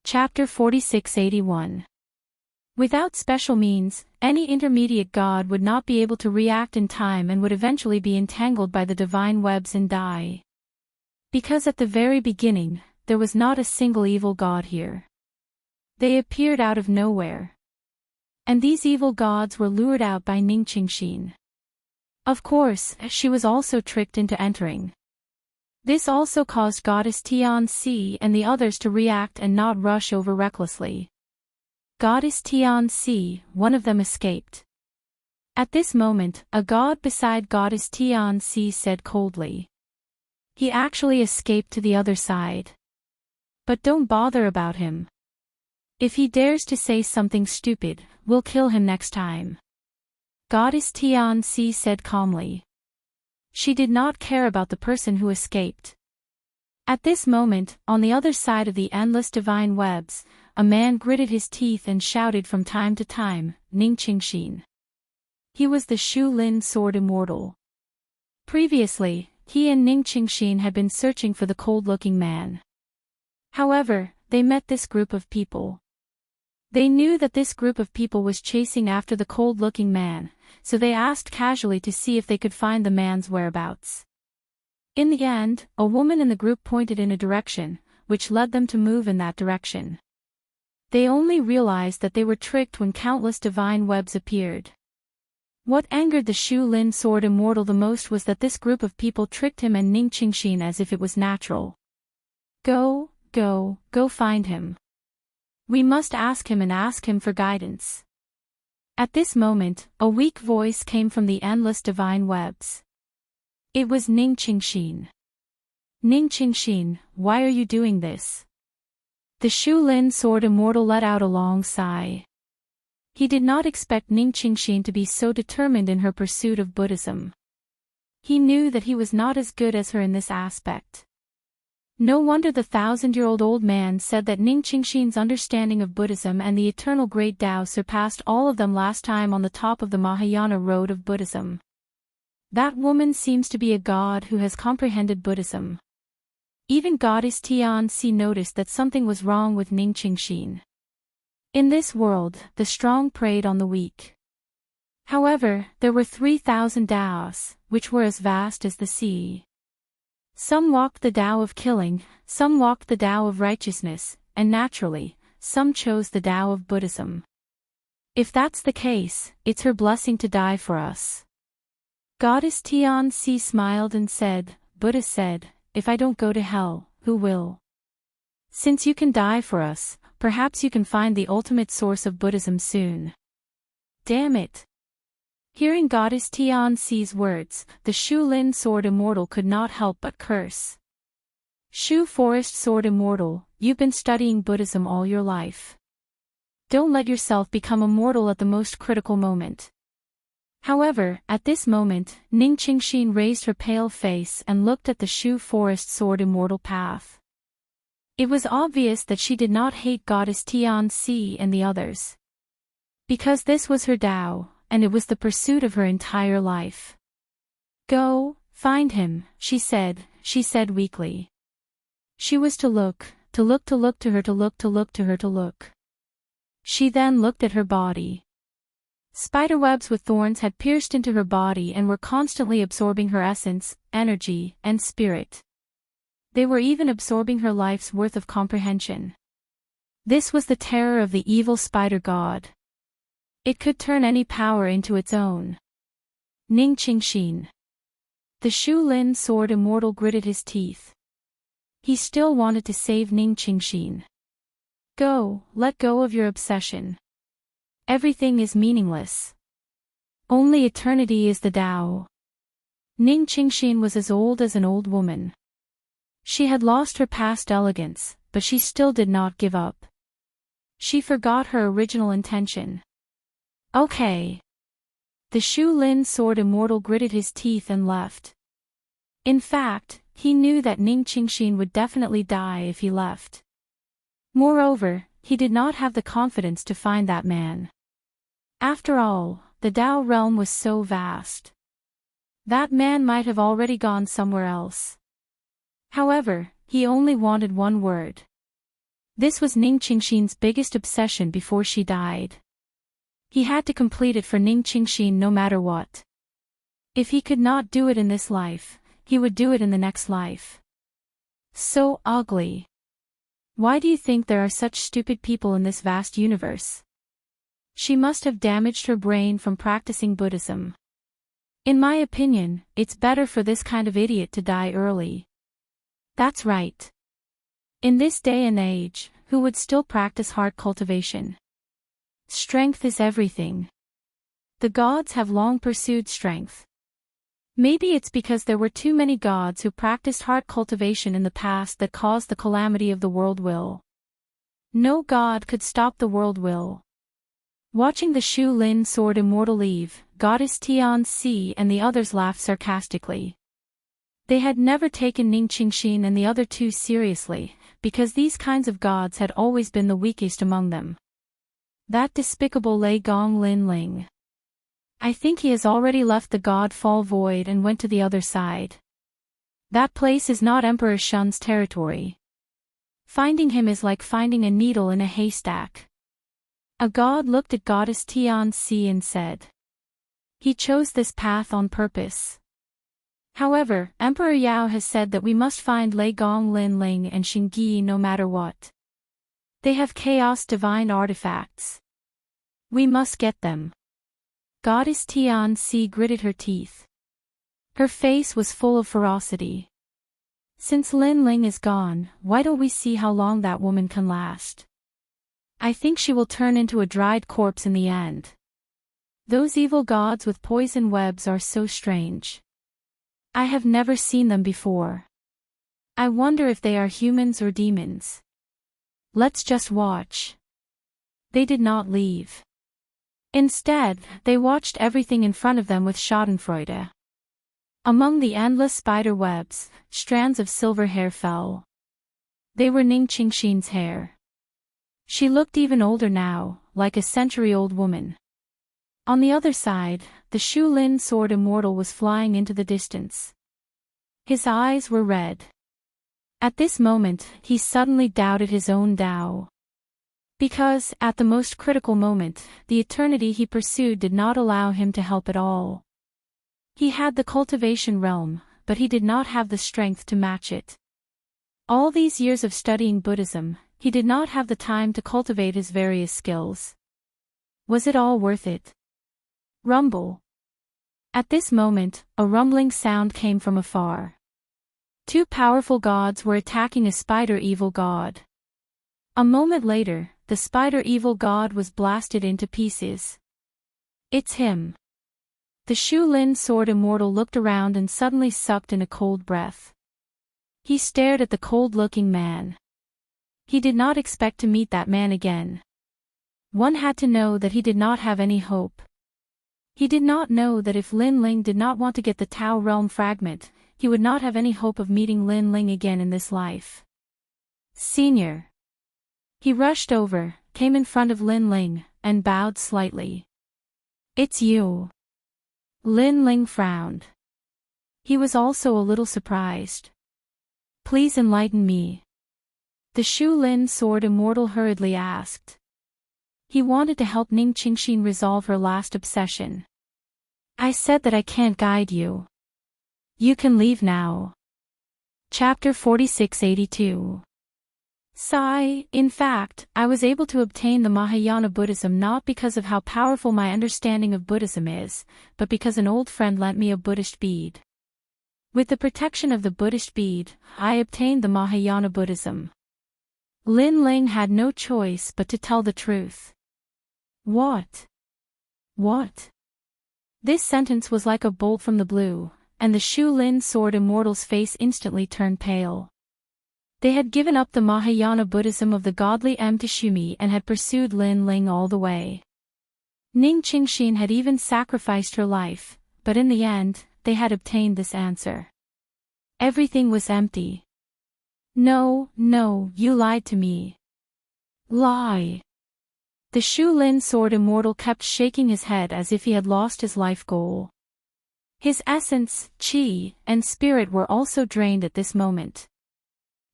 Chapter 4681. Without special means, any intermediate god would not be able to react in time and would eventually be entangled by the divine webs and die. Because at the very beginning, there was not a single evil god here. They appeared out of nowhere. And these evil gods were lured out by Ningqingxin. Of course, she was also tricked into entering. This also caused Goddess Tianxi and the others to react and not rush over recklessly. Goddess Tianxi, one of them escaped. At this moment, a god beside Goddess Tianxi said coldly. He actually escaped to the other side. But don't bother about him. If he dares to say something stupid, we'll kill him next time. Goddess Tianxi said calmly. She did not care about the person who escaped. At this moment, on the other side of the endless divine webs, a man gritted his teeth and shouted from time to time, Ningqingxin. He was the Shu Lin sword immortal. Previously, he and Ningqingxin had been searching for the cold-looking man. However, they met this group of people. They knew that this group of people was chasing after the cold-looking man, so they asked casually to see if they could find the man's whereabouts. In the end, a woman in the group pointed in a direction, which led them to move in that direction. They only realized that they were tricked when countless divine webs appeared. What angered the Shu Lin sword immortal the most was that this group of people tricked him and Ningqingxin as if it was natural. Go find him. We must ask him and ask him for guidance. At this moment, a weak voice came from the endless divine webs. It was Ningqingxin. Ningqingxin, why are you doing this? The Shu Lin sword immortal let out a long sigh. He did not expect Ningqingxin to be so determined in her pursuit of Buddhism. He knew that he was not as good as her in this aspect. No wonder the 1,000-year-old old man said that Ningqingxin's understanding of Buddhism and the eternal great Tao surpassed all of them last time on the top of the Mahayana road of Buddhism. That woman seems to be a god who has comprehended Buddhism. Even Goddess Tianxi noticed that something was wrong with Ningqingxin. In this world, the strong preyed on the weak. However, there were 3,000 Taos, which were as vast as the sea. Some walked the Tao of killing, some walked the Tao of righteousness, and naturally, some chose the Tao of Buddhism. If that's the case, it's her blessing to die for us. Goddess Tianxi smiled and said, Buddha said, if I don't go to hell, who will? Since you can die for us, perhaps you can find the ultimate source of Buddhism soon. Damn it. Hearing Goddess Tianxi's words, the Shu Lin sword immortal could not help but curse. Shu Forest sword immortal, you've been studying Buddhism all your life. Don't let yourself become immortal at the most critical moment. However, at this moment, Ningqingxin raised her pale face and looked at the Shu Forest sword immortal path. It was obvious that she did not hate Goddess Tianxi and the others. Because this was her Tao, and it was the pursuit of her entire life. Go, find him, she said weakly. She was to look to her. She then looked at her body. Spiderwebs with thorns had pierced into her body and were constantly absorbing her essence, energy, and spirit. They were even absorbing her life's worth of comprehension. This was the terror of the evil spider god. It could turn any power into its own. Ningqingxin. The Shu Lin sword immortal gritted his teeth. He still wanted to save Ningqingxin. Go, let go of your obsession. Everything is meaningless. Only eternity is the Tao. Ningqingxin was as old as an old woman. She had lost her past elegance, but she still did not give up. She forgot her original intention. Okay. The Shu Lin sword immortal gritted his teeth and left. In fact, he knew that Ningqingxin would definitely die if he left. Moreover, he did not have the confidence to find that man. After all, the Tao realm was so vast. That man might have already gone somewhere else. However, he only wanted one word. This was Ning Qingxin's biggest obsession before she died. He had to complete it for Ning Qingxin no matter what. If he could not do it in this life, he would do it in the next life. So ugly. Why do you think there are such stupid people in this vast universe? She must have damaged her brain from practicing Buddhism. In my opinion, it's better for this kind of idiot to die early. That's right. In this day and age, who would still practice heart cultivation? Strength is everything. The gods have long pursued strength. Maybe it's because there were too many gods who practiced heart cultivation in the past that caused the calamity of the world will. No god could stop the world will. Watching the Shu Lin sword Immortal leave, Goddess Tian Si and the others laughed sarcastically. They had never taken Ning Qingxin and the other two seriously, because these kinds of gods had always been the weakest among them. That despicable Lei Gong Lin Ling. I think he has already left the God Fall Void and went to the other side. That place is not Emperor Shun's territory. Finding him is like finding a needle in a haystack. A god looked at Goddess Tian Si and said, "He chose this path on purpose." However, Emperor Yao has said that we must find Lei Gong Lin Ling and Xingyi no matter what. They have chaos divine artifacts. We must get them. Goddess Tian Si gritted her teeth. Her face was full of ferocity. Since Lin Ling is gone, why don't we see how long that woman can last? I think she will turn into a dried corpse in the end. Those evil gods with poison webs are so strange. I have never seen them before. I wonder if they are humans or demons. Let's just watch. They did not leave. Instead, they watched everything in front of them with schadenfreude. Among the endless spider webs, strands of silver hair fell. They were Ning Qingxin's hair. She looked even older now, like a century-old woman. On the other side, the Shu Lin sword Immortal was flying into the distance. His eyes were red. At this moment, he suddenly doubted his own Tao. Because, at the most critical moment, the eternity he pursued did not allow him to help at all. He had the cultivation realm, but he did not have the strength to match it. All these years of studying Buddhism, he did not have the time to cultivate his various skills. Was it all worth it? Rumble. At this moment, a rumbling sound came from afar. Two powerful gods were attacking a spider evil god. A moment later, the spider evil god was blasted into pieces. It's him. The Shu Lin sword Immortal looked around and suddenly sucked in a cold breath. He stared at the cold-looking man. He did not expect to meet that man again. One had to know that he did not have any hope. He did not know that if Lin Ling did not want to get the Tao realm fragment, he would not have any hope of meeting Lin Ling again in this life. Senior. He rushed over, came in front of Lin Ling, and bowed slightly. It's you. Lin Ling frowned. He was also a little surprised. Please enlighten me. The Shu Lin sword Immortal hurriedly asked. He wanted to help Ning Qingxin resolve her last obsession. I said that I can't guide you. You can leave now. Chapter 4682. Sigh, in fact, I was able to obtain the Mahayana Buddhism not because of how powerful my understanding of Buddhism is, but because an old friend lent me a Buddhist bead. With the protection of the Buddhist bead, I obtained the Mahayana Buddhism. Lin Ling had no choice but to tell the truth. What? What? This sentence was like a bolt from the blue, and the Shu Lin sword Immortal's face instantly turned pale. They had given up the Mahayana Buddhism of the godly Tshumi and had pursued Lin Ling all the way. Ning Qingxin had even sacrificed her life, but in the end, they had obtained this answer. Everything was empty. No, no, you lied to me. Lie. The Shu Lin sword Immortal kept shaking his head as if he had lost his life goal. His essence, qi, and spirit were also drained at this moment.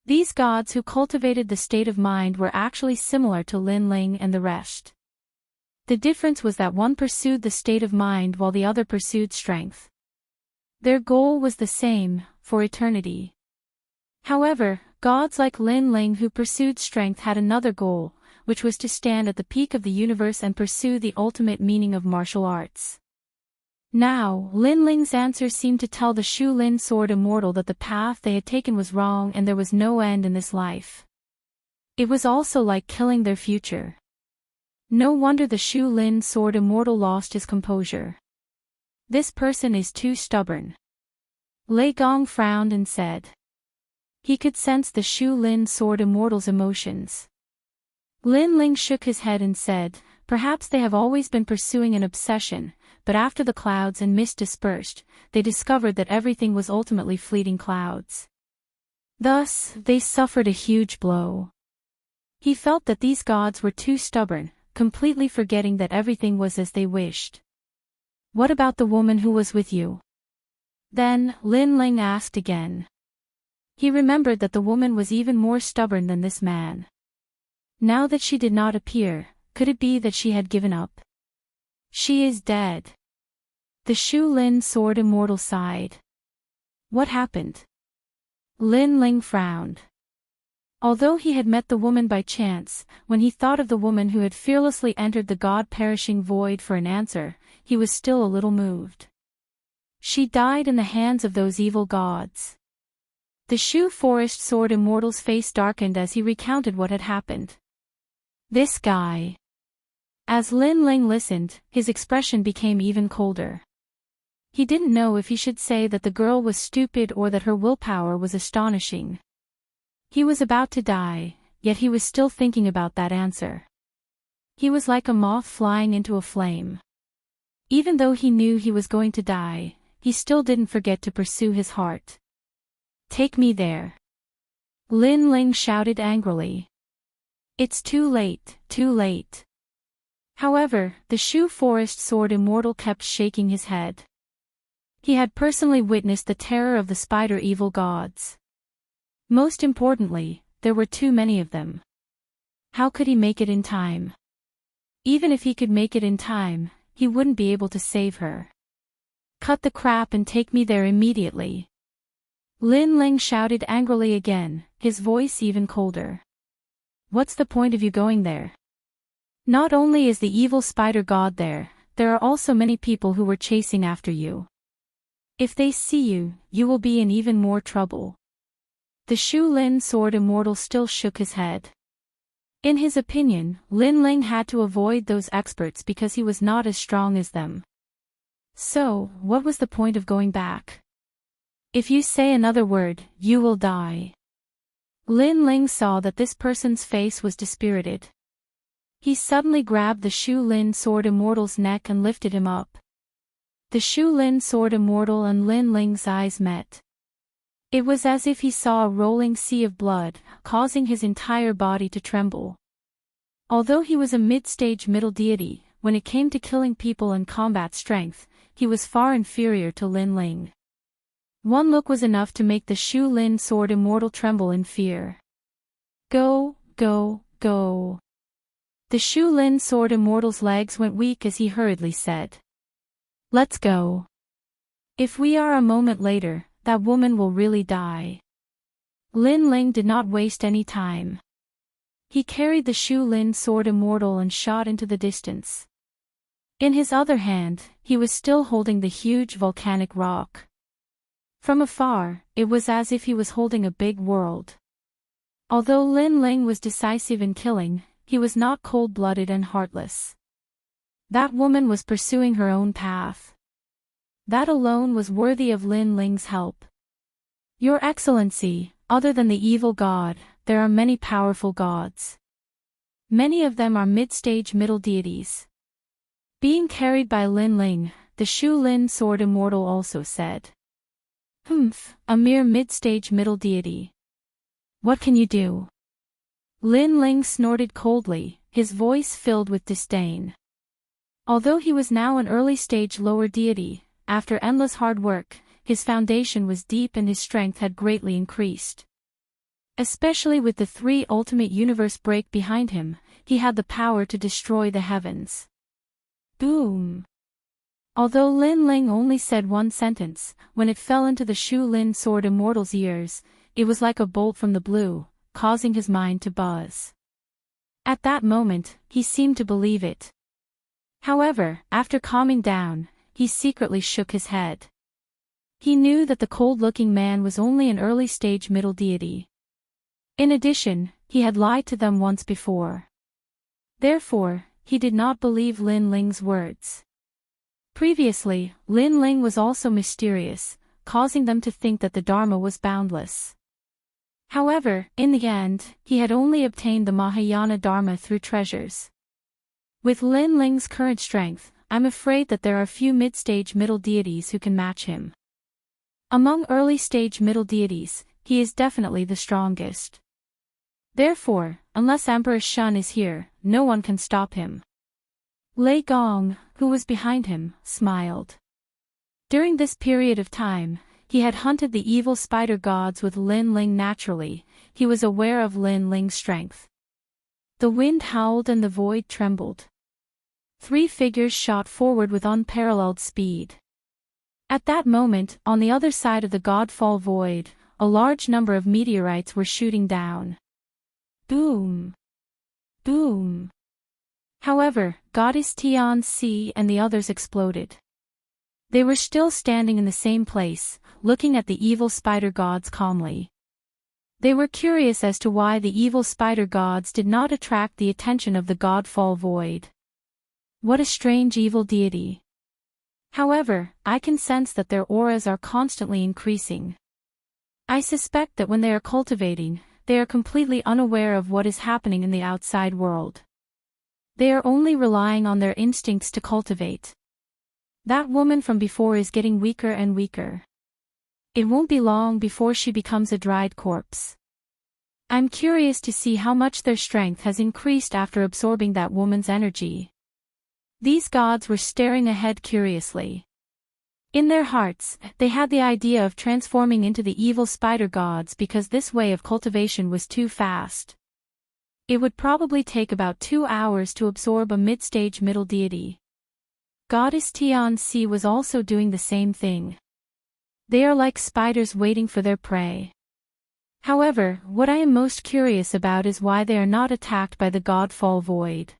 These gods who cultivated the state of mind were actually similar to Lin Ling and the rest. The difference was that one pursued the state of mind while the other pursued strength. Their goal was the same, for eternity. However, gods like Lin Ling who pursued strength had another goal, which was to stand at the peak of the universe and pursue the ultimate meaning of martial arts. Now, Lin Ling's answer seemed to tell the Shu Lin Sword Immortal that the path they had taken was wrong and there was no end in this life. It was also like killing their future. No wonder the Shu Lin Sword Immortal lost his composure. This person is too stubborn. Lei Gong frowned and said. He could sense the Shu Lin Sword Immortal's emotions. Lin Ling shook his head and said, perhaps they have always been pursuing an obsession, but after the clouds and mist dispersed, they discovered that everything was ultimately fleeting clouds. Thus, they suffered a huge blow. He felt that these gods were too stubborn, completely forgetting that everything was as they wished. What about the woman who was with you? Then, Lin Ling asked again. He remembered that the woman was even more stubborn than this man. Now that she did not appear, could it be that she had given up? She is dead. The Shu Lin Sword Immortal sighed. What happened? Lin Ling frowned. Although he had met the woman by chance, when he thought of the woman who had fearlessly entered the god-perishing void for an answer, he was still a little moved. She died in the hands of those evil gods. The Shu Forest Sword Immortal's face darkened as he recounted what had happened. This guy. As Lin Ling listened, his expression became even colder. He didn't know if he should say that the girl was stupid or that her willpower was astonishing. He was about to die, yet he was still thinking about that answer. He was like a moth flying into a flame. Even though he knew he was going to die, he still didn't forget to pursue his heart. Take me there. Lin Ling shouted angrily. It's too late, too late. However, the Shu Forest Sword Immortal kept shaking his head. He had personally witnessed the terror of the spider evil gods. Most importantly, there were too many of them. How could he make it in time? Even if he could make it in time, he wouldn't be able to save her. Cut the crap and take me there immediately. Lin Ling shouted angrily again, his voice even colder. What's the point of you going there? Not only is the evil spider god there are also many people who were chasing after you. If they see you, you will be in even more trouble. The Shu Lin Sword Immortal still shook his head. In his opinion, Lin Ling had to avoid those experts because he was not as strong as them. So, what was the point of going back? If you say another word, you will die. Lin Ling saw that this person's face was dispirited. He suddenly grabbed the Shu Lin Sword Immortal's neck and lifted him up. The Shu Lin Sword Immortal and Lin Ling's eyes met. It was as if he saw a rolling sea of blood, causing his entire body to tremble. Although he was a mid-stage middle deity, when it came to killing people and combat strength, he was far inferior to Lin Ling. One look was enough to make the Shu Lin Sword Immortal tremble in fear. Go, go, go. The Shu Lin Sword Immortal's legs went weak as he hurriedly said. Let's go. If we are a moment later, that woman will really die. Lin Ling did not waste any time. He carried the Shu Lin Sword Immortal and shot into the distance. In his other hand, he was still holding the huge volcanic rock. From afar, it was as if he was holding a big world. Although Lin Ling was decisive in killing, he was not cold-blooded and heartless. That woman was pursuing her own path. That alone was worthy of Lin Ling's help. Your Excellency, other than the evil god, there are many powerful gods. Many of them are mid-stage middle deities. Being carried by Lin Ling, the Shu Lin Sword Immortal also said. A mere mid-stage middle deity. What can you do? Lin Ling snorted coldly, his voice filled with disdain. Although he was now an early-stage lower deity, after endless hard work, his foundation was deep and his strength had greatly increased. Especially with the 3 ultimate universe break behind him, he had the power to destroy the heavens. Boom! Although Lin Ling only said one sentence, when it fell into the Shu Lin Sword Immortal's ears, it was like a bolt from the blue, causing his mind to buzz. At that moment, he seemed to believe it. However, after calming down, he secretly shook his head. He knew that the cold-looking man was only an early-stage middle deity. In addition, he had lied to them once before. Therefore, he did not believe Lin Ling's words. Previously, Lin Ling was also mysterious, causing them to think that the Dharma was boundless. However, in the end, he had only obtained the Mahayana Dharma through treasures. With Lin Ling's current strength, I'm afraid that there are few mid-stage middle deities who can match him. Among early-stage middle deities, he is definitely the strongest. Therefore, unless Emperor Shun is here, no one can stop him. Lei Gong, who was behind him, smiled. During this period of time, he had hunted the evil spider gods with Lin Ling naturally. He was aware of Lin Ling's strength. The wind howled and the void trembled. 3 figures shot forward with unparalleled speed. At that moment, on the other side of the Godfall void, a large number of meteorites were shooting down. Boom! Boom! However, Goddess Tian-Si and the others exploded. They were still standing in the same place, looking at the evil spider gods calmly. They were curious as to why the evil spider gods did not attract the attention of the Godfall void. What a strange evil deity. However, I can sense that their auras are constantly increasing. I suspect that when they are cultivating, they are completely unaware of what is happening in the outside world. They are only relying on their instincts to cultivate. That woman from before is getting weaker and weaker. It won't be long before she becomes a dried corpse. I'm curious to see how much their strength has increased after absorbing that woman's energy. These gods were staring ahead curiously. In their hearts, they had the idea of transforming into the evil spider gods because this way of cultivation was too fast. It would probably take about 2 hours to absorb a mid-stage middle deity. Goddess Tian-Si was also doing the same thing. They are like spiders waiting for their prey. However, what I am most curious about is why they are not attacked by the Godfall void.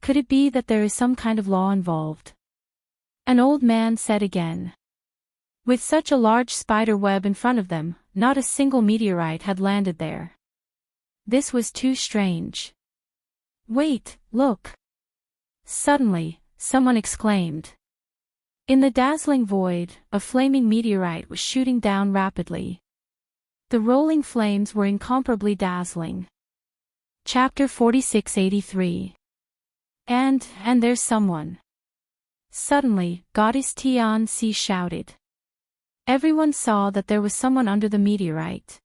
Could it be that there is some kind of law involved? An old man said again. With such a large spider web in front of them, not a single meteorite had landed there. This was too strange. Wait, look! Suddenly, someone exclaimed. In the dazzling void, a flaming meteorite was shooting down rapidly. The rolling flames were incomparably dazzling. Chapter 4683. And there's someone. Suddenly, Goddess Tian-Si shouted. Everyone saw that there was someone under the meteorite.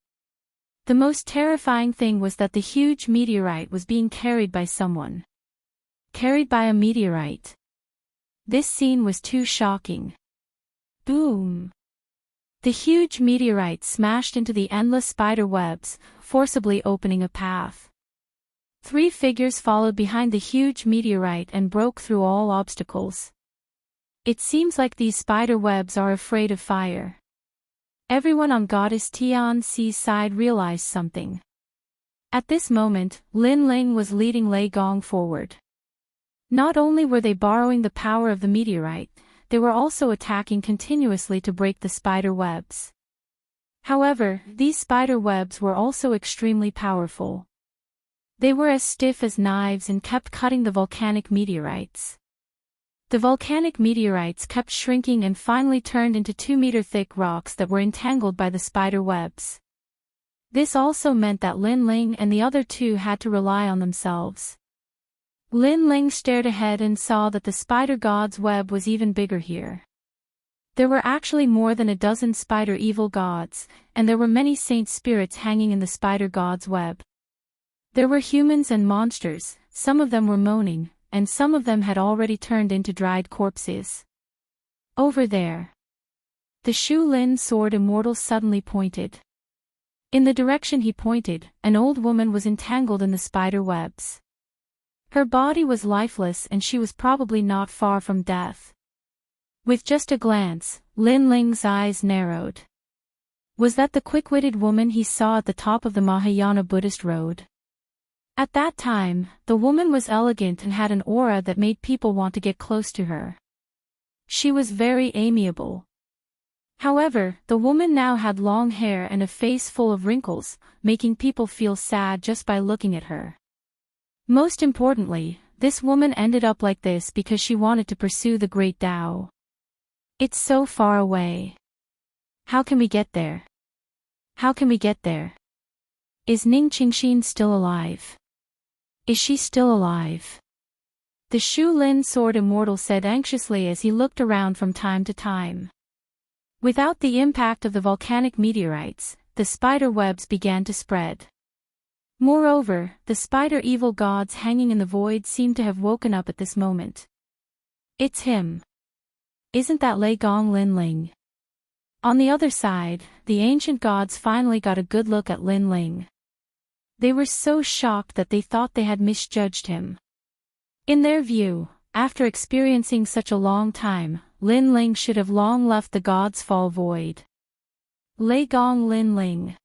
The most terrifying thing was that the huge meteorite was being carried by someone. Carried by a meteorite. This scene was too shocking. Boom! The huge meteorite smashed into the endless spider webs, forcibly opening a path. 3 figures followed behind the huge meteorite and broke through all obstacles. It seems like these spider webs are afraid of fire. Everyone on Goddess Tian-Si's side realized something. At this moment, Lin Ling was leading Lei Gong forward. Not only were they borrowing the power of the meteorite, they were also attacking continuously to break the spider webs. However, these spider webs were also extremely powerful. They were as stiff as knives and kept cutting the volcanic meteorites. The volcanic meteorites kept shrinking and finally turned into 2-meter-thick rocks that were entangled by the spider webs. This also meant that Lin Ling and the other 2 had to rely on themselves. Lin Ling stared ahead and saw that the spider god's web was even bigger here. There were actually more than a dozen spider evil gods, and there were many saint spirits hanging in the spider god's web. There were humans and monsters, some of them were moaning, and some of them had already turned into dried corpses. Over there. The Shu Lin sword Immortal suddenly pointed. In the direction he pointed, an old woman was entangled in the spider webs. Her body was lifeless and she was probably not far from death. With just a glance, Lin Ling's eyes narrowed. Was that the quick-witted woman he saw at the top of the Mahayana Buddhist road? At that time, the woman was elegant and had an aura that made people want to get close to her. She was very amiable. However, the woman now had long hair and a face full of wrinkles, making people feel sad just by looking at her. Most importantly, this woman ended up like this because she wanted to pursue the great Tao. It's so far away. How can we get there? How can we get there? Is Ning Qingxin still alive? Is she still alive? The Shu Lin Sword Immortal said anxiously as he looked around from time to time. Without the impact of the volcanic meteorites, the spider webs began to spread. Moreover, the spider evil gods hanging in the void seemed to have woken up at this moment. It's him. Isn't that Lei Gong Lin Ling? On the other side, the ancient gods finally got a good look at Lin Ling. They were so shocked that they thought they had misjudged him. In their view, after experiencing such a long time, Lin Ling should have long left the gods' fall void. Lei Gong Lin Ling.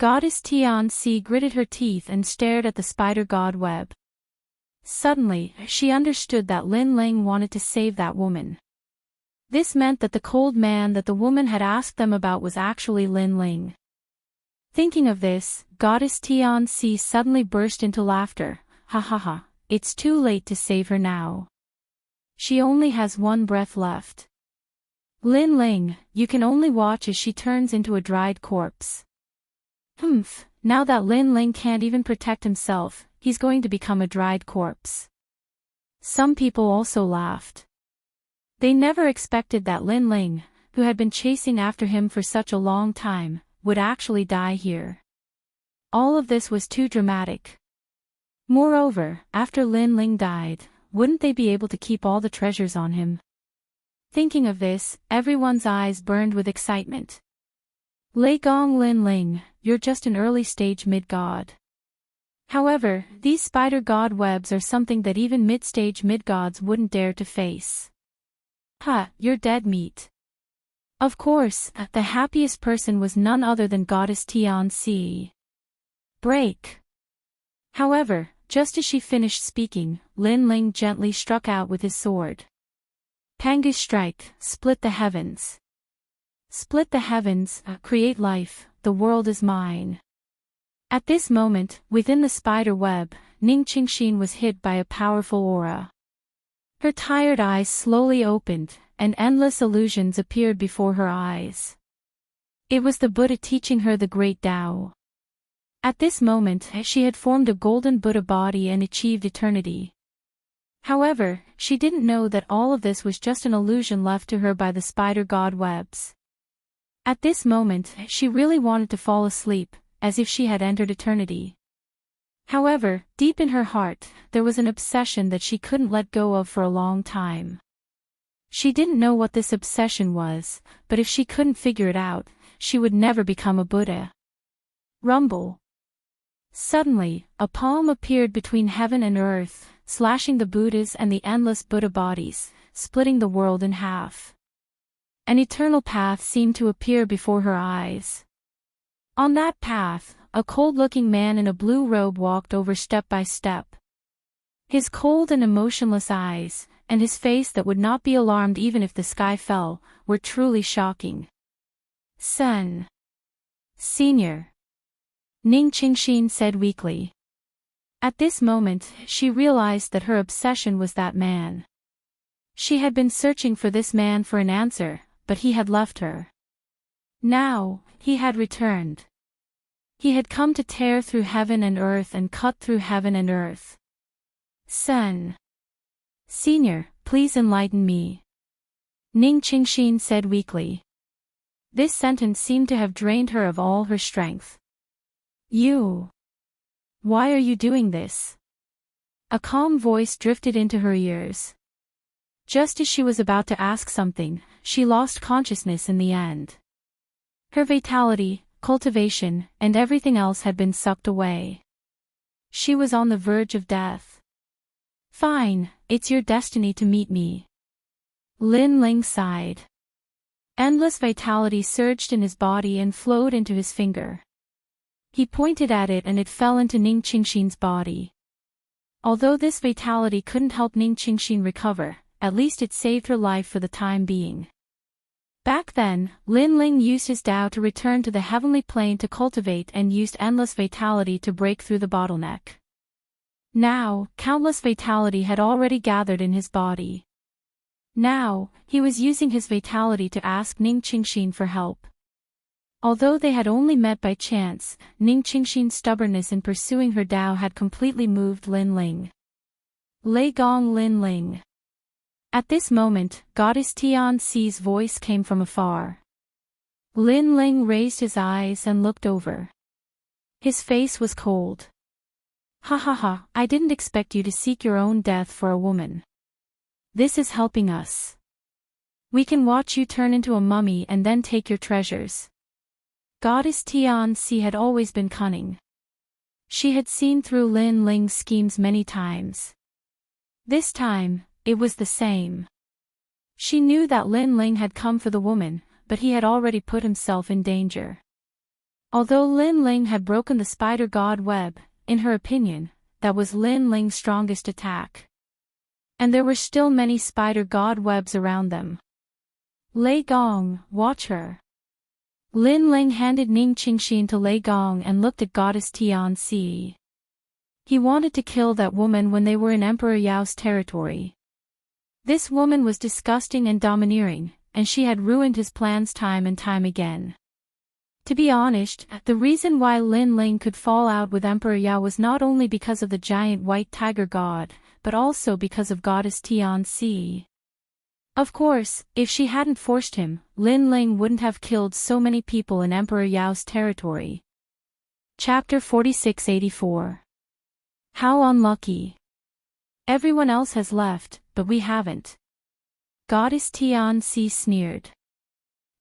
Goddess Tian Si gritted her teeth and stared at the spider god web. Suddenly, she understood that Lin Ling wanted to save that woman. This meant that the cold man that the woman had asked them about was actually Lin Ling. Thinking of this, Goddess Tian Si suddenly burst into laughter. Ha ha ha, it's too late to save her now. She only has one breath left. Lin Ling, you can only watch as she turns into a dried corpse. Humph, now that Lin Ling can't even protect himself, he's going to become a dried corpse. Some people also laughed. They never expected that Lin Ling, who had been chasing after him for such a long time, would actually die here. All of this was too dramatic. Moreover, after Lin Ling died, wouldn't they be able to keep all the treasures on him? Thinking of this, everyone's eyes burned with excitement. Lei Gong Lin Ling, you're just an early-stage mid-god. However, these spider god webs are something that even mid-stage mid-gods wouldn't dare to face. Ha, you're dead meat. Of course, the happiest person was none other than Goddess Tian Si. Break. However, just as she finished speaking, Lin Ling gently struck out with his sword. Pangu strike, split the heavens. Split the heavens, create life, the world is mine. At this moment, within the spider web, Ning Qingxin was hit by a powerful aura. Her tired eyes slowly opened, and endless illusions appeared before her eyes. It was the Buddha teaching her the great Tao. At this moment, she had formed a golden Buddha body and achieved eternity. However, she didn't know that all of this was just an illusion left to her by the spider god webs. At this moment, she really wanted to fall asleep, as if she had entered eternity. However, deep in her heart, there was an obsession that she couldn't let go of for a long time. She didn't know what this obsession was, but if she couldn't figure it out, she would never become a Buddha. Rumble. Suddenly, a palm appeared between heaven and earth, slashing the Buddhas and the endless Buddha bodies, splitting the world in half. An eternal path seemed to appear before her eyes. On that path, a cold-looking man in a blue robe walked over step by step. His cold and emotionless eyes, and his face that would not be alarmed even if the sky fell, were truly shocking. Sen. Senior. Ning Qingxin said weakly. At this moment, she realized that her obsession was that man. She had been searching for this man for an answer, but he had left her. Now, he had returned. He had come to tear through heaven and earth and cut through heaven and earth. Sen. Senior, please enlighten me. Ning Qingxin said weakly. This sentence seemed to have drained her of all her strength. You. Why are you doing this? A calm voice drifted into her ears. Just as she was about to ask something, she lost consciousness in the end. Her vitality, cultivation, and everything else had been sucked away. She was on the verge of death. Fine, it's your destiny to meet me. Lin Ling sighed. Endless vitality surged in his body and flowed into his finger. He pointed at it and it fell into Ning Qingxin's body. Although this vitality couldn't help Ning Qingxin recover, at least it saved her life for the time being. Back then, Lin Ling used his Tao to return to the heavenly plane to cultivate and used endless vitality to break through the bottleneck. Now, countless vitality had already gathered in his body. Now, he was using his vitality to ask Ning Qingxin for help. Although they had only met by chance, Ning Qingxin's stubbornness in pursuing her Tao had completely moved Lin Ling. Lei Gong Lin Ling. At this moment, Goddess Tianxi's voice came from afar. Lin Ling raised his eyes and looked over. His face was cold. Ha ha ha, I didn't expect you to seek your own death for a woman. This is helping us. We can watch you turn into a mummy and then take your treasures. Goddess Tianxi had always been cunning. She had seen through Lin Ling's schemes many times. This time, it was the same. She knew that Lin Ling had come for the woman, but he had already put himself in danger. Although Lin Ling had broken the spider god web, in her opinion, that was Lin Ling's strongest attack. And there were still many spider god webs around them. Lei Gong, watch her. Lin Ling handed Ning Qingxin to Lei Gong and looked at Goddess Tianxi. He wanted to kill that woman when they were in Emperor Yao's territory. This woman was disgusting and domineering, and she had ruined his plans time and time again. To be honest, the reason why Lin Ling could fall out with Emperor Yao was not only because of the giant white tiger god, but also because of Goddess Tianxi. Of course, if she hadn't forced him, Lin Ling wouldn't have killed so many people in Emperor Yao's territory. Chapter 4684. How unlucky. Everyone else has left, but we haven't. Goddess Tianxi sneered.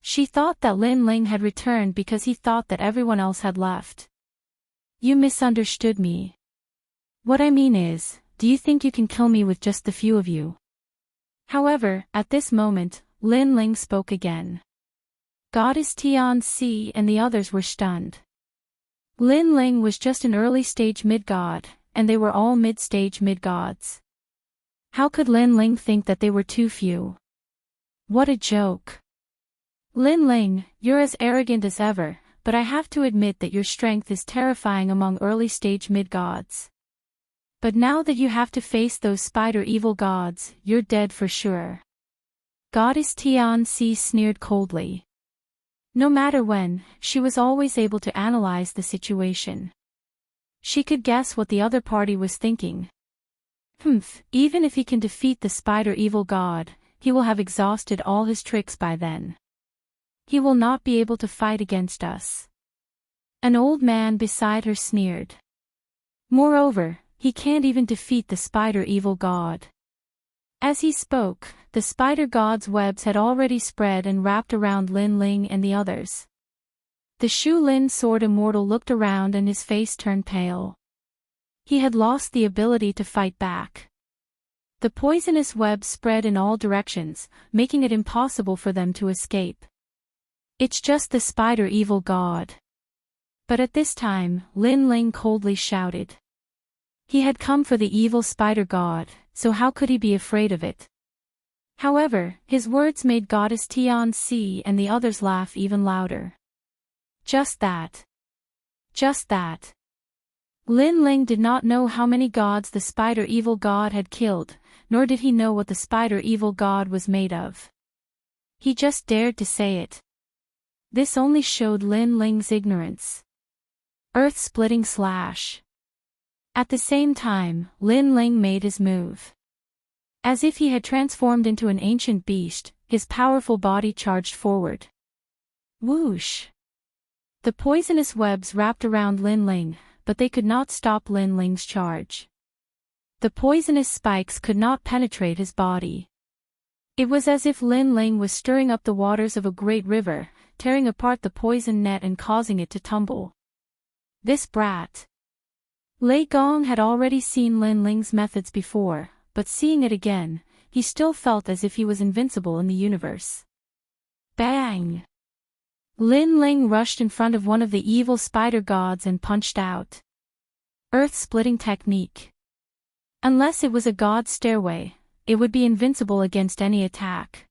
She thought that Lin Ling had returned because he thought that everyone else had left. You misunderstood me. What I mean is, do you think you can kill me with just the few of you? However, at this moment, Lin Ling spoke again. Goddess Tianxi and the others were stunned. Lin Ling was just an early-stage mid-god, and they were all mid-stage mid-gods. How could Lin Ling think that they were too few? What a joke. Lin Ling, you're as arrogant as ever, but I have to admit that your strength is terrifying among early-stage mid-gods. But now that you have to face those spider evil gods, you're dead for sure. Goddess Tianxi sneered coldly. No matter when, she was always able to analyze the situation. She could guess what the other party was thinking. Even if he can defeat the spider evil god, he will have exhausted all his tricks by then. He will not be able to fight against us. An old man beside her sneered. Moreover, he can't even defeat the spider evil god. As he spoke, the spider god's webs had already spread and wrapped around Lin Ling and the others. The Shu Lin sword immortal looked around and his face turned pale. He had lost the ability to fight back. The poisonous webs spread in all directions, making it impossible for them to escape. It's just the spider evil god. But at this time, Lin Ling coldly shouted. He had come for the evil spider god, so how could he be afraid of it? However, his words made Goddess Tianxi and the others laugh even louder. Just that. Just that. Lin Ling did not know how many gods the spider evil god had killed, nor did he know what the spider evil god was made of. He just dared to say it. This only showed Lin Ling's ignorance. Earth-splitting slash. At the same time, Lin Ling made his move. As if he had transformed into an ancient beast, his powerful body charged forward. Whoosh! The poisonous webs wrapped around Lin Ling, but they could not stop Lin Ling's charge. The poisonous spikes could not penetrate his body. It was as if Lin Ling was stirring up the waters of a great river, tearing apart the poison net and causing it to tumble. This brat. Lei Gong had already seen Lin Ling's methods before, but seeing it again, he still felt as if he was invincible in the universe. Bang! Lin Ling rushed in front of one of the evil spider gods and punched out. Earth-splitting technique. Unless it was a god's stairway, it would be invincible against any attack.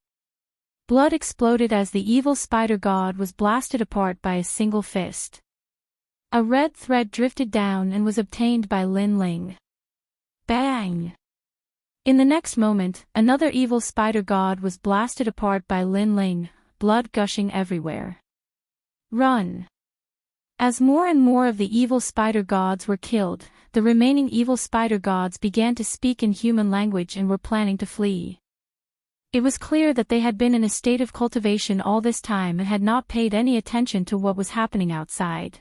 Blood exploded as the evil spider god was blasted apart by a single fist. A red thread drifted down and was obtained by Lin Ling. Bang! In the next moment, another evil spider god was blasted apart by Lin Ling, blood gushing everywhere. Run! As more and more of the evil spider gods were killed, the remaining evil spider gods began to speak in human language and were planning to flee. It was clear that they had been in a state of cultivation all this time and had not paid any attention to what was happening outside.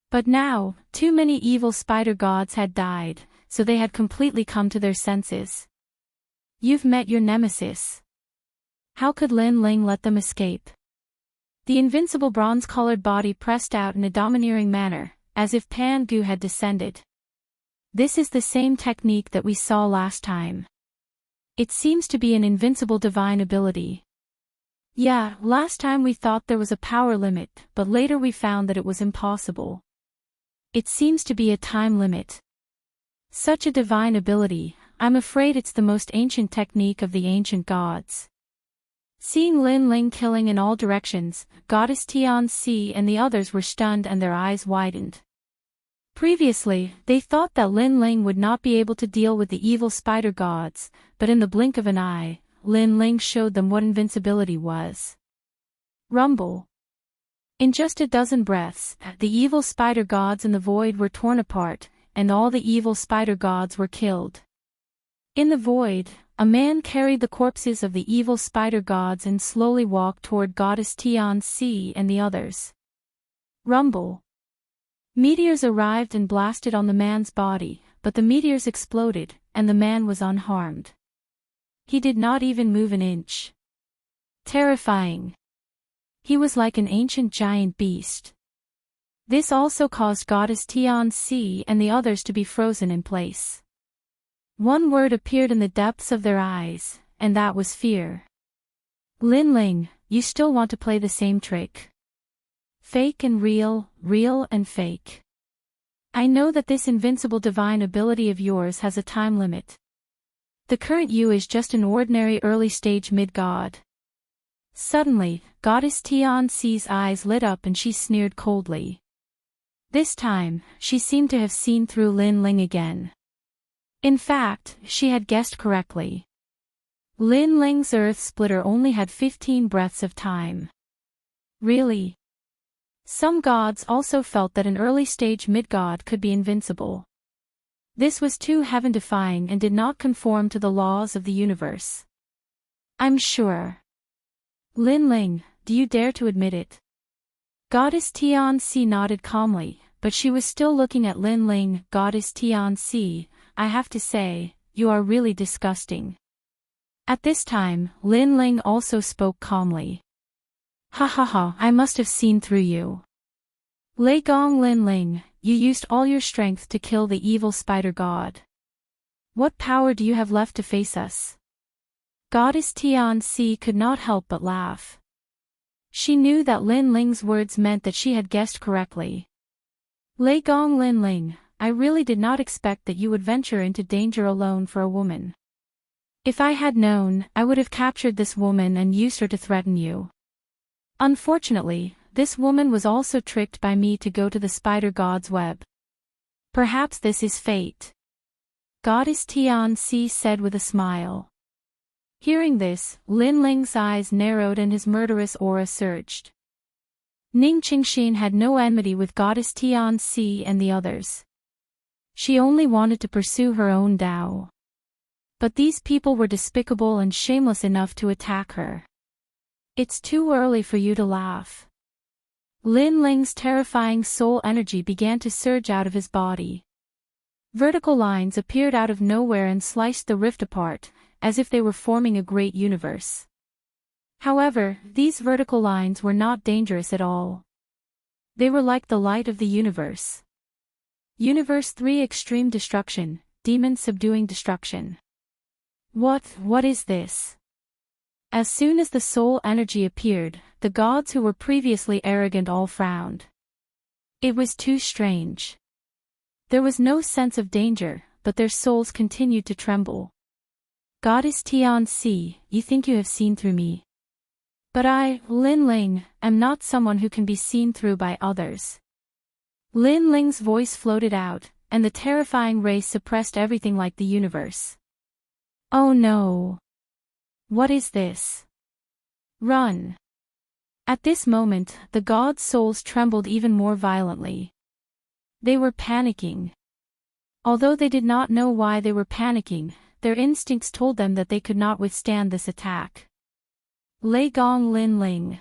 But now, too many evil spider gods had died, so they had completely come to their senses. You've met your nemesis. How could Lin Ling let them escape? The invincible bronze-colored body pressed out in a domineering manner, as if Pan Gu had descended. This is the same technique that we saw last time. It seems to be an invincible divine ability. Yeah, last time we thought there was a power limit, but later we found that it was impossible. It seems to be a time limit. Such a divine ability, I'm afraid it's the most ancient technique of the ancient gods. Seeing Lin Ling killing in all directions, Goddess Tian-Si and the others were stunned and their eyes widened. Previously, they thought that Lin Ling would not be able to deal with the evil spider gods, but in the blink of an eye, Lin Ling showed them what invincibility was. Rumble. In just a dozen breaths, the evil spider gods in the void were torn apart, and all the evil spider gods were killed. In the void, a man carried the corpses of the evil spider gods and slowly walked toward Goddess Tian-Si and the others. Rumble. Meteors arrived and blasted on the man's body, but the meteors exploded, and the man was unharmed. He did not even move an inch. Terrifying. He was like an ancient giant beast. This also caused Goddess Tian-Si and the others to be frozen in place. One word appeared in the depths of their eyes, and that was fear. Lin Ling, you still want to play the same trick. Fake and real, real and fake. I know that this invincible divine ability of yours has a time limit. The current you is just an ordinary early-stage mid-god. Suddenly, Goddess Tian-Si's eyes lit up and she sneered coldly. This time, she seemed to have seen through Lin Ling again. In fact, she had guessed correctly. Lin Ling's earth splitter only had 15 breaths of time. Really? Some gods also felt that an early-stage mid-god could be invincible. This was too heaven-defying and did not conform to the laws of the universe. I'm sure. Lin Ling, do you dare to admit it? Goddess Tian-Si nodded calmly, but she was still looking at Lin Ling. Goddess Tian-Si, I have to say, you are really disgusting. At this time, Lin Ling also spoke calmly. Ha ha ha, I must have seen through you. Lei Gong Lin Ling, you used all your strength to kill the evil spider god. What power do you have left to face us? Goddess Tian-Si could not help but laugh. She knew that Lin Ling's words meant that she had guessed correctly. Lei Gong Lin Ling, I really did not expect that you would venture into danger alone for a woman. If I had known, I would have captured this woman and used her to threaten you. Unfortunately, this woman was also tricked by me to go to the spider god's web. Perhaps this is fate. Goddess Tian-Si said with a smile. Hearing this, Lin Ling's eyes narrowed and his murderous aura surged. Ning Qingxin had no enmity with Goddess Tian-Si and the others. She only wanted to pursue her own Tao. But these people were despicable and shameless enough to attack her. It's too early for you to laugh. Lin Ling's terrifying soul energy began to surge out of his body. Vertical lines appeared out of nowhere and sliced the rift apart, as if they were forming a great universe. However, these vertical lines were not dangerous at all. They were like the light of the universe. Universe 3 Extreme Destruction, Demon Subduing Destruction. What is this? As soon as the soul energy appeared, the gods who were previously arrogant all frowned. It was too strange. There was no sense of danger, but their souls continued to tremble. Goddess Tian-Si, you think you have seen through me. But I, Lin Ling, am not someone who can be seen through by others. Lin Ling's voice floated out, and the terrifying ray suppressed everything like the universe. Oh no! What is this? Run! At this moment, the gods' souls trembled even more violently. They were panicking. Although they did not know why they were panicking, their instincts told them that they could not withstand this attack. Lei Gong Lin Ling.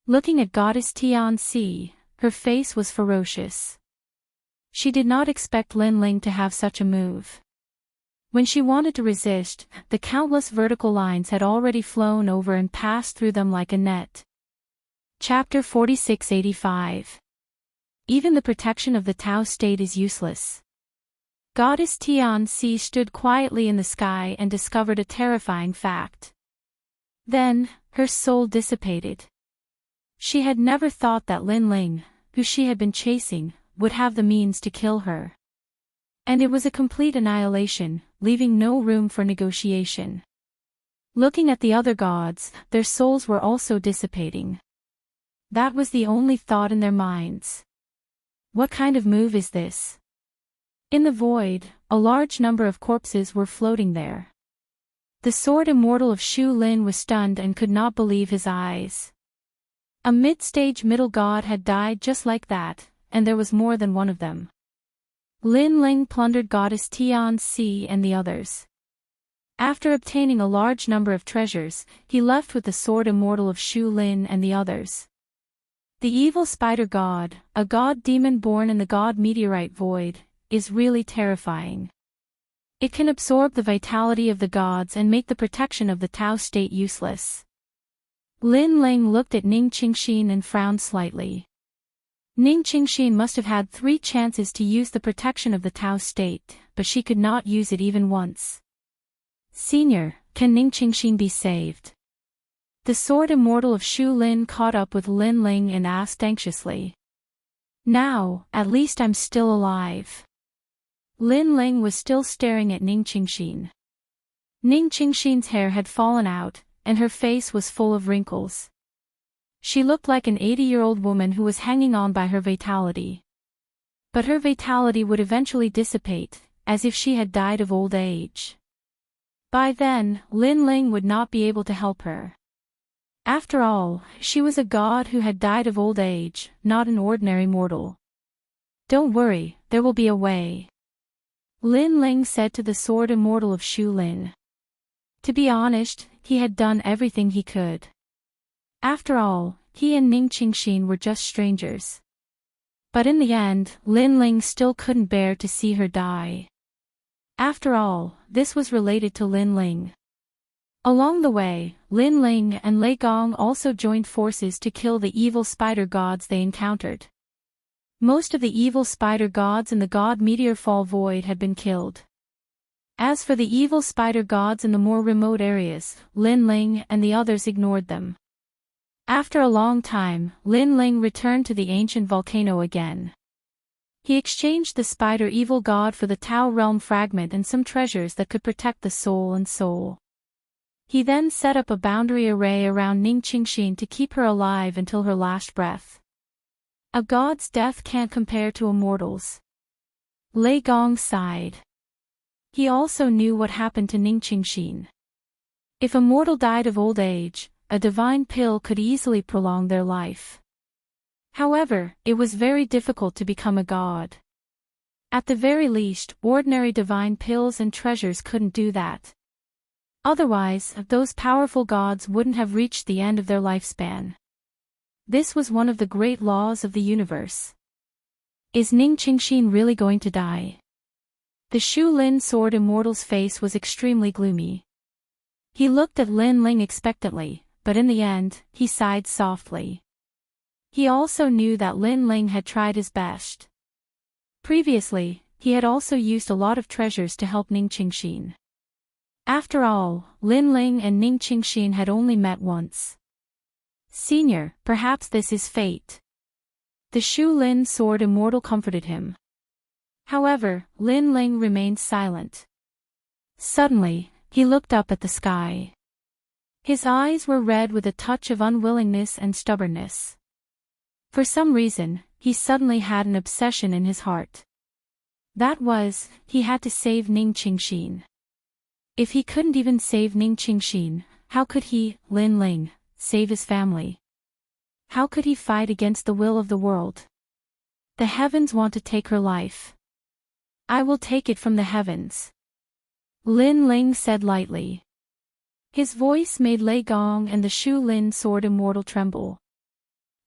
Looking at Goddess Tian-Si, her face was ferocious. She did not expect Lin Ling to have such a move. When she wanted to resist, the countless vertical lines had already flown over and passed through them like a net. Chapter 4685. Even the protection of the Tao state is useless. Goddess Tian-Si stood quietly in the sky and discovered a terrifying fact. Then, her soul dissipated. She had never thought that Lin Ling, who she had been chasing, would have the means to kill her. And it was a complete annihilation, leaving no room for negotiation. Looking at the other gods, their souls were also dissipating. That was the only thought in their minds. What kind of move is this? In the void, a large number of corpses were floating there. The sword Immortal of Shu Lin was stunned and could not believe his eyes. A mid-stage middle god had died just like that, and there was more than one of them. Lin Ling plundered Goddess Tian-Si and the others. After obtaining a large number of treasures, he left with the sword Immortal of Shu Lin and the others. The evil spider god, a god demon born in the god meteorite void, is really terrifying. It can absorb the vitality of the gods and make the protection of the Tao state useless. Lin Ling looked at Ning Qingxin and frowned slightly. Ning Qingxin must have had 3 chances to use the protection of the Tao state, but she could not use it even once. Senior, can Ning Qingxin be saved? The sword Immortal of Shu Lin caught up with Lin Ling and asked anxiously. Now, at least I'm still alive. Lin Ling was still staring at Ning Qingxin. Ning Qingxin's hair had fallen out, and her face was full of wrinkles. She looked like an 80-year-old woman who was hanging on by her vitality. But her vitality would eventually dissipate, as if she had died of old age. By then, Lin Ling would not be able to help her. After all, she was a god who had died of old age, not an ordinary mortal. Don't worry, there will be a way. Lin Ling said to the sword Immortal of Shu Lin. To be honest, he had done everything he could. After all, he and Ning Qingxin were just strangers. But in the end, Lin Ling still couldn't bear to see her die. After all, this was related to Lin Ling. Along the way, Lin Ling and Lei Gong also joined forces to kill the evil spider gods they encountered. Most of the evil spider gods in the god meteor fall void had been killed. As for the evil spider gods in the more remote areas, Lin Ling and the others ignored them. After a long time, Lin Ling returned to the ancient volcano again. He exchanged the spider evil god for the Tao realm fragment and some treasures that could protect the soul and soul. He then set up a boundary array around Ning Qingxin to keep her alive until her last breath. A god's death can't compare to a mortal's. Lei Gong sighed. He also knew what happened to Ning Qingxin. If a mortal died of old age, a divine pill could easily prolong their life. However, it was very difficult to become a god. At the very least, ordinary divine pills and treasures couldn't do that. Otherwise, those powerful gods wouldn't have reached the end of their lifespan. This was one of the great laws of the universe. Is Ning Qingxin really going to die? The Shu Lin sword Immortal's face was extremely gloomy. He looked at Lin Ling expectantly, but in the end, he sighed softly. He also knew that Lin Ling had tried his best. Previously, he had also used a lot of treasures to help Ning Qingxin. After all, Lin Ling and Ning Qingxin had only met once. Senior, perhaps this is fate. The Shu Lin sword Immortal comforted him. However, Lin Ling remained silent. Suddenly, he looked up at the sky. His eyes were red with a touch of unwillingness and stubbornness. For some reason, he suddenly had an obsession in his heart. That was, he had to save Ning Qingxin. If he couldn't even save Ning Qingxin, how could he, Lin Ling, save his family? How could he fight against the will of the world? The heavens want to take her life. I will take it from the heavens. Lin Ling said lightly. His voice made Lei Gong and the Shu Lin sword Immortal tremble.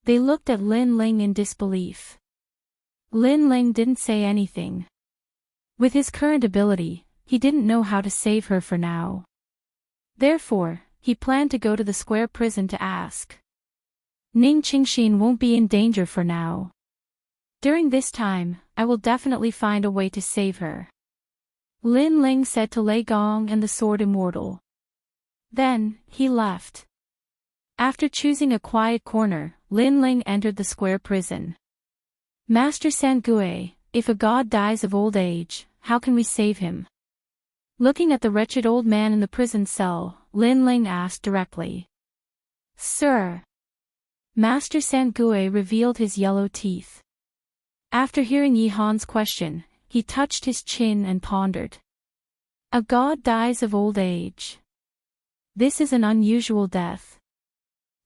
They looked at Lin Ling in disbelief. Lin Ling didn't say anything. With his current ability, he didn't know how to save her for now. Therefore, he planned to go to the square prison to ask. Ning Qingxin won't be in danger for now. During this time, I will definitely find a way to save her. Lin Ling said to Lei Gong and the sword Immortal. Then, he left. After choosing a quiet corner, Lin Ling entered the square prison. Master Sangue, if a god dies of old age, how can we save him? Looking at the wretched old man in the prison cell, Lin Ling asked directly. Sir. Master Sangue revealed his yellow teeth. After hearing Yi Han's question, he touched his chin and pondered. A god dies of old age. This is an unusual death.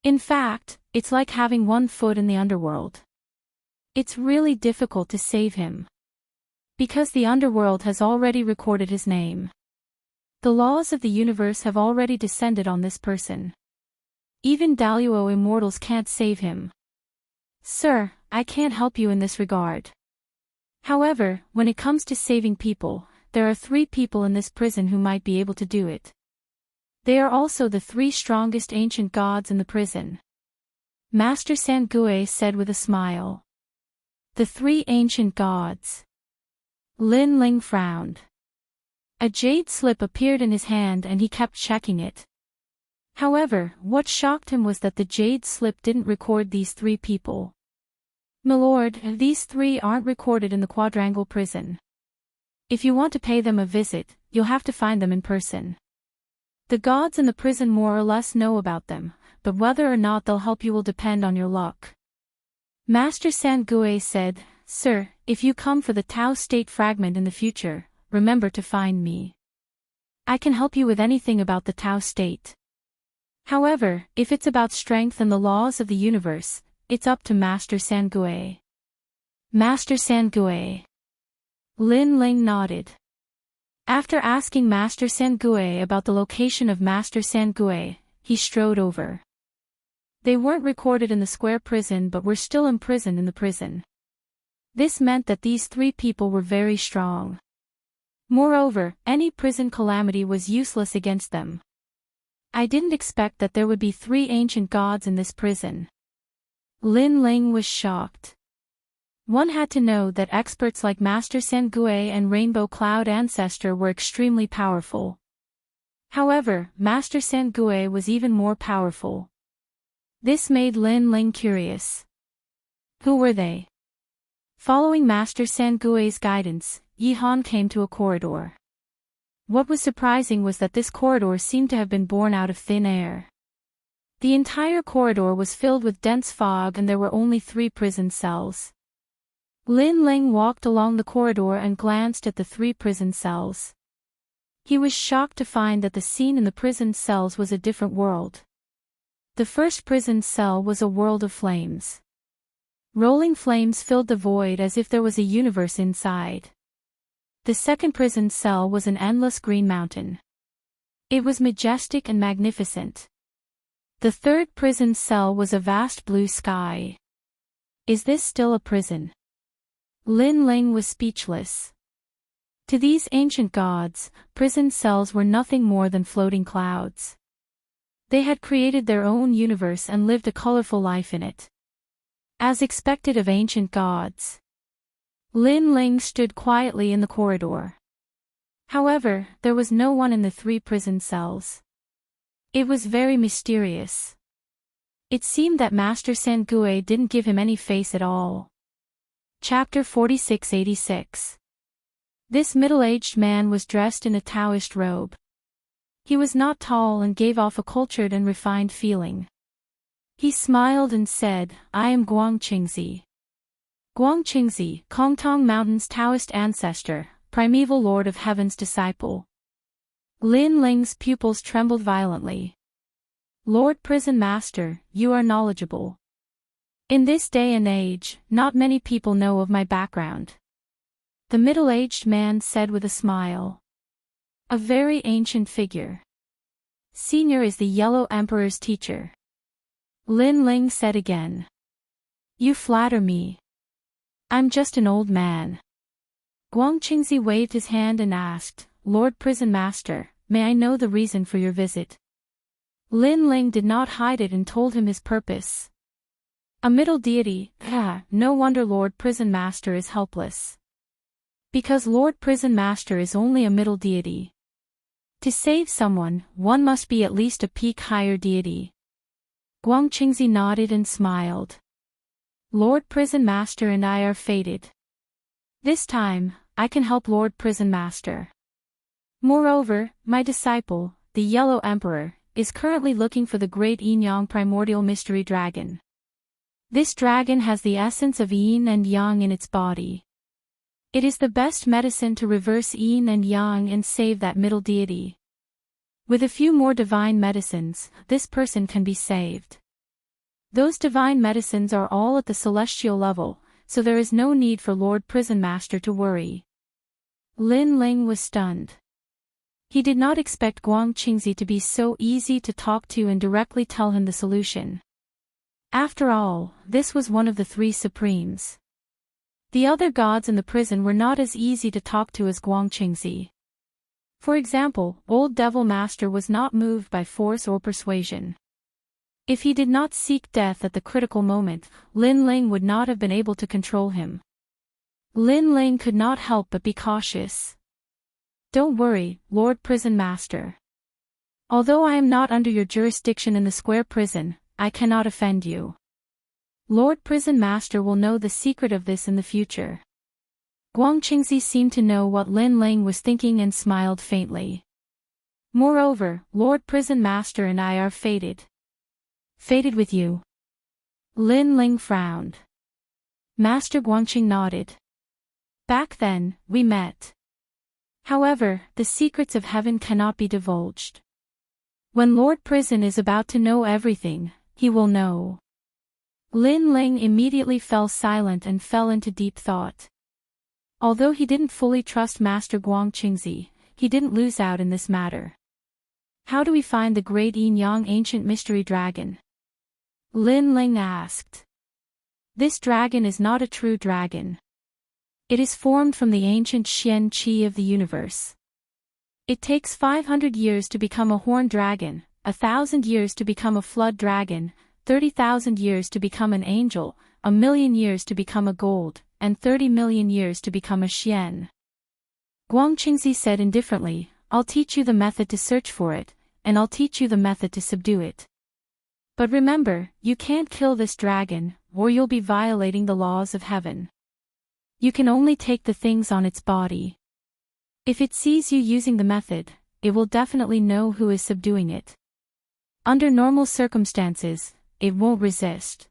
In fact, it's like having one foot in the underworld. It's really difficult to save him. Because the underworld has already recorded his name. The laws of the universe have already descended on this person. Even Daluo immortals can't save him. Sir, I can't help you in this regard. However, when it comes to saving people, there are 3 people in this prison who might be able to do it. They are also the 3 strongest ancient gods in the prison. Master Sangue said with a smile. The 3 ancient gods. Lin Ling frowned. A jade slip appeared in his hand and he kept checking it. However, what shocked him was that the jade slip didn't record these 3 people. Milord, these 3 aren't recorded in the quadrangle prison. If you want to pay them a visit, you'll have to find them in person. The gods in the prison more or less know about them, but whether or not they'll help you will depend on your luck. Master Sangue said, Sir, if you come for the Tao state fragment in the future, remember to find me. I can help you with anything about the Tao state. However, if it's about strength and the laws of the universe, it's up to Master Sangue. Master Sangue. Lin Ling nodded. After asking Master Sangue about the location of Master Sangue, he strode over. They weren't recorded in the square prison but were still imprisoned in the prison. This meant that these 3 people were very strong. Moreover, any prison calamity was useless against them. I didn't expect that there would be 3 ancient gods in this prison. Lin Ling was shocked. One had to know that experts like Master Sangue and Rainbow Cloud Ancestor were extremely powerful. However, Master Sangue was even more powerful. This made Lin Ling curious. Who were they? Following Master Sangue's guidance, Yi Han came to a corridor. What was surprising was that this corridor seemed to have been born out of thin air. The entire corridor was filled with dense fog and there were only 3 prison cells. Lin Ling walked along the corridor and glanced at the 3 prison cells. He was shocked to find that the scene in the prison cells was a different world. The first prison cell was a world of flames. Rolling flames filled the void as if there was a universe inside. The second prison cell was an endless green mountain. It was majestic and magnificent. The third prison cell was a vast blue sky. Is this still a prison? Lin Ling was speechless. To these ancient gods, prison cells were nothing more than floating clouds. They had created their own universe and lived a colorful life in it. As expected of ancient gods. Lin Ling stood quietly in the corridor. However, there was no one in the 3 prison cells. It was very mysterious. It seemed that Master Sangue didn't give him any face at all. Chapter 4686. This middle-aged man was dressed in a Taoist robe. He was not tall and gave off a cultured and refined feeling. He smiled and said, "I am Guang Qingzi. Guang Qingzi, Kongtong Mountain's Taoist ancestor, primeval lord of heaven's disciple." Lin Ling's pupils trembled violently. "Lord Prison Master, you are knowledgeable. In this day and age, not many people know of my background." The middle-aged man said with a smile. "A very ancient figure. Senior is the Yellow Emperor's teacher." Lin Ling said again. "You flatter me. I'm just an old man." Guang Qingzi waved his hand and asked, "Lord Prison Master, may I know the reason for your visit?" Lin Ling did not hide it and told him his purpose. "A middle deity, no wonder Lord Prison Master is helpless. Because Lord Prison Master is only a middle deity. To save someone, one must be at least a peak higher deity." Guang Qingzi nodded and smiled. "Lord Prison Master and I are fated. This time, I can help Lord Prison Master. Moreover, my disciple, the Yellow Emperor, is currently looking for the great yin-yang primordial mystery dragon. This dragon has the essence of yin and yang in its body. It is the best medicine to reverse yin and yang and save that middle deity. With a few more divine medicines, this person can be saved. Those divine medicines are all at the celestial level, so there is no need for Lord Prison Master to worry." Lin Ling was stunned. He did not expect Guang Qingzi to be so easy to talk to and directly tell him the solution. After all, this was one of the 3 supremes. The other gods in the prison were not as easy to talk to as Guang Qingzi. For example, Old Devil Master was not moved by force or persuasion. If he did not seek death at the critical moment, Lin Ling would not have been able to control him. Lin Ling could not help but be cautious. "Don't worry, Lord Prison Master. Although I am not under your jurisdiction in the square prison, I cannot offend you. Lord Prison Master will know the secret of this in the future." Guang Qingzi seemed to know what Lin Ling was thinking and smiled faintly. "Moreover, Lord Prison Master and I are fated." "Fated with you?" Lin Ling frowned. Master Guangqing nodded. "Back then, we met. However, the secrets of heaven cannot be divulged. When Lord Prison is about to know everything, he will know." Lin Ling immediately fell silent and fell into deep thought. Although he didn't fully trust Master Guang Qingzi, he didn't lose out in this matter. "How do we find the great yin-yang ancient mystery dragon?" Lin Ling asked. "This dragon is not a true dragon. It is formed from the ancient Xian Qi of the universe. It takes 500 years to become a horned dragon, 1,000 years to become a flood dragon, 30,000 years to become an angel, 1,000,000 years to become a gold, and 30 million years to become a Xian." Guang Qingzi said indifferently, "I'll teach you the method to search for it, and I'll teach you the method to subdue it. But remember, you can't kill this dragon, or you'll be violating the laws of heaven. You can only take the things on its body. If it sees you using the method, it will definitely know who is subduing it. Under normal circumstances, it won't resist.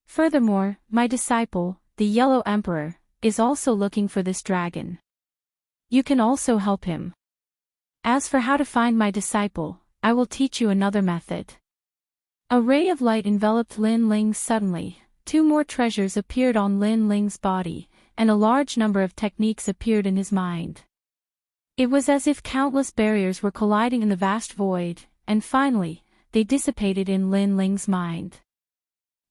Furthermore, my disciple, the Yellow Emperor, is also looking for this dragon. You can also help him. As for how to find my disciple, I will teach you another method." A ray of light enveloped Lin Ling suddenly, 2 more treasures appeared on Lin Ling's body, and a large number of techniques appeared in his mind. It was as if countless barriers were colliding in the vast void, and finally, they dissipated in Lin Ling's mind.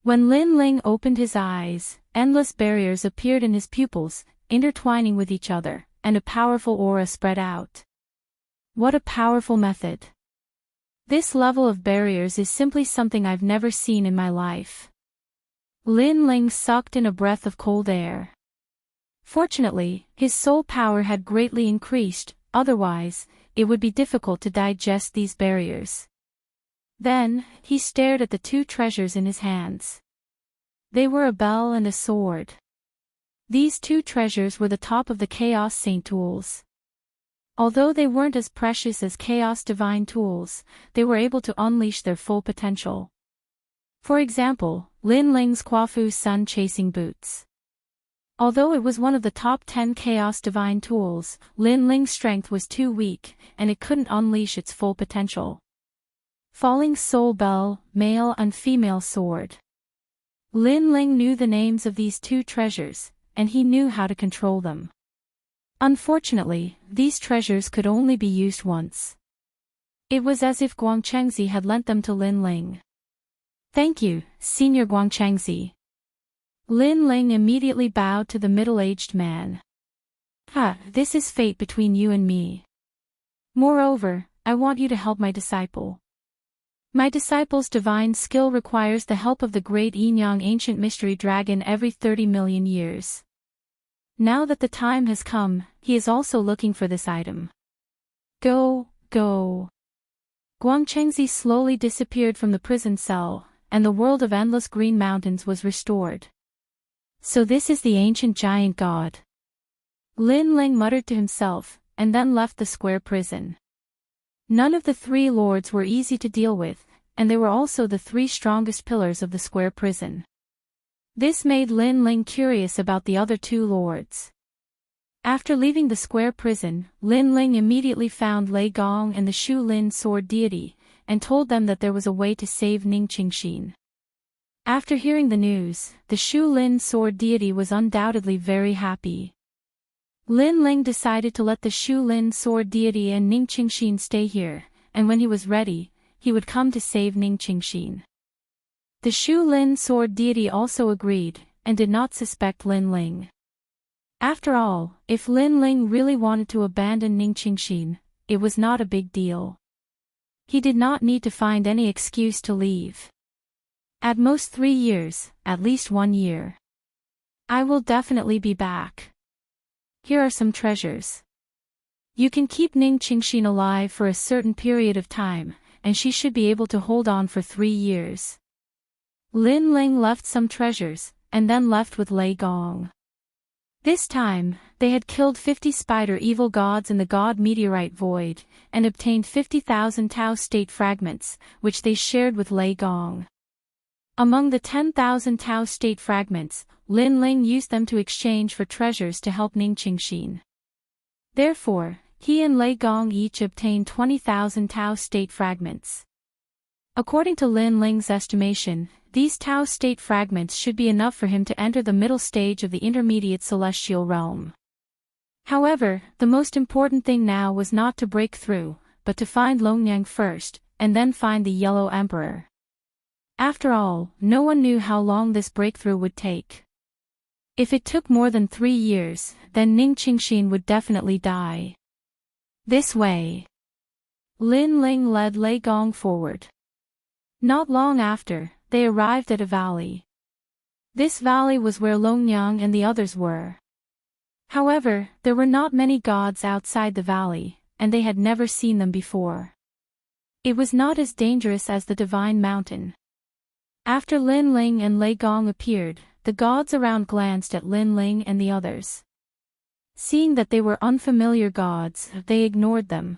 When Lin Ling opened his eyes, endless barriers appeared in his pupils, intertwining with each other, and a powerful aura spread out. What a powerful method! This level of barriers is simply something I've never seen in my life. Lin Ling sucked in a breath of cold air. Fortunately, his soul power had greatly increased, otherwise, it would be difficult to digest these barriers. Then, he stared at the two treasures in his hands. They were a bell and a sword. These two treasures were the top of the Chaos Saint tools. Although they weren't as precious as Chaos Divine tools, they were able to unleash their full potential. For example, Lin Ling's Quafu Sun Chasing Boots. Although it was one of the top 10 Chaos Divine tools, Lin Ling's strength was too weak, and it couldn't unleash its full potential. Falling Soul Bell, Male and Female Sword. Lin Ling knew the names of these two treasures, and he knew how to control them. Unfortunately, these treasures could only be used once. It was as if Guangchengzi had lent them to Lin Ling. "Thank you, Senior Guangchengzi." Lin Ling immediately bowed to the middle-aged man. This is fate between you and me. Moreover, I want you to help my disciple. My disciple's divine skill requires the help of the great Yinyang ancient mystery dragon every 30 million years. Now that the time has come, he is also looking for this item. Go. Guangchengzi slowly disappeared from the prison cell, and the world of endless green mountains was restored. So this is the ancient giant god. Lin Ling muttered to himself, and then left the square prison. None of the three lords were easy to deal with, and they were also the three strongest pillars of the square prison. This made Lin Ling curious about the other two lords. After leaving the square prison, Lin Ling immediately found Lei Gong and the Shu Lin sword deity, and told them that there was a way to save Ning Qingxin. After hearing the news, the Shu Lin sword deity was undoubtedly very happy. Lin Ling decided to let the Shu Lin sword deity and Ning Qingxin stay here, and when he was ready, he would come to save Ning Qingxin. The Shu Lin sword deity also agreed, and did not suspect Lin Ling. After all, if Lin Ling really wanted to abandon Ning Qingxin, it was not a big deal. He did not need to find any excuse to leave. At most 3 years, at least 1 year. I will definitely be back. Here are some treasures. You can keep Ning Qingxin alive for a certain period of time, and she should be able to hold on for 3 years. Lin Ling left some treasures, and then left with Lei Gong. This time, they had killed 50 spider evil gods in the god meteorite void, and obtained 50,000 Tao state fragments, which they shared with Lei Gong. Among the 10,000 Tao state fragments, Lin Ling used them to exchange for treasures to help Ning Qingxin. Therefore, he and Lei Gong each obtained 20,000 Tao state fragments. According to Lin Ling's estimation, these Tao state fragments should be enough for him to enter the middle stage of the intermediate celestial realm. However, the most important thing now was not to break through, but to find Longyang first, and then find the Yellow Emperor. After all, no one knew how long this breakthrough would take. If it took more than 3 years, then Ning Qingxin would definitely die. This way. Lin Ling led Lei Gong forward. Not long after, they arrived at a valley. This valley was where Longyang and the others were. However, there were not many gods outside the valley, and they had never seen them before. It was not as dangerous as the Divine Mountain. After Lin Ling and Lei Gong appeared, the gods around glanced at Lin Ling and the others. Seeing that they were unfamiliar gods, they ignored them.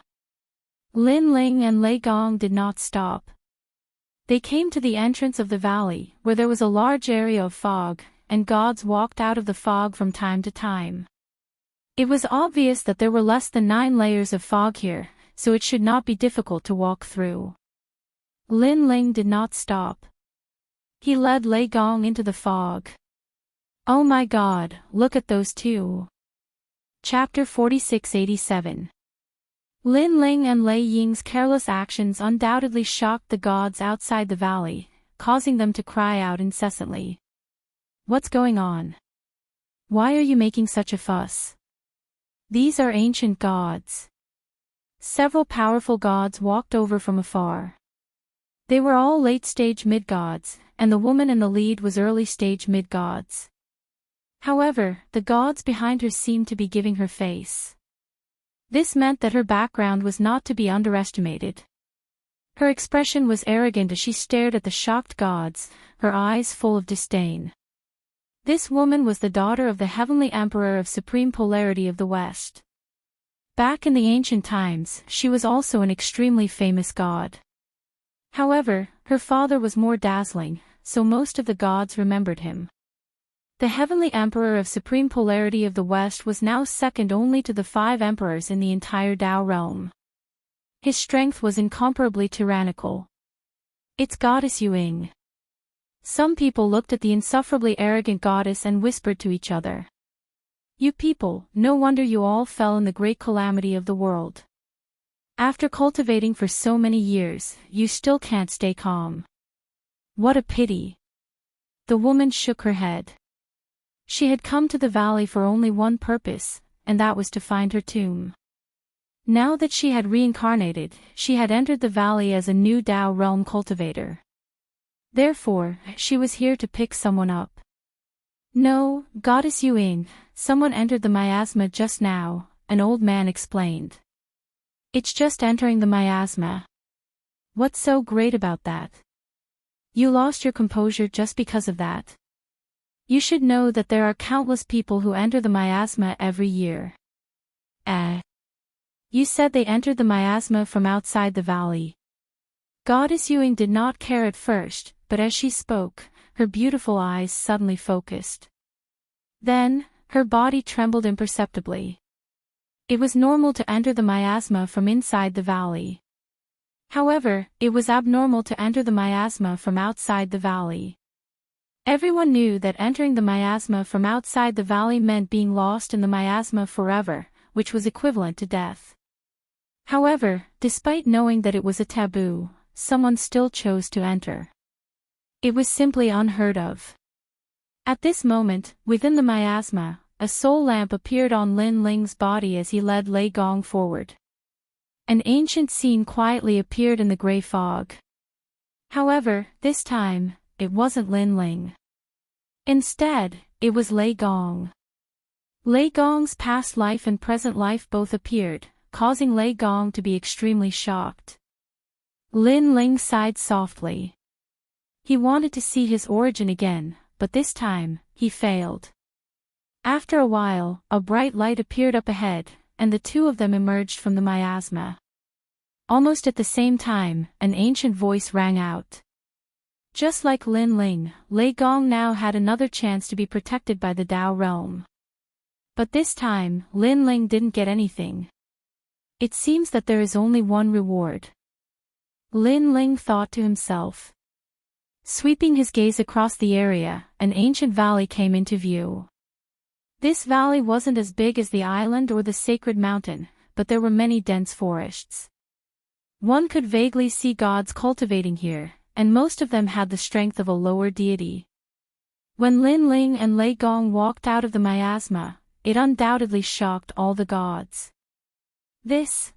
Lin Ling and Lei Gong did not stop. They came to the entrance of the valley, where there was a large area of fog, and gods walked out of the fog from time to time. It was obvious that there were less than 9 layers of fog here, so it should not be difficult to walk through. Lin Ling did not stop. He led Lei Gong into the fog. Oh my god, look at those two. Chapter 4687. Lin Ling and Lei Ying's careless actions undoubtedly shocked the gods outside the valley, causing them to cry out incessantly. What's going on? Why are you making such a fuss? These are ancient gods. Several powerful gods walked over from afar. They were all late-stage mid-gods, and the woman in the lead was early-stage mid-gods. However, the gods behind her seemed to be giving her face. This meant that her background was not to be underestimated. Her expression was arrogant as she stared at the shocked gods, her eyes full of disdain. This woman was the daughter of the heavenly emperor of supreme polarity of the West. Back in the ancient times, she was also an extremely famous god. However, her father was more dazzling, so most of the gods remembered him. The heavenly emperor of supreme polarity of the West was now second only to the 5 emperors in the entire Tao realm. His strength was incomparably tyrannical. It's Goddess Yuing. Some people looked at the insufferably arrogant goddess and whispered to each other. You people, no wonder you all fell in the great calamity of the world. After cultivating for so many years, you still can't stay calm. What a pity. The woman shook her head. She had come to the valley for only one purpose, and that was to find her tomb. Now that she had reincarnated, she had entered the valley as a new Tao realm cultivator. Therefore, she was here to pick someone up. No, Goddess Yuing, someone entered the miasma just now, an old man explained. It's just entering the miasma. What's so great about that? You lost your composure just because of that. You should know that there are countless people who enter the miasma every year. You said they entered the miasma from outside the valley. Goddess Yuing did not care at first, but as she spoke, her beautiful eyes suddenly focused. Then, her body trembled imperceptibly. It was normal to enter the miasma from inside the valley. However, it was abnormal to enter the miasma from outside the valley. Everyone knew that entering the miasma from outside the valley meant being lost in the miasma forever, which was equivalent to death. However, despite knowing that it was a taboo, someone still chose to enter. It was simply unheard of. At this moment, within the miasma, a soul lamp appeared on Lin Ling's body as he led Lei Gong forward. An ancient scene quietly appeared in the gray fog. However, this time, it wasn't Lin Ling. Instead, it was Lei Gong. Lei Gong's past life and present life both appeared, causing Lei Gong to be extremely shocked. Lin Ling sighed softly. He wanted to see his origin again, but this time, he failed. After a while, a bright light appeared up ahead, and the two of them emerged from the miasma. Almost at the same time, an ancient voice rang out. Just like Lin Ling, Lei Gong now had another chance to be protected by the Tao realm. But this time, Lin Ling didn't get anything. It seems that there is only one reward. Lin Ling thought to himself. Sweeping his gaze across the area, an ancient valley came into view. This valley wasn't as big as the island or the sacred mountain, but there were many dense forests. One could vaguely see gods cultivating here, and most of them had the strength of a lower deity. When Lin Ling and Lei Gong walked out of the miasma, it undoubtedly shocked all the gods. This.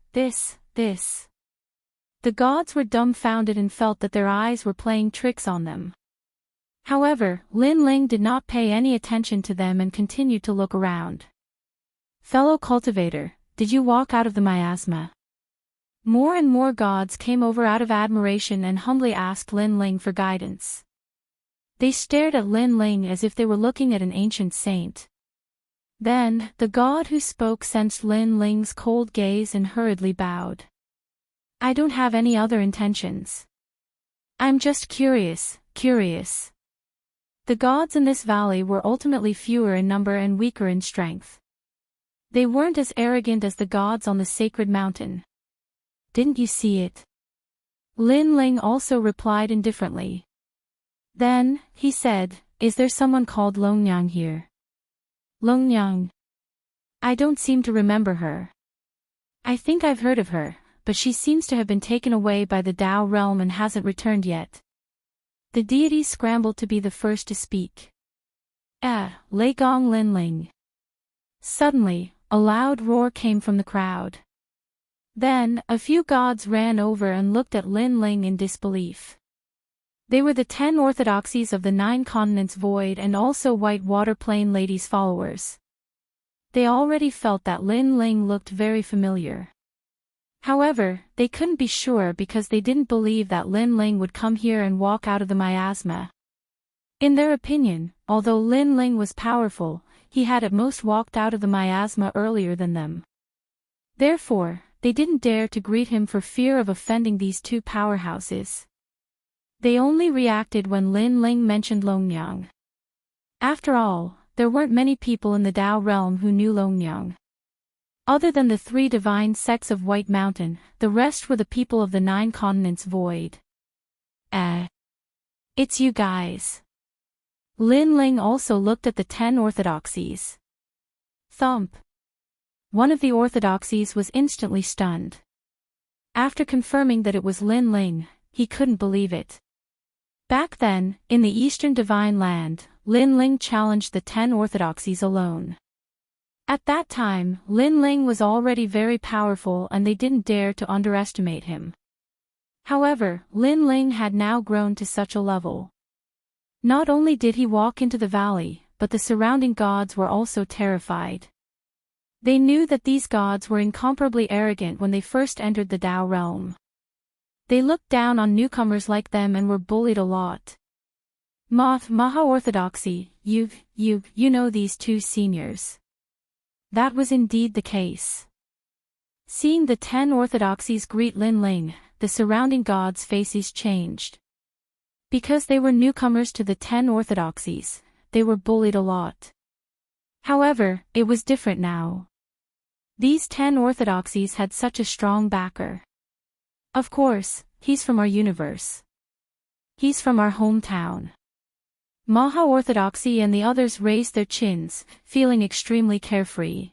The gods were dumbfounded and felt that their eyes were playing tricks on them. However, Lin Ling did not pay any attention to them and continued to look around. Fellow cultivator, did you walk out of the miasma? More and more gods came over out of admiration and humbly asked Lin Ling for guidance. They stared at Lin Ling as if they were looking at an ancient saint. Then, the god who spoke sensed Lin Ling's cold gaze and hurriedly bowed. I don't have any other intentions. I'm just curious. The gods in this valley were ultimately fewer in number and weaker in strength. They weren't as arrogant as the gods on the sacred mountain. Didn't you see it? Lin Ling also replied indifferently. Then, he said, is there someone called Longnyang here? Longnyang. I don't seem to remember her. I think I've heard of her, but she seems to have been taken away by the Tao realm and hasn't returned yet. The deity scrambled to be the first to speak. Lei Gong Lin Ling. Suddenly, a loud roar came from the crowd. Then, a few gods ran over and looked at Lin Ling in disbelief. They were the 10 orthodoxies of the 9 continents void and also White Water Plane Lady's followers. They already felt that Lin Ling looked very familiar. However, they couldn't be sure because they didn't believe that Lin Ling would come here and walk out of the miasma. In their opinion, although Lin Ling was powerful, he had at most walked out of the miasma earlier than them. Therefore, they didn't dare to greet him for fear of offending these two powerhouses. They only reacted when Lin Ling mentioned Longyang. After all, there weren't many people in the Tao realm who knew Longyang. Other than the 3 divine sects of White Mountain, the rest were the people of the 9 continents void. It's you guys. Lin Ling also looked at the 10 orthodoxies. Thump. One of the orthodoxies was instantly stunned. After confirming that it was Lin Ling, he couldn't believe it. Back then, in the Eastern Divine Land, Lin Ling challenged the 10 orthodoxies alone. At that time, Lin Ling was already very powerful and they didn't dare to underestimate him. However, Lin Ling had now grown to such a level. Not only did he walk into the valley, but the surrounding gods were also terrified. They knew that these gods were incomparably arrogant when they first entered the Tao realm. They looked down on newcomers like them and were bullied a lot. Maha-orthodoxy, you know these 2 seniors. That was indeed the case. Seeing the 10 orthodoxies greet Lin Ling, the surrounding gods' faces changed. Because they were newcomers to the 10 orthodoxies, they were bullied a lot. However, it was different now. These 10 orthodoxies had such a strong backer. Of course, he's from our universe. He's from our hometown. Maha-orthodoxy and the others raised their chins, feeling extremely carefree.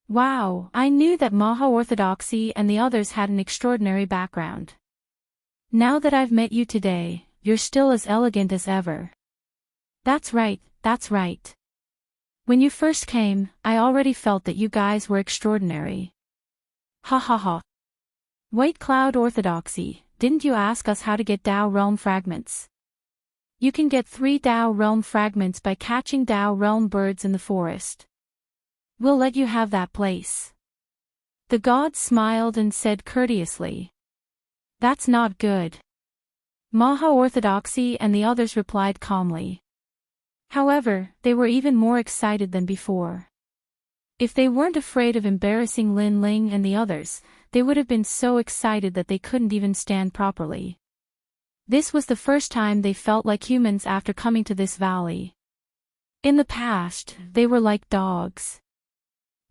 Wow, I knew that Maha-orthodoxy and the others had an extraordinary background. Now that I've met you today, you're still as elegant as ever. That's right, that's right. When you first came, I already felt that you guys were extraordinary. Ha ha ha. White Cloud Orthodoxy, didn't you ask us how to get Tao Realm fragments? You can get 3 Tao Realm fragments by catching Tao Realm birds in the forest. We'll let you have that place. The god smiled and said courteously. That's not good. Maha-orthodoxy and the others replied calmly. However, they were even more excited than before. If they weren't afraid of embarrassing Lin Ling and the others, they would have been so excited that they couldn't even stand properly. This was the first time they felt like humans after coming to this valley. In the past, they were like dogs.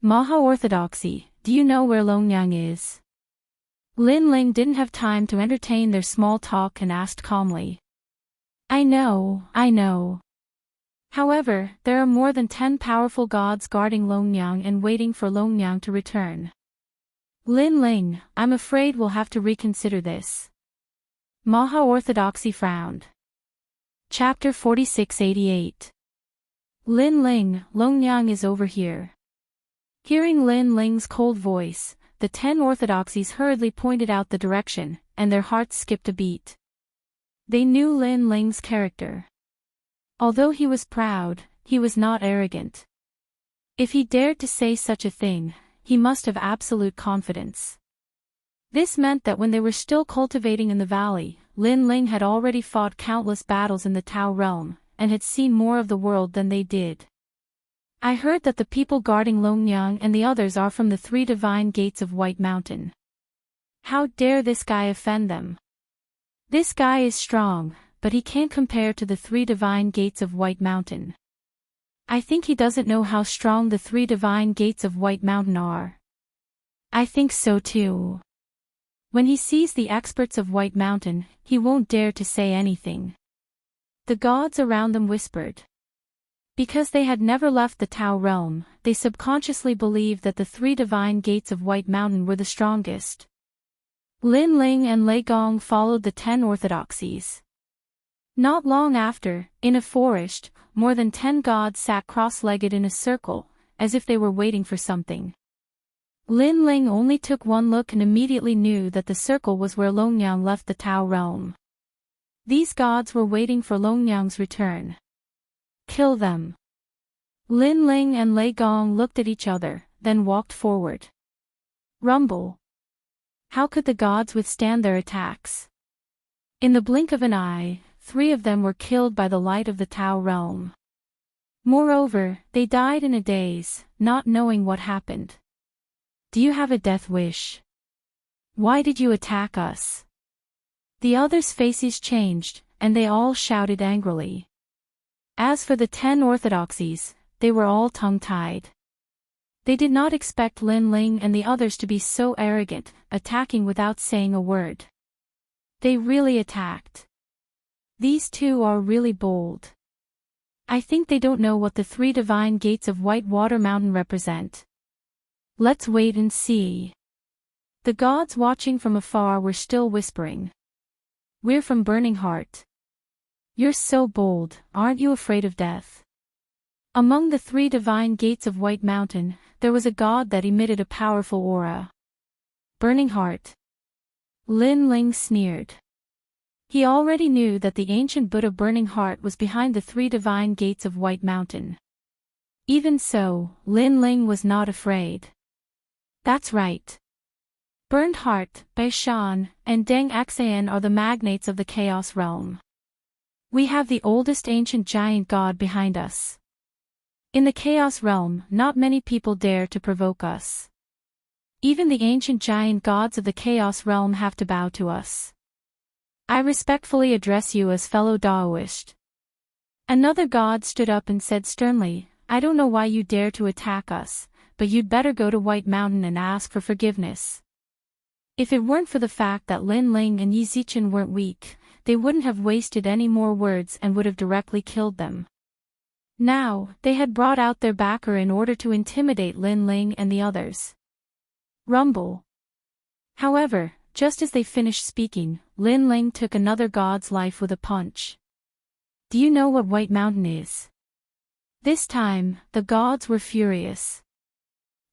Maha-orthodoxy, do you know where Longyang is? Lin Ling didn't have time to entertain their small talk and asked calmly. I know. However, there are more than 10 powerful gods guarding Longyang and waiting for Longyang to return. Lin Ling, I'm afraid we'll have to reconsider this. Maha-orthodoxy frowned. Chapter 4688. Lin Ling, Longyang is over here. Hearing Lin Ling's cold voice, the 10 orthodoxies hurriedly pointed out the direction, and their hearts skipped a beat. They knew Lin Ling's character. Although he was proud, he was not arrogant. If he dared to say such a thing, he must have absolute confidence. This meant that when they were still cultivating in the valley, Lin Ling had already fought countless battles in the Tao realm, and had seen more of the world than they did. I heard that the people guarding Longyang and the others are from the 3 divine gates of White Mountain. How dare this guy offend them? This guy is strong, but he can't compare to the 3 divine gates of White Mountain. I think he doesn't know how strong the 3 divine gates of White Mountain are. I think so too. When he sees the experts of White Mountain, he won't dare to say anything. The gods around them whispered. Because they had never left the Tao realm, they subconsciously believed that the 3 divine gates of White Mountain were the strongest. Lin Ling and Lei Gong followed the 10 orthodoxies. Not long after, in a forest, more than 10 gods sat cross-legged in a circle, as if they were waiting for something. Lin Ling only took one look and immediately knew that the circle was where Longyang left the Tao realm. These gods were waiting for Longyang's return. Kill them. Lin Ling and Lei Gong looked at each other, then walked forward. Rumble. How could the gods withstand their attacks? In the blink of an eye, 3 of them were killed by the light of the Tao realm. Moreover, they died in a daze, not knowing what happened. Do you have a death wish? Why did you attack us? The others' faces changed, and they all shouted angrily. As for the 10 orthodoxies, they were all tongue-tied. They did not expect Lin Ling and the others to be so arrogant, attacking without saying a word. They really attacked. These 2 are really bold. I think they don't know what the 3 divine gates of White Water Mountain represent. Let's wait and see. The gods watching from afar were still whispering. We're from Burning Heart. You're so bold, aren't you afraid of death? Among the 3 divine gates of White Mountain, there was a god that emitted a powerful aura. Burning Heart. Lin Ling sneered. He already knew that the ancient Buddha Burning Heart was behind the 3 divine gates of White Mountain. Even so, Lin Ling was not afraid. That's right. Burned Heart, Bai Shan, and Deng Axayan are the magnates of the Chaos Realm. We have the oldest ancient giant god behind us. In the Chaos Realm, not many people dare to provoke us. Even the ancient giant gods of the Chaos Realm have to bow to us. I respectfully address you as fellow Daoist. Another god stood up and said sternly, I don't know why you dare to attack us, but you'd better go to White Mountain and ask for forgiveness. If it weren't for the fact that Lin Ling and Yi Zichen weren't weak, they wouldn't have wasted any more words and would have directly killed them. Now, they had brought out their backer in order to intimidate Lin Ling and the others. Rumble. However, just as they finished speaking, Lin Ling took another god's life with a punch. Do you know what White Mountain is? This time, the gods were furious.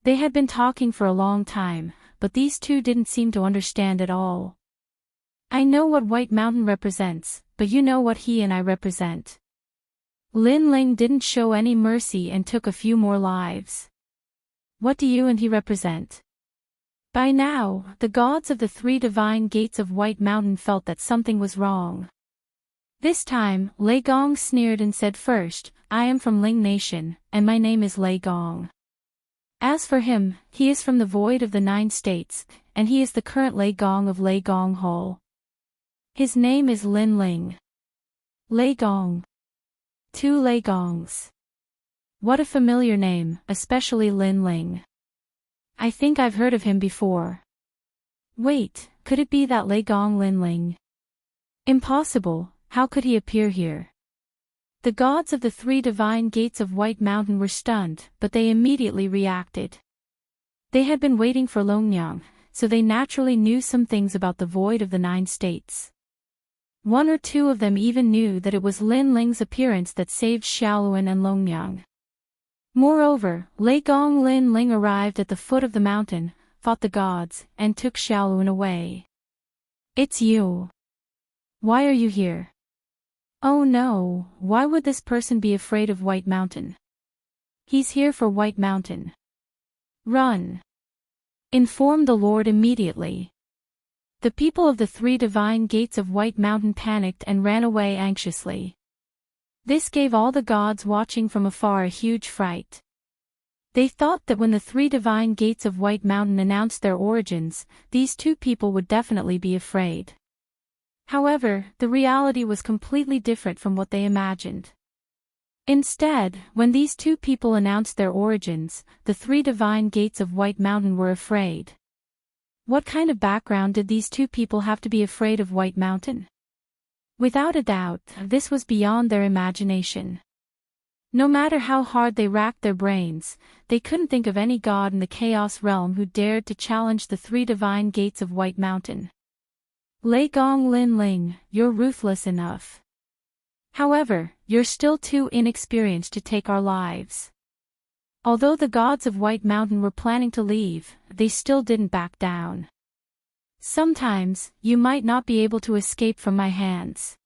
They had been talking for a long time, but these 2 didn't seem to understand at all. I know what White Mountain represents, but you know what he and I represent. Lin Ling didn't show any mercy and took a few more lives. What do you and he represent? By now, the gods of the 3 divine gates of White Mountain felt that something was wrong. This time, Lei Gong sneered and said first, I am from Ling Nation, and my name is Lei Gong. As for him, he is from the void of the 9 states, and he is the current Lei Gong of Lei Gong Hall. His name is Lin Ling. Lei Gong. 2 Lei Gongs. What a familiar name, especially Lin Ling. I think I've heard of him before. Wait, could it be that Lei Gong Lin Ling? Impossible, how could he appear here? The gods of the 3 divine gates of White Mountain were stunned, but they immediately reacted. They had been waiting for Longyang, so they naturally knew some things about the void of the 9 states. 1 or 2 of them even knew that it was Lin Ling's appearance that saved Xiaoluan and Longyang. Moreover, Lei Gong Lin Ling arrived at the foot of the mountain, fought the gods, and took Xiaoluan away. It's you. Why are you here? Oh no, why would this person be afraid of White Mountain? He's here for White Mountain. Run. Inform the Lord immediately. The people of the 3 divine gates of White Mountain panicked and ran away anxiously. This gave all the gods watching from afar a huge fright. They thought that when the 3 divine gates of White Mountain announced their origins, these 2 people would definitely be afraid. However, the reality was completely different from what they imagined. Instead, when these 2 people announced their origins, the 3 divine gates of White Mountain were afraid. What kind of background did these 2 people have to be afraid of White Mountain? Without a doubt, this was beyond their imagination. No matter how hard they racked their brains, they couldn't think of any god in the Chaos Realm who dared to challenge the 3 divine gates of White Mountain. Lei Gong Lin Ling, you're ruthless enough. However, you're still too inexperienced to take our lives. Although the gods of White Mountain were planning to leave, they still didn't back down. Sometimes, you might not be able to escape from my hands.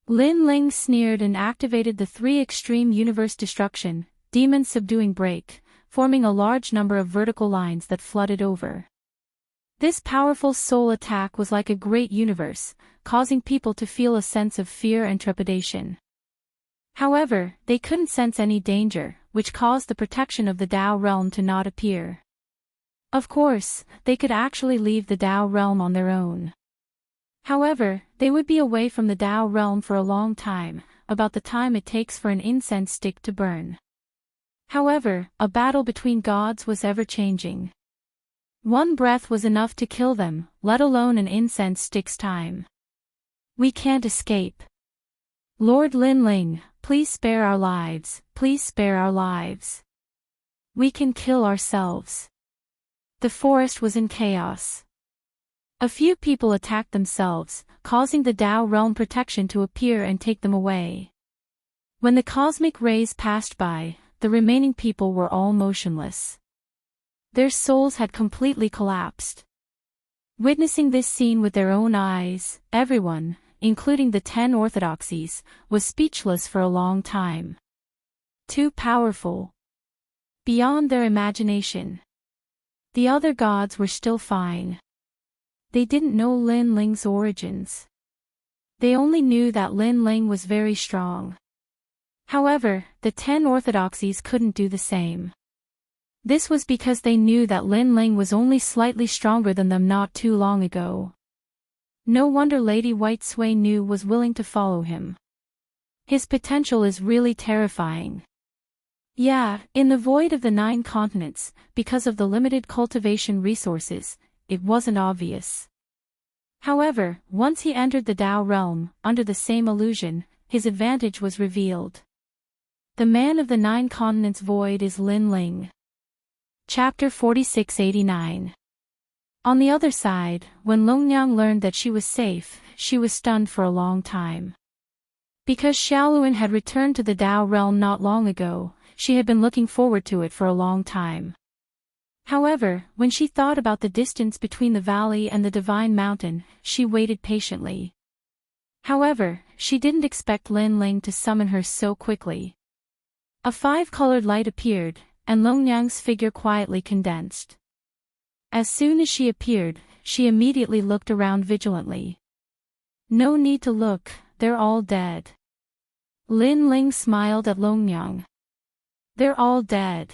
Lin Ling sneered and activated the three extreme universe destruction, demon subduing break, forming a large number of vertical lines that flooded over. This powerful soul attack was like a great universe, causing people to feel a sense of fear and trepidation. However, they couldn't sense any danger, which caused the protection of the Tao realm to not appear. Of course, they could actually leave the Tao realm on their own. However, they would be away from the Tao realm for a long time, about the time it takes for an incense stick to burn. However, a battle between gods was ever-changing. One breath was enough to kill them, let alone an incense stick's time. We can't escape. Lord Lin Ling, please spare our lives, please spare our lives. We can kill ourselves. The forest was in chaos. A few people attacked themselves, causing the Tao realm protection to appear and take them away. When the cosmic rays passed by, the remaining people were all motionless. Their souls had completely collapsed. Witnessing this scene with their own eyes, everyone, including the 10 orthodoxies, was speechless for a long time. Too powerful. Beyond their imagination. The other gods were still fine. They didn't know Lin Ling's origins. They only knew that Lin Ling was very strong. However, the 10 orthodoxies couldn't do the same. This was because they knew that Lin Ling was only slightly stronger than them not too long ago. No wonder Lady White Sway Nu was willing to follow him. His potential is really terrifying. Yeah, in the void of the 9 continents, because of the limited cultivation resources, it wasn't obvious. However, once he entered the Tao realm, under the same illusion, his advantage was revealed. The man of the 9 continents void is Lin Ling. Chapter 4689. On the other side, when Longnyang learned that she was safe, she was stunned for a long time. Because Xiaoluan had returned to the Tao realm not long ago, she had been looking forward to it for a long time. However, when she thought about the distance between the valley and the divine mountain, she waited patiently. However, she didn't expect Lin Ling to summon her so quickly. A 5-colored light appeared, and Longnyang's figure quietly condensed. As soon as she appeared, she immediately looked around vigilantly. No need to look, they're all dead. Lin Ling smiled at Longnyang. They're all dead.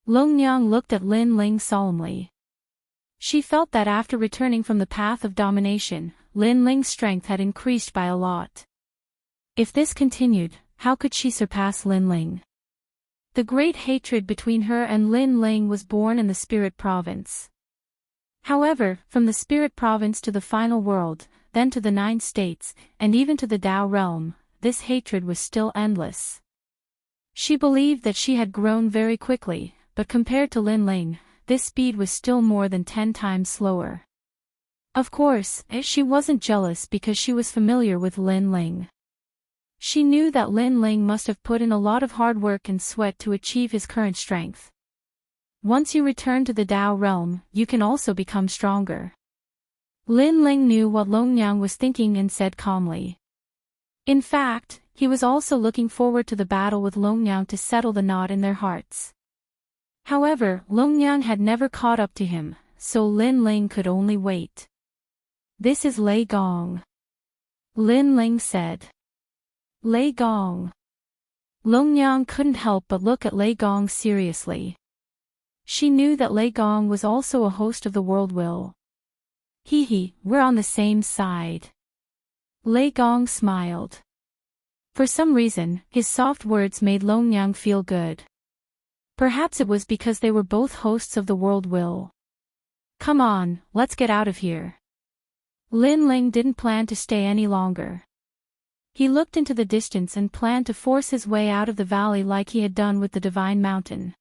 Longnyang looked at Lin Ling solemnly. She felt that after returning from the path of domination, Lin Ling's strength had increased by a lot. If this continued, how could she surpass Lin Ling? The great hatred between her and Lin Ling was born in the Spirit Province. However, from the Spirit Province to the final world, then to the 9 states, and even to the Tao realm, this hatred was still endless. She believed that she had grown very quickly, but compared to Lin Ling, this speed was still more than 10 times slower. Of course, she wasn't jealous because she was familiar with Lin Ling. She knew that Lin Ling must have put in a lot of hard work and sweat to achieve his current strength. Once you return to the Tao realm, you can also become stronger. Lin Ling knew what Longnyang was thinking and said calmly. In fact, he was also looking forward to the battle with Longnyang to settle the knot in their hearts. However, Longnyang had never caught up to him, so Lin Ling could only wait. This is Lei Gong. Lin Ling said. Lei Gong. Longnyang couldn't help but look at Lei Gong seriously. She knew that Lei Gong was also a host of the world will. Hee, we're on the same side. Lei Gong smiled. For some reason, his soft words made Longnyang feel good. Perhaps it was because they were both hosts of the world will. Come on, let's get out of here. Lin Ling didn't plan to stay any longer. He looked into the distance and planned to force his way out of the valley like he had done with the Divine Mountain.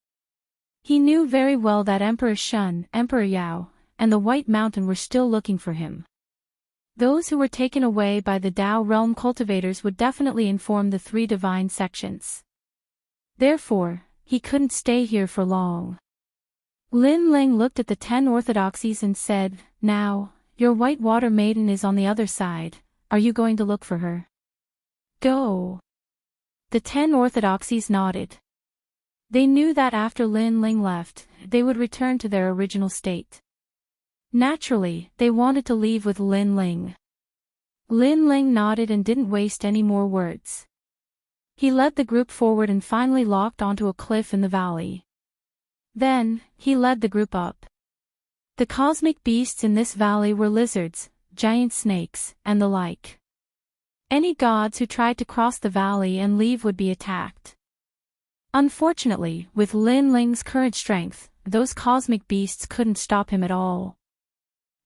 He knew very well that Emperor Shun, Emperor Yao, and the White Mountain were still looking for him. Those who were taken away by the Tao realm cultivators would definitely inform the 3 divine sections. Therefore, he couldn't stay here for long. Lin Ling looked at the 10 orthodoxies and said, "Now, your white water maiden is on the other side, are you going to look for her?" Go. The 10 orthodoxies nodded. They knew that after Lin Ling left, they would return to their original state. Naturally, they wanted to leave with Lin Ling. Lin Ling nodded and didn't waste any more words. He led the group forward and finally locked onto a cliff in the valley. Then, he led the group up. The cosmic beasts in this valley were lizards, giant snakes, and the like. Any gods who tried to cross the valley and leave would be attacked. Unfortunately, with Lin Ling's current strength, those cosmic beasts couldn't stop him at all.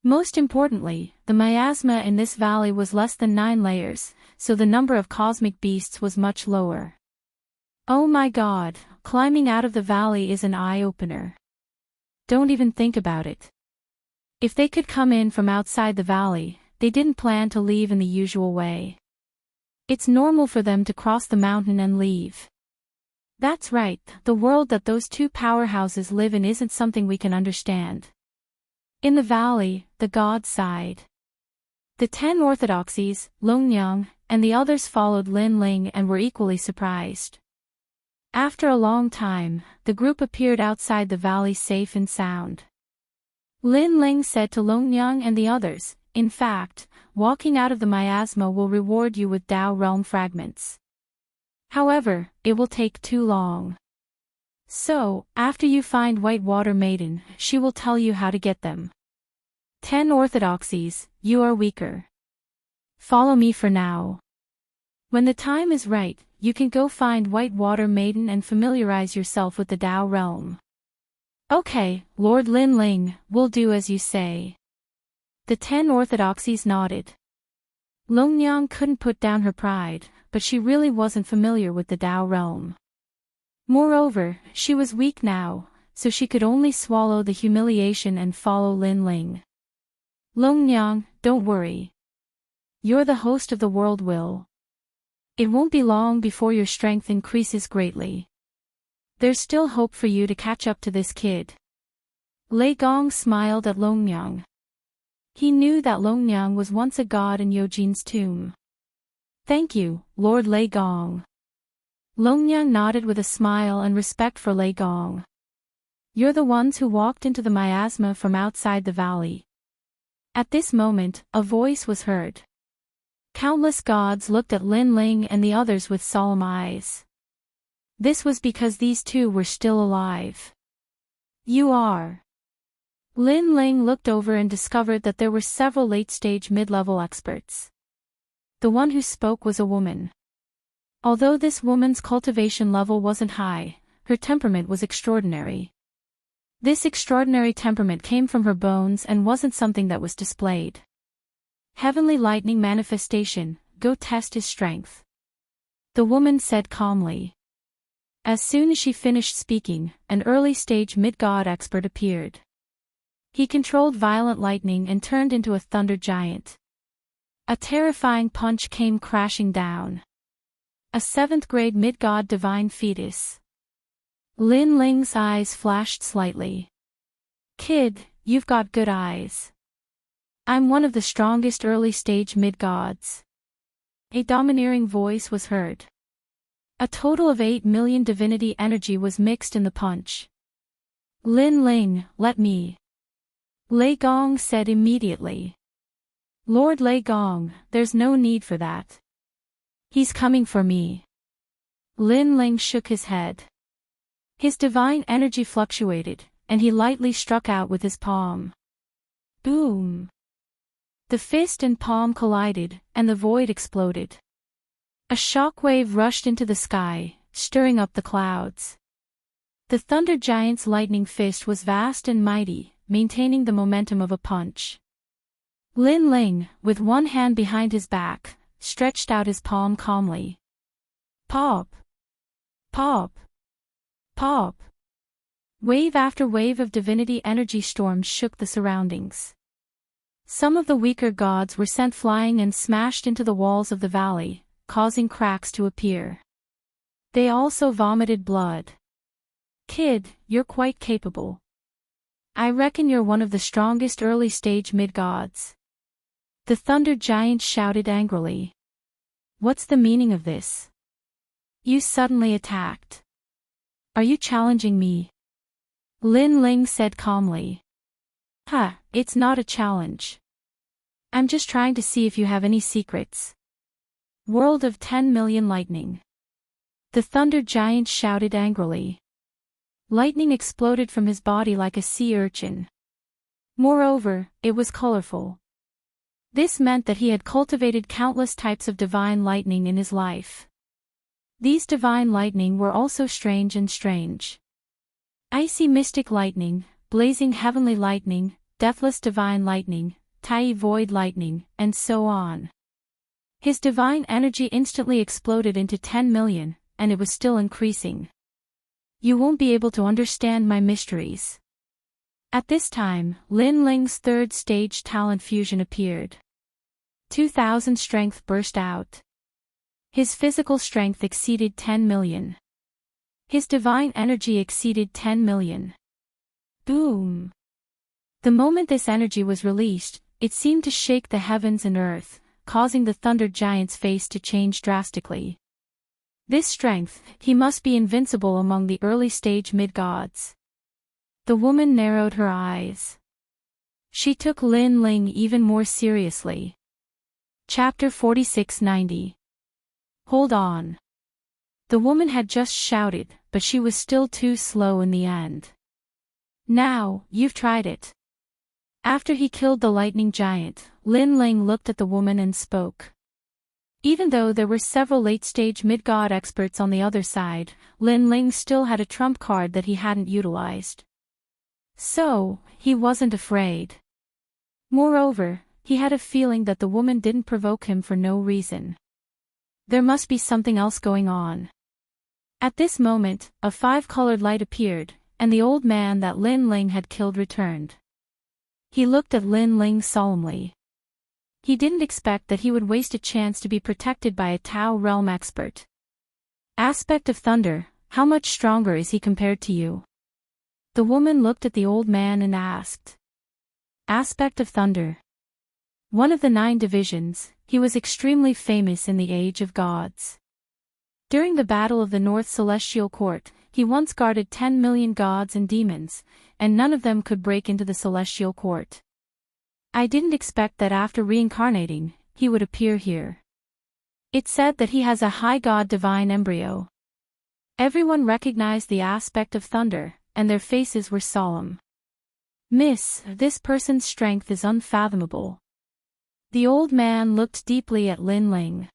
Most importantly, the miasma in this valley was less than 9 layers, so the number of cosmic beasts was much lower. Oh my god, climbing out of the valley is an eye-opener. Don't even think about it. If they could come in from outside the valley, they didn't plan to leave in the usual way. It's normal for them to cross the mountain and leave. That's right, the world that those two powerhouses live in isn't something we can understand. In the valley, the gods sighed. The 10 orthodoxies, Longnyang, and the others followed Lin Ling and were equally surprised. After a long time, the group appeared outside the valley safe and sound. Lin Ling said to Longnyang and the others, "In fact, walking out of the miasma will reward you with Tao realm fragments. However, it will take too long. So, after you find White Water Maiden, she will tell you how to get them. 10 orthodoxies, you are weaker. Follow me for now. When the time is right, you can go find White Water Maiden and familiarize yourself with the Tao realm." "Okay, Lord Lin Ling, we'll do as you say." The 10 orthodoxies nodded. Longnyang couldn't put down her pride, but she really wasn't familiar with the Tao realm. Moreover, she was weak now, so she could only swallow the humiliation and follow Lin Ling. "Longnyang, don't worry. You're the host of the world will. It won't be long before your strength increases greatly. There's still hope for you to catch up to this kid." Lei Gong smiled at Longnyang. He knew that Longnyang was once a god in Yojin's tomb. "Thank you, Lord Lei Gong." Longnyang nodded with a smile and respect for Lei Gong. "You're the ones who walked into the miasma from outside the valley." At this moment, a voice was heard. Countless gods looked at Lin Ling and the others with solemn eyes. This was because these two were still alive. "You are." Lin Ling looked over and discovered that there were several late-stage mid-level experts. The one who spoke was a woman. Although this woman's cultivation level wasn't high, her temperament was extraordinary. This extraordinary temperament came from her bones and wasn't something that was displayed. "Heavenly lightning manifestation, go test his strength," the woman said calmly. As soon as she finished speaking, an early-stage mid-god expert appeared. He controlled violent lightning and turned into a thunder giant. A terrifying punch came crashing down. A 7th-grade mid-god divine fetus. Lin Ling's eyes flashed slightly. "Kid, you've got good eyes. I'm one of the strongest early-stage mid-gods." A domineering voice was heard. A total of 8 million divinity energy was mixed in the punch. "Lin Ling, let me." Lei Gong said immediately. "Lord Lei Gong, there's no need for that. He's coming for me." Lin Ling shook his head. His divine energy fluctuated, and he lightly struck out with his palm. Boom! The fist and palm collided, and the void exploded. A shockwave rushed into the sky, stirring up the clouds. The thunder giant's lightning fist was vast and mighty, maintaining the momentum of a punch. Lin Ling, with one hand behind his back, stretched out his palm calmly. Pop! Pop! Pop! Wave after wave of divinity energy storms shook the surroundings. Some of the weaker gods were sent flying and smashed into the walls of the valley, causing cracks to appear. They also vomited blood. "Kid, you're quite capable. I reckon you're one of the strongest early-stage mid-gods." The thunder giant shouted angrily. What's the meaning of this? You suddenly attacked. Are you challenging me? Lin Ling said calmly. It's not a challenge. I'm just trying to see if you have any secrets. World of 10 million lightning. The thunder giant shouted angrily. Lightning exploded from his body like a sea urchin. Moreover, it was colorful. This meant that he had cultivated countless types of divine lightning in his life. These divine lightning were also strange. Icy mystic lightning, blazing heavenly lightning, deathless divine lightning, Tai void lightning, and so on. His divine energy instantly exploded into 10 million, and it was still increasing. You won't be able to understand my mysteries. At this time, Lin Ling's third stage talent fusion appeared. 2,000 strength burst out. His physical strength exceeded 10 million. His divine energy exceeded 10 million. Boom! The moment this energy was released, it seemed to shake the heavens and earth, causing the thunder giant's face to change drastically. This strength, he must be invincible among the early stage mid-gods. The woman narrowed her eyes. She took Lin Ling even more seriously. Chapter 4690. Hold on. The woman had just shouted, but she was still too slow in the end. Now, you've tried it. After he killed the lightning giant, Lin Ling looked at the woman and spoke. Even though there were several late-stage mid-god experts on the other side, Lin Ling still had a trump card that he hadn't utilized. So, he wasn't afraid. Moreover, he had a feeling that the woman didn't provoke him for no reason. There must be something else going on. At this moment, a 5-colored light appeared, and the old man that Lin Ling had killed returned. He looked at Lin Ling solemnly. He didn't expect that he would waste a chance to be protected by a Tao realm expert. Aspect of thunder, how much stronger is he compared to you? The woman looked at the old man and asked. Aspect of thunder. One of the 9 divisions, he was extremely famous in the Age of Gods. During the Battle of the North Celestial Court, he once guarded 10 million gods and demons, and none of them could break into the Celestial Court. I didn't expect that after reincarnating, he would appear here. It said that he has a high god divine embryo. Everyone recognized the aspect of thunder, and their faces were solemn. Miss, this person's strength is unfathomable. The old man looked deeply at Lin Ling.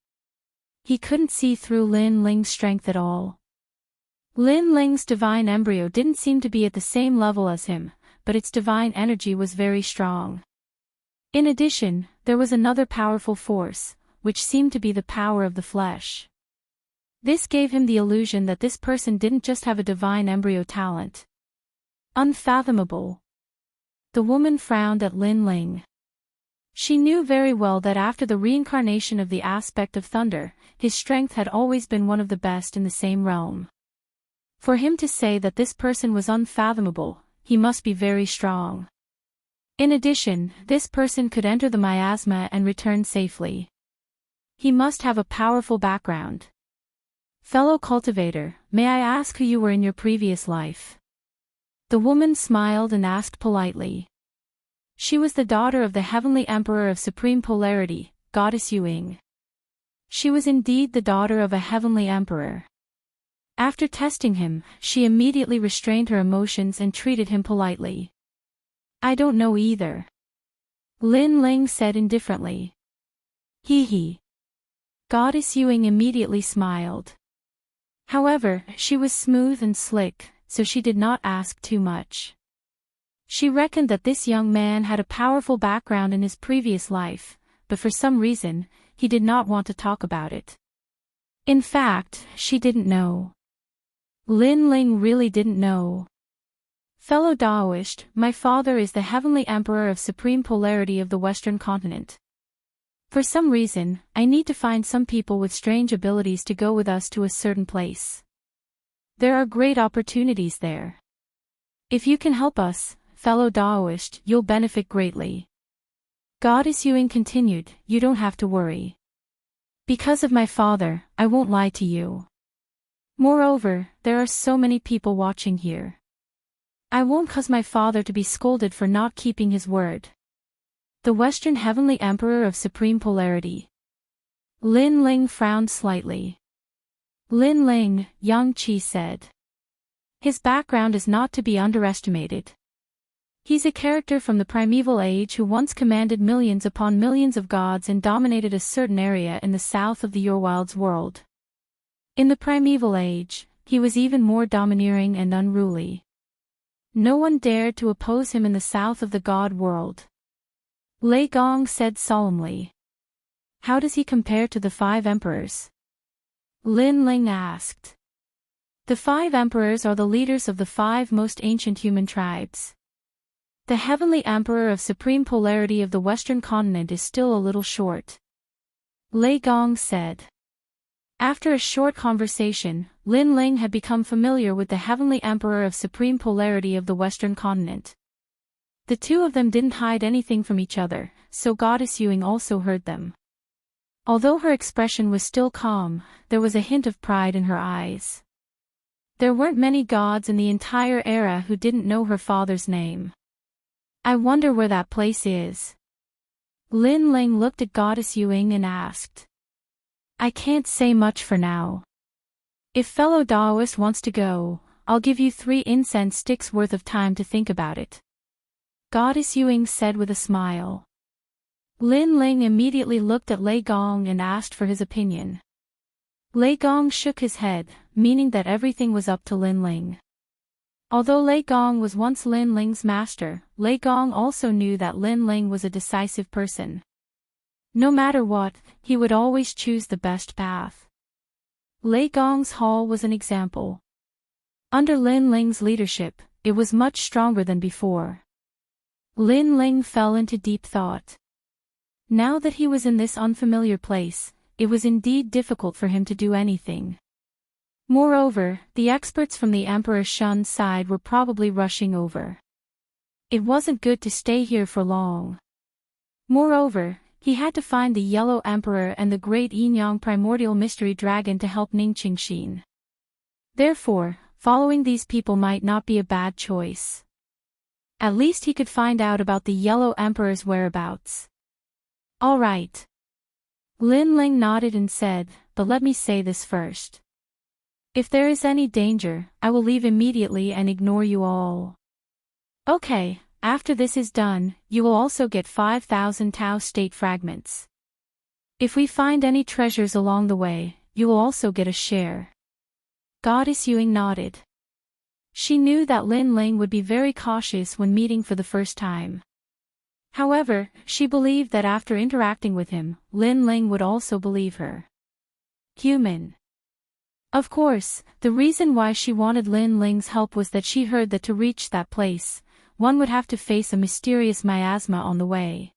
He couldn't see through Lin Ling's strength at all. Lin Ling's divine embryo didn't seem to be at the same level as him, but its divine energy was very strong. In addition, there was another powerful force, which seemed to be the power of the flesh. This gave him the illusion that this person didn't just have a divine embryo talent. Unfathomable. The woman frowned at Lin Ling. She knew very well that after the reincarnation of the aspect of thunder, his strength had always been one of the best in the same realm. For him to say that this person was unfathomable, he must be very strong. In addition, this person could enter the miasma and return safely. He must have a powerful background. Fellow cultivator, may I ask who you were in your previous life? The woman smiled and asked politely. She was the daughter of the Heavenly Emperor of Supreme Polarity, Goddess Yuing. She was indeed the daughter of a Heavenly Emperor. After testing him, she immediately restrained her emotions and treated him politely. I don't know either. Lin Ling said indifferently. Hee. Goddess Yuing immediately smiled. However, she was smooth and slick, so she did not ask too much. She reckoned that this young man had a powerful background in his previous life, but for some reason, he did not want to talk about it. In fact, she didn't know. Lin Ling really didn't know. Fellow Daoist, my father is the Heavenly Emperor of Supreme Polarity of the Western Continent. For some reason, I need to find some people with strange abilities to go with us to a certain place. There are great opportunities there. If you can help us, fellow Daoist, you'll benefit greatly. Goddess Yuing continued, you don't have to worry. Because of my father, I won't lie to you. Moreover, there are so many people watching here. I won't cause my father to be scolded for not keeping his word. The Western Heavenly Emperor of Supreme Polarity. Lin Ling frowned slightly. Lin Ling, Yang Qi said. His background is not to be underestimated. He's a character from the primeval age who once commanded millions upon millions of gods and dominated a certain area in the south of the Urwild's world. In the primeval age, he was even more domineering and unruly. No one dared to oppose him in the south of the god world. Lei Gong said solemnly. How does he compare to the 5 emperors? Lin Ling asked. The 5 emperors are the leaders of the 5 most ancient human tribes. The Heavenly Emperor of Supreme Polarity of the Western continent is still a little short. Lei Gong said. After a short conversation, Lin Ling had become familiar with the Heavenly Emperor of Supreme Polarity of the Western continent. The two of them didn't hide anything from each other, so Goddess Yuing also heard them. Although her expression was still calm, there was a hint of pride in her eyes. There weren't many gods in the entire era who didn't know her father's name. I wonder where that place is. Lin Ling looked at Goddess Yuing and asked. I can't say much for now. If fellow Daoist wants to go, I'll give you 3 incense sticks worth of time to think about it. Goddess Yuing said with a smile. Lin Ling immediately looked at Lei Gong and asked for his opinion. Lei Gong shook his head, meaning that everything was up to Lin Ling. Although Lei Gong was once Lin Ling's master, Lei Gong also knew that Lin Ling was a decisive person. No matter what, he would always choose the best path. Lei Gong's hall was an example. Under Lin Ling's leadership, it was much stronger than before. Lin Ling fell into deep thought. Now that he was in this unfamiliar place, it was indeed difficult for him to do anything. Moreover, the experts from the Emperor Shun's side were probably rushing over. It wasn't good to stay here for long. Moreover, he had to find the Yellow Emperor and the Great Yinyang Primordial Mystery Dragon to help Ning Qingxin. Therefore, following these people might not be a bad choice. At least he could find out about the Yellow Emperor's whereabouts. All right. Lin Ling nodded and said, but let me say this first. If there is any danger, I will leave immediately and ignore you all. Okay, after this is done, you will also get 5,000 Tao state fragments. If we find any treasures along the way, you will also get a share. Goddess Yuing nodded. She knew that Lin Ling would be very cautious when meeting for the first time. However, she believed that after interacting with him, Lin Ling would also believe her. Human. Of course, the reason why she wanted Lin Ling's help was that she heard that to reach that place, one would have to face a mysterious miasma on the way.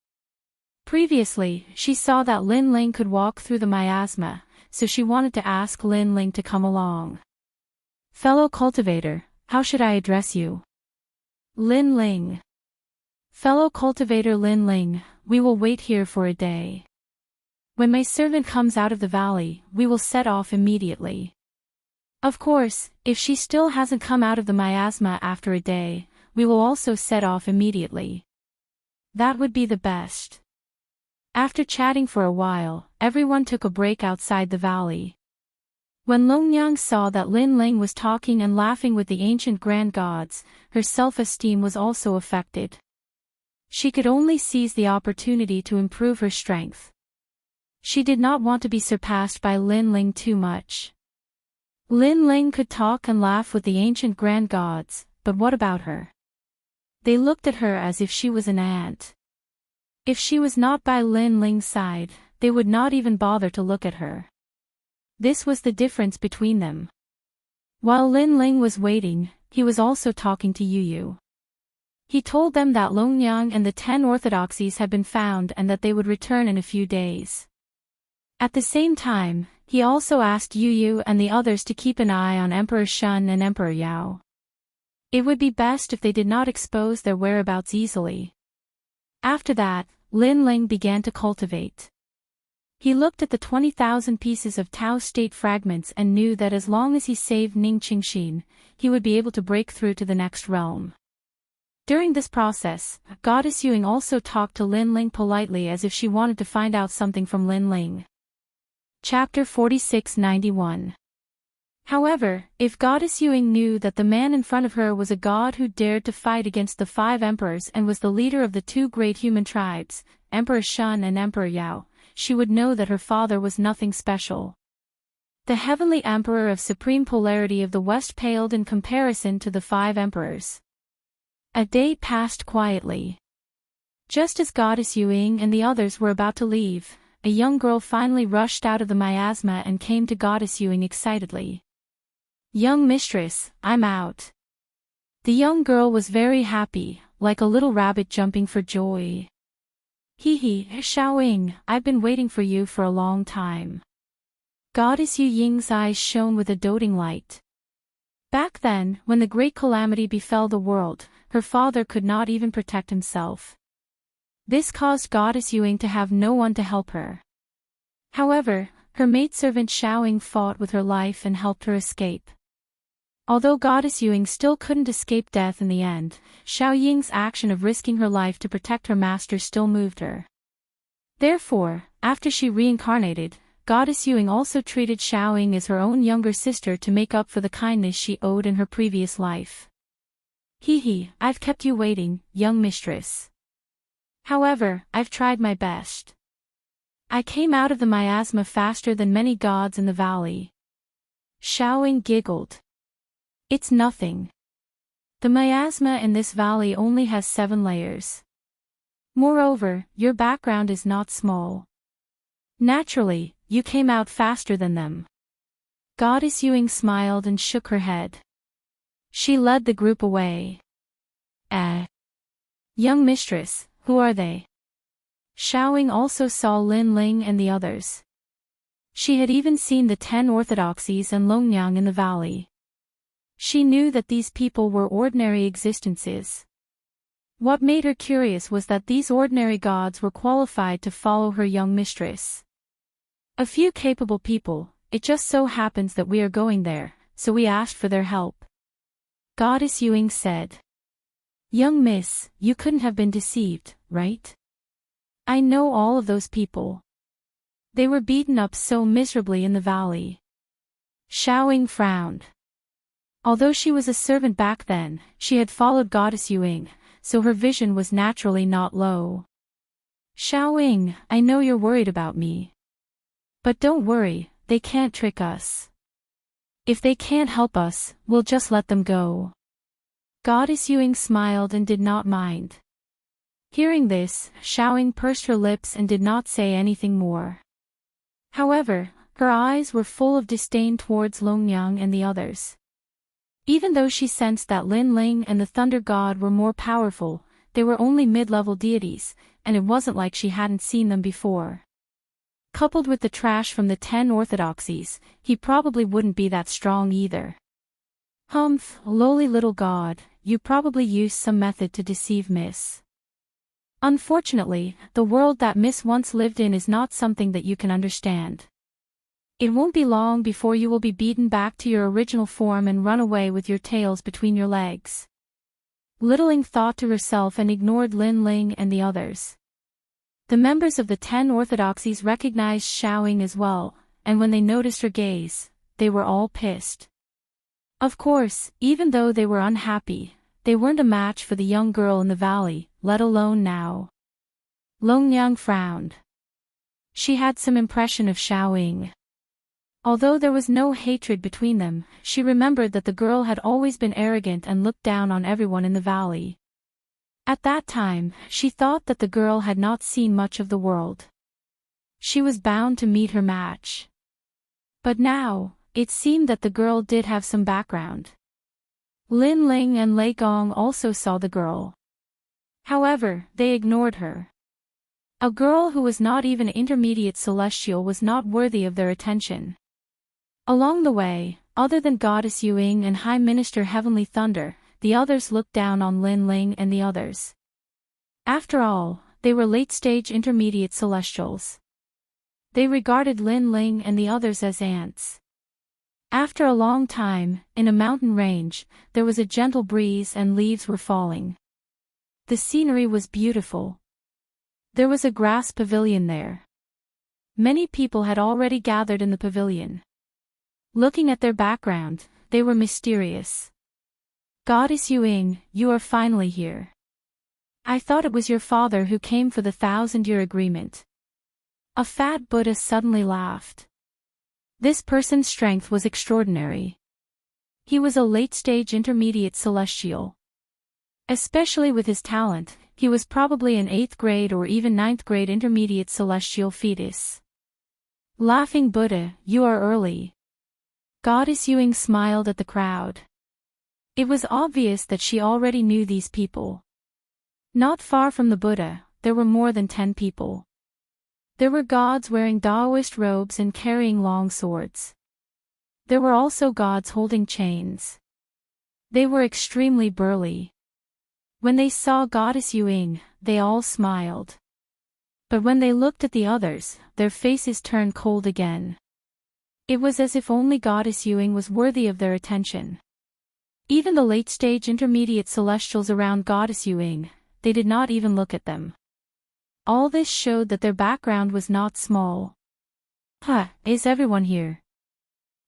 Previously, she saw that Lin Ling could walk through the miasma, so she wanted to ask Lin Ling to come along. Fellow cultivator, how should I address you? Lin Ling. Fellow cultivator Lin Ling, we will wait here for a day. When my servant comes out of the valley, we will set off immediately. Of course, if she still hasn't come out of the miasma after a day, we will also set off immediately. That would be the best. After chatting for a while, everyone took a break outside the valley. When Longyang saw that Lin Ling was talking and laughing with the ancient grand gods, her self-esteem was also affected. She could only seize the opportunity to improve her strength. She did not want to be surpassed by Lin Ling too much. Lin Ling could talk and laugh with the ancient grand gods, but what about her? They looked at her as if she was an ant. If she was not by Lin Ling's side, they would not even bother to look at her. This was the difference between them. While Lin Ling was waiting, he was also talking to Yu Yu. He told them that Longyang and the 10 orthodoxies had been found and that they would return in a few days. At the same time, he also asked Yu Yu and the others to keep an eye on Emperor Shun and Emperor Yao. It would be best if they did not expose their whereabouts easily. After that, Lin Ling began to cultivate. He looked at the 20,000 pieces of Tao state fragments and knew that as long as he saved Ning Qingxin, he would be able to break through to the next realm. During this process, Goddess Yuing also talked to Lin Ling politely as if she wanted to find out something from Lin Ling. Chapter 4691. However, if Goddess Yuing knew that the man in front of her was a god who dared to fight against the 5 emperors and was the leader of the 2 great human tribes, Emperor Shun and Emperor Yao, she would know that her father was nothing special. The heavenly emperor of supreme polarity of the West paled in comparison to the 5 emperors. A day passed quietly. Just as Goddess Yuing and the others were about to leave, a young girl finally rushed out of the miasma and came to Goddess Yuing excitedly. "Young mistress, I'm out." The young girl was very happy, like a little rabbit jumping for joy. "Hee, Xiaoying, I've been waiting for you for a long time." Goddess Yu Ying's eyes shone with a doting light. Back then, when the great calamity befell the world, her father could not even protect himself. This caused Goddess Yuing to have no one to help her. However, her maidservant Xiaoying fought with her life and helped her escape. Although Goddess Yuing still couldn't escape death in the end, Xiaoying's action of risking her life to protect her master still moved her. Therefore, after she reincarnated, Goddess Yuing also treated Xiaoying as her own younger sister to make up for the kindness she owed in her previous life. "Hee, I've kept you waiting, young mistress. However, I've tried my best. I came out of the miasma faster than many gods in the valley." Xiaoying giggled. "It's nothing. The miasma in this valley only has 7 layers. Moreover, your background is not small. Naturally, you came out faster than them." Goddess Yuing smiled and shook her head. She led the group away. Young mistress, who are they?" Xiaoying also saw Lin Ling and the others. She had even seen the 10 orthodoxies and Longyang in the valley. She knew that these people were ordinary existences. What made her curious was that these ordinary gods were qualified to follow her young mistress. "A few capable people, it just so happens that we are going there, so we asked for their help," Goddess Yuing said. "Young miss, you couldn't have been deceived, right? I know all of those people. They were beaten up so miserably in the valley." Xiaoying frowned. Although she was a servant back then, she had followed Goddess Yuing, so her vision was naturally not low. "Xiaoying, I know you're worried about me. But don't worry, they can't trick us. If they can't help us, we'll just let them go." Goddess Yuing smiled and did not mind. Hearing this, Xiaoying pursed her lips and did not say anything more. However, her eyes were full of disdain towards Longyang and the others. Even though she sensed that Lin Ling and the Thunder God were more powerful, they were only mid-level deities, and it wasn't like she hadn't seen them before. Coupled with the trash from the 10 orthodoxies, he probably wouldn't be that strong either. "Humph, lowly little god, you probably used some method to deceive Miss. Unfortunately, the world that Miss once lived in is not something that you can understand. It won't be long before you will be beaten back to your original form and run away with your tails between your legs." Littling thought to herself and ignored Lin Ling and the others. The members of the 10 orthodoxies recognized Xiaoying as well, and when they noticed her gaze, they were all pissed. Of course, even though they were unhappy, they weren't a match for the young girl in the valley, let alone now. Longyang frowned. She had some impression of Xiaoying. Although there was no hatred between them, she remembered that the girl had always been arrogant and looked down on everyone in the valley. At that time, she thought that the girl had not seen much of the world. She was bound to meet her match. But now, it seemed that the girl did have some background. Lin Ling and Lei Gong also saw the girl. However, they ignored her. A girl who was not even intermediate celestial was not worthy of their attention. Along the way, other than Goddess Yuing and High Minister Heavenly Thunder, the others looked down on Lin Ling and the others. After all, they were late-stage intermediate celestials. They regarded Lin Ling and the others as ants. After a long time, in a mountain range, there was a gentle breeze and leaves were falling. The scenery was beautiful. There was a grass pavilion there. Many people had already gathered in the pavilion. Looking at their background, they were mysterious. Goddess Yuing, you are finally here. I thought it was your father who came for the 1,000-year agreement. A fat Buddha suddenly laughed. This person's strength was extraordinary. He was a late-stage intermediate celestial. Especially with his talent, he was probably an 8th grade or even 9th grade intermediate celestial fetus. Laughing Buddha, you are early. Goddess Yuing smiled at the crowd. It was obvious that she already knew these people. Not far from the Buddha, there were more than 10 people. There were gods wearing Taoist robes and carrying long swords. There were also gods holding chains. They were extremely burly. When they saw Goddess Yuing, they all smiled. But when they looked at the others, their faces turned cold again. It was as if only Goddess Yuing was worthy of their attention. Even the late-stage intermediate celestials around Goddess Yuing, they did not even look at them. All this showed that their background was not small. Is everyone here?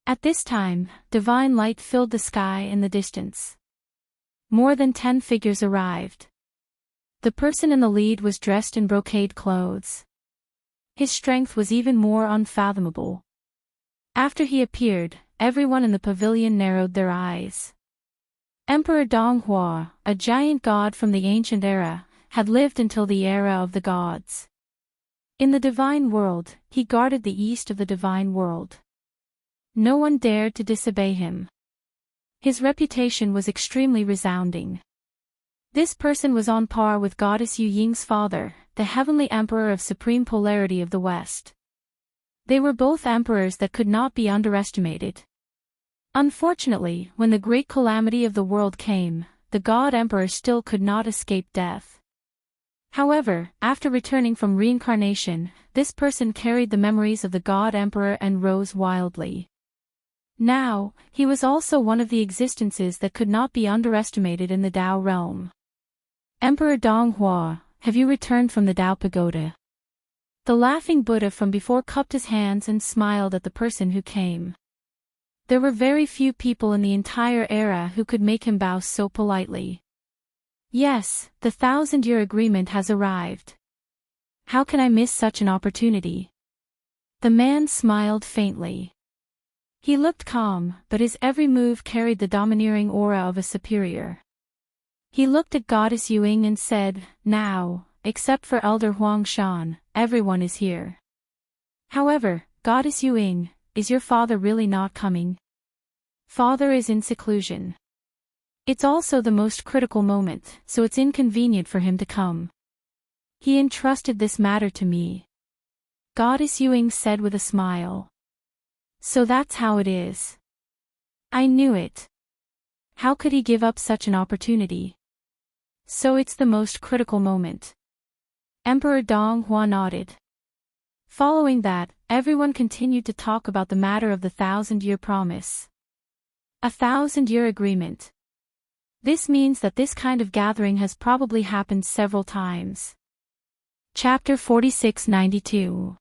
At this time, divine light filled the sky in the distance. More than 10 figures arrived. The person in the lead was dressed in brocade clothes. His strength was even more unfathomable. After he appeared, everyone in the pavilion narrowed their eyes. Emperor Donghua, a giant god from the ancient era, had lived until the era of the gods. In the divine world, he guarded the east of the divine world. No one dared to disobey him. His reputation was extremely resounding. This person was on par with Goddess Yu Ying's father, the heavenly emperor of supreme polarity of the West. They were both emperors that could not be underestimated. Unfortunately, when the great calamity of the world came, the god emperor still could not escape death. However, after returning from reincarnation, this person carried the memories of the god emperor and rose wildly. Now, he was also one of the existences that could not be underestimated in the Tao realm. Emperor Donghua, have you returned from the Tao pagoda? The laughing Buddha from before cupped his hands and smiled at the person who came. There were very few people in the entire era who could make him bow so politely. Yes, the 1,000-year agreement has arrived. How can I miss such an opportunity? The man smiled faintly. He looked calm, but his every move carried the domineering aura of a superior. He looked at Goddess Yuing and said, now, except for Elder Huang Shan, everyone is here. However, Goddess Yuing, is your father really not coming? Father is in seclusion. It's also the most critical moment, so it's inconvenient for him to come. He entrusted this matter to me. Goddess Yuing said with a smile. So that's how it is. I knew it. How could he give up such an opportunity? So it's the most critical moment. Emperor Donghua nodded. Following that, everyone continued to talk about the matter of the 1,000-year promise. A 1,000-year agreement. This means that this kind of gathering has probably happened several times. Chapter 4692.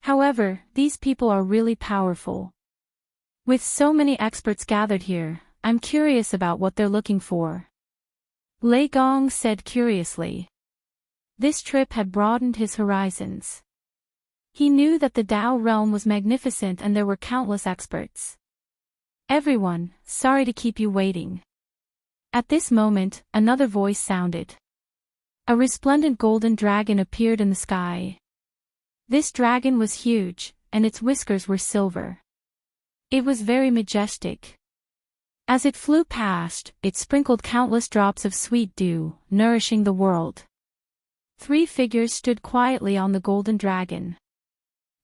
However, these people are really powerful. With so many experts gathered here, I'm curious about what they're looking for. Lei Gong said curiously. This trip had broadened his horizons. He knew that the Tao realm was magnificent and there were countless experts. Everyone, sorry to keep you waiting. At this moment, another voice sounded. A resplendent golden dragon appeared in the sky. This dragon was huge, and its whiskers were silver. It was very majestic. As it flew past, it sprinkled countless drops of sweet dew, nourishing the world. 3 figures stood quietly on the golden dragon.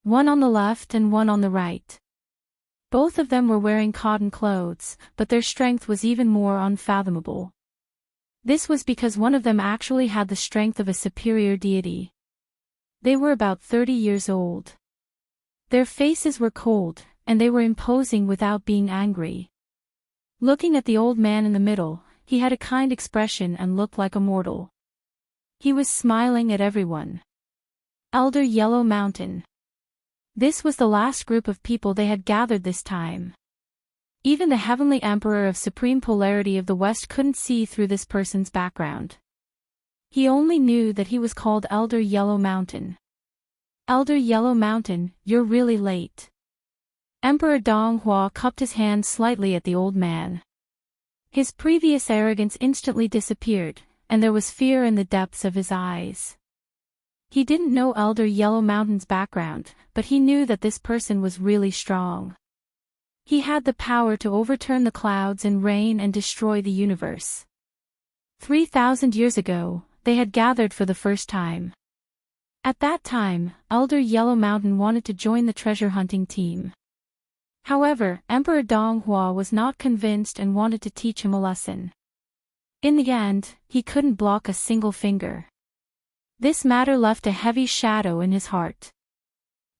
One on the left and one on the right. Both of them were wearing cotton clothes, but their strength was even more unfathomable. This was because one of them actually had the strength of a superior deity. They were about 30 years old. Their faces were cold, and they were imposing without being angry. Looking at the old man in the middle, he had a kind expression and looked like a mortal. He was smiling at everyone. Elder Yellow Mountain. This was the last group of people they had gathered this time. Even the Heavenly Emperor of Supreme Polarity of the West couldn't see through this person's background. He only knew that he was called Elder Yellow Mountain. Elder Yellow Mountain, you're really late. Emperor Donghua cupped his hand slightly at the old man. His previous arrogance instantly disappeared, and there was fear in the depths of his eyes. He didn't know Elder Yellow Mountain's background, but he knew that this person was really strong. He had the power to overturn the clouds and rain and destroy the universe. 3,000 years ago, they had gathered for the first time. At that time, Elder Yellow Mountain wanted to join the treasure hunting team. However, Emperor Donghua was not convinced and wanted to teach him a lesson. In the end, he couldn't block a single finger. This matter left a heavy shadow in his heart.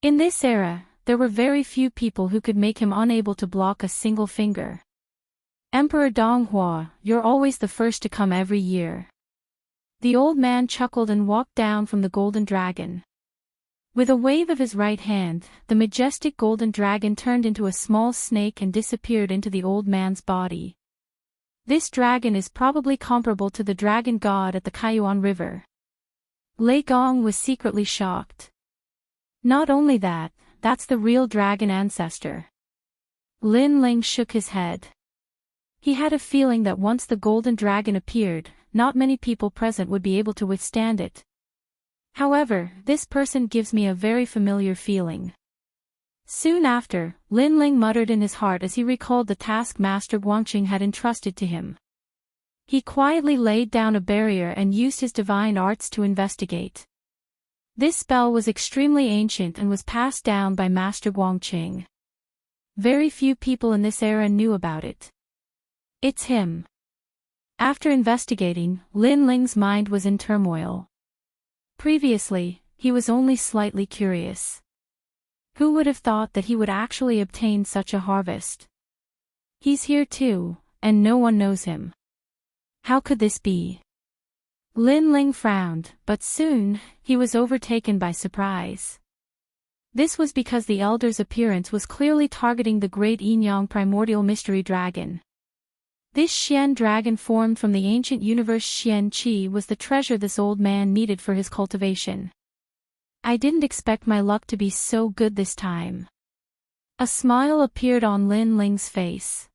In this era, there were very few people who could make him unable to block a single finger. Emperor Donghua, you're always the first to come every year. The old man chuckled and walked down from the golden dragon. With a wave of his right hand, the majestic golden dragon turned into a small snake and disappeared into the old man's body. This dragon is probably comparable to the dragon god at the Kaiyuan River. Lei Gong was secretly shocked. Not only that, that's the real dragon ancestor. Lin Ling shook his head. He had a feeling that once the golden dragon appeared, not many people present would be able to withstand it. However, this person gives me a very familiar feeling. Soon after, Lin Ling muttered in his heart as he recalled the task Master Guangqing had entrusted to him. He quietly laid down a barrier and used his divine arts to investigate. This spell was extremely ancient and was passed down by Master Guangqing. Very few people in this era knew about it. It's him. After investigating, Lin Ling's mind was in turmoil. Previously, he was only slightly curious. Who would have thought that he would actually obtain such a harvest? He's here too, and no one knows him. How could this be? Lin Ling frowned, but soon, he was overtaken by surprise. This was because the elder's appearance was clearly targeting the great Yin-Yang primordial mystery dragon. This Xian dragon formed from the ancient universe Xian Qi was the treasure this old man needed for his cultivation. I didn't expect my luck to be so good this time. A smile appeared on Lin Ling's face.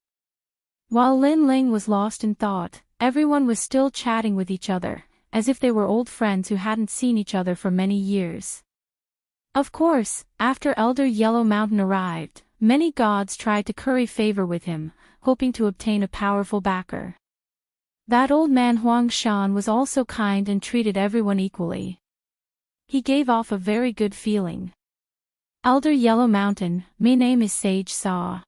While Lin Ling was lost in thought, everyone was still chatting with each other, as if they were old friends who hadn't seen each other for many years. Of course, after Elder Yellow Mountain arrived, many gods tried to curry favor with him, hoping to obtain a powerful backer. That old man Huang Shan was also kind and treated everyone equally. He gave off a very good feeling. Elder Yellow Mountain, my name is Sage Saw.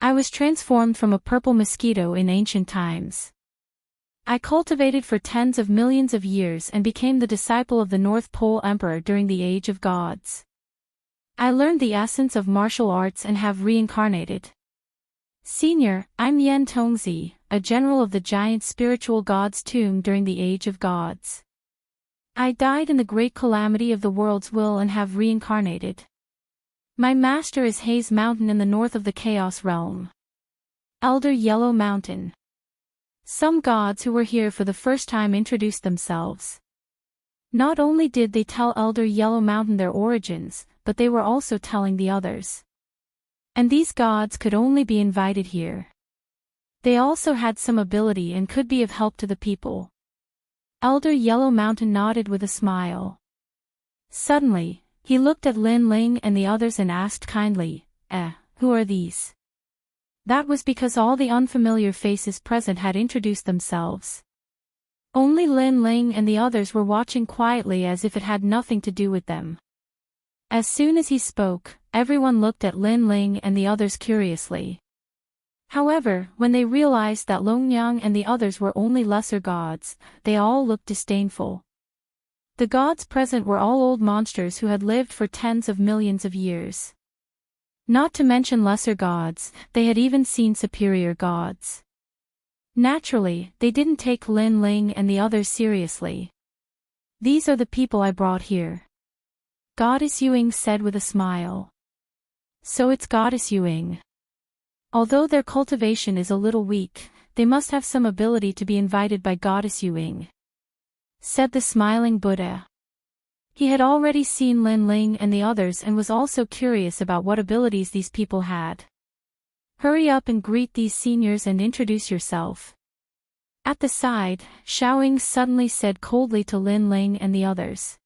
I was transformed from a purple mosquito in ancient times. I cultivated for tens of millions of years and became the disciple of the North Pole Emperor during the Age of Gods. I learned the essence of martial arts and have reincarnated. Senior, I'm Yen Tongzi, a general of the giant spiritual god's tomb during the Age of Gods. I died in the great calamity of the world's will and have reincarnated. My master is Haze Mountain in the north of the Chaos Realm. Elder Yellow Mountain. Some gods who were here for the first time introduced themselves. Not only did they tell Elder Yellow Mountain their origins, but they were also telling the others. And these gods could only be invited here. They also had some ability and could be of help to the people. Elder Yellow Mountain nodded with a smile. Suddenly, he looked at Lin Ling and the others and asked kindly, who are these? That was because all the unfamiliar faces present had introduced themselves. Only Lin Ling and the others were watching quietly as if it had nothing to do with them. As soon as he spoke, everyone looked at Lin Ling and the others curiously. However, when they realized that Longyang and the others were only lesser gods, they all looked disdainful. The gods present were all old monsters who had lived for tens of millions of years. Not to mention lesser gods, they had even seen superior gods. Naturally, they didn't take Lin Ling and the others seriously. "These are the people I brought here," Goddess Yuing said with a smile. "So it's Goddess Yuing. Although their cultivation is a little weak, they must have some ability to be invited by Goddess Yuing," said the smiling Buddha. He had already seen Lin Ling and the others and was also curious about what abilities these people had. "Hurry up and greet these seniors and introduce yourself." At the side, Xiaoying suddenly said coldly to Lin Ling and the others.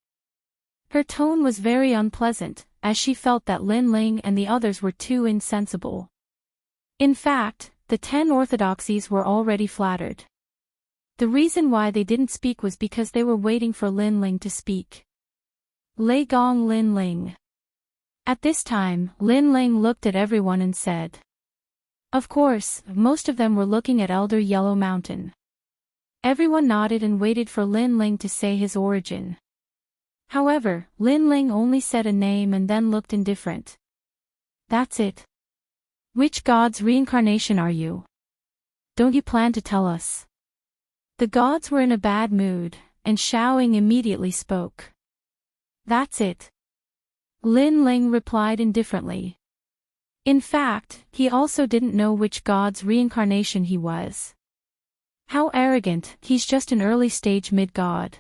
Her tone was very unpleasant, as she felt that Lin Ling and the others were too insensible. In fact, the 10 orthodoxies were already flattered. The reason why they didn't speak was because they were waiting for Lin Ling to speak. Lei Gong Lin Ling. At this time, Lin Ling looked at everyone and said. Of course, most of them were looking at Elder Yellow Mountain. Everyone nodded and waited for Lin Ling to say his origin. However, Lin Ling only said a name and then looked indifferent. "That's it. Which god's reincarnation are you? Don't you plan to tell us?" The gods were in a bad mood, and Xiaoying immediately spoke. "That's it." Lin Ling replied indifferently. In fact, he also didn't know which god's reincarnation he was. How arrogant, he's just an early-stage mid-god.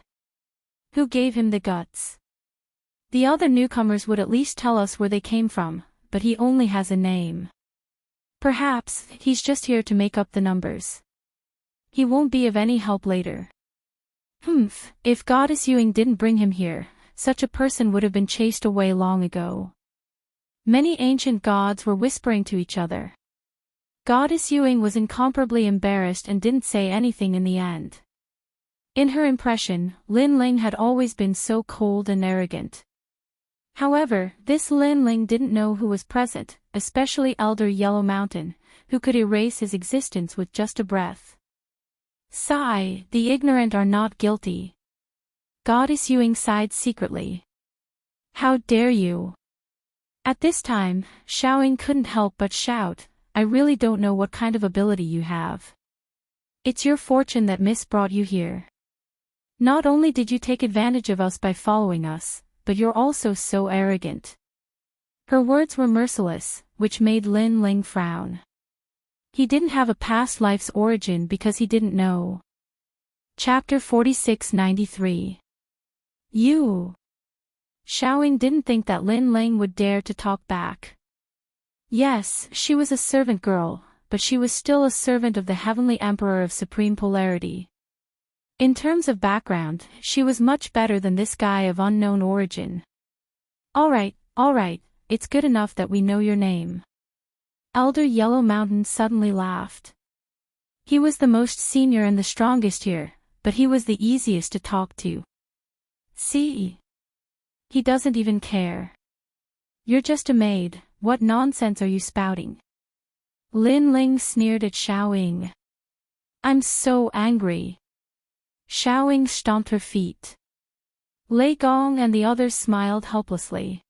Who gave him the guts? The other newcomers would at least tell us where they came from, but he only has a name. Perhaps, he's just here to make up the numbers. He won't be of any help later. If Goddess Yuing didn't bring him here, such a person would have been chased away long ago. Many ancient gods were whispering to each other. Goddess Yuing was incomparably embarrassed and didn't say anything in the end. In her impression, Lin Ling had always been so cold and arrogant. However, this Lin Ling didn't know who was present, especially Elder Yellow Mountain, who could erase his existence with just a breath. Sigh, the ignorant are not guilty. Goddess Yuing sighed secretly. How dare you? At this time, Xiaoying couldn't help but shout, I really don't know what kind of ability you have. It's your fortune that Miss brought you here. Not only did you take advantage of us by following us, but you're also so arrogant. Her words were merciless, which made Lin Ling frown. He didn't have a past life's origin because he didn't know. Chapter 4693. You. Xiaoying didn't think that Lin Ling would dare to talk back. Yes, she was a servant girl, but she was still a servant of the Heavenly Emperor of Supreme Polarity. In terms of background, she was much better than this guy of unknown origin. Alright, it's good enough that we know your name. Elder Yellow Mountain suddenly laughed. He was the most senior and the strongest here, but he was the easiest to talk to. See? He doesn't even care. You're just a maid, what nonsense are you spouting? Lin Ling sneered at Xiaoying. I'm so angry. Xiaoying stomped her feet. Lei Gong and the others smiled helplessly.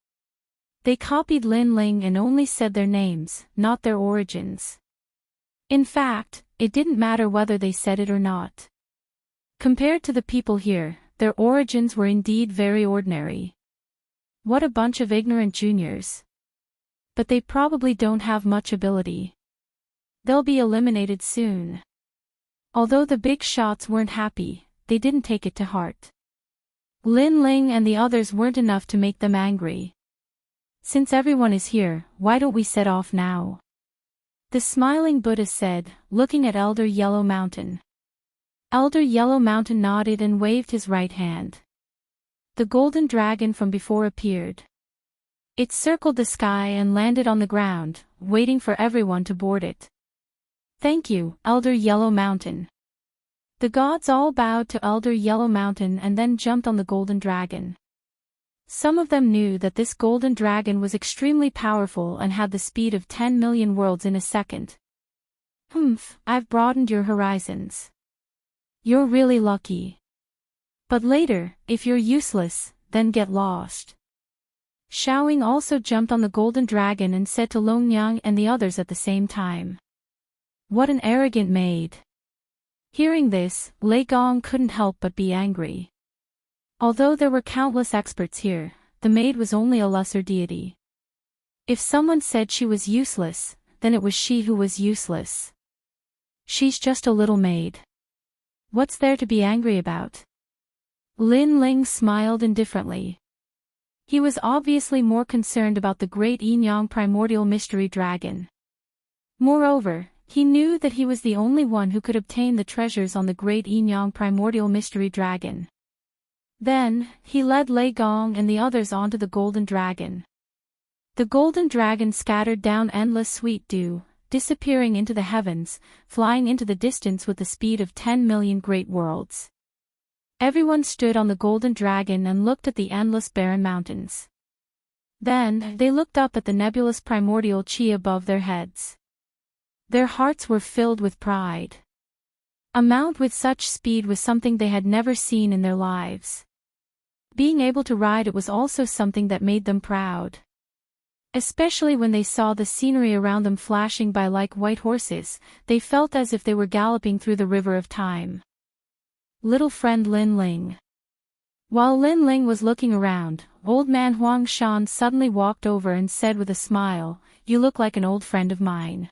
They copied Lin Ling and only said their names, not their origins. In fact, it didn't matter whether they said it or not. Compared to the people here, their origins were indeed very ordinary. What a bunch of ignorant juniors. But they probably don't have much ability. They'll be eliminated soon. Although the big shots weren't happy, they didn't take it to heart. Lin Ling and the others weren't enough to make them angry. Since everyone is here, why don't we set off now? The smiling Buddha said, looking at Elder Yellow Mountain. Elder Yellow Mountain nodded and waved his right hand. The golden dragon from before appeared. It circled the sky and landed on the ground, waiting for everyone to board it. Thank you, Elder Yellow Mountain. The gods all bowed to Elder Yellow Mountain and then jumped on the golden dragon. Some of them knew that this golden dragon was extremely powerful and had the speed of 10 million worlds in a second. I've broadened your horizons. You're really lucky. But later, if you're useless, then get lost. Xiaoying also jumped on the golden dragon and said to Longyang and the others at the same time. What an arrogant maid. Hearing this, Lei Gong couldn't help but be angry. Although there were countless experts here, the maid was only a lesser deity. If someone said she was useless, then it was she who was useless. She's just a little maid. What's there to be angry about? Lin Ling smiled indifferently. He was obviously more concerned about the great Yin-Yang primordial mystery dragon. Moreover, he knew that he was the only one who could obtain the treasures on the great Yin-Yang primordial mystery dragon. Then, he led Lei Gong and the others onto the golden dragon. The golden dragon scattered down endless sweet dew, disappearing into the heavens, flying into the distance with the speed of 10 million great worlds. Everyone stood on the golden dragon and looked at the endless barren mountains. Then, they looked up at the nebulous primordial chi above their heads. Their hearts were filled with pride. A mount with such speed was something they had never seen in their lives. Being able to ride it was also something that made them proud. Especially when they saw the scenery around them flashing by like white horses, they felt as if they were galloping through the river of time. Little friend Lin Ling. While Lin Ling was looking around, old man Huang Shan suddenly walked over and said with a smile, "You look like an old friend of mine.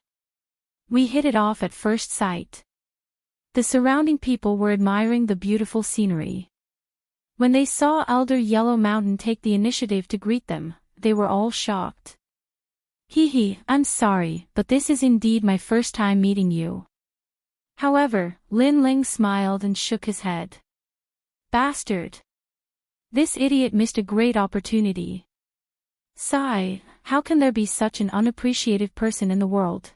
We hit it off at first sight." The surrounding people were admiring the beautiful scenery. When they saw Elder Yellow Mountain take the initiative to greet them, they were all shocked. "Hee, I'm sorry, but this is indeed my first time meeting you." However, Lin Ling smiled and shook his head. Bastard. This idiot missed a great opportunity. Sigh, how can there be such an unappreciated person in the world?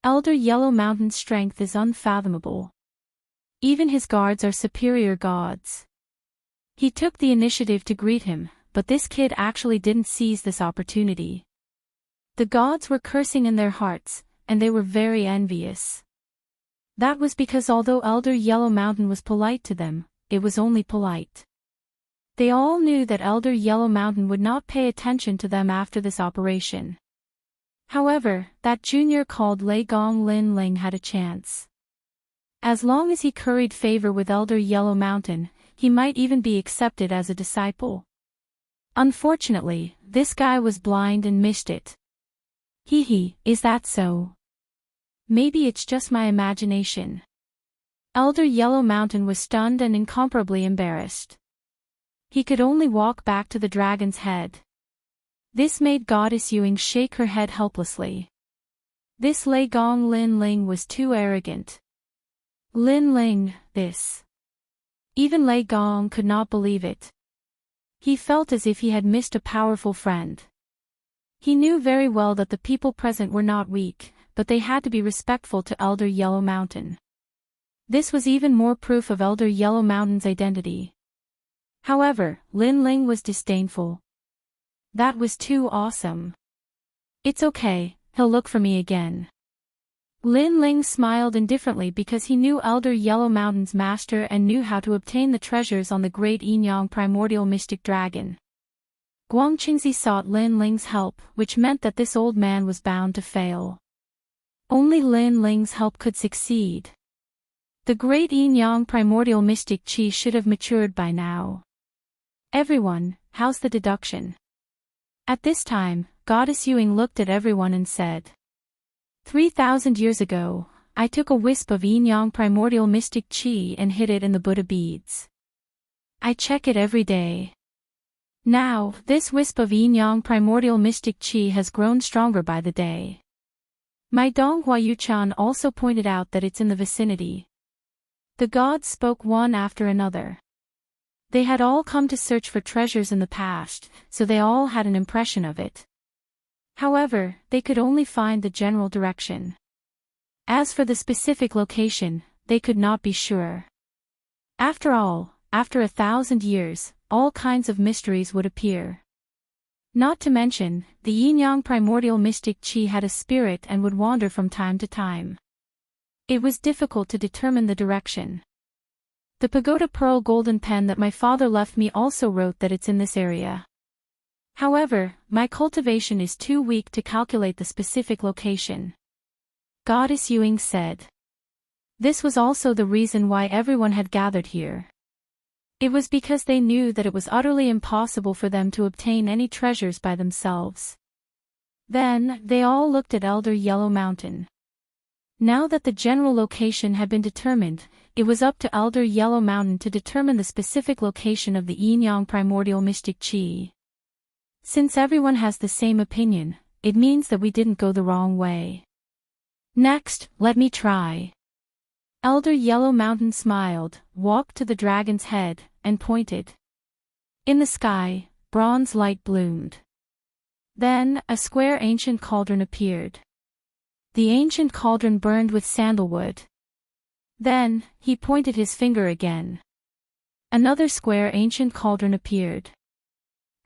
Elder Yellow Mountain's strength is unfathomable. Even his guards are superior gods. He took the initiative to greet him, but this kid actually didn't seize this opportunity. The gods were cursing in their hearts, and they were very envious. That was because although Elder Yellow Mountain was polite to them, it was only polite. They all knew that Elder Yellow Mountain would not pay attention to them after this operation. However, that junior called Lei Gong Lin Ling had a chance. As long as he curried favor with Elder Yellow Mountain, he might even be accepted as a disciple. Unfortunately, this guy was blind and missed it. Hee, is that so? Maybe it's just my imagination. Elder Yellow Mountain was stunned and incomparably embarrassed. He could only walk back to the dragon's head. This made Goddess Yuing shake her head helplessly. This Lei Gong Lin Ling was too arrogant. Lin Ling, this. Even Lei Gong could not believe it. He felt as if he had missed a powerful friend. He knew very well that the people present were not weak, but they had to be respectful to Elder Yellow Mountain. This was even more proof of Elder Yellow Mountain's identity. However, Lin Ling was disdainful. That was too awesome. It's okay, he'll look for me again. Lin Ling smiled indifferently because he knew Elder Yellow Mountain's master and knew how to obtain the treasures on the great Yin-Yang primordial mystic dragon. Guangqingzi sought Lin Ling's help, which meant that this old man was bound to fail. Only Lin Ling's help could succeed. The great Yin-Yang primordial mystic chi should have matured by now. Everyone, how's the deduction? At this time, Goddess Yuing looked at everyone and said, 3,000 years ago, I took a wisp of Yin-Yang primordial mystic chi and hid it in the Buddha beads. I check it every day. Now, this wisp of Yin-Yang primordial mystic chi has grown stronger by the day. My Dong Huayuchan also pointed out that it's in the vicinity. The gods spoke one after another. They had all come to search for treasures in the past, so they all had an impression of it. However, they could only find the general direction. As for the specific location, they could not be sure. After all, after 1,000 years, all kinds of mysteries would appear. Not to mention, the Yin-Yang primordial mystic chi had a spirit and would wander from time to time. It was difficult to determine the direction. The The pagoda pearl golden pen that my father left me also wrote that it's in this area. However, my cultivation is too weak to calculate the specific location. Goddess Yuing said. This was also the reason why everyone had gathered here. It was because they knew that it was utterly impossible for them to obtain any treasures by themselves. Then, they all looked at Elder Yellow Mountain. Now that the general location had been determined, it was up to Elder Yellow Mountain to determine the specific location of the Yin-Yang primordial mystic chi. Since everyone has the same opinion, it means that we didn't go the wrong way. Next, let me try. Elder Yellow Mountain smiled, walked to the dragon's head, and pointed. In the sky, bronze light bloomed. Then, a square ancient cauldron appeared. The ancient cauldron burned with sandalwood. Then, he pointed his finger again. Another square ancient cauldron appeared.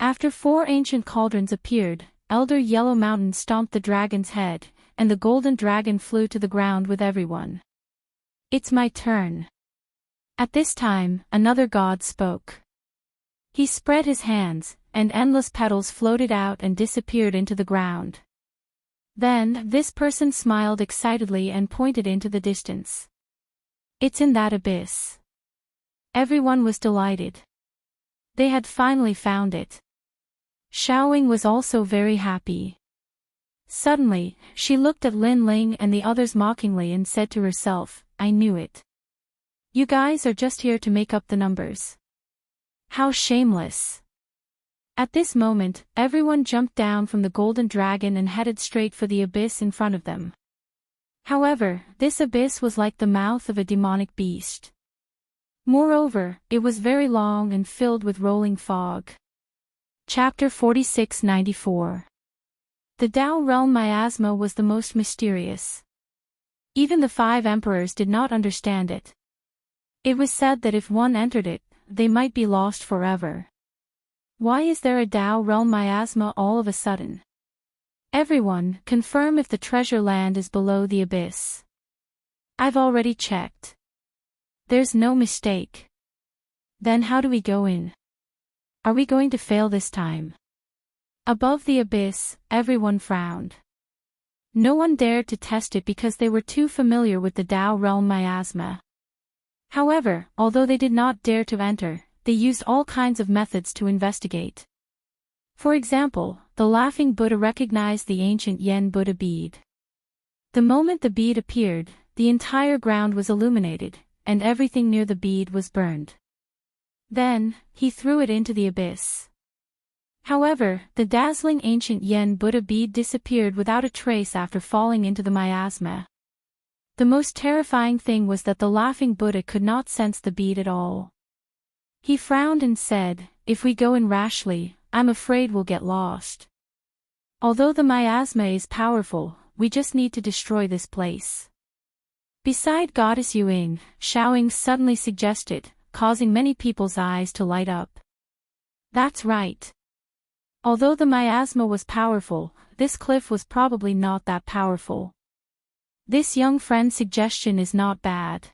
After 4 ancient cauldrons appeared, Elder Yellow Mountain stomped the dragon's head, and the golden dragon flew to the ground with everyone. It's my turn. At this time, another god spoke. He spread his hands, and endless petals floated out and disappeared into the ground. Then, this person smiled excitedly and pointed into the distance. It's in that abyss. Everyone was delighted. They had finally found it. Xiaoying was also very happy. Suddenly, she looked at Lin Ling and the others mockingly and said to herself, I knew it. You guys are just here to make up the numbers. How shameless. At this moment, everyone jumped down from the golden dragon and headed straight for the abyss in front of them. However, this abyss was like the mouth of a demonic beast. Moreover, it was very long and filled with rolling fog. Chapter 4694. The Tao realm miasma was the most mysterious. Even the 5 emperors did not understand it. It was said that if one entered it, they might be lost forever. Why is there a Tao realm miasma all of a sudden? Everyone, confirm if the treasure land is below the abyss. I've already checked. There's no mistake. Then how do we go in? Are we going to fail this time? Above the abyss, everyone frowned. No one dared to test it because they were too familiar with the Tao realm miasma. However, although they did not dare to enter, they used all kinds of methods to investigate. For example, the laughing Buddha recognized the ancient Yen Buddha bead. The moment the bead appeared, the entire ground was illuminated, and everything near the bead was burned. Then, he threw it into the abyss. However, the dazzling ancient Yen Buddha bead disappeared without a trace after falling into the miasma. The most terrifying thing was that the laughing Buddha could not sense the bead at all. He frowned and said, if we go in rashly, I'm afraid we'll get lost. Although the miasma is powerful, we just need to destroy this place. Beside Goddess Yuing, Xiaoying suddenly suggested, causing many people's eyes to light up. That's right. Although the miasma was powerful, this cliff was probably not that powerful. This young friend's suggestion is not bad.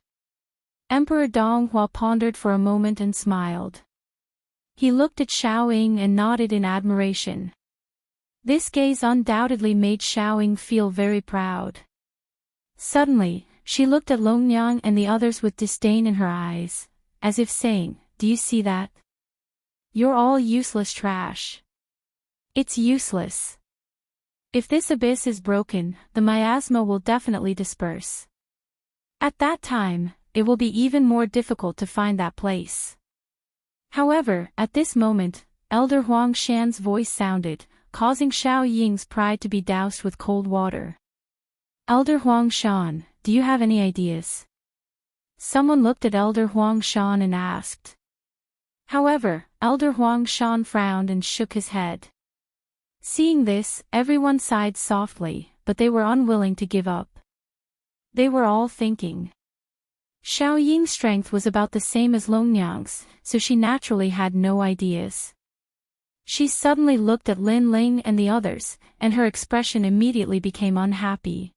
Emperor Donghua pondered for a moment and smiled. He looked at Xiaoying and nodded in admiration. This gaze undoubtedly made Xiaoying feel very proud. Suddenly, she looked at Longyang and the others with disdain in her eyes, as if saying, do you see that? You're all useless trash. It's useless. If this abyss is broken, the miasma will definitely disperse. At that time, it will be even more difficult to find that place. However, at this moment, Elder Huang Shan's voice sounded, causing Xiaoying's pride to be doused with cold water. Elder Huang Shan, do you have any ideas? Someone looked at Elder Huang Shan and asked. However, Elder Huang Shan frowned and shook his head. Seeing this, everyone sighed softly, but they were unwilling to give up. They were all thinking. Xiaoying's strength was about the same as Longyang's, so she naturally had no ideas. She suddenly looked at Lin Ling and the others, and her expression immediately became unhappy.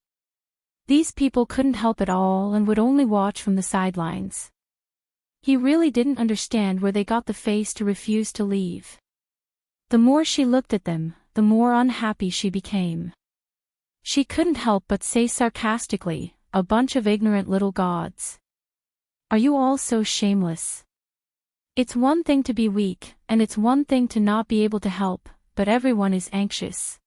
These people couldn't help at all and would only watch from the sidelines. He really didn't understand where they got the face to refuse to leave. The more she looked at them, the more unhappy she became. She couldn't help but say sarcastically, "A bunch of ignorant little gods. Are you all so shameless? It's one thing to be weak, and it's one thing to not be able to help, but everyone is anxious.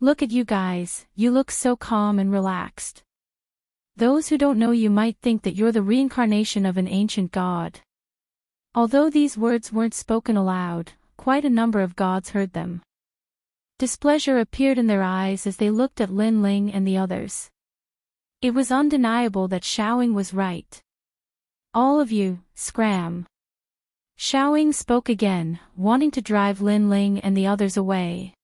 Look at you guys, you look so calm and relaxed. Those who don't know you might think that you're the reincarnation of an ancient god." Although these words weren't spoken aloud, quite a number of gods heard them. Displeasure appeared in their eyes as they looked at Lin Ling and the others. It was undeniable that Xiaoying was right. "All of you, scram." Xiaoying spoke again, wanting to drive Lin Ling and the others away.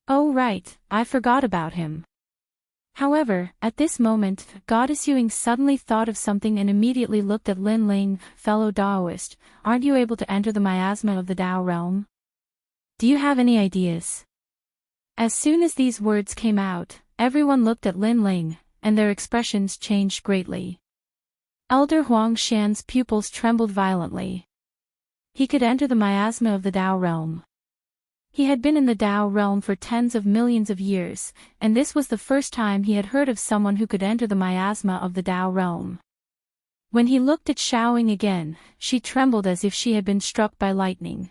"Oh right, I forgot about him." However, at this moment, Goddess Yuing suddenly thought of something and immediately looked at Lin Ling. "Fellow Taoist, aren't you able to enter the miasma of the Tao realm? Do you have any ideas?" As soon as these words came out, everyone looked at Lin Ling, and their expressions changed greatly. Elder Huang Xian's pupils trembled violently. He could enter the miasma of the Tao realm. He had been in the Tao realm for tens of millions of years, and this was the first time he had heard of someone who could enter the miasma of the Tao realm. When he looked at Xiaoying again, she trembled as if she had been struck by lightning.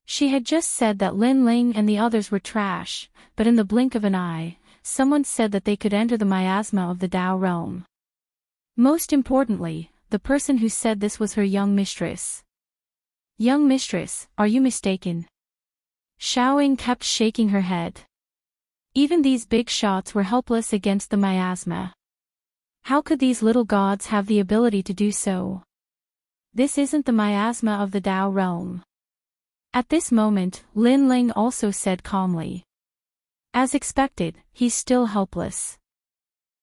She had just said that Lin Ling and the others were trash, but in the blink of an eye, someone said that they could enter the miasma of the Tao realm. Most importantly, the person who said this was her young mistress. "Young mistress, are you mistaken?" Xiaoying kept shaking her head. Even these big shots were helpless against the miasma. How could these little gods have the ability to do so? This isn't the miasma of the Tao realm. At this moment, Lin Ling also said calmly. "As expected, he's still helpless."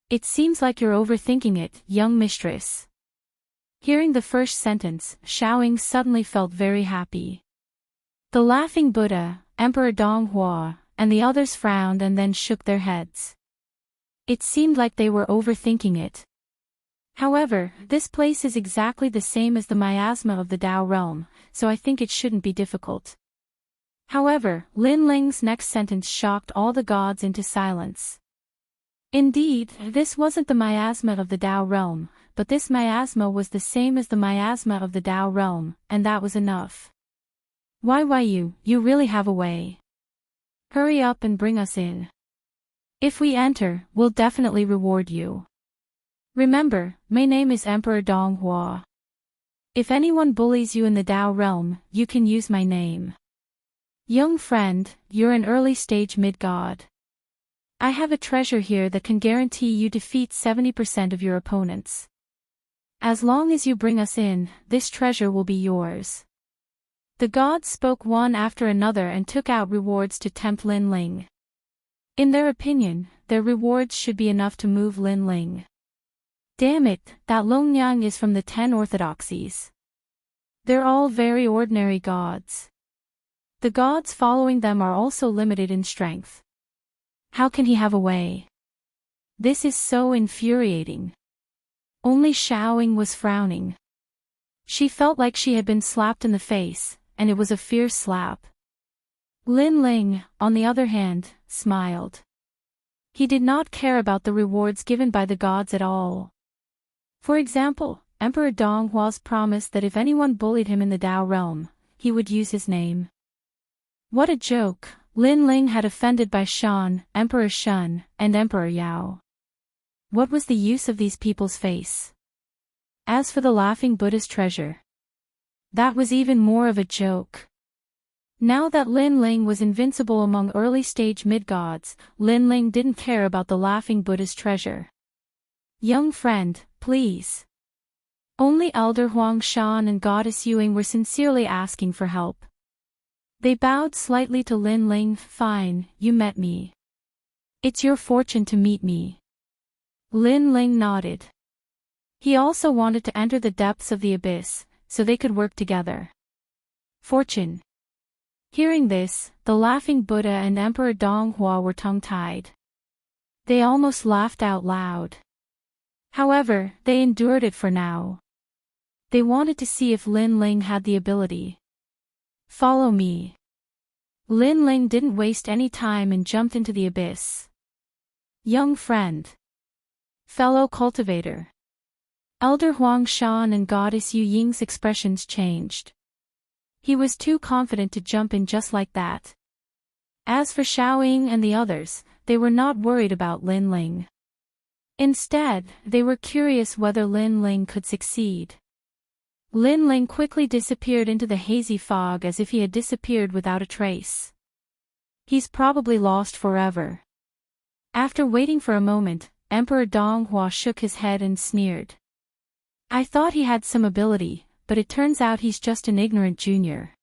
"It seems like you're overthinking it, young mistress." Hearing the first sentence, Xiaoying suddenly felt very happy. The laughing Buddha, Emperor Donghua, and the others frowned and then shook their heads. It seemed like they were overthinking it. However, this place is exactly the same as the miasma of the Tao realm, so I think it shouldn't be difficult. However, Lin Ling's next sentence shocked all the gods into silence. Indeed, this wasn't the miasma of the Tao realm, but this miasma was the same as the miasma of the Tao realm, and that was enough. Why you really have a way. Hurry up and bring us in. If we enter, we'll definitely reward you. Remember, my name is Emperor Donghua. If anyone bullies you in the Tao realm, you can use my name. Young friend, you're an early stage mid-god. I have a treasure here that can guarantee you defeat 70% of your opponents. As long as you bring us in, this treasure will be yours. The gods spoke one after another and took out rewards to tempt Lin Ling. In their opinion, their rewards should be enough to move Lin Ling. Damn it, that Longnyang is from the 10 orthodoxies. They're all very ordinary gods. The gods following them are also limited in strength. How can he have a way? This is so infuriating. Only Xiaoying was frowning. She felt like she had been slapped in the face, and it was a fierce slap. Lin Ling, on the other hand, smiled. He did not care about the rewards given by the gods at all. For example, Emperor Donghua's promise that if anyone bullied him in the Tao realm, he would use his name. What a joke! Lin Ling had offended by Shan, Emperor Shun, and Emperor Yao. What was the use of these people's face? As for the laughing Buddha's treasure, that was even more of a joke. Now that Lin Ling was invincible among early-stage mid-gods, Lin Ling didn't care about the laughing Buddha's treasure. Young friend, please. Only Elder Huang Shan and Goddess Yuing were sincerely asking for help. They bowed slightly to Lin Ling. Fine, you met me. It's your fortune to meet me. Lin Ling nodded. He also wanted to enter the depths of the abyss, so they could work together. Fortune. Hearing this, the laughing Buddha and Emperor Donghua were tongue-tied. They almost laughed out loud. However, they endured it for now. They wanted to see if Lin Ling had the ability. Follow me. Lin Ling didn't waste any time and jumped into the abyss. Young friend. Fellow cultivator. Elder Huang Shan and Goddess Yu Ying's expressions changed. He was too confident to jump in just like that. As for Xiaoying and the others, they were not worried about Lin Ling. Instead, they were curious whether Lin Ling could succeed. Lin Ling quickly disappeared into the hazy fog as if he had disappeared without a trace. He's probably lost forever. After waiting for a moment, Emperor Donghua shook his head and sneered. I thought he had some ability, but it turns out he's just an ignorant junior.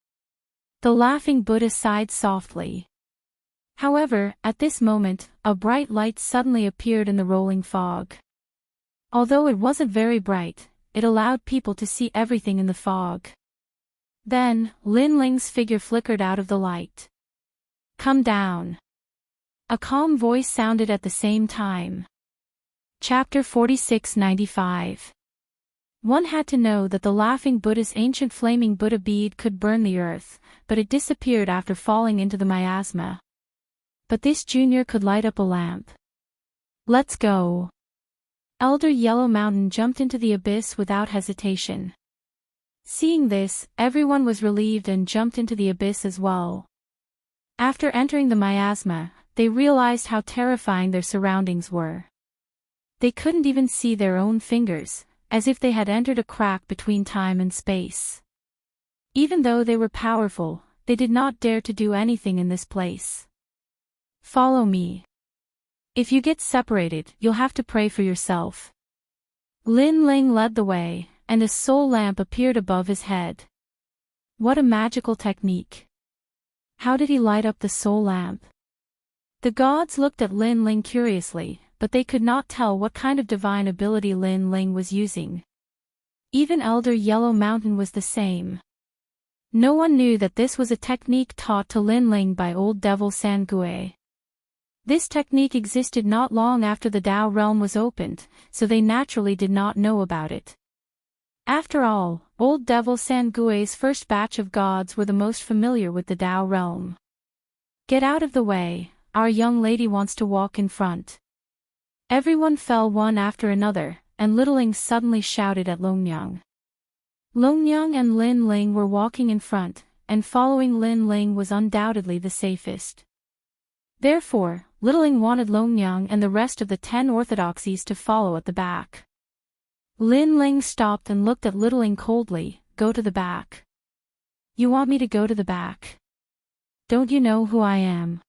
The laughing Buddha sighed softly. However, at this moment, a bright light suddenly appeared in the rolling fog. Although it wasn't very bright, it allowed people to see everything in the fog. Then, Lin Ling's figure flickered out of the light. Come down. A calm voice sounded at the same time. Chapter 4695. One had to know that the laughing Buddha's ancient flaming Buddha bead could burn the earth, but it disappeared after falling into the miasma. But this junior could light up a lamp. Let's go. Elder Yellow Mountain jumped into the abyss without hesitation. Seeing this, everyone was relieved and jumped into the abyss as well. After entering the miasma, they realized how terrifying their surroundings were. They couldn't even see their own fingers, as if they had entered a crack between time and space. Even though they were powerful, they did not dare to do anything in this place. Follow me. If you get separated, you'll have to pray for yourself. Lin Ling led the way, and a soul lamp appeared above his head. What a magical technique. How did he light up the soul lamp? The gods looked at Lin Ling curiously, but they could not tell what kind of divine ability Lin Ling was using. Even Elder Yellow Mountain was the same. No one knew that this was a technique taught to Lin Ling by Old Devil Sangui. This technique existed not long after the Tao realm was opened, so they naturally did not know about it. After all, Old Devil Sangui's first batch of gods were the most familiar with the Tao realm. Get out of the way, our young lady wants to walk in front. Everyone fell one after another, and Littling suddenly shouted at Longyang. Longyang and Lin Ling were walking in front, and following Lin Ling was undoubtedly the safest. Therefore, Littling wanted Longyang and the rest of the 10 orthodoxies to follow at the back. Lin Ling stopped and looked at Littling coldly. Go to the back. You want me to go to the back? Don't you know who I am?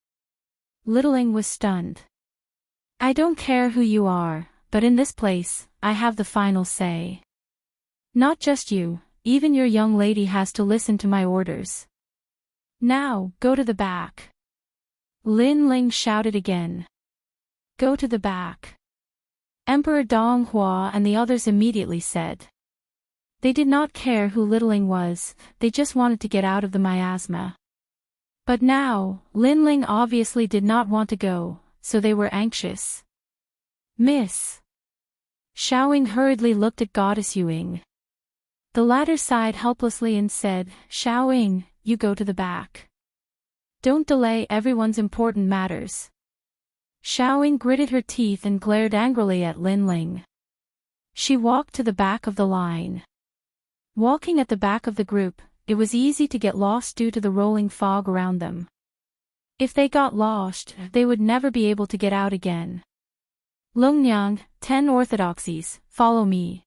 Littling was stunned. I don't care who you are, but in this place, I have the final say. Not just you, even your young lady has to listen to my orders. Now, go to the back. Lin Ling shouted again. Go to the back. Emperor Donghua and the others immediately said. They did not care who Littling was, they just wanted to get out of the miasma. But now, Lin Ling obviously did not want to go, so they were anxious. Miss. Xiaoying hurriedly looked at Goddess Yuing. The latter sighed helplessly and said, Xiaoying, you go to the back. Don't delay everyone's important matters. Xiaoying gritted her teeth and glared angrily at Lin Ling. She walked to the back of the line. Walking at the back of the group, it was easy to get lost due to the rolling fog around them. If they got lost, they would never be able to get out again. Longyang, 10 orthodoxies, follow me.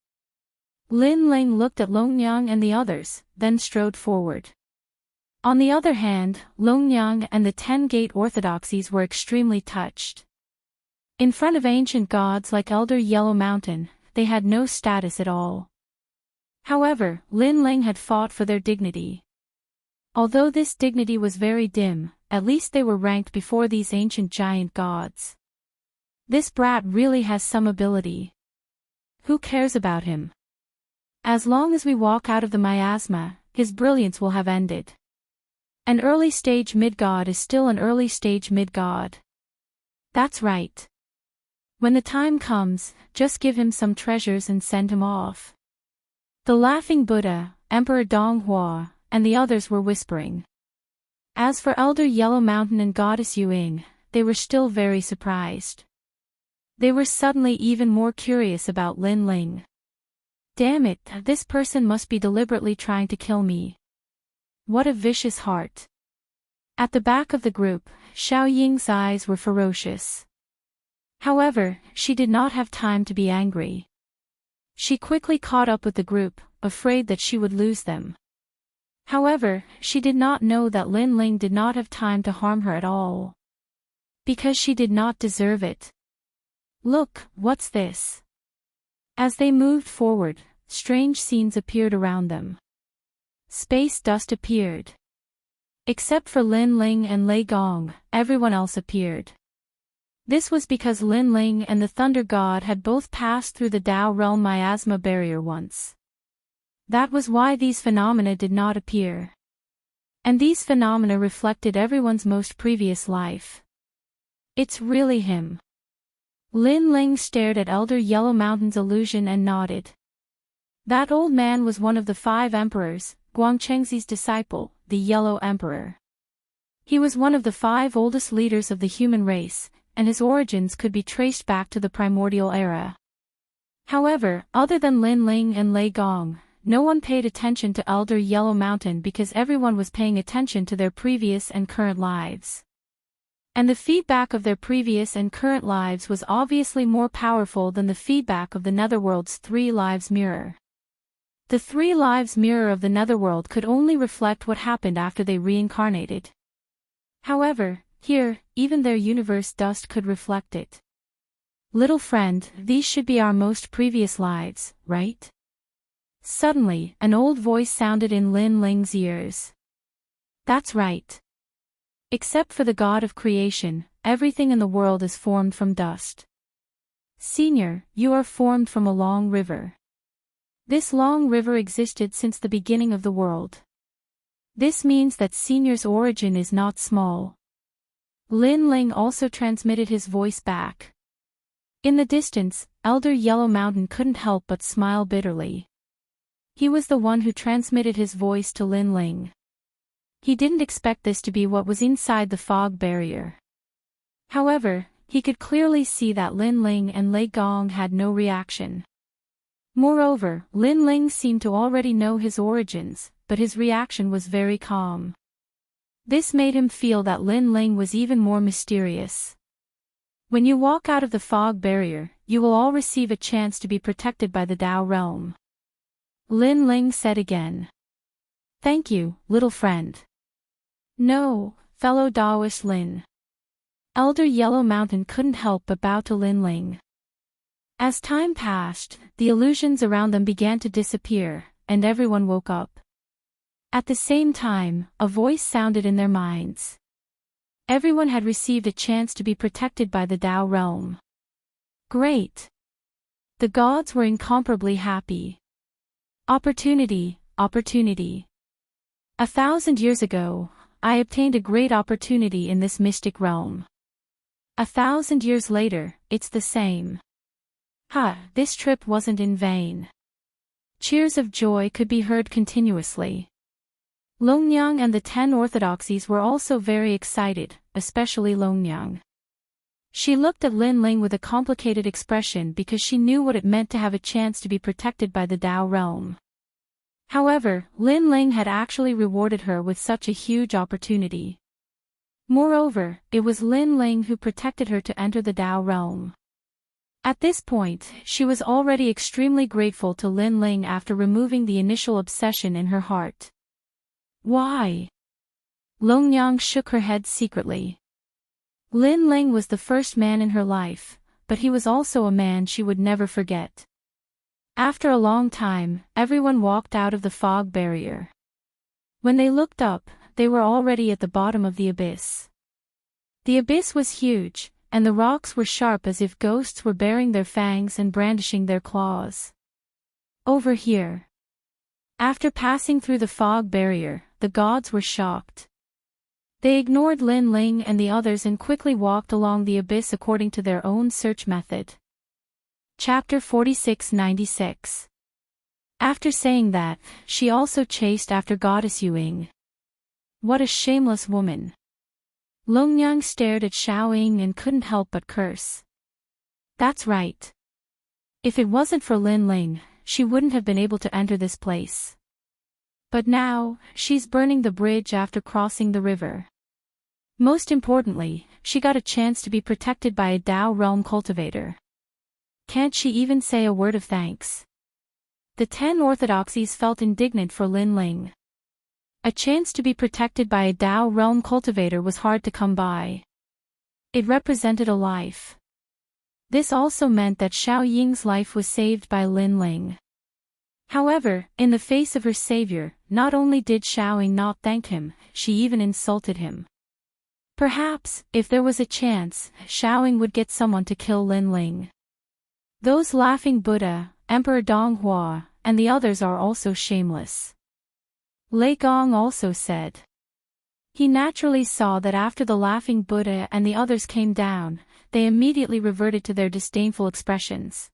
Lin Ling looked at Longyang and the others, then strode forward. On the other hand, Longyang and the 10 gate orthodoxies were extremely touched. In front of ancient gods like Elder Yellow Mountain, they had no status at all. However, Lin Ling had fought for their dignity. Although this dignity was very dim, at least they were ranked before these ancient giant gods. This brat really has some ability. Who cares about him? As long as we walk out of the miasma, his brilliance will have ended. An early-stage mid-god is still an early-stage mid-god. That's right. When the time comes, just give him some treasures and send him off. The laughing Buddha, Emperor Donghua, and the others were whispering. As for Elder Yellow Mountain and Goddess Yuing, they were still very surprised. They were suddenly even more curious about Lin Ling. Damn it, this person must be deliberately trying to kill me. What a vicious heart. At the back of the group, Xiao Ying's eyes were ferocious. However, she did not have time to be angry. She quickly caught up with the group, afraid that she would lose them. However, she did not know that Lin Ling did not have time to harm her at all. Because she did not deserve it. Look, what's this? As they moved forward, strange scenes appeared around them. Space dust appeared. Except for Lin Ling and Lei Gong, everyone else appeared. This was because Lin Ling and the Thunder God had both passed through the Tao Realm miasma barrier once. That was why these phenomena did not appear. And these phenomena reflected everyone's most previous life. It's really him. Lin Ling stared at Elder Yellow Mountain's illusion and nodded. That old man was one of the 5 emperors, Guangchengxi's disciple, the Yellow Emperor. He was one of the 5 oldest leaders of the human race, and his origins could be traced back to the primordial era. However, other than Lin Ling and Lei Gong, no one paid attention to Elder Yellow Mountain because everyone was paying attention to their previous and current lives. And the feedback of their previous and current lives was obviously more powerful than the feedback of the Netherworld's 3 lives mirror. The 3 lives mirror of the Netherworld could only reflect what happened after they reincarnated. However, here, even their universe dust could reflect it. Little friend, these should be our most previous lives, right? Suddenly, an old voice sounded in Lin Ling's ears. That's right. Except for the God of creation, everything in the world is formed from dust. Senior, you are formed from a long river. This long river existed since the beginning of the world. This means that Senior's origin is not small. Lin Ling also transmitted his voice back. In the distance, Elder Yellow Mountain couldn't help but smile bitterly. He was the one who transmitted his voice to Lin Ling. He didn't expect this to be what was inside the fog barrier. However, he could clearly see that Lin Ling and Lei Gong had no reaction. Moreover, Lin Ling seemed to already know his origins, but his reaction was very calm. This made him feel that Lin Ling was even more mysterious. When you walk out of the fog barrier, you will all receive a chance to be protected by the Tao realm. Lin Ling said again. Thank you, little friend. No, fellow Taoist Lin. Elder Yellow Mountain couldn't help but bow to Lin Ling. As time passed, the illusions around them began to disappear, and everyone woke up. At the same time, a voice sounded in their minds. Everyone had received a chance to be protected by the Tao realm. Great! The gods were incomparably happy. Opportunity, opportunity. 1,000 years ago, I obtained a great opportunity in this mystic realm. 1,000 years later, it's the same. This trip wasn't in vain. Cheers of joy could be heard continuously. Longnyang and the 10 orthodoxies were also very excited, especially Longnyang. She looked at Lin Ling with a complicated expression because she knew what it meant to have a chance to be protected by the Tao realm. However, Lin Ling had actually rewarded her with such a huge opportunity. Moreover, it was Lin Ling who protected her to enter the Tao realm. At this point, she was already extremely grateful to Lin Ling after removing the initial obsession in her heart. Why? Longnyang shook her head secretly. Lin Ling was the first man in her life, but he was also a man she would never forget. After a long time, everyone walked out of the fog barrier. When they looked up, they were already at the bottom of the abyss. The abyss was huge, and the rocks were sharp as if ghosts were baring their fangs and brandishing their claws. Over here. After passing through the fog barrier, the gods were shocked. They ignored Lin Ling and the others and quickly walked along the abyss according to their own search method. Chapter 4696. After saying that, she also chased after Goddess Yuing. What a shameless woman. Longnyang stared at Xiaoying and couldn't help but curse. That's right. If it wasn't for Lin Ling, she wouldn't have been able to enter this place. But now, she's burning the bridge after crossing the river. Most importantly, she got a chance to be protected by a Dao realm cultivator. Can't she even say a word of thanks? The 10 orthodoxies felt indignant for Lin Ling. A chance to be protected by a Dao realm cultivator was hard to come by. It represented a life. This also meant that Xiao Ying's life was saved by Lin Ling. However, in the face of her savior, not only did Xiaoying not thank him, she even insulted him. Perhaps, if there was a chance, Xiaoying would get someone to kill Lin Ling. Those laughing Buddha, Emperor Donghua, and the others are also shameless. Lei Gong also said. He naturally saw that after the laughing Buddha and the others came down, they immediately reverted to their disdainful expressions.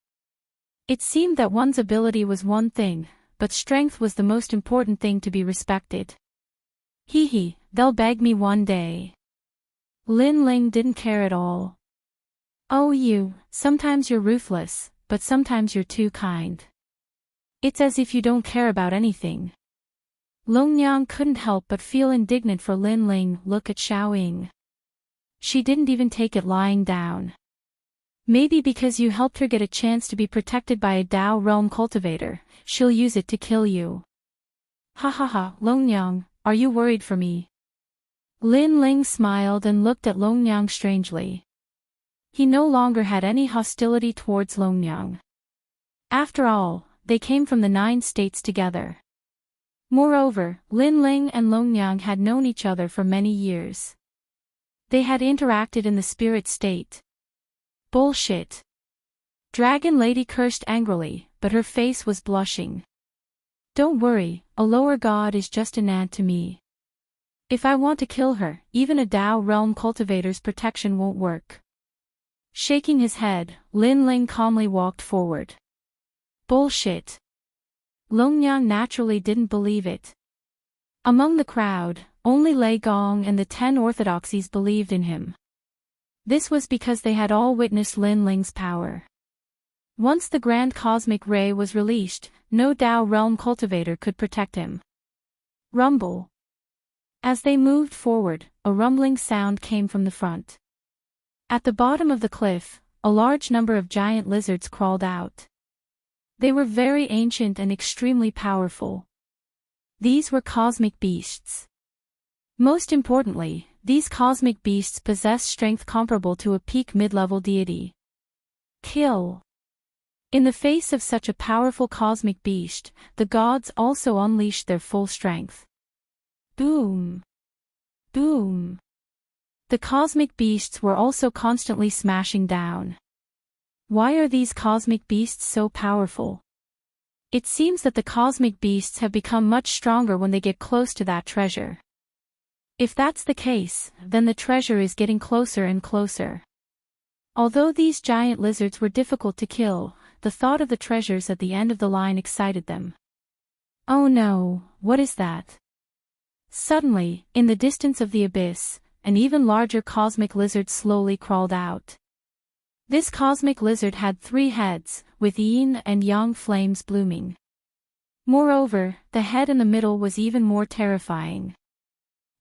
It seemed that one's ability was one thing, but strength was the most important thing to be respected. Hee, they'll beg me one day. Lin Ling didn't care at all. Oh you, sometimes you're ruthless, but sometimes you're too kind. It's as if you don't care about anything. Longnyang couldn't help but feel indignant for Lin Ling. Look at Xiaoying. She didn't even take it lying down. Maybe because you helped her get a chance to be protected by a Dao realm cultivator, she'll use it to kill you. Ha ha ha, Longnyang, are you worried for me? Lin Ling smiled and looked at Longnyang strangely. He no longer had any hostility towards Longnyang. After all, they came from the 9 states together. Moreover, Lin Ling and Longnyang had known each other for many years. They had interacted in the spirit state. Bullshit. Dragon Lady cursed angrily, but her face was blushing. Don't worry, a lower god is just an ant to me. If I want to kill her, even a Dao realm cultivator's protection won't work. Shaking his head, Lin Ling calmly walked forward. Bullshit. Longnyang naturally didn't believe it. Among the crowd, only Lei Gong and the 10 orthodoxies believed in him. This was because they had all witnessed Lin Ling's power. Once the Grand Cosmic Ray was released, no Dao realm cultivator could protect him. Rumble. As they moved forward, a rumbling sound came from the front. At the bottom of the cliff, a large number of giant lizards crawled out. They were very ancient and extremely powerful. These were cosmic beasts. Most importantly, these cosmic beasts possessed strength comparable to a peak mid-level deity. Kill. In the face of such a powerful cosmic beast, the gods also unleashed their full strength. Boom. Boom. The cosmic beasts were also constantly smashing down. Why are these cosmic beasts so powerful? It seems that the cosmic beasts have become much stronger when they get close to that treasure. If that's the case, then the treasure is getting closer and closer. Although these giant lizards were difficult to kill, the thought of the treasures at the end of the line excited them. Oh no, what is that? Suddenly, in the distance of the abyss, an even larger cosmic lizard slowly crawled out. This cosmic lizard had 3 heads, with yin and yang flames blooming. Moreover, the head in the middle was even more terrifying.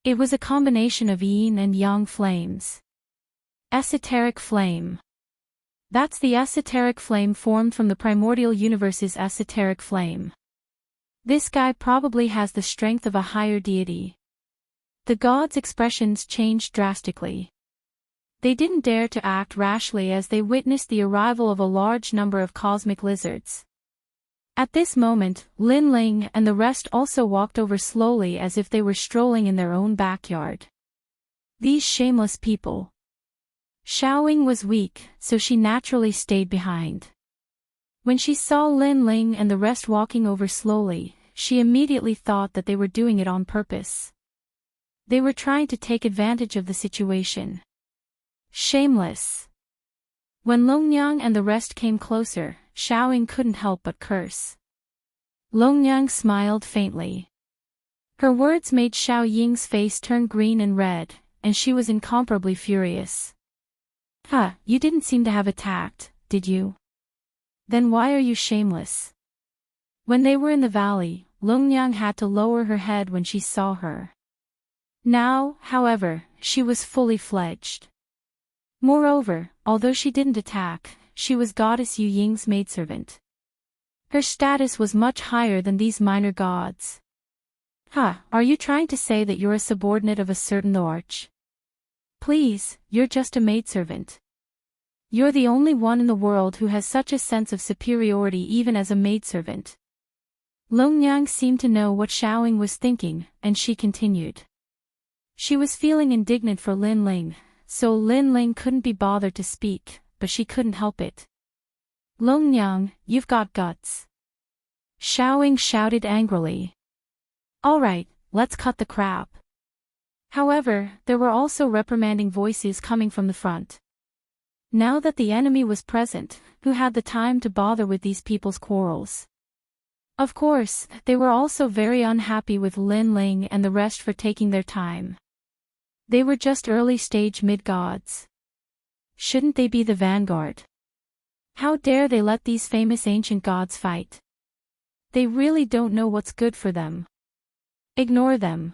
It was a combination of yin and yang flames. Esoteric flame. That's the esoteric flame formed from the primordial universe's esoteric flame. This guy probably has the strength of a higher deity. The gods' expressions changed drastically. They didn't dare to act rashly as they witnessed the arrival of a large number of cosmic lizards. At this moment, Lin Ling and the rest also walked over slowly as if they were strolling in their own backyard. These shameless people. Xiaoying was weak, so she naturally stayed behind. When she saw Lin Ling and the rest walking over slowly, she immediately thought that they were doing it on purpose. They were trying to take advantage of the situation. Shameless. When Longnyang and the rest came closer, Xiaoying couldn't help but curse. Longyang smiled faintly. Her words made Xiao Ying's face turn green and red, and she was incomparably furious. You didn't seem to have a tact, did you? Then why are you shameless? When they were in the valley, Longyang had to lower her head when she saw her. Now, however, she was fully fledged. Moreover, although she didn't attack, she was Goddess Yu Ying's maidservant. Her status was much higher than these minor gods. Are you trying to say that you're a subordinate of a certain arch? Please, you're just a maidservant. You're the only one in the world who has such a sense of superiority even as a maidservant. Longyang seemed to know what Xiaoying was thinking, and she continued. She was feeling indignant for Lin Ling, so Lin Ling couldn't be bothered to speak, but she couldn't help it. Longyang, you've got guts. Xiaoying shouted angrily. All right, let's cut the crap. However, there were also reprimanding voices coming from the front. Now that the enemy was present, who had the time to bother with these people's quarrels? Of course, they were also very unhappy with Lin Ling and the rest for taking their time. They were just early-stage mid-gods. Shouldn't they be the vanguard? How dare they let these famous ancient gods fight? They really don't know what's good for them. Ignore them.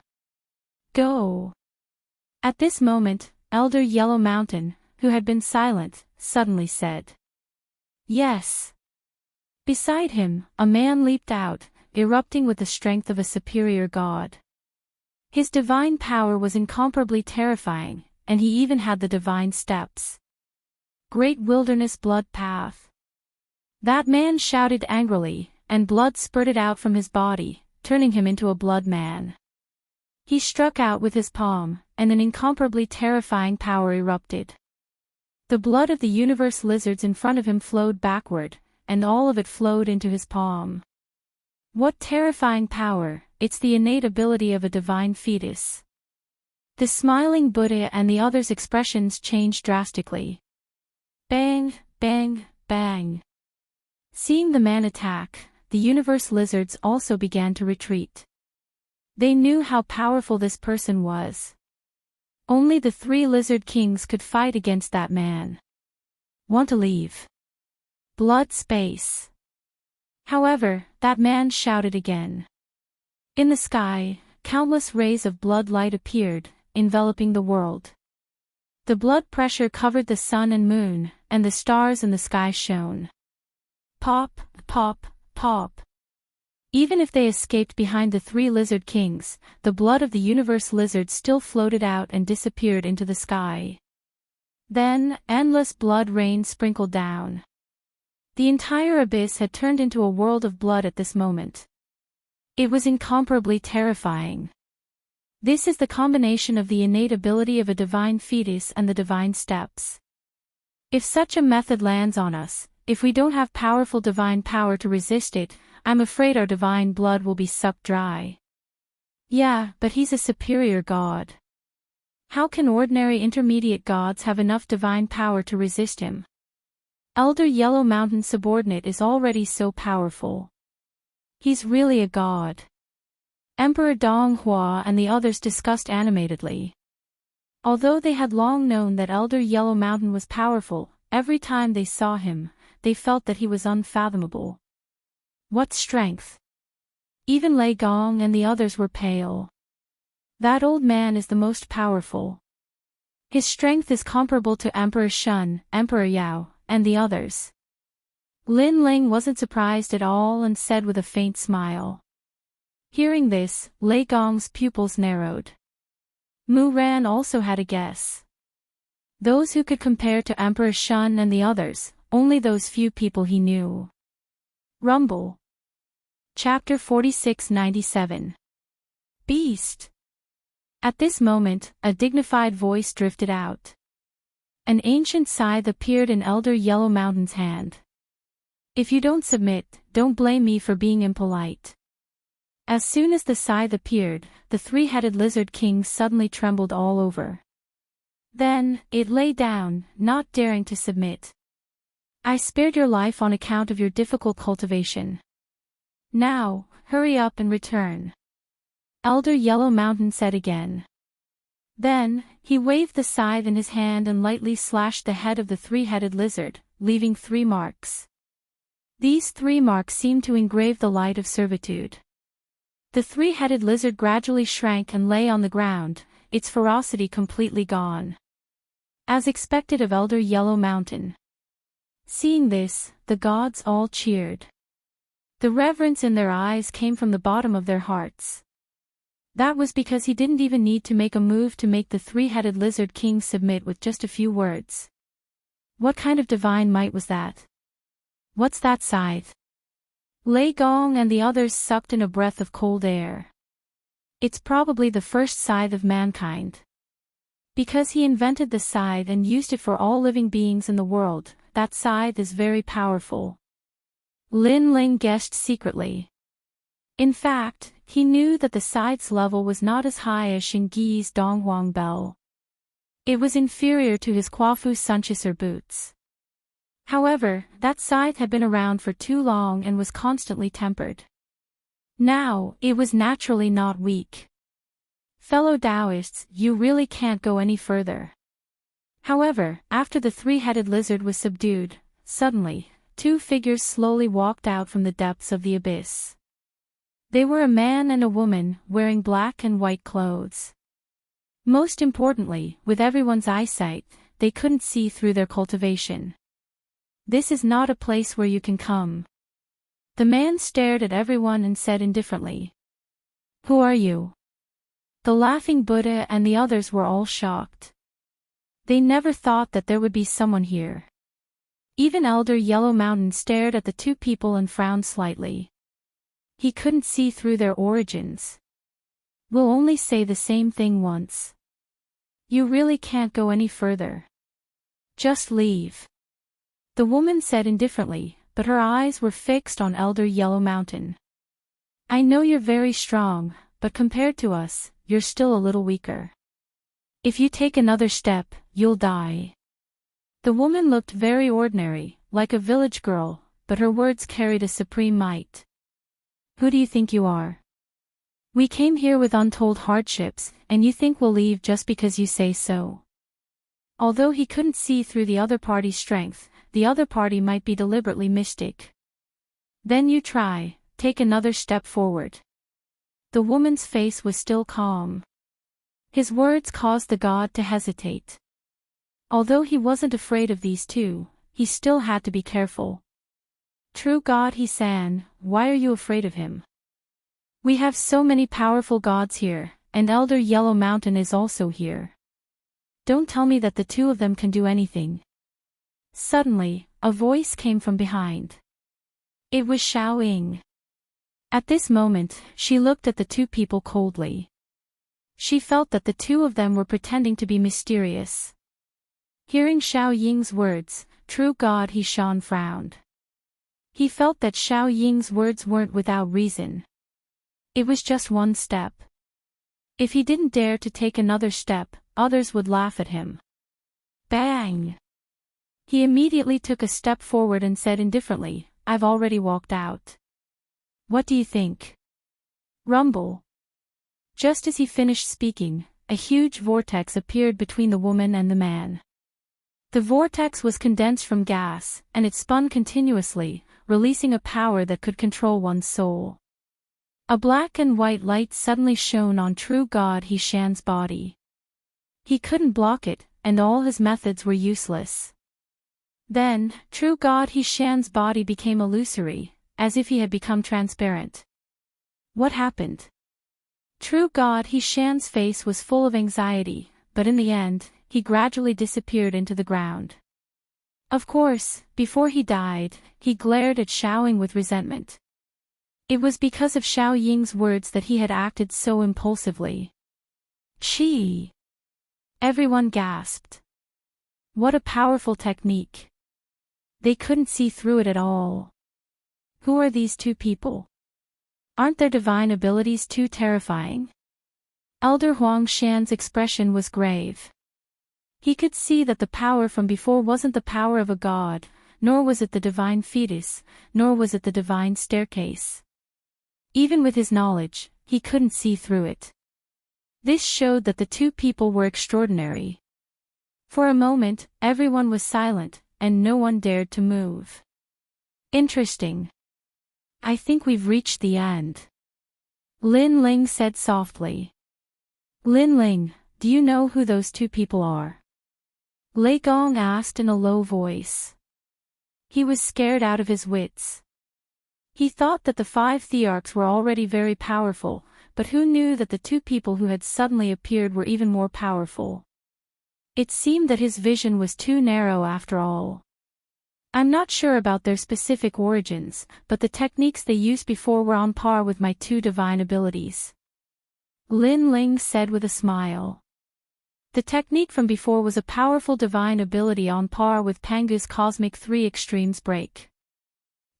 Go. At this moment, Elder Yellow Mountain, who had been silent, suddenly said. Yes. Beside him, a man leaped out, erupting with the strength of a superior god. His divine power was incomparably terrifying, and he even had the divine steps. Great Wilderness Blood Path. That man shouted angrily, and blood spurted out from his body, turning him into a blood man. He struck out with his palm, and an incomparably terrifying power erupted. The blood of the universe lizards in front of him flowed backward, and all of it flowed into his palm. What terrifying power! It's the innate ability of a divine fetus. The smiling Buddha and the others' expressions changed drastically. Bang, bang, bang. Seeing the man attack, the universe lizards also began to retreat. They knew how powerful this person was. Only the 3 lizard kings could fight against that man. Want to leave? Blood space. However, that man shouted again. In the sky, countless rays of blood light appeared, enveloping the world. The blood pressure covered the sun and moon, and the stars in the sky shone. Pop, pop, pop. Even if they escaped behind the 3 lizard kings, the blood of the universe lizard still floated out and disappeared into the sky. Then, endless blood rain sprinkled down. The entire abyss had turned into a world of blood at this moment. It was incomparably terrifying. This is the combination of the innate ability of a divine fetus and the divine steps. If such a method lands on us, if we don't have powerful divine power to resist it, I'm afraid our divine blood will be sucked dry. Yeah, but he's a superior god. How can ordinary intermediate gods have enough divine power to resist him? Elder Yellow Mountain subordinate is already so powerful. He's really a god. Emperor Donghua and the others discussed animatedly. Although they had long known that Elder Yellow Mountain was powerful, every time they saw him, they felt that he was unfathomable. What strength! Even Lei Gong and the others were pale. That old man is the most powerful. His strength is comparable to Emperor Shun, Emperor Yao, and the others. Lin Ling wasn't surprised at all and said with a faint smile. Hearing this, Lei Gong's pupils narrowed. Mu Ran also had a guess. Those who could compare to Emperor Shun and the others, only those few people he knew. Rumble. Chapter 4697. Beast. At this moment, a dignified voice drifted out. An ancient scythe appeared in Elder Yellow Mountain's hand. If you don't submit, don't blame me for being impolite. As soon as the scythe appeared, the 3-headed lizard king suddenly trembled all over. Then, it lay down, not daring to submit. I spared your life on account of your difficult cultivation. Now, hurry up and return. Elder Yellow Mountain said again. Then, he waved the scythe in his hand and lightly slashed the head of the three-headed lizard, leaving 3 marks. These 3 marks seemed to engrave the light of servitude. The three-headed lizard gradually shrank and lay on the ground, its ferocity completely gone. As expected of Elder Yellow Mountain. Seeing this, the gods all cheered. The reverence in their eyes came from the bottom of their hearts. That was because he didn't even need to make a move to make the three-headed lizard king submit with just a few words. What kind of divine might was that? What's that scythe? Lei Gong and the others sucked in a breath of cold air. It's probably the first scythe of mankind. Because he invented the scythe and used it for all living beings in the world, that scythe is very powerful. Lin Ling guessed secretly. In fact, he knew that the scythe's level was not as high as Xingyi's Donghuang bell. It was inferior to his Quafu Sunchisser boots. However, that scythe had been around for too long and was constantly tempered. Now, it was naturally not weak. Fellow Taoists, you really can't go any further. However, after the three-headed lizard was subdued, suddenly, 2 figures slowly walked out from the depths of the abyss. They were a man and a woman, wearing black and white clothes. Most importantly, with everyone's eyesight, they couldn't see through their cultivation. This is not a place where you can come. The man stared at everyone and said indifferently. Who are you? The laughing Buddha and the others were all shocked. They never thought that there would be someone here. Even Elder Yellow Mountain stared at the 2 people and frowned slightly. He couldn't see through their origins. We'll only say the same thing once. You really can't go any further. Just leave. The woman said indifferently, but her eyes were fixed on Elder Yellow Mountain. I know you're very strong, but compared to us, you're still a little weaker. If you take another step, you'll die. The woman looked very ordinary, like a village girl, but her words carried a supreme might. Who do you think you are? We came here with untold hardships, and you think we'll leave just because you say so. Although he couldn't see through the other party's strength, the other party might be deliberately mystic. Then you try, take another step forward. The woman's face was still calm. His words caused the god to hesitate. Although he wasn't afraid of these 2, he still had to be careful. True God, he sang, why are you afraid of him? We have so many powerful gods here, and Elder Yellow Mountain is also here. Don't tell me that the 2 of them can do anything. Suddenly, a voice came from behind. It was Xiao Ying. At this moment, she looked at the 2 people coldly. She felt that the 2 of them were pretending to be mysterious. Hearing Xiao Ying's words, True God He Shan frowned. He felt that Xiao Ying's words weren't without reason. It was just one step. If he didn't dare to take another step, others would laugh at him. Bang! He immediately took a step forward and said indifferently, I've already walked out. What do you think? Rumble. Just as he finished speaking, a huge vortex appeared between the woman and the man. The vortex was condensed from gas, and it spun continuously, releasing a power that could control one's soul. A black and white light suddenly shone on True God He Shan's body. He couldn't block it, and all his methods were useless. Then, True God He Shan's body became illusory, as if he had become transparent. What happened? True God He Shan's face was full of anxiety, but in the end, he gradually disappeared into the ground. Of course, before he died, he glared at Xiao Ying with resentment. It was because of Xiao Ying's words that he had acted so impulsively. Chi! Everyone gasped. What a powerful technique. They couldn't see through it at all. Who are these 2 people? Aren't their divine abilities too terrifying? Elder Huang Shan's expression was grave. He could see that the power from before wasn't the power of a god, nor was it the divine fetus, nor was it the divine staircase. Even with his knowledge, he couldn't see through it. This showed that the two people were extraordinary. For a moment, everyone was silent, and no one dared to move. Interesting. I think we've reached the end. Lin Ling said softly. Lin Ling, do you know who those two people are? Lei Gong asked in a low voice. He was scared out of his wits. He thought that the 5 thearchs were already very powerful, but who knew that the two people who had suddenly appeared were even more powerful? It seemed that his vision was too narrow after all. I'm not sure about their specific origins, but the techniques they used before were on par with my 2 divine abilities. Lin Ling said with a smile. The technique from before was a powerful divine ability on par with Pangu's cosmic 3 extremes break.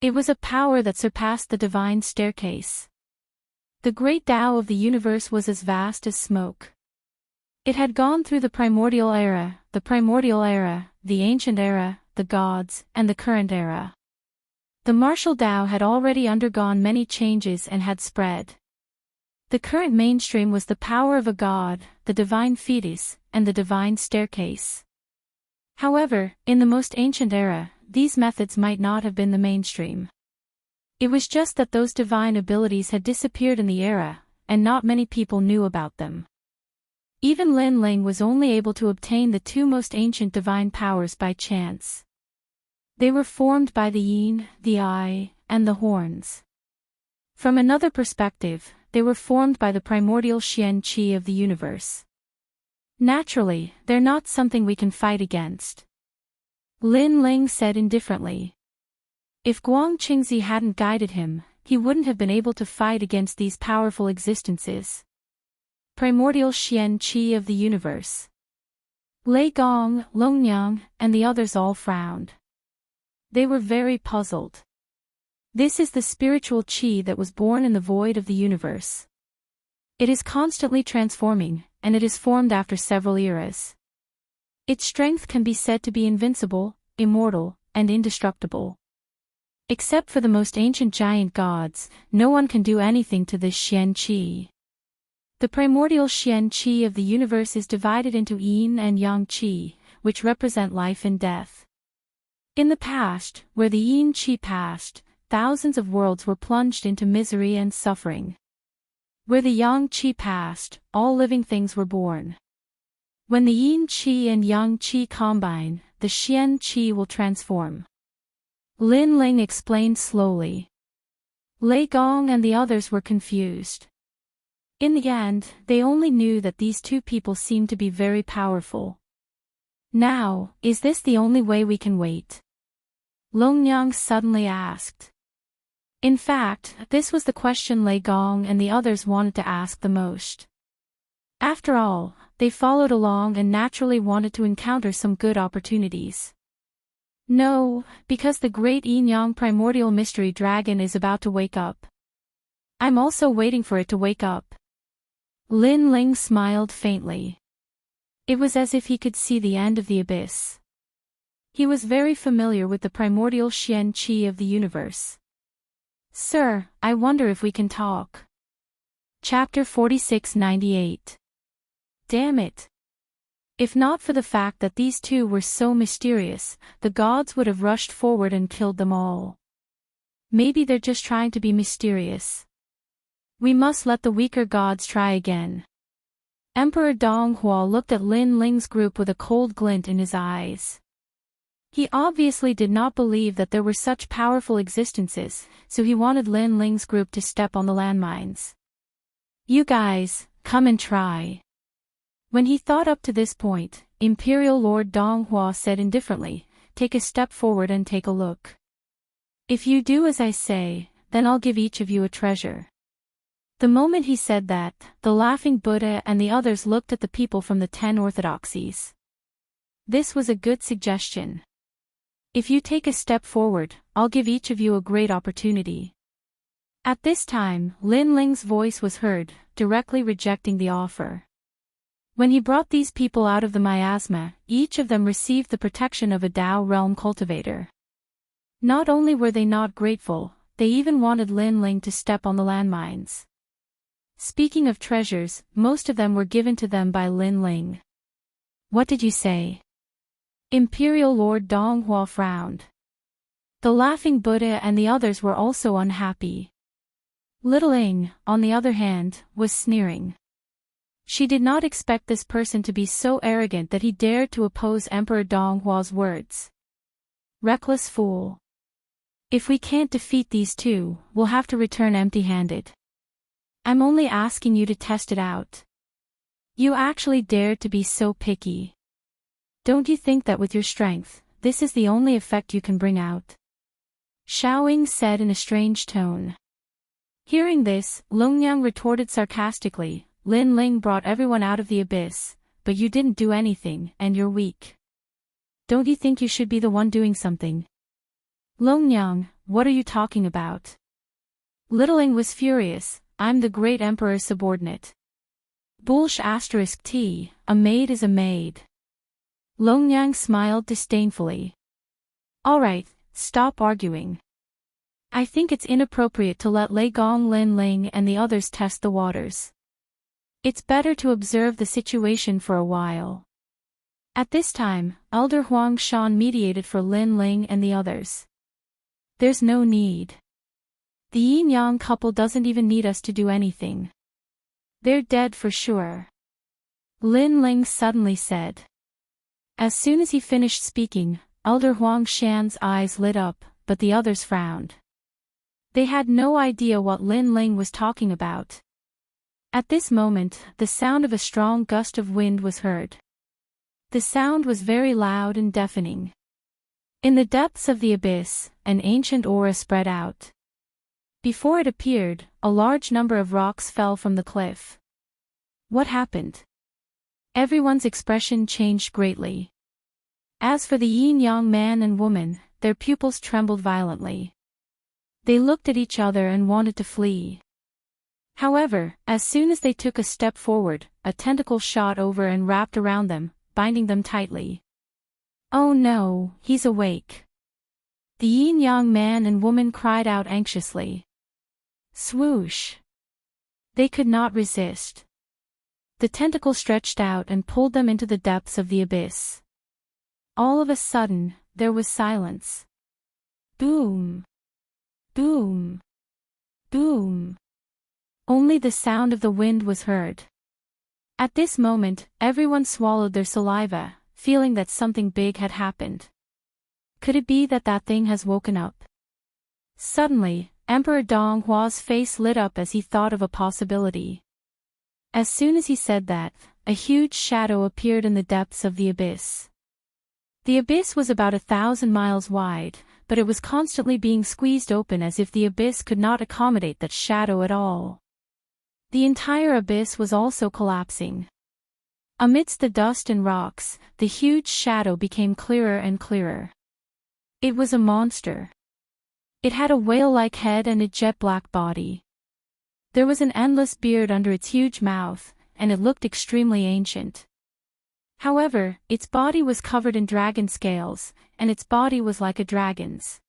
It was a power that surpassed the divine staircase. The great Tao of the universe was as vast as smoke. It had gone through the primordial era, the ancient era, the gods, and the current era. The martial Tao had already undergone many changes and had spread. The current mainstream was the power of a god, the divine fetus, and the divine staircase. However, in the most ancient era, these methods might not have been the mainstream. It was just that those divine abilities had disappeared in the era, and not many people knew about them. Even Lin Ling was only able to obtain the 2 most ancient divine powers by chance. They were formed by the yin, the eye, and the horns. From another perspective, they were formed by the primordial Xian Qi of the universe. Naturally, they're not something we can fight against. Lin Ling said indifferently. If Guang Qingzi hadn't guided him, he wouldn't have been able to fight against these powerful existences. Primordial Xian Qi of the universe. Lei Gong, Longnyang, and the others all frowned. They were very puzzled. This is the spiritual qi that was born in the void of the universe. It is constantly transforming, and it is formed after several eras. Its strength can be said to be invincible, immortal, and indestructible. Except for the most ancient giant gods, no one can do anything to this Xian Qi. The primordial Xian Qi of the universe is divided into yin and yang qi, which represent life and death. In the past, where the yin qi passed, thousands of worlds were plunged into misery and suffering. Where the yang qi passed, all living things were born. When the yin qi and yang qi combine, the Xian qi will transform. Lin Ling explained slowly. Lei Gong and the others were confused. In the end, they only knew that these two people seemed to be very powerful. Now, is this the only way we can wait? Longnyang suddenly asked. In fact, this was the question Lei Gong and the others wanted to ask the most. After all, they followed along and naturally wanted to encounter some good opportunities. No, because the great yin-yang primordial mystery dragon is about to wake up. I'm also waiting for it to wake up. Lin Ling smiled faintly. It was as if he could see the end of the abyss. He was very familiar with the primordial Xian Qi of the universe. Sir, I wonder if we can talk. Chapter 4698. Damn it. If not for the fact that these two were so mysterious, the gods would have rushed forward and killed them all. Maybe they're just trying to be mysterious. We must let the weaker gods try again. Emperor Donghua looked at Lin Ling's group with a cold glint in his eyes. He obviously did not believe that there were such powerful existences, so he wanted Lin Ling's group to step on the landmines. You guys, come and try. When he thought up to this point, Imperial Lord Donghua said indifferently, take a step forward and take a look. If you do as I say, then I'll give each of you a treasure. The moment he said that, the laughing Buddha and the others looked at the people from the 10 orthodoxies. This was a good suggestion. If you take a step forward, I'll give each of you a great opportunity. At this time, Lin Ling's voice was heard, directly rejecting the offer. When he brought these people out of the miasma, each of them received the protection of a Tao realm cultivator. Not only were they not grateful, they even wanted Lin Ling to step on the landmines. Speaking of treasures, most of them were given to them by Lin Ling. What did you say? Imperial Lord Donghua frowned. The Laughing Buddha and the others were also unhappy. Little Ing, on the other hand, was sneering. She did not expect this person to be so arrogant that he dared to oppose Emperor Donghua's words. Reckless fool. If we can't defeat these two, we'll have to return empty-handed. I'm only asking you to test it out. You actually dared to be so picky. Don't you think that with your strength, this is the only effect you can bring out? Xiaoying said in a strange tone. Hearing this, Longnyang retorted sarcastically, Lin Ling brought everyone out of the abyss, but you didn't do anything, and you're weak. Don't you think you should be the one doing something? Longnyang, what are you talking about? Little Ing was furious, I'm the great emperor's subordinate. Bullsh *t, a maid is a maid. Longnyang smiled disdainfully. Alright, stop arguing. I think it's inappropriate to let Lei Gong, Lin Ling and the others test the waters. It's better to observe the situation for a while. At this time, Elder Huang Shan mediated for Lin Ling and the others. There's no need. The yin-yang couple doesn't even need us to do anything. They're dead for sure. Lin Ling suddenly said. As soon as he finished speaking, Elder Huang Shan's eyes lit up, but the others frowned. They had no idea what Lin Ling was talking about. At this moment, the sound of a strong gust of wind was heard. The sound was very loud and deafening. In the depths of the abyss, an ancient aura spread out. Before it appeared, a large number of rocks fell from the cliff. What happened? Everyone's expression changed greatly. As for the yin-yang man and woman, their pupils trembled violently. They looked at each other and wanted to flee. However, as soon as they took a step forward, a tentacle shot over and wrapped around them, binding them tightly. Oh no, he's awake. The yin-yang man and woman cried out anxiously. Swoosh! They could not resist. The tentacle stretched out and pulled them into the depths of the abyss. All of a sudden, there was silence. Boom! Boom! Boom! Only the sound of the wind was heard. At this moment, everyone swallowed their saliva, feeling that something big had happened. Could it be that that thing has woken up? Suddenly, Emperor Donghua's face lit up as he thought of a possibility. As soon as he said that, a huge shadow appeared in the depths of the abyss. The abyss was about 1,000 miles wide, but it was constantly being squeezed open as if the abyss could not accommodate that shadow at all. The entire abyss was also collapsing. Amidst the dust and rocks, the huge shadow became clearer and clearer. It was a monster. It had a whale-like head and a jet-black body. There was an endless beard under its huge mouth, and it looked extremely ancient. However, its body was covered in dragon scales, and its body was like a dragon's.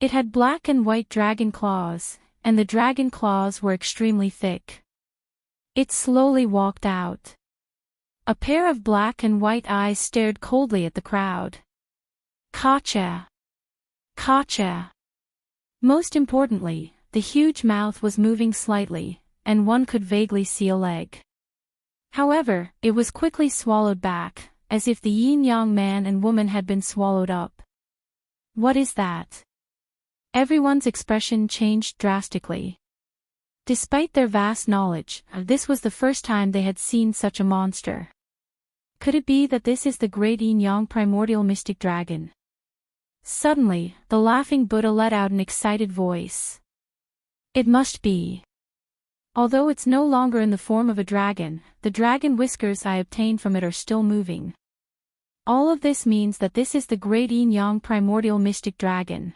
It had black and white dragon claws, and the dragon claws were extremely thick. It slowly walked out. A pair of black and white eyes stared coldly at the crowd. Gotcha! Gotcha! Most importantly, the huge mouth was moving slightly, and one could vaguely see a leg. However, it was quickly swallowed back, as if the yin-yang man and woman had been swallowed up. What is that? Everyone's expression changed drastically. Despite their vast knowledge, this was the first time they had seen such a monster. Could it be that this is the great yin-yang primordial mystic dragon? Suddenly, the Laughing Buddha let out an excited voice. It must be. Although it's no longer in the form of a dragon, the dragon whiskers I obtained from it are still moving. All of this means that this is the great yin-yang primordial mystic dragon.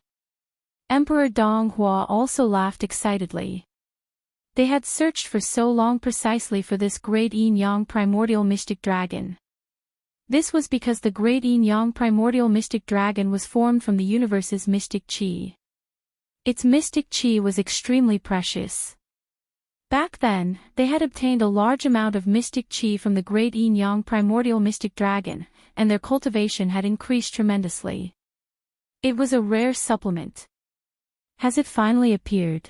Emperor Donghua also laughed excitedly. They had searched for so long precisely for this great yin-yang primordial mystic dragon. This was because the great yin-yang primordial mystic dragon was formed from the universe's mystic chi. Its mystic chi was extremely precious. Back then, they had obtained a large amount of mystic chi from the great yin-yang primordial mystic dragon, and their cultivation had increased tremendously. It was a rare supplement. Has it finally appeared?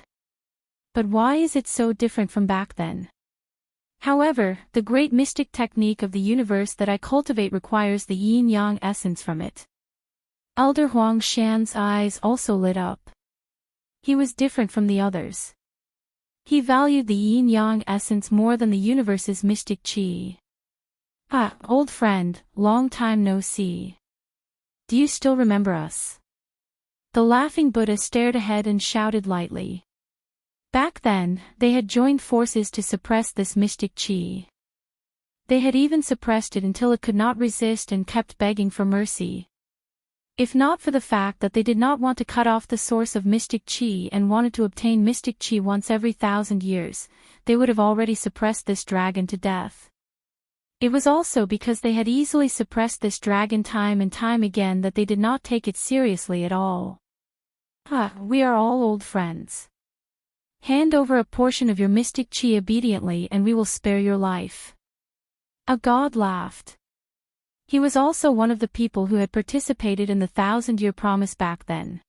But why is it so different from back then? However, the great mystic technique of the universe that I cultivate requires the yin-yang essence from it. Elder Huang Shan's eyes also lit up. He was different from the others. He valued the yin-yang essence more than the universe's mystic chi. Ah, old friend, long time no see. Do you still remember us? The laughing Buddha stared ahead and shouted lightly. Back then, they had joined forces to suppress this mystic chi. They had even suppressed it until it could not resist and kept begging for mercy. If not for the fact that they did not want to cut off the source of mystic chi and wanted to obtain mystic chi once every 1,000 years, they would have already suppressed this dragon to death. It was also because they had easily suppressed this dragon time and time again that they did not take it seriously at all. We are all old friends. Hand over a portion of your mystic chi obediently and we will spare your life. A god laughed. He was also one of the people who had participated in the 1,000-year promise back then.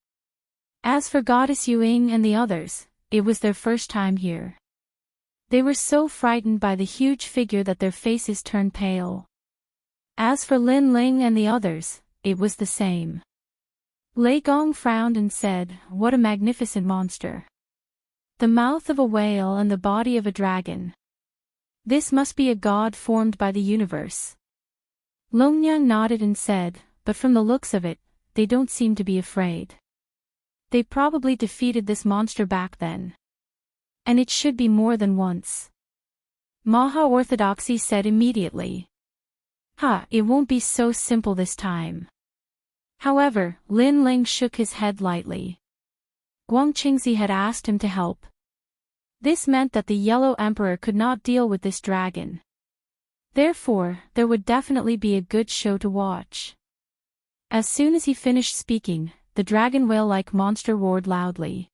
As for Goddess Yuing and the others, it was their first time here. They were so frightened by the huge figure that their faces turned pale. As for Lin Ling and the others, it was the same. Lei Gong frowned and said, "What a magnificent monster. The mouth of a whale and the body of a dragon. This must be a god formed by the universe." Longnyang nodded and said, "But from the looks of it, they don't seem to be afraid. They probably defeated this monster back then. And it should be more than once." Maha Orthodoxy said immediately. It won't be so simple this time. However, Lin Ling shook his head lightly. Guang Qingzi had asked him to help. This meant that the Yellow Emperor could not deal with this dragon. Therefore, there would definitely be a good show to watch. As soon as he finished speaking, the dragon whale-like monster roared loudly.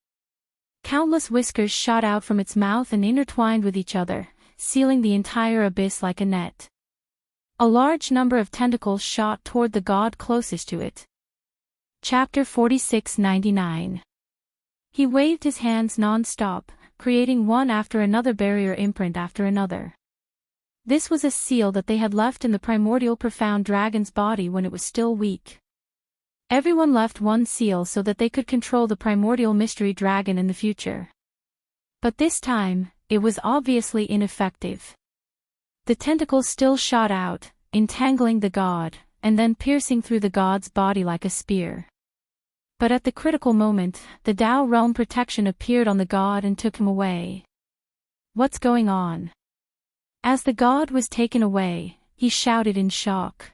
Countless whiskers shot out from its mouth and intertwined with each other, sealing the entire abyss like a net. A large number of tentacles shot toward the god closest to it. Chapter 4699. He waved his hands non-stop, creating one after another barrier imprint after another. This was a seal that they had left in the primordial profound dragon's body when it was still weak. Everyone left one seal so that they could control the primordial mystery dragon in the future. But this time, it was obviously ineffective. The tentacles still shot out, entangling the god, and then piercing through the god's body like a spear. But at the critical moment, the Tao realm protection appeared on the god and took him away. What's going on? As the god was taken away, he shouted in shock.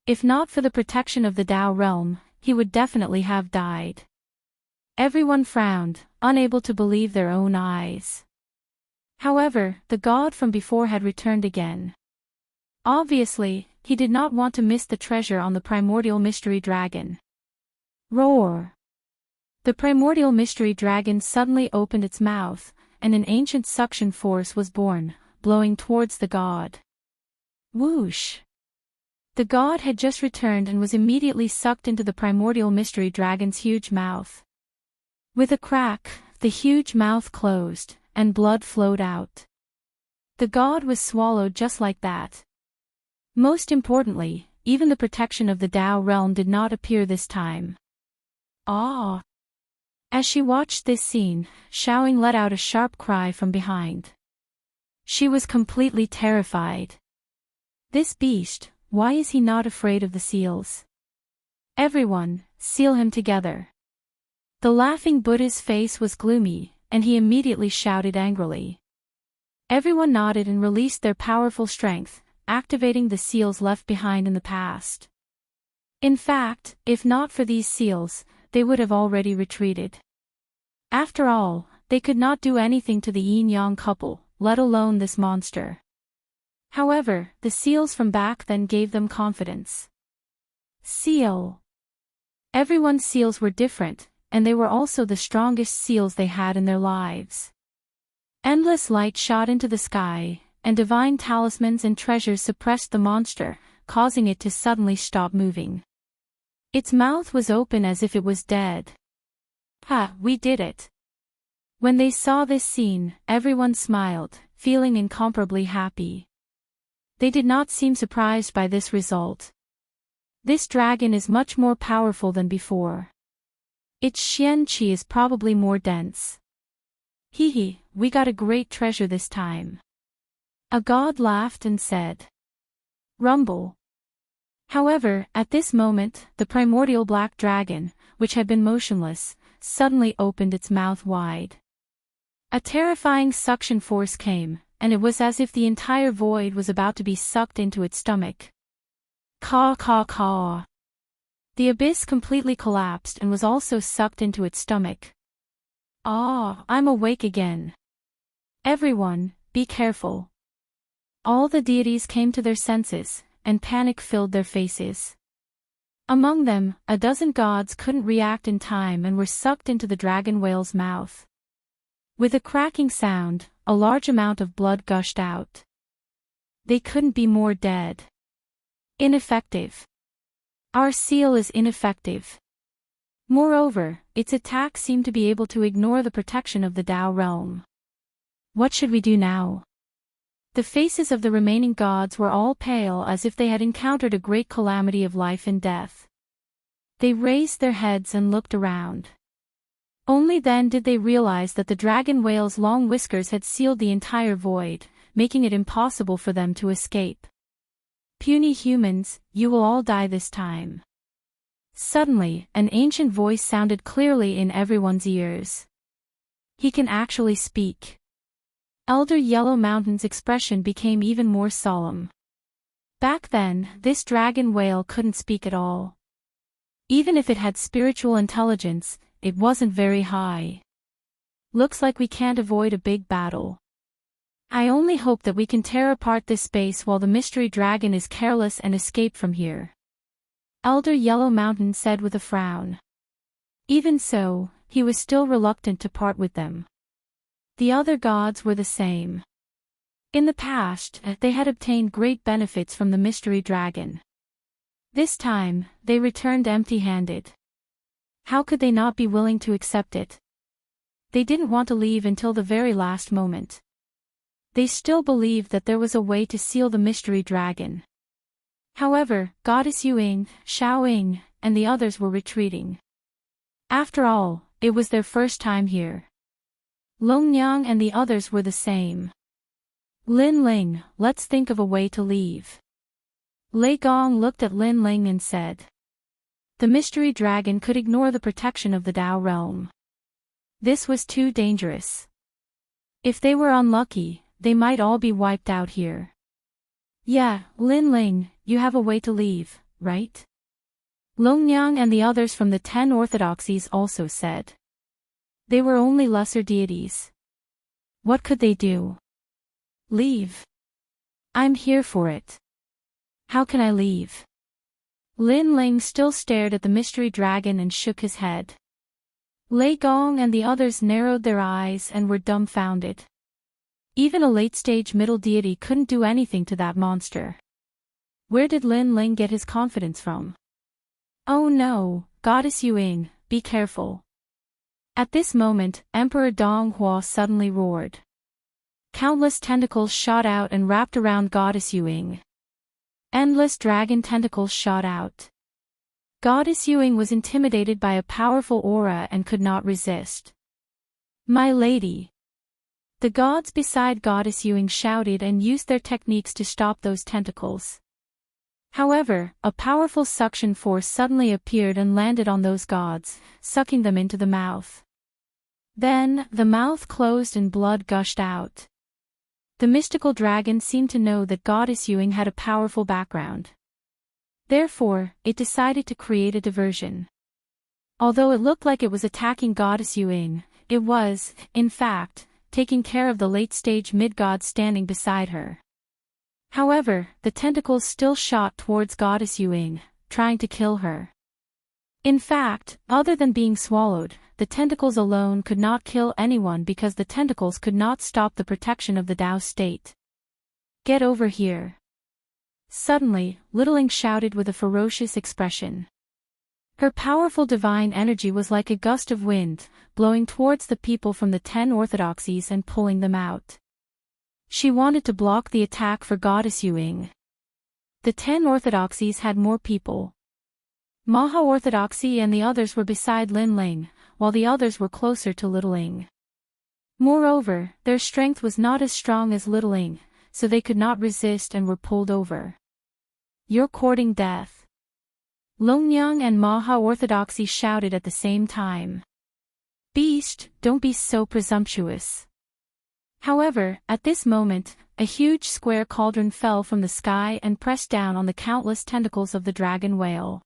If not for the protection of the Tao realm, he would definitely have died. Everyone frowned, unable to believe their own eyes. However, the god from before had returned again. Obviously, he did not want to miss the treasure on the primordial mystery dragon. Roar! The primordial mystery dragon suddenly opened its mouth, and an ancient suction force was born, blowing towards the god. Whoosh! The god had just returned and was immediately sucked into the primordial mystery dragon's huge mouth. With a crack, the huge mouth closed, and blood flowed out. The god was swallowed just like that. Most importantly, even the protection of the Tao realm did not appear this time. Ah! As she watched this scene, Xiaoying let out a sharp cry from behind. She was completely terrified. This beast, why is he not afraid of the seals? Everyone, seal him together. The laughing Buddha's face was gloomy, and he immediately shouted angrily. Everyone nodded and released their powerful strength, activating the seals left behind in the past. In fact, if not for these seals, they would have already retreated. After all, they could not do anything to the yin-yang couple, let alone this monster. However, the seals from back then gave them confidence. Seal. Everyone's seals were different, and they were also the strongest seals they had in their lives. Endless light shot into the sky, and divine talismans and treasures suppressed the monster, causing it to suddenly stop moving. Its mouth was open as if it was dead. "Ha, we did it." When they saw this scene, everyone smiled, feeling incomparably happy. They did not seem surprised by this result. This dragon is much more powerful than before. Its Xian Qi is probably more dense. Hee, we got a great treasure this time. A god laughed and said. Rumble. However, at this moment, the primordial black dragon, which had been motionless, suddenly opened its mouth wide. A terrifying suction force came, and it was as if the entire void was about to be sucked into its stomach. Caw caw caw. The abyss completely collapsed and was also sucked into its stomach. Ah, I'm awake again. Everyone, be careful. All the deities came to their senses, and panic filled their faces. Among them, a dozen gods couldn't react in time and were sucked into the dragon whale's mouth. With a cracking sound, a large amount of blood gushed out. They couldn't be more dead. Ineffective. Our seal is ineffective. Moreover, its attack seemed to be able to ignore the protection of the Tao realm. What should we do now? The faces of the remaining gods were all pale as if they had encountered a great calamity of life and death. They raised their heads and looked around. Only then did they realize that the dragon whale's long whiskers had sealed the entire void, making it impossible for them to escape. Puny humans, you will all die this time. Suddenly, an ancient voice sounded clearly in everyone's ears. He can actually speak. Elder Yellow Mountain's expression became even more solemn. Back then, this dragon whale couldn't speak at all. Even if it had spiritual intelligence, it wasn't very high. Looks like we can't avoid a big battle. I only hope that we can tear apart this space while the mystery dragon is careless and escape from here. Elder Yellow Mountain said with a frown. Even so, he was still reluctant to part with them. The other gods were the same. In the past, they had obtained great benefits from the mystery dragon. This time, they returned empty-handed. How could they not be willing to accept it? They didn't want to leave until the very last moment. They still believed that there was a way to seal the mystery dragon. However, Goddess Yuing, Xiaoying, and the others were retreating. After all, it was their first time here. Longnyang and the others were the same. Lin Ling, let's think of a way to leave. Lei Gong looked at Lin Ling and said. The mystery dragon could ignore the protection of the Tao realm. This was too dangerous. If they were unlucky, they might all be wiped out here. Yeah, Lin Ling, you have a way to leave, right? Longnyang and the others from the 10 orthodoxies also said. They were only lesser deities. What could they do? Leave. I'm here for it. How can I leave? Lin Ling still stared at the mystery dragon and shook his head. Lei Gong and the others narrowed their eyes and were dumbfounded. Even a late-stage middle deity couldn't do anything to that monster. Where did Lin Ling get his confidence from? Oh no, Goddess Yuing, be careful. At this moment, Emperor Dong Hua suddenly roared. Countless tentacles shot out and wrapped around Goddess Yuing. Endless dragon tentacles shot out. Goddess Yuing was intimidated by a powerful aura and could not resist. My lady. The gods beside Goddess Yuing shouted and used their techniques to stop those tentacles. However, a powerful suction force suddenly appeared and landed on those gods, sucking them into the mouth. Then, the mouth closed and blood gushed out. The mystical dragon seemed to know that Goddess Yuing had a powerful background. Therefore, it decided to create a diversion. Although it looked like it was attacking Goddess Yuing, it was, in fact, taking care of the late-stage mid-god standing beside her. However, the tentacles still shot towards Goddess Yuing, trying to kill her. In fact, other than being swallowed, the tentacles alone could not kill anyone because the tentacles could not stop the protection of the Tao state. Get over here. Suddenly, Littling shouted with a ferocious expression. Her powerful divine energy was like a gust of wind, blowing towards the people from the 10 orthodoxies and pulling them out. She wanted to block the attack for Goddess Yuing. The 10 orthodoxies had more people. Maha Orthodoxy and the others were beside Lin Ling, while the others were closer to Littling. Moreover, their strength was not as strong as Littling, so they could not resist and were pulled over. You're courting death. Longyang and Maha Orthodoxy shouted at the same time. Beast, don't be so presumptuous. However, at this moment, a huge square cauldron fell from the sky and pressed down on the countless tentacles of the dragon whale.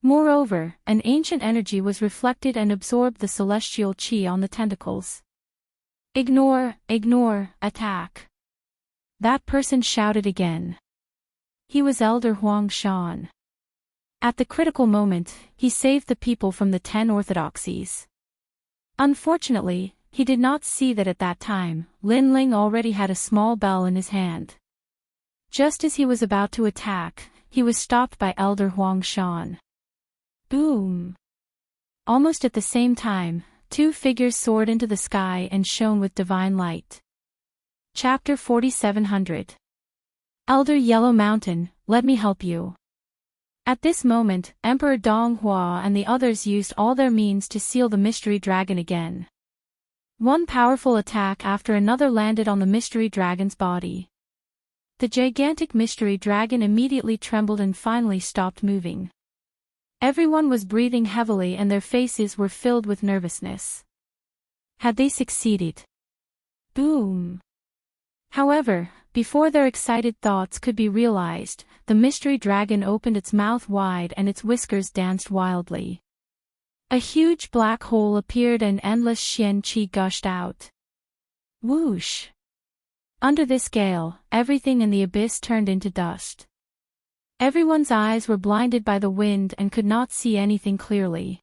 Moreover, an ancient energy was reflected and absorbed the celestial qi on the tentacles. Ignore, attack. That person shouted again. He was Elder Huang Shan. At the critical moment, he saved the people from the 10 orthodoxies. Unfortunately, he did not see that at that time, Lin Ling already had a small bell in his hand. Just as he was about to attack, he was stopped by Elder Huang Shan. Boom! Almost at the same time, two figures soared into the sky and shone with divine light. Chapter 4700. Elder Yellow Mountain, let me help you. At this moment, Emperor Dong Hua and the others used all their means to seal the mystery dragon again. One powerful attack after another landed on the mystery dragon's body. The gigantic mystery dragon immediately trembled and finally stopped moving. Everyone was breathing heavily and their faces were filled with nervousness. Had they succeeded? Boom! However, before their excited thoughts could be realized, the mystery dragon opened its mouth wide and its whiskers danced wildly. A huge black hole appeared and endless Xian qi gushed out. Whoosh! Under this gale, everything in the abyss turned into dust. Everyone's eyes were blinded by the wind and could not see anything clearly.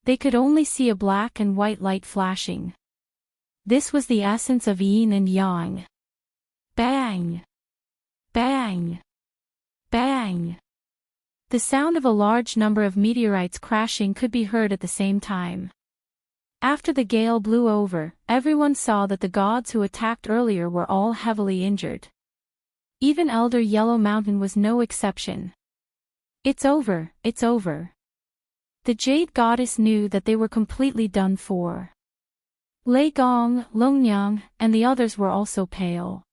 They could only see a black and white light flashing. This was the essence of yin and yang. Bang! Bang! Bang! The sound of a large number of meteorites crashing could be heard at the same time. After the gale blew over, everyone saw that the gods who attacked earlier were all heavily injured. Even Elder Yellow Mountain was no exception. It's over, it's over. The Jade Goddess knew that they were completely done for. Lei Gong, Longyang, and the others were also pale.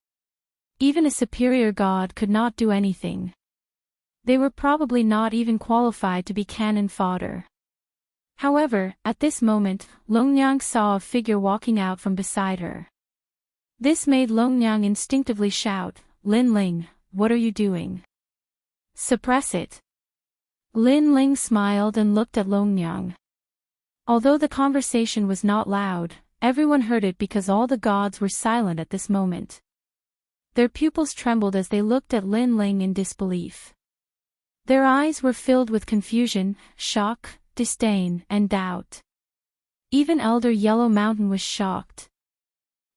Even a superior god could not do anything. They were probably not even qualified to be cannon fodder. However, at this moment, Longyang saw a figure walking out from beside her. This made Longyang instinctively shout, Lin Ling, what are you doing? Suppress it. Lin Ling smiled and looked at Longyang. Although the conversation was not loud, everyone heard it because all the gods were silent at this moment. Their pupils trembled as they looked at Lin Ling in disbelief. Their eyes were filled with confusion, shock, disdain, and doubt. Even Elder Yellow Mountain was shocked.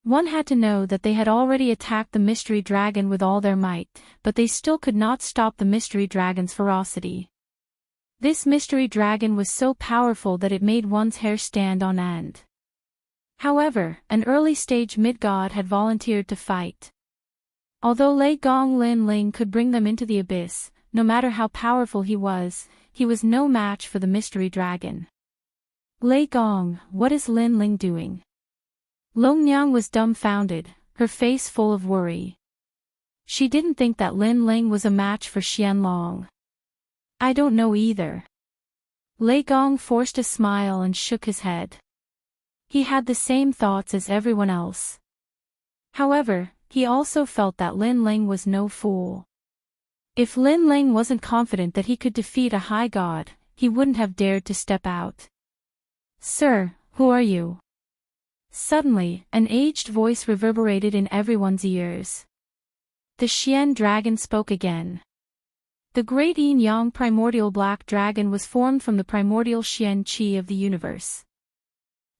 One had to know that they had already attacked the mystery dragon with all their might, but they still could not stop the mystery dragon's ferocity. This mystery dragon was so powerful that it made one's hair stand on end. However, an early-stage mid-god had volunteered to fight. Although Lei Gong Lin Ling could bring them into the abyss, no matter how powerful he was no match for the mystery dragon. Lei Gong, what is Lin Ling doing? Longyang was dumbfounded, her face full of worry. She didn't think that Lin Ling was a match for Xianlong. I don't know either. Lei Gong forced a smile and shook his head. He had the same thoughts as everyone else. However, he also felt that Lin Ling was no fool. If Lin Ling wasn't confident that he could defeat a high god, he wouldn't have dared to step out. Sir, who are you? Suddenly, an aged voice reverberated in everyone's ears. The Xian dragon spoke again. The great yin-yang primordial black dragon was formed from the primordial Xian Qi of the universe.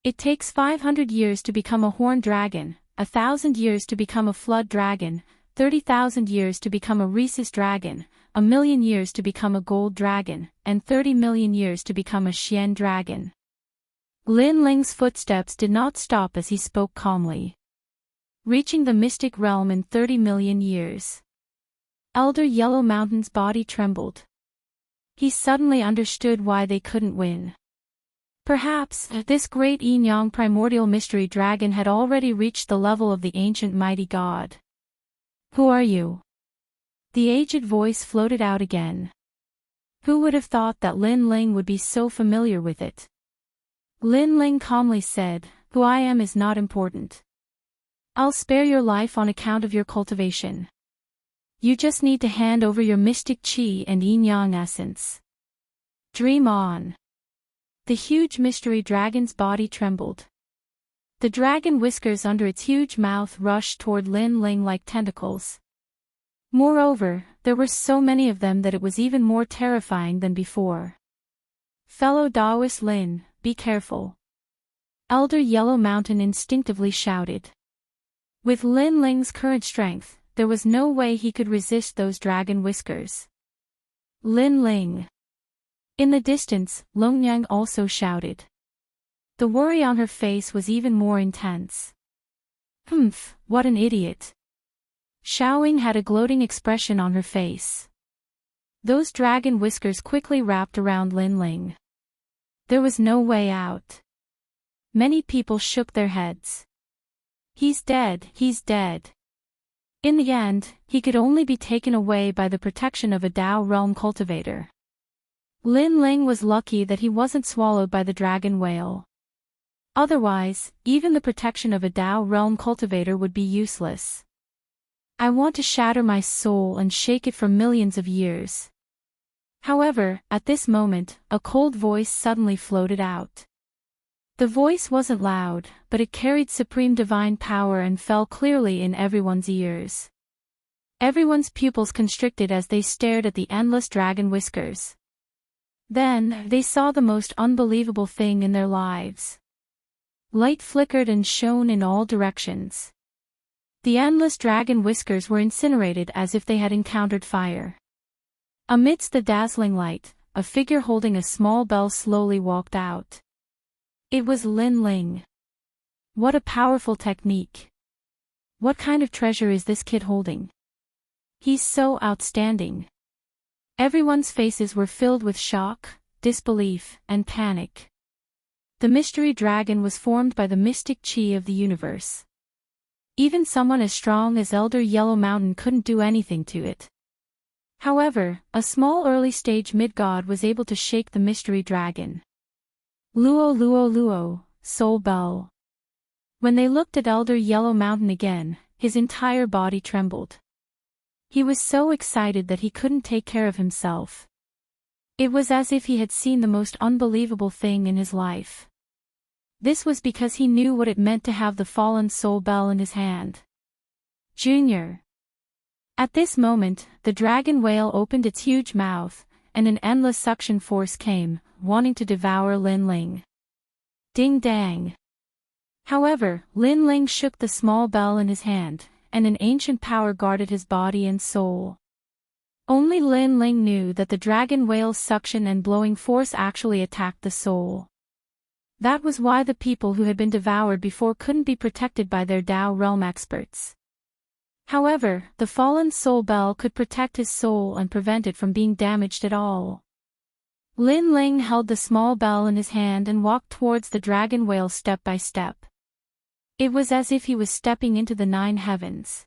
It takes 500 years to become a horned dragon, 1,000 years to become a flood dragon, 30,000 years to become a rhesus dragon, 1,000,000 years to become a gold dragon, and 30 million years to become a Xian dragon. Lin Ling's footsteps did not stop as he spoke calmly. Reaching the mystic realm in 30 million years. Elder Yellow Mountain's body trembled. He suddenly understood why they couldn't win. Perhaps, this great yin-yang primordial mystery dragon had already reached the level of the ancient mighty god. Who are you? The aged voice floated out again. Who would have thought that Lin Ling would be so familiar with it? Lin Ling calmly said, who I am is not important. I'll spare your life on account of your cultivation. You just need to hand over your mystic qi and yin-yang essence. Dream on. The huge mystery dragon's body trembled. The dragon whiskers under its huge mouth rushed toward Lin Ling like tentacles. Moreover, there were so many of them that it was even more terrifying than before. Fellow Taoist Lin, be careful. Elder Yellow Mountain instinctively shouted. With Lin Ling's current strength, there was no way he could resist those dragon whiskers. Lin Ling. In the distance, Longyang also shouted. The worry on her face was even more intense. Humph, what an idiot. Xiaoying had a gloating expression on her face. Those dragon whiskers quickly wrapped around Lin Ling. There was no way out. Many people shook their heads. He's dead, he's dead. In the end, he could only be taken away by the protection of a Dao realm cultivator. Lin Ling was lucky that he wasn't swallowed by the dragon whale. Otherwise, even the protection of a Dao realm cultivator would be useless. I want to shatter my soul and shake it for millions of years. However, at this moment, a cold voice suddenly floated out. The voice wasn't loud, but it carried supreme divine power and fell clearly in everyone's ears. Everyone's pupils constricted as they stared at the endless dragon whiskers. Then, they saw the most unbelievable thing in their lives. Light flickered and shone in all directions. The endless dragon whiskers were incinerated as if they had encountered fire. Amidst the dazzling light, a figure holding a small bell slowly walked out. It was Lin Ling. What a powerful technique. What kind of treasure is this kid holding? He's so outstanding. Everyone's faces were filled with shock, disbelief, and panic. The mystery dragon was formed by the mystic qi of the universe. Even someone as strong as Elder Yellow Mountain couldn't do anything to it. However, a small early-stage mid-god was able to shake the mystery dragon. Luo Luo Luo, Soul Bell. When they looked at Elder Yellow Mountain again, his entire body trembled. He was so excited that he couldn't take care of himself. It was as if he had seen the most unbelievable thing in his life. This was because he knew what it meant to have the fallen soul bell in his hand. Junior. At this moment, the dragon whale opened its huge mouth, and an endless suction force came, wanting to devour Lin Ling. Ding dang. However, Lin Ling shook the small bell in his hand, and an ancient power guarded his body and soul. Only Lin Ling knew that the dragon whale's suction and blowing force actually attacked the soul. That was why the people who had been devoured before couldn't be protected by their Dao realm experts. However, the fallen soul bell could protect his soul and prevent it from being damaged at all. Lin Ling held the small bell in his hand and walked towards the dragon whale step by step. It was as if he was stepping into the 9 heavens.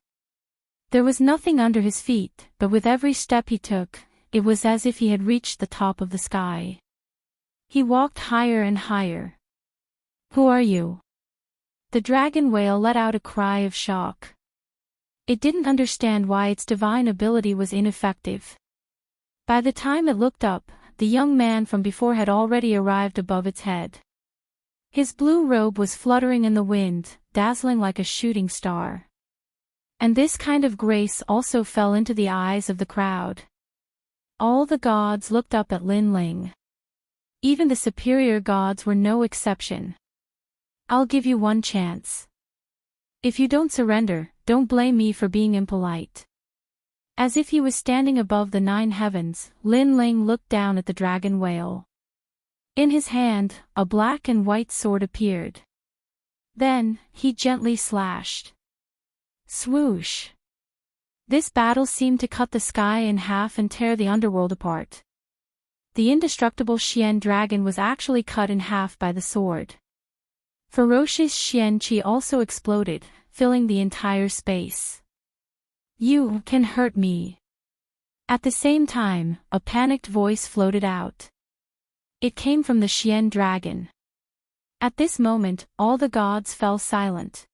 There was nothing under his feet, but with every step he took, it was as if he had reached the top of the sky. He walked higher and higher. Who are you? The dragon whale let out a cry of shock. It didn't understand why its divine ability was ineffective. By the time it looked up, the young man from before had already arrived above its head. His blue robe was fluttering in the wind, dazzling like a shooting star. And this kind of grace also fell into the eyes of the crowd. All the gods looked up at Lin Ling. Even the superior gods were no exception. I'll give you one chance. If you don't surrender, don't blame me for being impolite. As if he was standing above the 9 heavens, Lin Ling looked down at the dragon whale. In his hand, a black and white sword appeared. Then, he gently slashed. Swoosh! This battle seemed to cut the sky in half and tear the underworld apart. The indestructible Xian dragon was actually cut in half by the sword. Ferocious Xian Qi also exploded, filling the entire space. You can hurt me. At the same time, a panicked voice floated out. It came from the Xian dragon. At this moment, all the gods fell silent.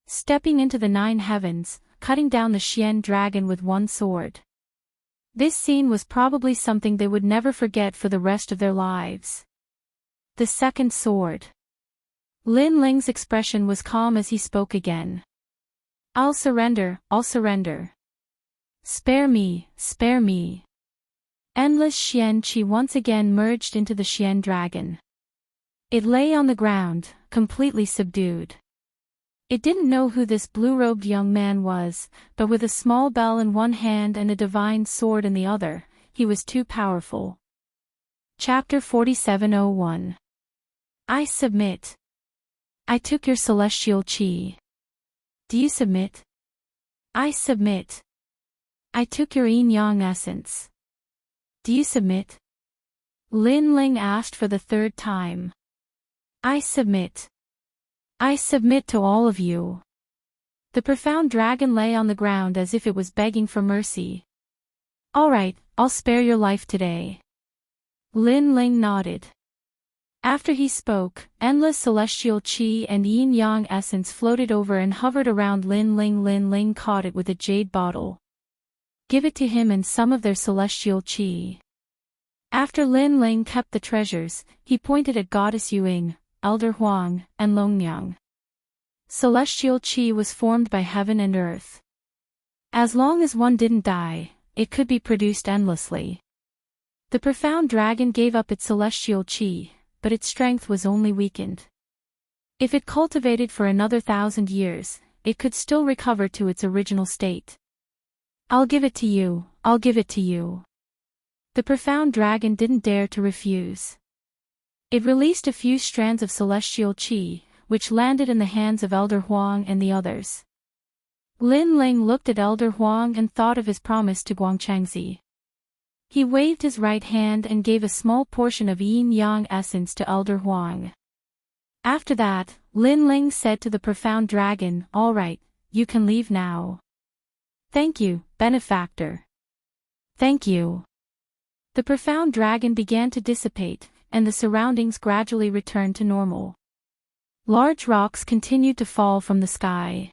Stepping into the 9 heavens, cutting down the Xian dragon with one sword. This scene was probably something they would never forget for the rest of their lives. The second sword. Lin Ling's expression was calm as he spoke again. I'll surrender, I'll surrender. Spare me, spare me. Endless Xian Qi once again merged into the Xian dragon. It lay on the ground, completely subdued. It didn't know who this blue-robed young man was, but with a small bell in one hand and a divine sword in the other, he was too powerful. Chapter 47:01. I submit. I took your celestial qi. Do you submit? I submit. I took your yin-yang essence. Do you submit? Lin Ling asked for the 3rd time. I submit. I submit to all of you. The profound dragon lay on the ground as if it was begging for mercy. All right, I'll spare your life today. Lin Ling nodded. After he spoke, endless celestial qi and yin-yang essence floated over and hovered around Lin Ling. Lin Ling caught it with a jade bottle. Give it to him and some of their celestial qi. After Lin Ling kept the treasures, he pointed at Goddess Yuing, Elder Huang, and Longnyang. Celestial qi was formed by heaven and earth. As long as one didn't die, it could be produced endlessly. The profound dragon gave up its celestial qi, but its strength was only weakened. If it cultivated for another 1,000 years, it could still recover to its original state. I'll give it to you, I'll give it to you. The profound dragon didn't dare to refuse. It released a few strands of celestial qi, which landed in the hands of Elder Huang and the others. Lin Ling looked at Elder Huang and thought of his promise to Guangchangzi. He waved his right hand and gave a small portion of yin-yang essence to Elder Huang. After that, Lin Ling said to the profound dragon, all right, you can leave now. Thank you, benefactor. Thank you. The profound dragon began to dissipate, and the surroundings gradually returned to normal. Large rocks continued to fall from the sky.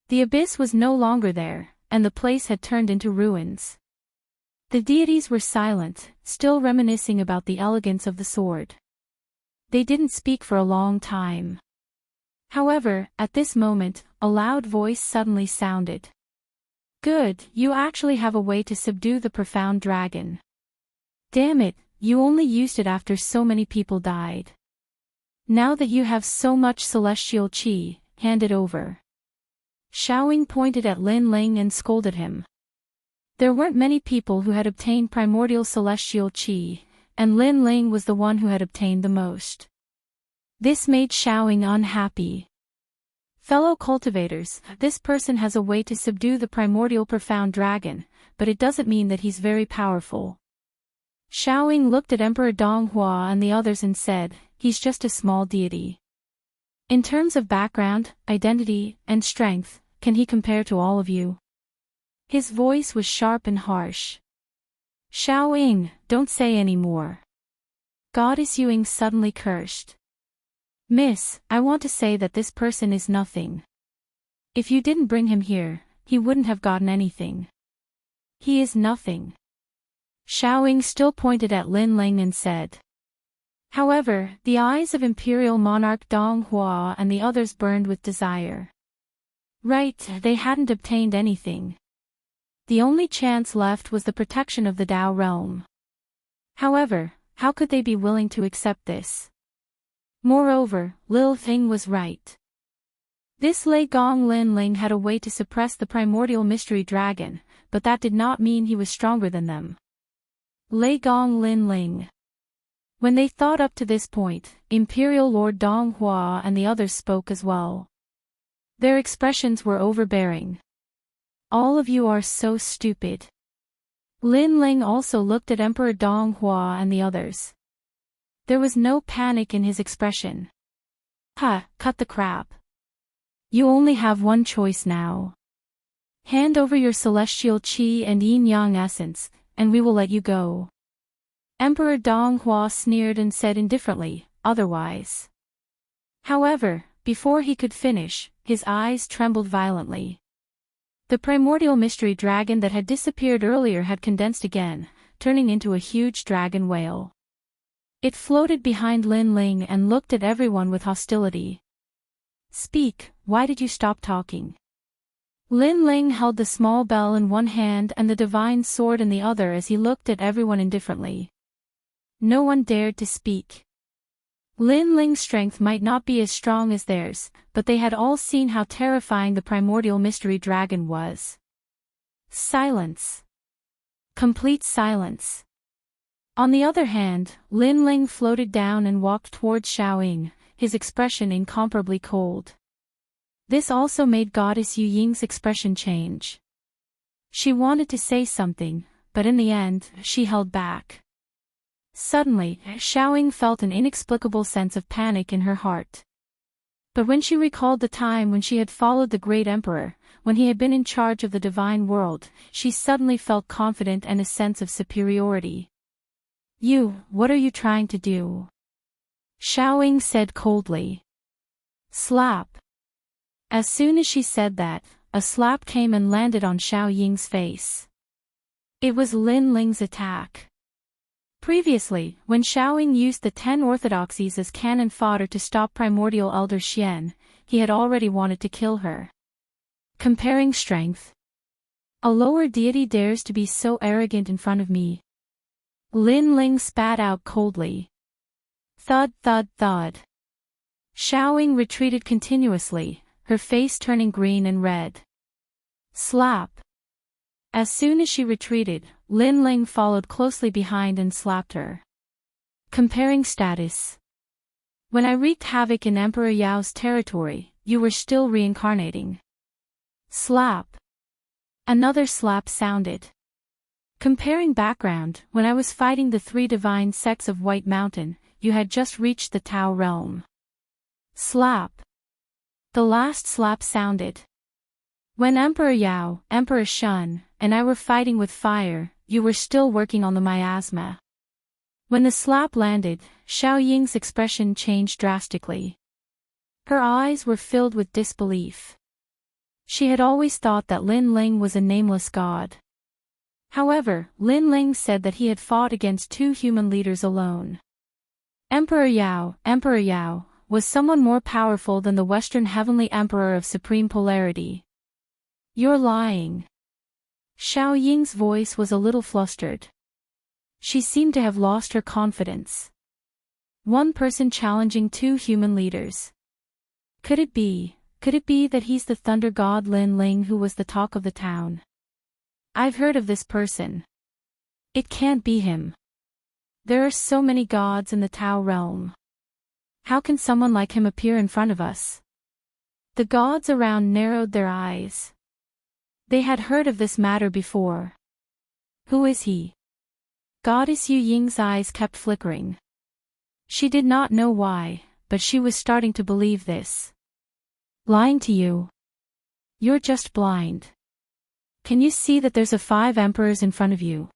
The abyss was no longer there, and the place had turned into ruins. The deities were silent, still reminiscing about the elegance of the sword. They didn't speak for a long time. However, at this moment, a loud voice suddenly sounded. Good, you actually have a way to subdue the profound dragon. Damn it, you only used it after so many people died. Now that you have so much celestial qi, hand it over. Xiaoying pointed at Lin Ling and scolded him. There weren't many people who had obtained primordial celestial qi, and Lin Ling was the one who had obtained the most. This made Xiaoying unhappy. Fellow cultivators, this person has a way to subdue the primordial profound dragon, but it doesn't mean that he's very powerful. Xiaoying looked at Emperor Donghua and the others and said, he's just a small deity. In terms of background, identity, and strength, can he compare to all of you? His voice was sharp and harsh. Xiaoying, don't say any more. Goddess Yuing suddenly cursed. Miss, I want to say that this person is nothing. If you didn't bring him here, he wouldn't have gotten anything. He is nothing. Xiaoying still pointed at Lin Ling and said. However, the eyes of Imperial Monarch Donghua and the others burned with desire. Right, they hadn't obtained anything. The only chance left was the protection of the Tao realm. However, how could they be willing to accept this? Moreover, Lil Thing was right. This Lei Gong Lin Ling had a way to suppress the primordial mystery dragon, but that did not mean he was stronger than them. Lei Gong Lin Ling. When they thought up to this point, Imperial Lord Dong Hua and the others spoke as well. Their expressions were overbearing. All of you are so stupid. Lin Ling also looked at Emperor Dong Hua and the others. There was no panic in his expression. Cut the crap. You only have one choice now. Hand over your celestial qi and yin-yang essence, and we will let you go. Emperor Dong Hua sneered and said indifferently, otherwise. However, before he could finish, his eyes trembled violently. The primordial mystery dragon that had disappeared earlier had condensed again, turning into a huge dragon whale. It floated behind Lin Ling and looked at everyone with hostility. Speak, why did you stop talking? Lin Ling held the small bell in one hand and the divine sword in the other as he looked at everyone indifferently. No one dared to speak. Lin Ling's strength might not be as strong as theirs, but they had all seen how terrifying the primordial mystery dragon was. Silence. Complete silence. On the other hand, Lin Ling floated down and walked towards Xiaoying, his expression incomparably cold. This also made Goddess Yu Ying's expression change. She wanted to say something, but in the end, she held back. Suddenly, Xiaoying felt an inexplicable sense of panic in her heart. But when she recalled the time when she had followed the great emperor, when he had been in charge of the divine world, she suddenly felt confident and a sense of superiority. What are you trying to do? Xiaoying said coldly. Slap. As soon as she said that, a slap came and landed on Xiaoying's face. It was Lin Ling's attack. Previously, when Xiaoying used the 10 orthodoxies as cannon fodder to stop primordial elder Xian, he had already wanted to kill her. Comparing strength. A lower deity dares to be so arrogant in front of me. Lin Ling spat out coldly. Thud thud thud. Xiaoying retreated continuously, her face turning green and red. Slap. As soon as she retreated, Lin Ling followed closely behind and slapped her. Comparing status. When I wreaked havoc in Emperor Yao's territory, you were still reincarnating. Slap. Another slap sounded. Comparing background, when I was fighting the 3 divine sects of White Mountain, you had just reached the Tao realm. Slap. The last slap sounded. When Emperor Yao, Emperor Shun, and I were fighting with fire, you were still working on the miasma. When the slap landed, Xiaoying's expression changed drastically. Her eyes were filled with disbelief. She had always thought that Lin Ling was a nameless god. However, Lin Ling said that he had fought against 2 human leaders alone. Emperor Yao, was someone more powerful than the Western Heavenly Emperor of Supreme Polarity. You're lying. Xiaoying's voice was a little flustered. She seemed to have lost her confidence. One person challenging 2 human leaders. Could it be that he's the thunder god Lin Ling who was the talk of the town? I've heard of this person. It can't be him. There are so many gods in the Tao realm. How can someone like him appear in front of us? The gods around narrowed their eyes. They had heard of this matter before. Who is he? Goddess Yu Ying's eyes kept flickering. She did not know why, but she was starting to believe this. Lying to you? You're just blind. Can you see that there's 5 emperors in front of you?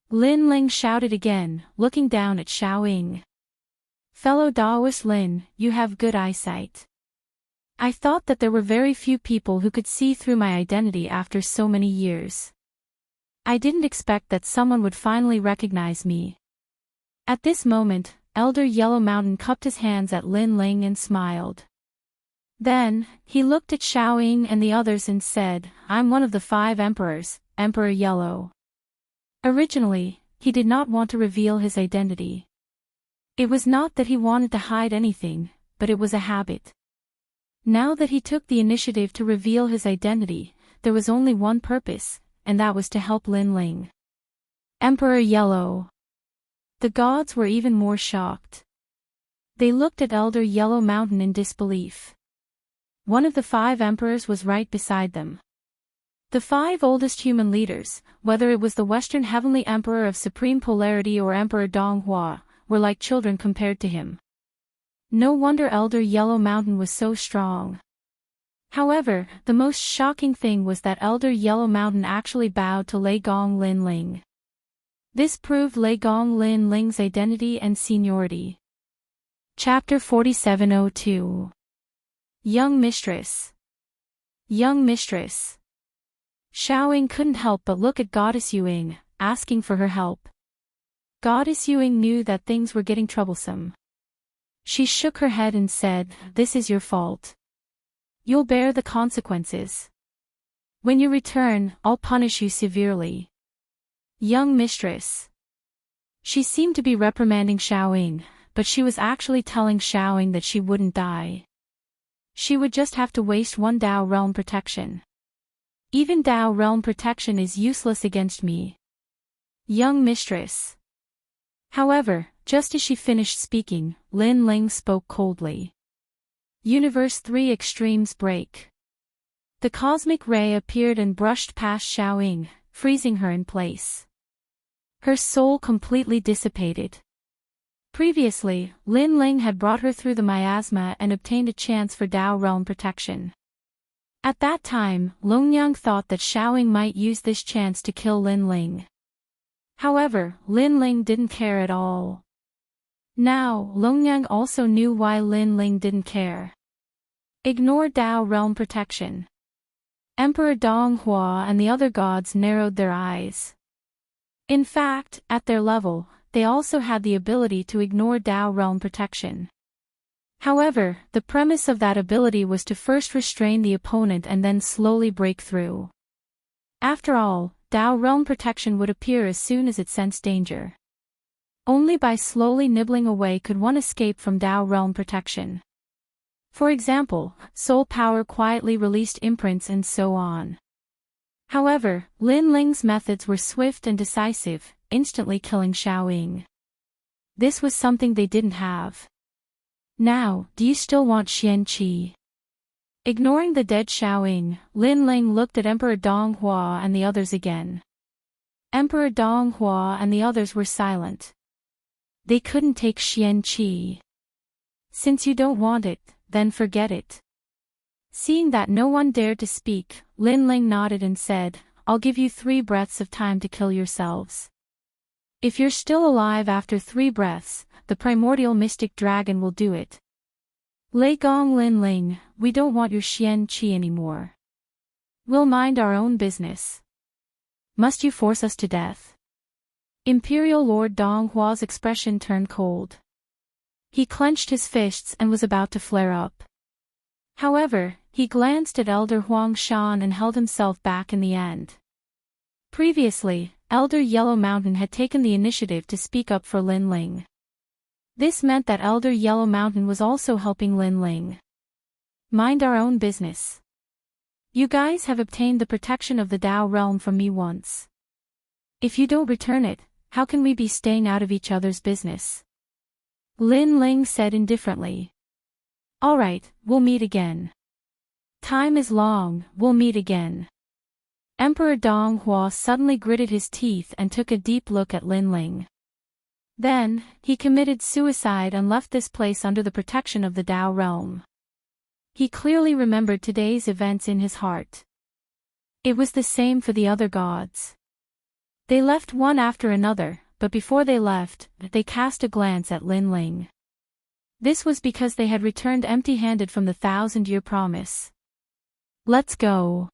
Lin Ling shouted again, looking down at Xiaoying. Fellow Daoist Lin, you have good eyesight. I thought that there were very few people who could see through my identity after so many years. I didn't expect that someone would finally recognize me. At this moment, Elder Yellow Mountain cupped his hands at Lin Ling and smiled. Then, he looked at Xiaoying and the others and said, I'm one of the 5 emperors, Emperor Yellow. Originally, he did not want to reveal his identity. It was not that he wanted to hide anything, but it was a habit. Now that he took the initiative to reveal his identity, there was only one purpose, and that was to help Lin Ling. Emperor Yellow. The gods were even more shocked. They looked at Elder Yellow Mountain in disbelief. One of the 5 emperors was right beside them. The 5 oldest human leaders, whether it was the Western Heavenly Emperor of Supreme Polarity or Emperor Donghua, were like children compared to him. No wonder Elder Yellow Mountain was so strong. However, the most shocking thing was that Elder Yellow Mountain actually bowed to Lei Gong Lin Ling. This proved Lei Gong Lin Ling's identity and seniority. Chapter 4702. Young Mistress. Young Mistress. Xiaoying couldn't help but look at Goddess Yuing, asking for her help. Goddess Yuing knew that things were getting troublesome. She shook her head and said, "This is your fault. You'll bear the consequences. When you return, I'll punish you severely." Young Mistress. She seemed to be reprimanding Xiaoying, but she was actually telling Xiaoying that she wouldn't die. She would just have to waste 1 Dao Realm protection. Even Dao Realm protection is useless against me. Young Mistress. However, just as she finished speaking, Lin Ling spoke coldly. Universe 3 Extremes Break. The cosmic ray appeared and brushed past Xiaoying, freezing her in place. Her soul completely dissipated. Previously, Lin Ling had brought her through the miasma and obtained a chance for Dao Realm protection. At that time, Longyang thought that Xiaoying might use this chance to kill Lin Ling. However, Lin Ling didn't care at all. Now, Longyang also knew why Lin Ling didn't care. Ignore Dao Realm protection. Emperor Donghua and the other gods narrowed their eyes. In fact, at their level, they also had the ability to ignore Dao Realm protection. However, the premise of that ability was to first restrain the opponent and then slowly break through. After all, Dao Realm protection would appear as soon as it sensed danger. Only by slowly nibbling away could one escape from Dao Realm protection. For example, soul power quietly released imprints and so on. However, Lin Ling's methods were swift and decisive, instantly killing Xiaoying. This was something they didn't have. Now, do you still want Xian Qi? Ignoring the dead Xiaoying, Lin Ling looked at Emperor Donghua and the others again. Emperor Donghua and the others were silent. They couldn't take Xian Qi. Since you don't want it, then forget it. Seeing that no one dared to speak, Lin Ling nodded and said, "I'll give you 3 breaths of time to kill yourselves. If you're still alive after 3 breaths, the primordial mystic dragon will do it. Lei Gong Lin Ling, we don't want your Xian Qi anymore. We'll mind our own business. Must you force us to death?" Imperial Lord Donghua's expression turned cold. He clenched his fists and was about to flare up. However, he glanced at Elder Huang Shan and held himself back in the end. Previously, Elder Yellow Mountain had taken the initiative to speak up for Lin Ling. This meant that Elder Yellow Mountain was also helping Lin Ling. Mind our own business. You guys have obtained the protection of the Dao realm from me once. If you don't return it, how can we be staying out of each other's business? Lin Ling said indifferently. Alright, we'll meet again. Time is long, we'll meet again. Emperor Donghua suddenly gritted his teeth and took a deep look at Lin Ling. Then, he committed suicide and left this place under the protection of the Dao realm. He clearly remembered today's events in his heart. It was the same for the other gods. They left one after another, but before they left, they cast a glance at Lin Ling. This was because they had returned empty-handed from the 1,000-year promise. Let's go.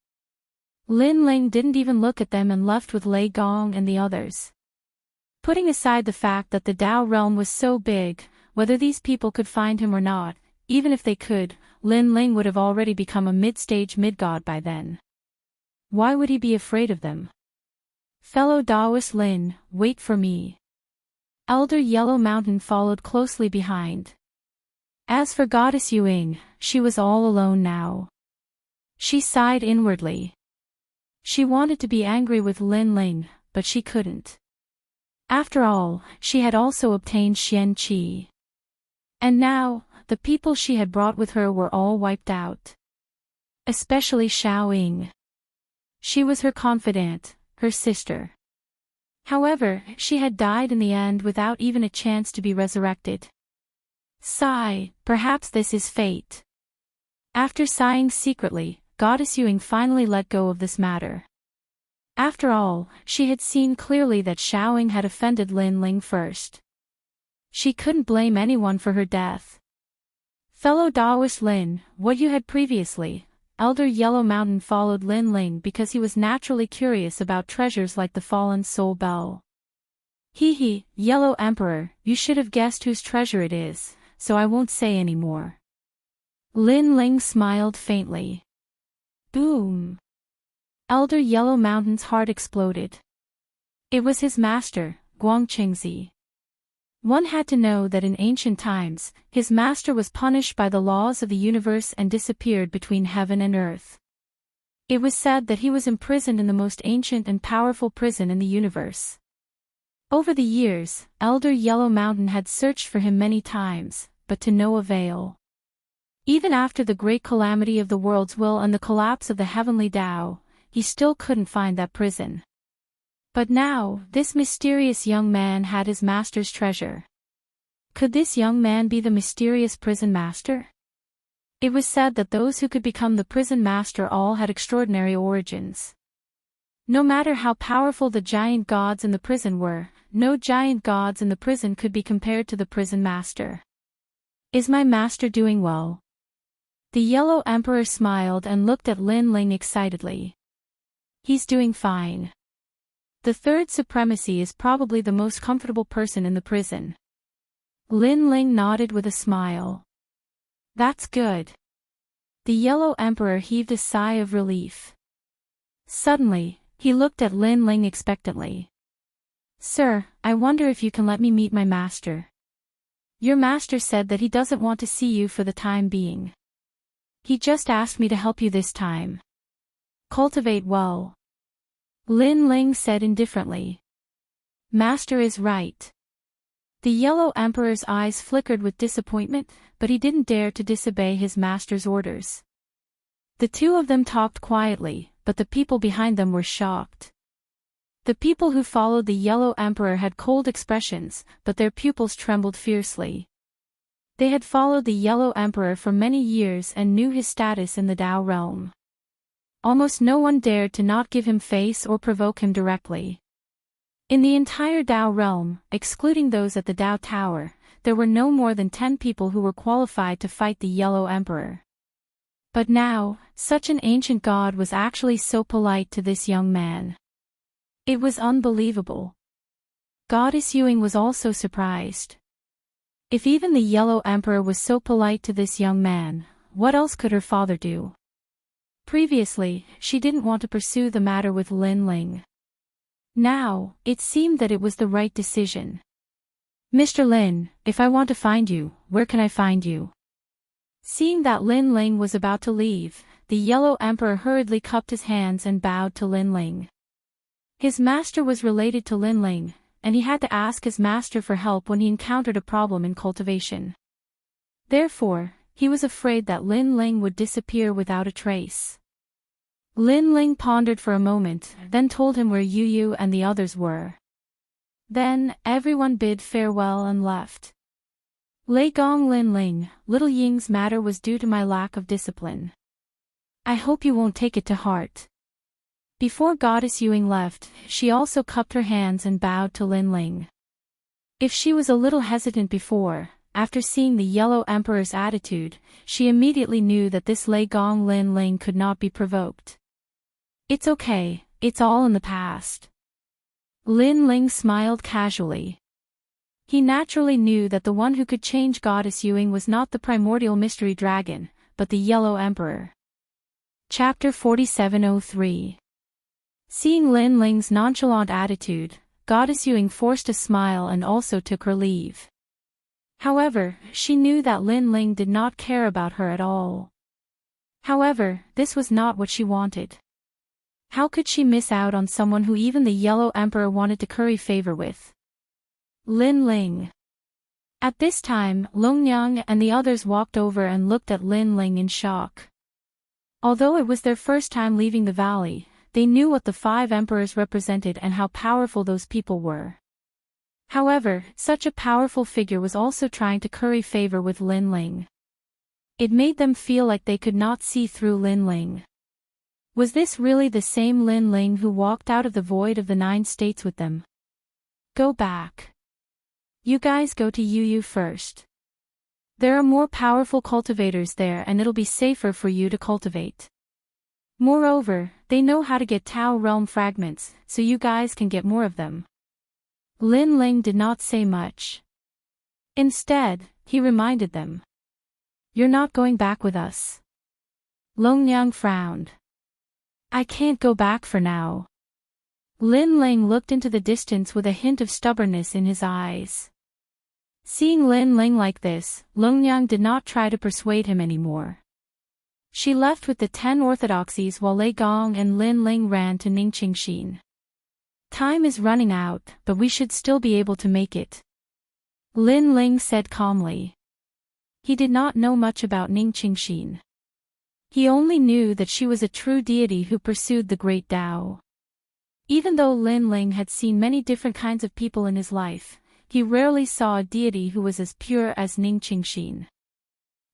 Lin Ling didn't even look at them and left with Lei Gong and the others. Putting aside the fact that the Dao realm was so big, whether these people could find him or not, even if they could, Lin Ling would have already become a mid-stage mid-god by then. Why would he be afraid of them? Fellow Taoist Lin, wait for me. Elder Yellow Mountain followed closely behind. As for Goddess Yuing, she was all alone now. She sighed inwardly. She wanted to be angry with Lin Ling, but she couldn't. After all, she had also obtained Xian Qi. And now, the people she had brought with her were all wiped out. Especially Xiao Ying. She was her confidant, her sister. However, she had died in the end without even a chance to be resurrected. Sigh, perhaps this is fate. After sighing secretly, Goddess Yuing finally let go of this matter. After all, she had seen clearly that Xiao Ying had offended Lin Ling first. She couldn't blame anyone for her death. Fellow Taoist Lin, what you had previously, Elder Yellow Mountain followed Lin Ling because he was naturally curious about treasures like the fallen soul bell. Hee, Yellow Emperor, you should have guessed whose treasure it is, so I won't say any more. Lin Ling smiled faintly. Boom! Elder Yellow Mountain's heart exploded. It was his master, Guangqingzi. One had to know that in ancient times, his master was punished by the laws of the universe and disappeared between heaven and earth. It was said that he was imprisoned in the most ancient and powerful prison in the universe. Over the years, Elder Yellow Mountain had searched for him many times, but to no avail. Even after the great calamity of the world's will and the collapse of the heavenly Tao, he still couldn't find that prison. But now, this mysterious young man had his master's treasure. Could this young man be the mysterious prison master? It was said that those who could become the prison master all had extraordinary origins. No matter how powerful the giant gods in the prison were, no giant gods in the prison could be compared to the prison master. Is my master doing well? The Yellow Emperor smiled and looked at Lin Ling excitedly. He's doing fine. The third supremacy is probably the most comfortable person in the prison. Lin Ling nodded with a smile. That's good. The Yellow Emperor heaved a sigh of relief. Suddenly, he looked at Lin Ling expectantly. Sir, I wonder if you can let me meet my master. Your master said that he doesn't want to see you for the time being. He just asked me to help you this time. Cultivate well. Lin Ling said indifferently. Master is right. The Yellow Emperor's eyes flickered with disappointment, but he didn't dare to disobey his master's orders. The two of them talked quietly, but the people behind them were shocked. The people who followed the Yellow Emperor had cold expressions, but their pupils trembled fiercely. They had followed the Yellow Emperor for many years and knew his status in the Tao realm. Almost no one dared to not give him face or provoke him directly. In the entire Tao realm, excluding those at the Tao Tower, there were no more than 10 people who were qualified to fight the Yellow Emperor. But now, such an ancient god was actually so polite to this young man. It was unbelievable. Goddess Yuing was also surprised. If even the Yellow Emperor was so polite to this young man, what else could her father do? Previously, she didn't want to pursue the matter with Lin Ling. Now, it seemed that it was the right decision. Mr. Lin, if I want to find you, where can I find you? Seeing that Lin Ling was about to leave, the Yellow Emperor hurriedly cupped his hands and bowed to Lin Ling. His master was related to Lin Ling, and he had to ask his master for help when he encountered a problem in cultivation. Therefore, he was afraid that Lin Ling would disappear without a trace. Lin Ling pondered for a moment, then told him where Yu Yu and the others were. Then, everyone bid farewell and left. Lei Gong Lin Ling, little Ying's matter was due to my lack of discipline. I hope you won't take it to heart. Before Goddess Yuing left, she also cupped her hands and bowed to Lin Ling. If she was a little hesitant before, after seeing the Yellow Emperor's attitude, she immediately knew that this Lei Gong Lin Ling could not be provoked. It's okay, it's all in the past. Lin Ling smiled casually. He naturally knew that the one who could change Goddess Yuing was not the primordial mystery dragon, but the Yellow Emperor. Chapter 4703. Seeing Lin Ling's nonchalant attitude, Goddess Yuing forced a smile and also took her leave. However, she knew that Lin Ling did not care about her at all. However, this was not what she wanted. How could she miss out on someone who even the Yellow Emperor wanted to curry favor with? Lin Ling. At this time, Longnyang and the others walked over and looked at Lin Ling in shock. Although it was their first time leaving the valley, they knew what the 5 emperors represented and how powerful those people were. However, such a powerful figure was also trying to curry favor with Lin Ling. It made them feel like they could not see through Lin Ling. Was this really the same Lin Ling who walked out of the void of the 9 states with them? Go back. You guys go to Yu first. There are more powerful cultivators there and it'll be safer for you to cultivate. Moreover, they know how to get Tao realm fragments, so you guys can get more of them. Lin Ling did not say much. Instead, he reminded them. You're not going back with us. Longnyang frowned. I can't go back for now. Lin Ling looked into the distance with a hint of stubbornness in his eyes. Seeing Lin Ling like this, Longnyang did not try to persuade him anymore. She left with the 10 orthodoxies while Lei Gong and Lin Ling ran to Ningqingxin. Time is running out, but we should still be able to make it. Lin Ling said calmly. He did not know much about Ningqingxin. He only knew that she was a true deity who pursued the great Tao. Even though Lin Ling had seen many different kinds of people in his life, he rarely saw a deity who was as pure as Ningqingxin.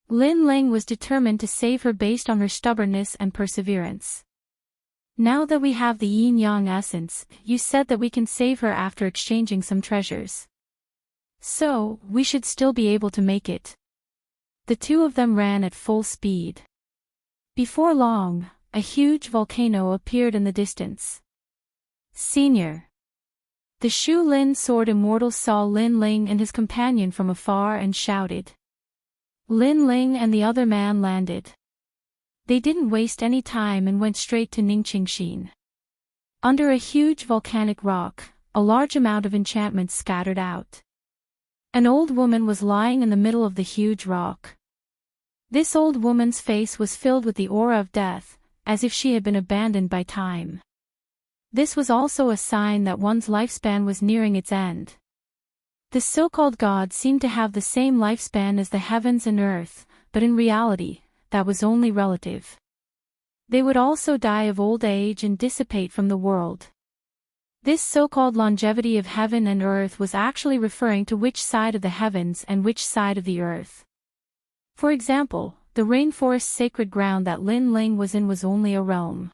Lin Ling was determined to save her based on her stubbornness and perseverance. Now that we have the yin-yang essence, you said that we can save her after exchanging some treasures. So, we should still be able to make it. The 2 of them ran at full speed. Before long, a huge volcano appeared in the distance. Senior. The Shu Lin sword Immortal saw Lin Ling and his companion from afar and shouted. Lin Ling and the other man landed. They didn't waste any time and went straight to Ningqingxin. Under a huge volcanic rock, a large amount of enchantments scattered out. An old woman was lying in the middle of the huge rock. This old woman's face was filled with the aura of death, as if she had been abandoned by time. This was also a sign that one's lifespan was nearing its end. The so-called gods seemed to have the same lifespan as the heavens and earth, but in reality, that was only relative. They would also die of old age and dissipate from the world. This so-called longevity of heaven and earth was actually referring to which side of the heavens and which side of the earth. For example, the rainforest sacred ground that Lin Ling was in was only a realm.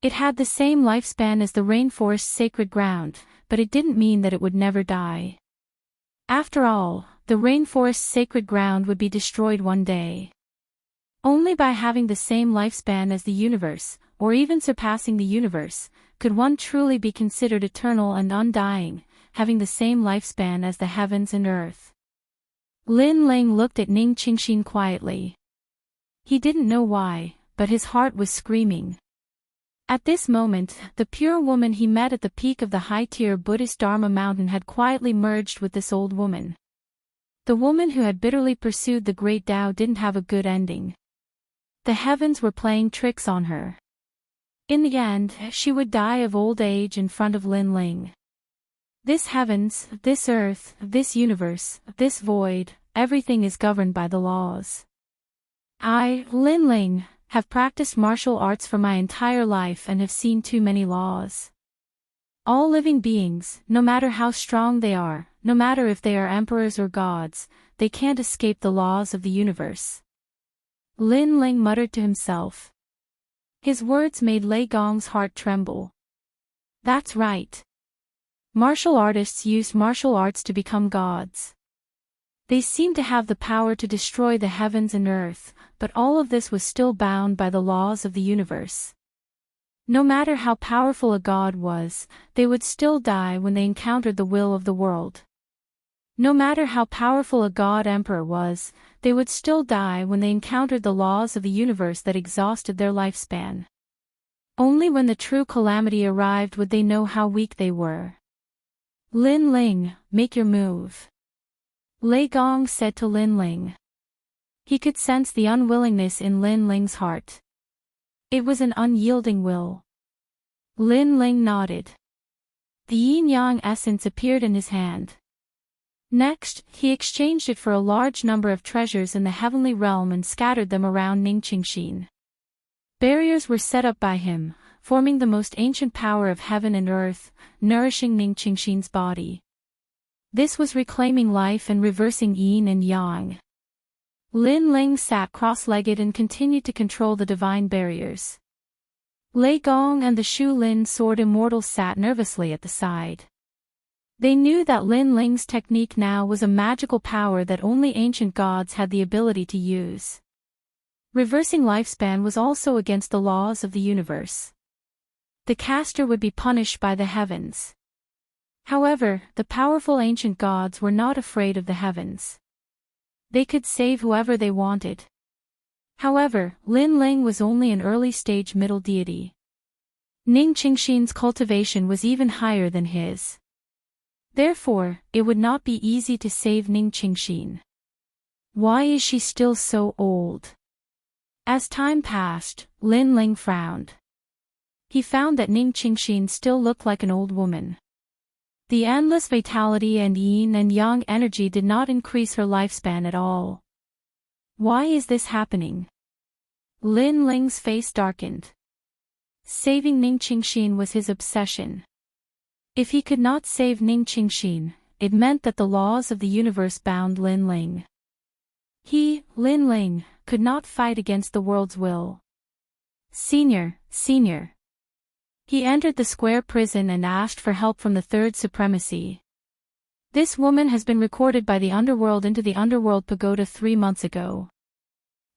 It had the same lifespan as the rainforest sacred ground, but it didn't mean that it would never die. After all, the rainforest sacred ground would be destroyed one day. Only by having the same lifespan as the universe, or even surpassing the universe, could one truly be considered eternal and undying, having the same lifespan as the heavens and earth. Lin Ling looked at Ningqingxin quietly. He didn't know why, but his heart was screaming. At this moment, the pure woman he met at the peak of the high-tier Buddhist Dharma mountain had quietly merged with this old woman. The woman who had bitterly pursued the great Tao didn't have a good ending. The heavens were playing tricks on her. In the end, she would die of old age in front of Lin Ling. This heavens, this earth, this universe, this void, everything is governed by the laws. I, Lin Ling, have practiced martial arts for my entire life and have seen too many laws. All living beings, no matter how strong they are, no matter if they are emperors or gods, they can't escape the laws of the universe. Lin Ling muttered to himself. His words made Lei Gong's heart tremble. That's right. Martial artists used martial arts to become gods. They seemed to have the power to destroy the heavens and earth, but all of this was still bound by the laws of the universe. No matter how powerful a god was, they would still die when they encountered the will of the world. No matter how powerful a god emperor was, they would still die when they encountered the laws of the universe that exhausted their lifespan. Only when the true calamity arrived would they know how weak they were. Lin Ling, make your move. Lei Gong said to Lin Ling. He could sense the unwillingness in Lin Ling's heart. It was an unyielding will. Lin Ling nodded. The yin-yang essence appeared in his hand. Next, he exchanged it for a large number of treasures in the heavenly realm and scattered them around Ningqingxin. Barriers were set up by him, forming the most ancient power of heaven and earth, nourishing Ningqingxin's body. This was reclaiming life and reversing yin and yang. Lin Ling sat cross-legged and continued to control the divine barriers. Lei Gong and the Shu Lin sword Immortal sat nervously at the side. They knew that Lin Ling's technique now was a magical power that only ancient gods had the ability to use. Reversing lifespan was also against the laws of the universe. The caster would be punished by the heavens. However, the powerful ancient gods were not afraid of the heavens. They could save whoever they wanted. However, Lin Ling was only an early-stage middle deity. Ningqingxin's cultivation was even higher than his. Therefore, it would not be easy to save Ningqingxin. Why is she still so old? As time passed, Lin Ling frowned. He found that Ningqingxin still looked like an old woman. The endless vitality and yin and yang energy did not increase her lifespan at all. Why is this happening? Lin Ling's face darkened. Saving Ningqingxin was his obsession. If he could not save Ningqingxin, it meant that the laws of the universe bound Lin Ling. He, Lin Ling, could not fight against the world's will. Senior. He entered the square prison and asked for help from the Third Supremacy. This woman has been recorded by the underworld into the underworld pagoda 3 months ago.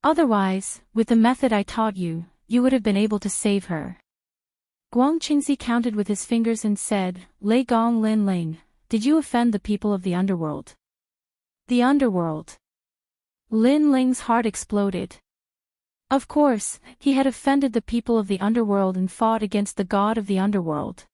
Otherwise, with the method I taught you, you would have been able to save her. Guangqingzi counted with his fingers and said, Lei Gong Lin Ling, did you offend the people of the underworld? The underworld. Lin Ling's heart exploded. Of course, he had offended the people of the underworld and fought against the god of the underworld.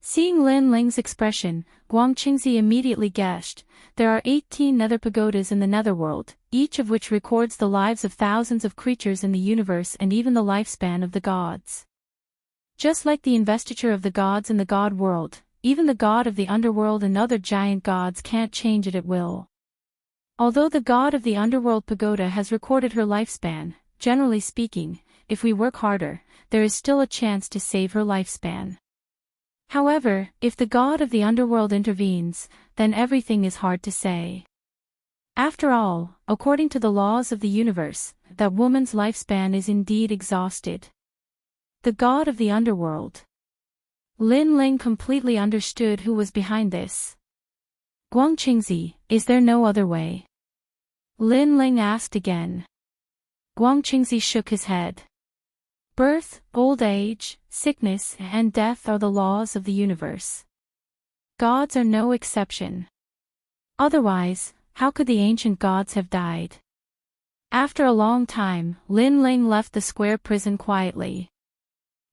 Seeing Lin Ling's expression, Guangqingzi immediately guessed, there are 18 nether pagodas in the netherworld, each of which records the lives of thousands of creatures in the universe and even the lifespan of the gods. Just like the investiture of the gods in the god world, even the god of the underworld and other giant gods can't change it at will. Although the god of the underworld pagoda has recorded her lifespan, generally speaking, if we work harder, there is still a chance to save her lifespan. However, if the god of the underworld intervenes, then everything is hard to say. After all, according to the laws of the universe, that woman's lifespan is indeed exhausted. The god of the underworld. Lin Ling completely understood who was behind this. Guangqingzi, is there no other way? Lin Ling asked again. Guangqingzi shook his head. Birth, old age, sickness, and death are the laws of the universe. Gods are no exception. Otherwise, how could the ancient gods have died? After a long time, Lin Ling left the square prison quietly.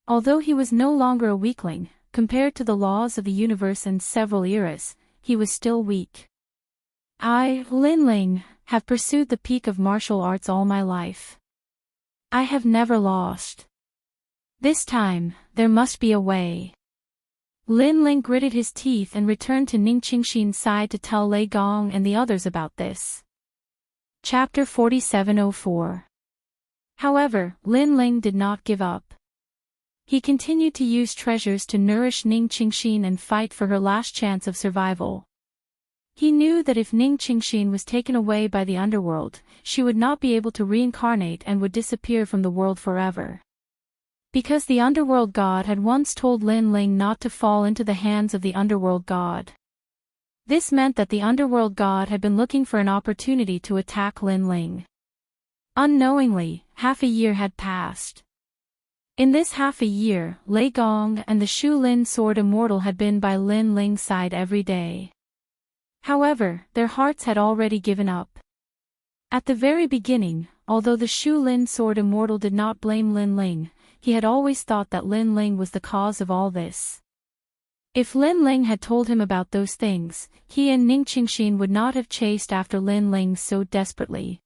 Although he was no longer a weakling, compared to the laws of the universe and several eras, he was still weak. I, Lin Ling, have pursued the peak of martial arts all my life. I have never lost. This time, there must be a way. Lin Ling gritted his teeth and returned to Ningqingxin's side to tell Lei Gong and the others about this. Chapter 4704. However, Lin Ling did not give up. He continued to use treasures to nourish Ningqingxin and fight for her last chance of survival. He knew that if Ningqingxin was taken away by the underworld, she would not be able to reincarnate and would disappear from the world forever. Because the underworld god had once told Lin Ling not to fall into the hands of the underworld god. This meant that the underworld god had been looking for an opportunity to attack Lin Ling. Unknowingly, half a year had passed. In this half a year, Lei Gong and the Shu Lin sword Immortal had been by Lin Ling's side every day. However, their hearts had already given up. At the very beginning, although the Shu Lin sword Immortal did not blame Lin Ling, he had always thought that Lin Ling was the cause of all this. If Lin Ling had told him about those things, he and Ning Qingxin would not have chased after Lin Ling so desperately.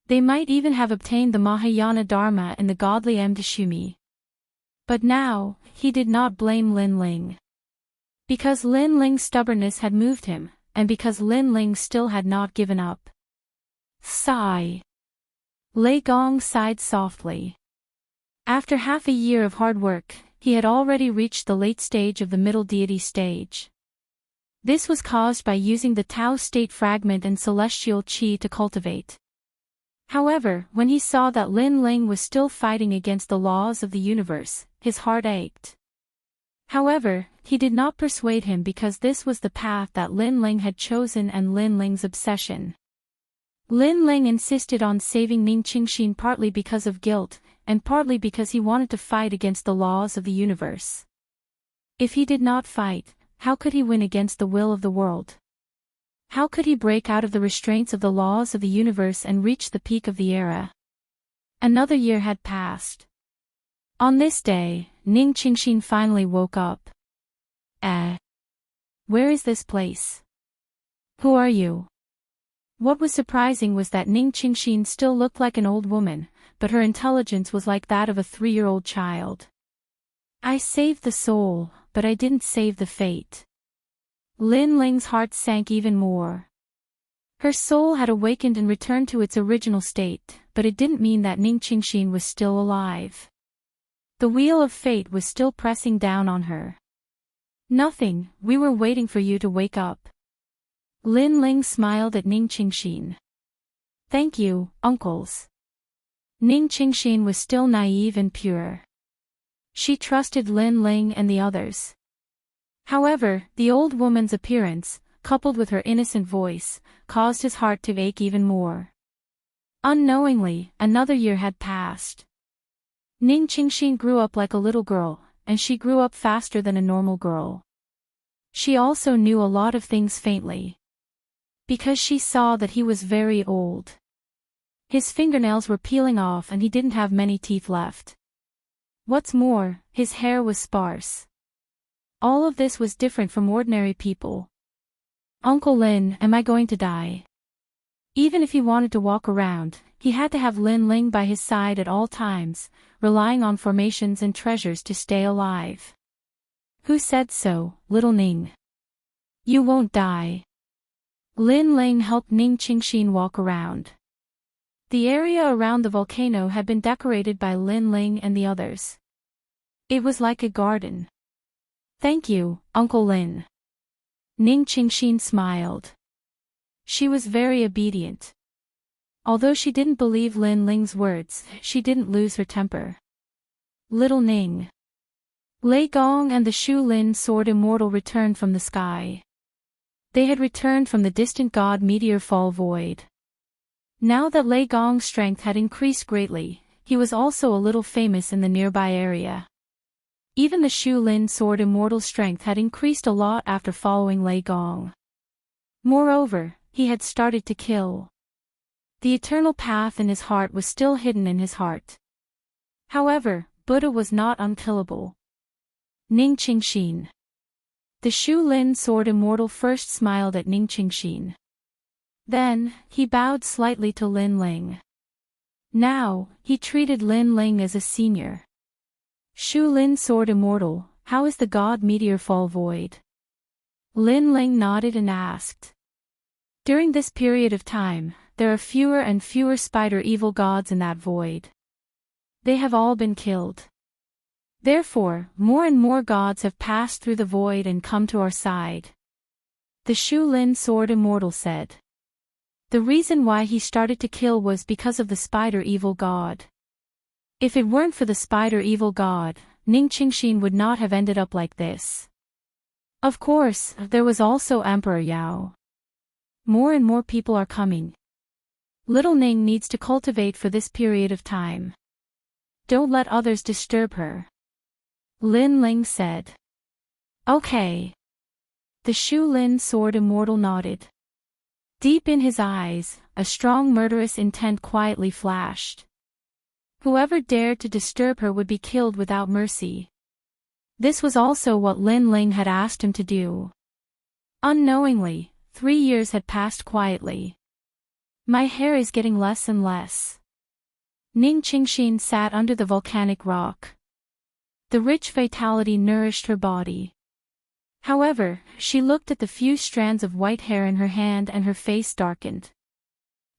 They might even have obtained the Mahayana Dharma and the godly Mdashumi. But now, he did not blame Lin Ling. Because Lin Ling's stubbornness had moved him, and because Lin Ling still had not given up. Sigh. Lei Gong sighed softly. After half a year of hard work, he had already reached the late stage of the middle deity stage. This was caused by using the Tao state fragment and celestial qi to cultivate. However, when he saw that Lin Ling was still fighting against the laws of the universe, his heart ached. However, he did not persuade him because this was the path that Lin Ling had chosen and Lin Ling's obsession. Lin Ling insisted on saving Ning Qingxin partly because of guilt, and partly because he wanted to fight against the laws of the universe. If he did not fight, how could he win against the will of the world? How could he break out of the restraints of the laws of the universe and reach the peak of the era? Another year had passed. On this day, Ning Qingxin finally woke up. Where is this place? Who are you? What was surprising was that Ning Qingxin still looked like an old woman, but her intelligence was like that of a 3-year-old child. I saved the soul, but I didn't save the fate. Lin Ling's heart sank even more. Her soul had awakened and returned to its original state, but it didn't mean that Ning Qingxin was still alive. The wheel of fate was still pressing down on her. Nothing, we were waiting for you to wake up. Lin Ling smiled at Ning Qingxin. Thank you, uncles. Ning Qingxin was still naive and pure. She trusted Lin Ling and the others. However, the old woman's appearance, coupled with her innocent voice, caused his heart to ache even more. Unknowingly, another year had passed. Ning Qingxin grew up like a little girl, and she grew up faster than a normal girl. She also knew a lot of things faintly. Because she saw that he was very old. His fingernails were peeling off and he didn't have many teeth left. What's more, his hair was sparse. All of this was different from ordinary people. Uncle Lin, am I going to die? Even if he wanted to walk around, he had to have Lin Ling by his side at all times, relying on formations and treasures to stay alive. Who said so, little Ning? You won't die. Lin Ling helped Ning Qingxin walk around. The area around the volcano had been decorated by Lin Ling and the others. It was like a garden. Thank you, Uncle Lin. Ning Qingxin smiled. She was very obedient. Although she didn't believe Lin Ling's words, she didn't lose her temper. Little Ning. Lei Gong and the Shu Lin sword Immortal returned from the sky. They had returned from the distant god meteor fall void. Now that Lei Gong's strength had increased greatly, he was also a little famous in the nearby area. Even the Shu Lin sword Immortal's strength had increased a lot after following Lei Gong. Moreover, he had started to kill. The eternal path in his heart was still hidden in his heart. However, Buddha was not unkillable. Ning Qingxin. The Shu Lin sword Immortal first smiled at Ning Qingxin. Then, he bowed slightly to Lin Ling. Now, he treated Lin Ling as a senior. Shu Lin sword Immortal, how is the god meteor fall void? Lin Ling nodded and asked. During this period of time, there are fewer and fewer spider evil gods in that void. They have all been killed. Therefore, more and more gods have passed through the void and come to our side. The Shu Lin sword Immortal said. The reason why he started to kill was because of the spider evil god. If it weren't for the spider evil god, Ning Qingxin would not have ended up like this. Of course, there was also Emperor Yao. More and more people are coming. Little Ning needs to cultivate for this period of time. Don't let others disturb her. Lin Ling said. Okay. The Shu Lin sword Immortal nodded. Deep in his eyes, a strong murderous intent quietly flashed. Whoever dared to disturb her would be killed without mercy. This was also what Lin Ling had asked him to do. Unknowingly, 3 years had passed quietly. My hair is getting less and less. Ning Qingxin sat under the volcanic rock. The rich vitality nourished her body. However, she looked at the few strands of white hair in her hand and her face darkened.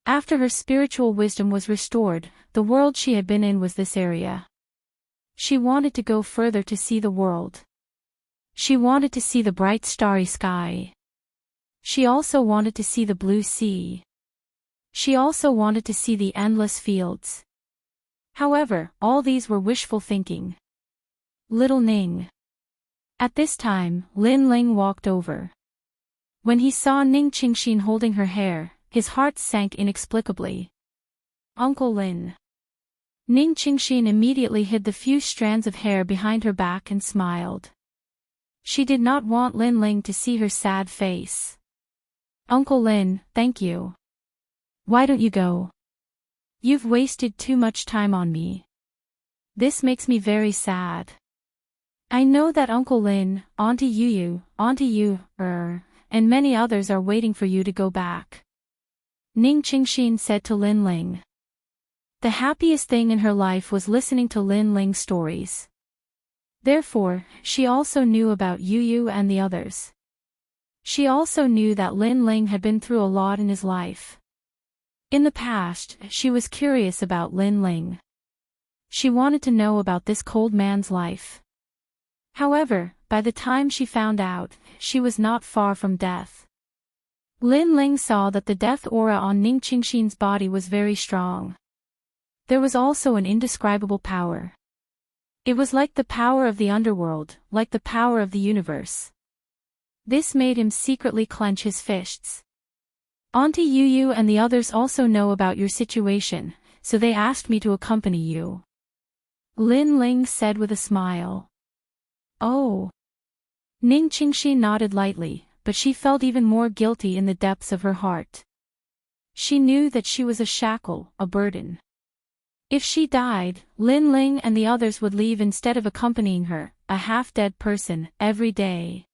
After her spiritual wisdom was restored, the world she had been in was this area. She wanted to go further to see the world. She wanted to see the bright starry sky. She also wanted to see the blue sea. She also wanted to see the endless fields. However, all these were wishful thinking. Little Ning. At this time, Lin Ling walked over. When he saw Ning Qingxin holding her hair, his heart sank inexplicably. Uncle Lin. Ning Qingxin immediately hid the few strands of hair behind her back and smiled. She did not want Lin Ling to see her sad face. Uncle Lin, thank you. Why don't you go? You've wasted too much time on me. This makes me very sad. I know that Uncle Lin, Auntie Yu, and many others are waiting for you to go back. Ning Qingxin said to Lin Ling. The happiest thing in her life was listening to Lin Ling's stories. Therefore, she also knew about Yu and the others. She also knew that Lin Ling had been through a lot in his life. In the past, she was curious about Lin Ling. She wanted to know about this cold man's life. However, by the time she found out, she was not far from death. Lin Ling saw that the death aura on Ning Qingxin's body was very strong. There was also an indescribable power. It was like the power of the underworld, like the power of the universe. This made him secretly clench his fists. Auntie Yu and the others also know about your situation, so they asked me to accompany you. Lin Ling said with a smile. Oh. Ning Qingxin nodded lightly, but she felt even more guilty in the depths of her heart. She knew that she was a shackle, a burden. If she died, Lin Ling and the others would leave instead of accompanying her, a half-dead person, every day.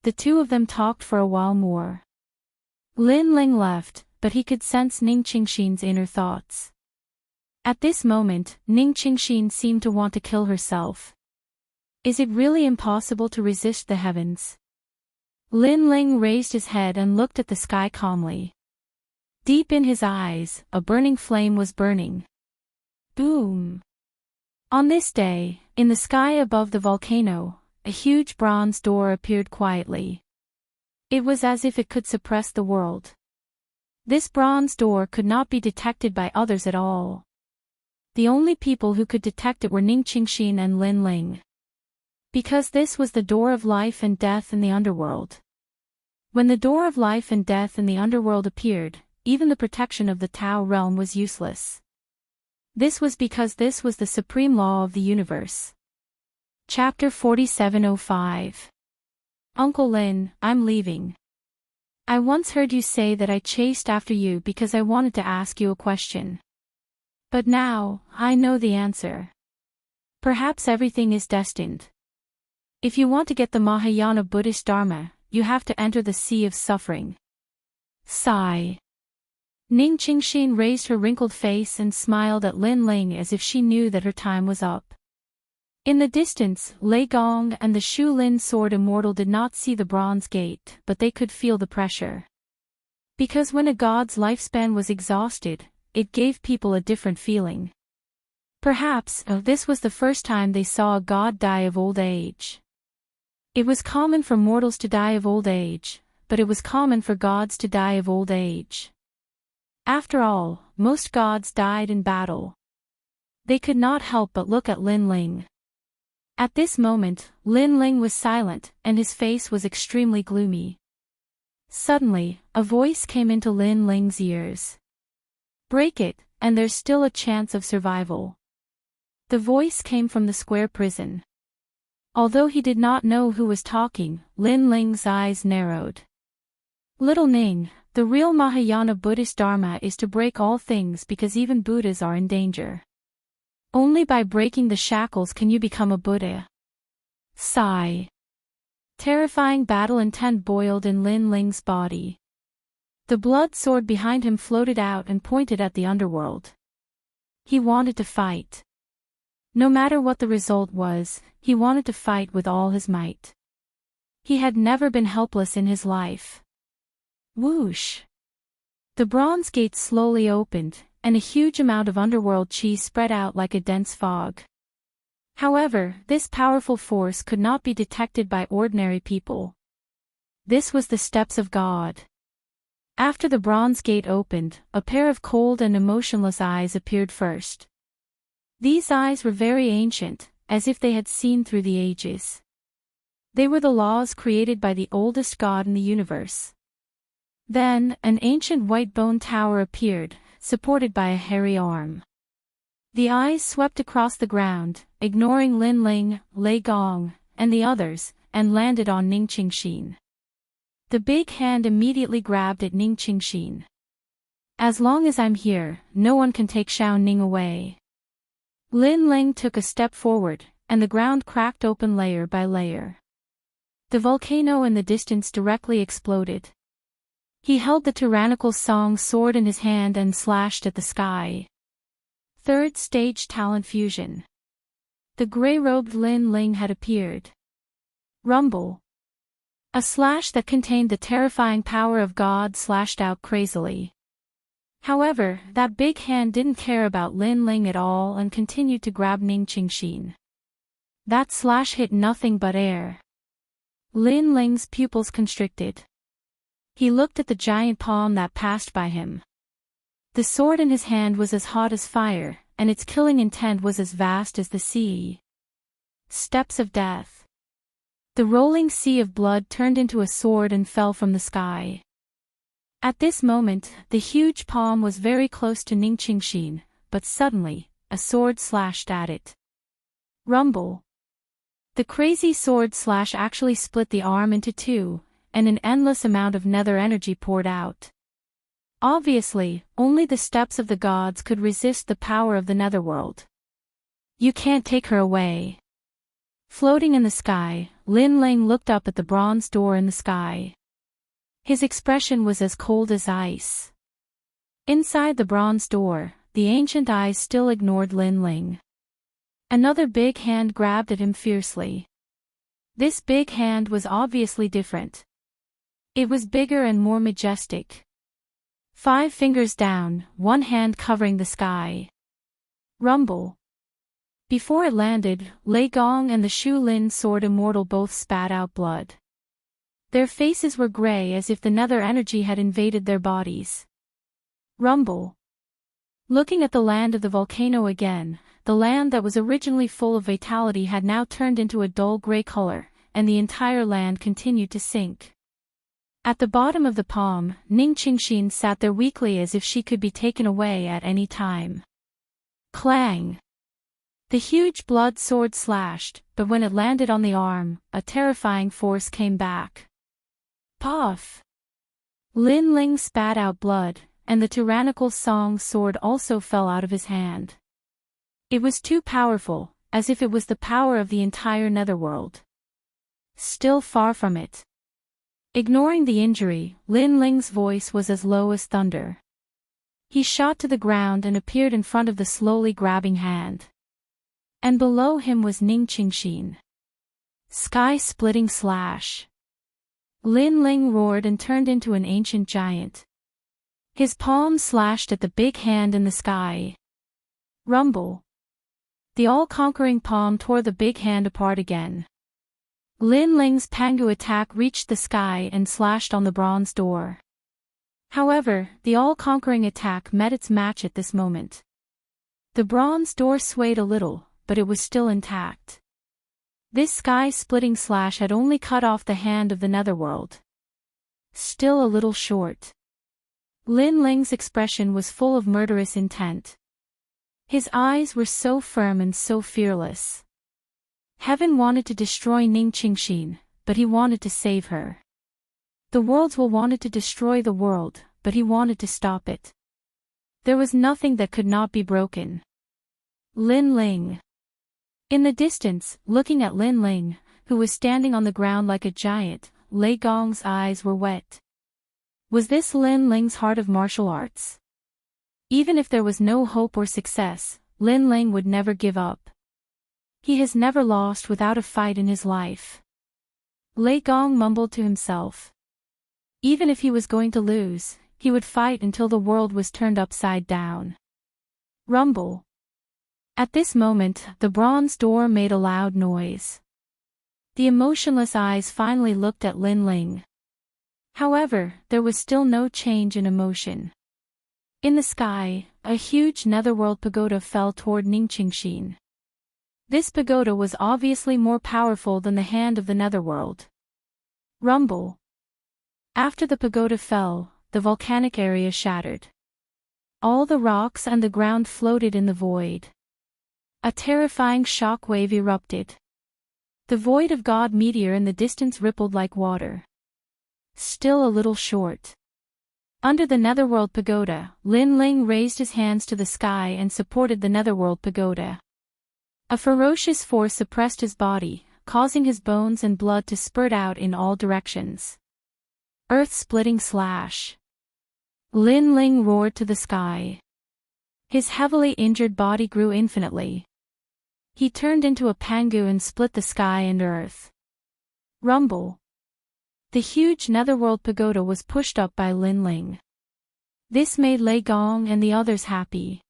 The two of them talked for a while more. Lin Ling left, but he could sense Ning Qingxin's inner thoughts. At this moment, Ning Qingxin seemed to want to kill herself. Is it really impossible to resist the heavens? Lin Ling raised his head and looked at the sky calmly. Deep in his eyes, a burning flame was burning. Boom! On this day, in the sky above the volcano, a huge bronze door appeared quietly. It was as if it could suppress the world. This bronze door could not be detected by others at all. The only people who could detect it were Ning Qingxin and Lin Ling. Because this was the door of life and death in the underworld. When the door of life and death in the underworld appeared, even the protection of the Tao realm was useless. This was because this was the supreme law of the universe. Chapter 4705. Uncle Lin, I'm leaving. I once heard you say that I chased after you because I wanted to ask you a question. But now, I know the answer. Perhaps everything is destined. If you want to get the Mahayana Buddhist Dharma, you have to enter the sea of suffering. Sigh. Ning Qingxin raised her wrinkled face and smiled at Lin Ling as if she knew that her time was up. In the distance, Lei Gong and the Shu Lin sword Immortal did not see the bronze gate, but they could feel the pressure. Because when a god's lifespan was exhausted, it gave people a different feeling. Perhaps, this was the first time they saw a god die of old age. It was common for mortals to die of old age, but it was common for gods to die of old age. After all, most gods died in battle. They could not help but look at Lin Ling. At this moment, Lin Ling was silent, and his face was extremely gloomy. Suddenly, a voice came into Lin Ling's ears. Break it, and there's still a chance of survival. The voice came from the square prison. Although he did not know who was talking, Lin Ling's eyes narrowed. Little Ning, the real Mahayana Buddhist Dharma is to break all things because even Buddhas are in danger. Only by breaking the shackles can you become a Buddha. Sigh. Terrifying battle intent boiled in Lin Ling's body. The blood sword behind him floated out and pointed at the underworld. He wanted to fight. No matter what the result was, he wanted to fight with all his might. He had never been helpless in his life. Whoosh! The bronze gate slowly opened, and a huge amount of underworld chi spread out like a dense fog. However, this powerful force could not be detected by ordinary people. This was the steps of God. After the bronze gate opened, a pair of cold and emotionless eyes appeared first. These eyes were very ancient, as if they had seen through the ages. They were the laws created by the oldest god in the universe. Then, an ancient white bone tower appeared, supported by a hairy arm. The eyes swept across the ground, ignoring Lin Ling, Lei Gong, and the others, and landed on Ning Qingxin. The big hand immediately grabbed at Ning Qingxin. As long as I'm here, no one can take Xiao Ning away. Lin Ling took a step forward, and the ground cracked open layer by layer. The volcano in the distance directly exploded. He held the tyrannical Song sword in his hand and slashed at the sky. Third stage talent fusion. The gray-robed Lin Ling had appeared. Rumble. A slash that contained the terrifying power of God slashed out crazily. However, that big hand didn't care about Lin Ling at all and continued to grab Ning Qingxin. That slash hit nothing but air. Lin Ling's pupils constricted. He looked at the giant palm that passed by him. The sword in his hand was as hot as fire, and its killing intent was as vast as the sea. Steps of death. The rolling sea of blood turned into a sword and fell from the sky. At this moment, the huge palm was very close to Ning Qingxin, but suddenly, a sword slashed at it. Rumble. The crazy sword slash actually split the arm into two, and an endless amount of nether energy poured out. Obviously, only the steps of the gods could resist the power of the netherworld. You can't take her away. Floating in the sky, Lin Ling looked up at the bronze door in the sky. His expression was as cold as ice. Inside the bronze door, the ancient eyes still ignored Lin Ling. Another big hand grabbed at him fiercely. This big hand was obviously different. It was bigger and more majestic. 5 fingers down, one hand covering the sky. Rumble. Before it landed, Lei Gong and the Shu Lin sword Immortal both spat out blood. Their faces were gray as if the nether energy had invaded their bodies. Rumble. Looking at the land of the volcano again, the land that was originally full of vitality had now turned into a dull gray color, and the entire land continued to sink. At the bottom of the palm, Ning Qingxin sat there weakly as if she could be taken away at any time. Clang! The huge blood sword slashed, but when it landed on the arm, a terrifying force came back. Puff! Lin Ling spat out blood, and the tyrannical Song sword also fell out of his hand. It was too powerful, as if it was the power of the entire netherworld. Still far from it. Ignoring the injury, Lin Ling's voice was as low as thunder. He shot to the ground and appeared in front of the slowly grabbing hand. And below him was Ning Qingxin. Sky-splitting slash. Lin Ling roared and turned into an ancient giant. His palm slashed at the big hand in the sky. Rumble. The all-conquering palm tore the big hand apart again. Lin Ling's Pangu attack reached the sky and slashed on the bronze door. However, the all-conquering attack met its match at this moment. The bronze door swayed a little, but it was still intact. This sky-splitting slash had only cut off the hand of the netherworld. Still a little short. Lin Ling's expression was full of murderous intent. His eyes were so firm and so fearless. Heaven wanted to destroy Ning Qingxin, but he wanted to save her. The world's will wanted to destroy the world, but he wanted to stop it. There was nothing that could not be broken. Lin Ling. In the distance, looking at Lin Ling, who was standing on the ground like a giant, Lei Gong's eyes were wet. Was this Lin Ling's heart of martial arts? Even if there was no hope or success, Lin Ling would never give up. He has never lost without a fight in his life. Lei Gong mumbled to himself. Even if he was going to lose, he would fight until the world was turned upside down. Rumble. At this moment, the bronze door made a loud noise. The emotionless eyes finally looked at Lin Ling. However, there was still no change in emotion. In the sky, a huge netherworld pagoda fell toward Ningqingxin. This pagoda was obviously more powerful than the hand of the netherworld. Rumble. After the pagoda fell, the volcanic area shattered. All the rocks and the ground floated in the void. A terrifying shock wave erupted. The void of God meteor in the distance rippled like water. Still a little short. Under the netherworld pagoda, Lin Ling raised his hands to the sky and supported the netherworld pagoda. A ferocious force suppressed his body, causing his bones and blood to spurt out in all directions. Earth-splitting slash. Lin Ling roared to the sky. His heavily injured body grew infinitely. He turned into a pangu and split the sky and earth. Rumble. The huge netherworld pagoda was pushed up by Lin Ling. This made Lei Gong and the others happy.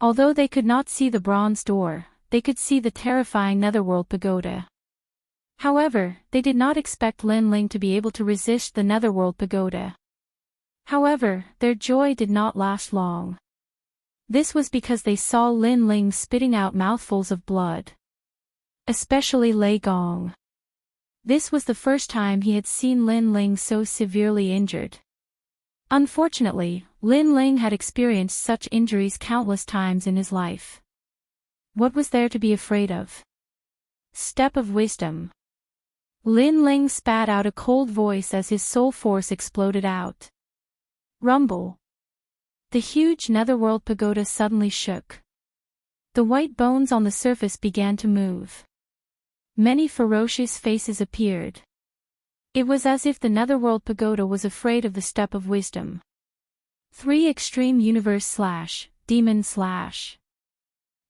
Although they could not see the bronze door, they could see the terrifying netherworld pagoda. However, they did not expect Lin Ling to be able to resist the netherworld pagoda. However, their joy did not last long. This was because they saw Lin Ling spitting out mouthfuls of blood. Especially Lei Gong. This was the first time he had seen Lin Ling so severely injured. Unfortunately, Lin Ling had experienced such injuries countless times in his life. What was there to be afraid of? Step of wisdom. Lin Ling spat out a cold voice as his soul force exploded out. Rumble. The huge netherworld pagoda suddenly shook. The white bones on the surface began to move. Many ferocious faces appeared. It was as if the netherworld pagoda was afraid of the step of wisdom. 3 Extreme Universe / Demon /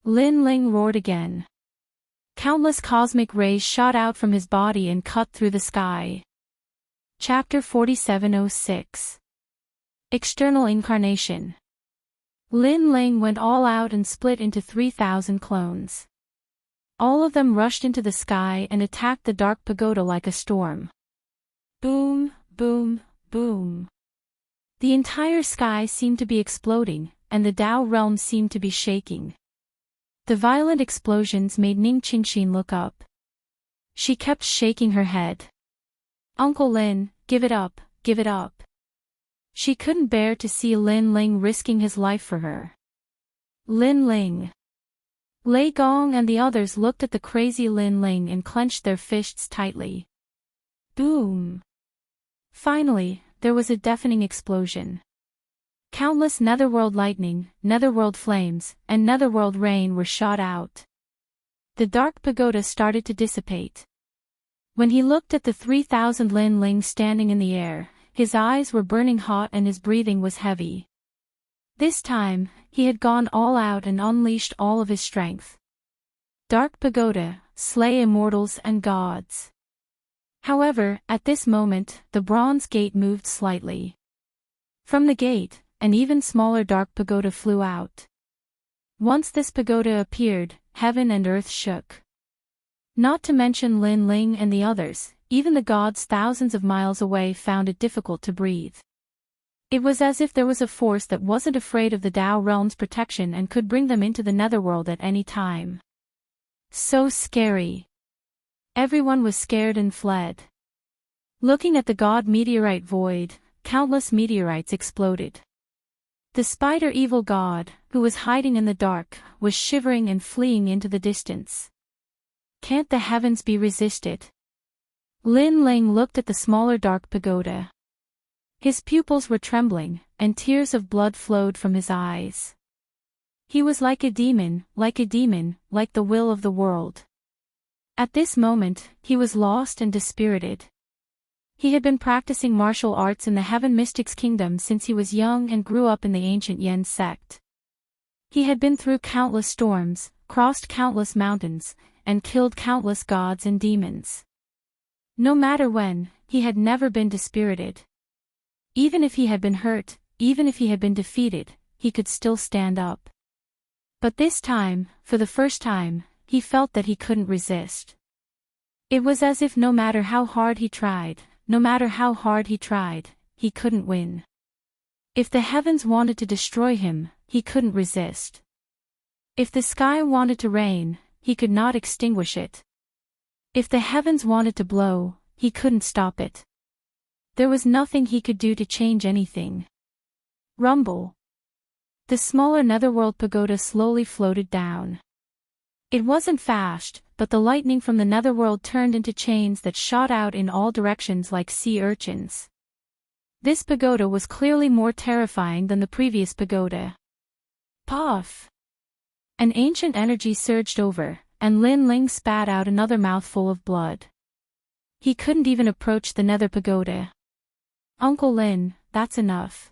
Lin Ling roared again. Countless cosmic rays shot out from his body and cut through the sky. Chapter 4706. External Incarnation. Lin Ling went all out and split into 3,000 clones. All of them rushed into the sky and attacked the dark pagoda like a storm. Boom, boom, boom. The entire sky seemed to be exploding, and the Tao realm seemed to be shaking. The violent explosions made Ningqingxin look up. She kept shaking her head. Uncle Lin, give it up, give it up. She couldn't bear to see Lin Ling risking his life for her. Lin Ling. Lei Gong and the others looked at the crazy Lin Ling and clenched their fists tightly. Boom. Finally, there was a deafening explosion. Countless netherworld lightning, netherworld flames, and netherworld rain were shot out. The dark pagoda started to dissipate. When he looked at the 3,000 Lin Ling standing in the air, his eyes were burning hot and his breathing was heavy. This time, he had gone all out and unleashed all of his strength. Dark pagoda, slay immortals and gods. However, at this moment, the bronze gate moved slightly. From the gate, an even smaller dark pagoda flew out. Once this pagoda appeared, heaven and earth shook. Not to mention Lin Ling and the others, even the gods thousands of miles away found it difficult to breathe. It was as if there was a force that wasn't afraid of the Tao realm's protection and could bring them into the netherworld at any time. So scary. Everyone was scared and fled. Looking at the god meteorite void, countless meteorites exploded. The spider evil god, who was hiding in the dark, was shivering and fleeing into the distance. Can't the heavens be resisted? Lin Ling looked at the smaller dark pagoda. His pupils were trembling, and tears of blood flowed from his eyes. He was like a demon, like the will of the world. At this moment, he was lost and dispirited. He had been practicing martial arts in the Heaven Mystics Kingdom since he was young and grew up in the ancient Yen sect. He had been through countless storms, crossed countless mountains, and killed countless gods and demons. No matter when, he had never been dispirited. Even if he had been hurt, even if he had been defeated, he could still stand up. But this time, for the first time, he felt that he couldn't resist. It was as if no matter how hard he tried, he couldn't win. If the heavens wanted to destroy him, he couldn't resist. If the sky wanted to rain, he could not extinguish it. If the heavens wanted to blow, he couldn't stop it. There was nothing he could do to change anything. Rumble. The smaller netherworld pagoda slowly floated down. It wasn't fast, but the lightning from the netherworld turned into chains that shot out in all directions like sea urchins. This pagoda was clearly more terrifying than the previous pagoda. Puff! An ancient energy surged over, and Lin Ling spat out another mouthful of blood. He couldn't even approach the nether pagoda. Uncle Lin, that's enough.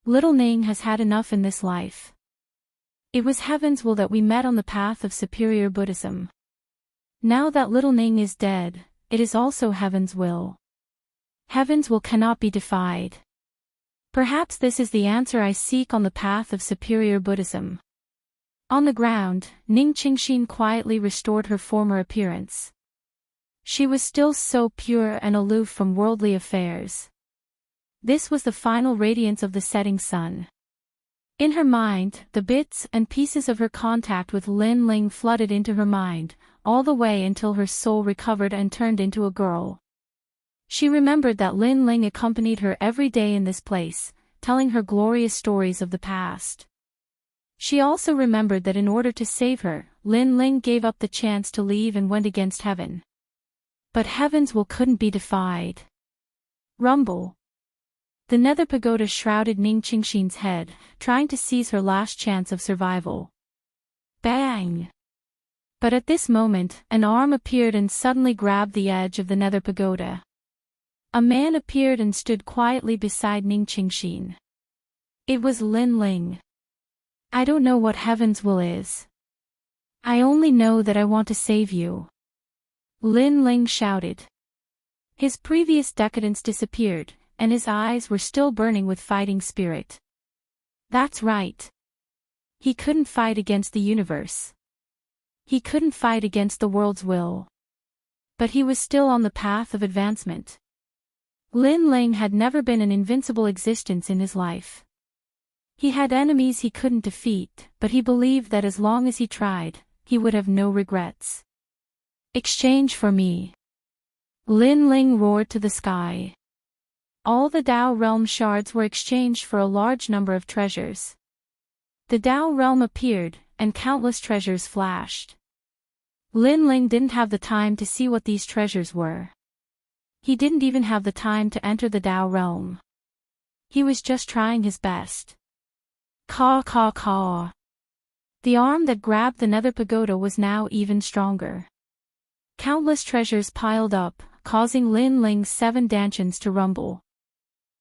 Little Ning has had enough in this life. It was heaven's will that we met on the path of superior Buddhism. Now that little Ning is dead, it is also heaven's will. Heaven's will cannot be defied. Perhaps this is the answer I seek on the path of superior Buddhism. On the ground, Ning Qingxin quietly restored her former appearance. She was still so pure and aloof from worldly affairs. This was the final radiance of the setting sun. In her mind, the bits and pieces of her contact with Lin Ling flooded into her mind, all the way until her soul recovered and turned into a girl. She remembered that Lin Ling accompanied her every day in this place, telling her glorious stories of the past. She also remembered that in order to save her, Lin Ling gave up the chance to leave and went against heaven. But heaven's will couldn't be defied. Rumble. The nether pagoda shrouded Ning Qingxin's head, trying to seize her last chance of survival. Bang! But at this moment, an arm appeared and suddenly grabbed the edge of the nether pagoda. A man appeared and stood quietly beside Ning Qingxin. It was Lin Ling. I don't know what heaven's will is. I only know that I want to save you. Lin Ling shouted. His previous decadence disappeared, and his eyes were still burning with fighting spirit. That's right. He couldn't fight against the universe. He couldn't fight against the world's will. But he was still on the path of advancement. Lin Ling had never been an invincible existence in his life. He had enemies he couldn't defeat, but he believed that as long as he tried, he would have no regrets. Exchange for me. Lin Ling roared to the sky. All the Dao realm shards were exchanged for a large number of treasures. The Dao realm appeared, and countless treasures flashed. Lin Ling didn't have the time to see what these treasures were. He didn't even have the time to enter the Dao realm. He was just trying his best. Caw caw caw. The arm that grabbed the nether pagoda was now even stronger. Countless treasures piled up, causing Lin Ling's 7 dantians to rumble.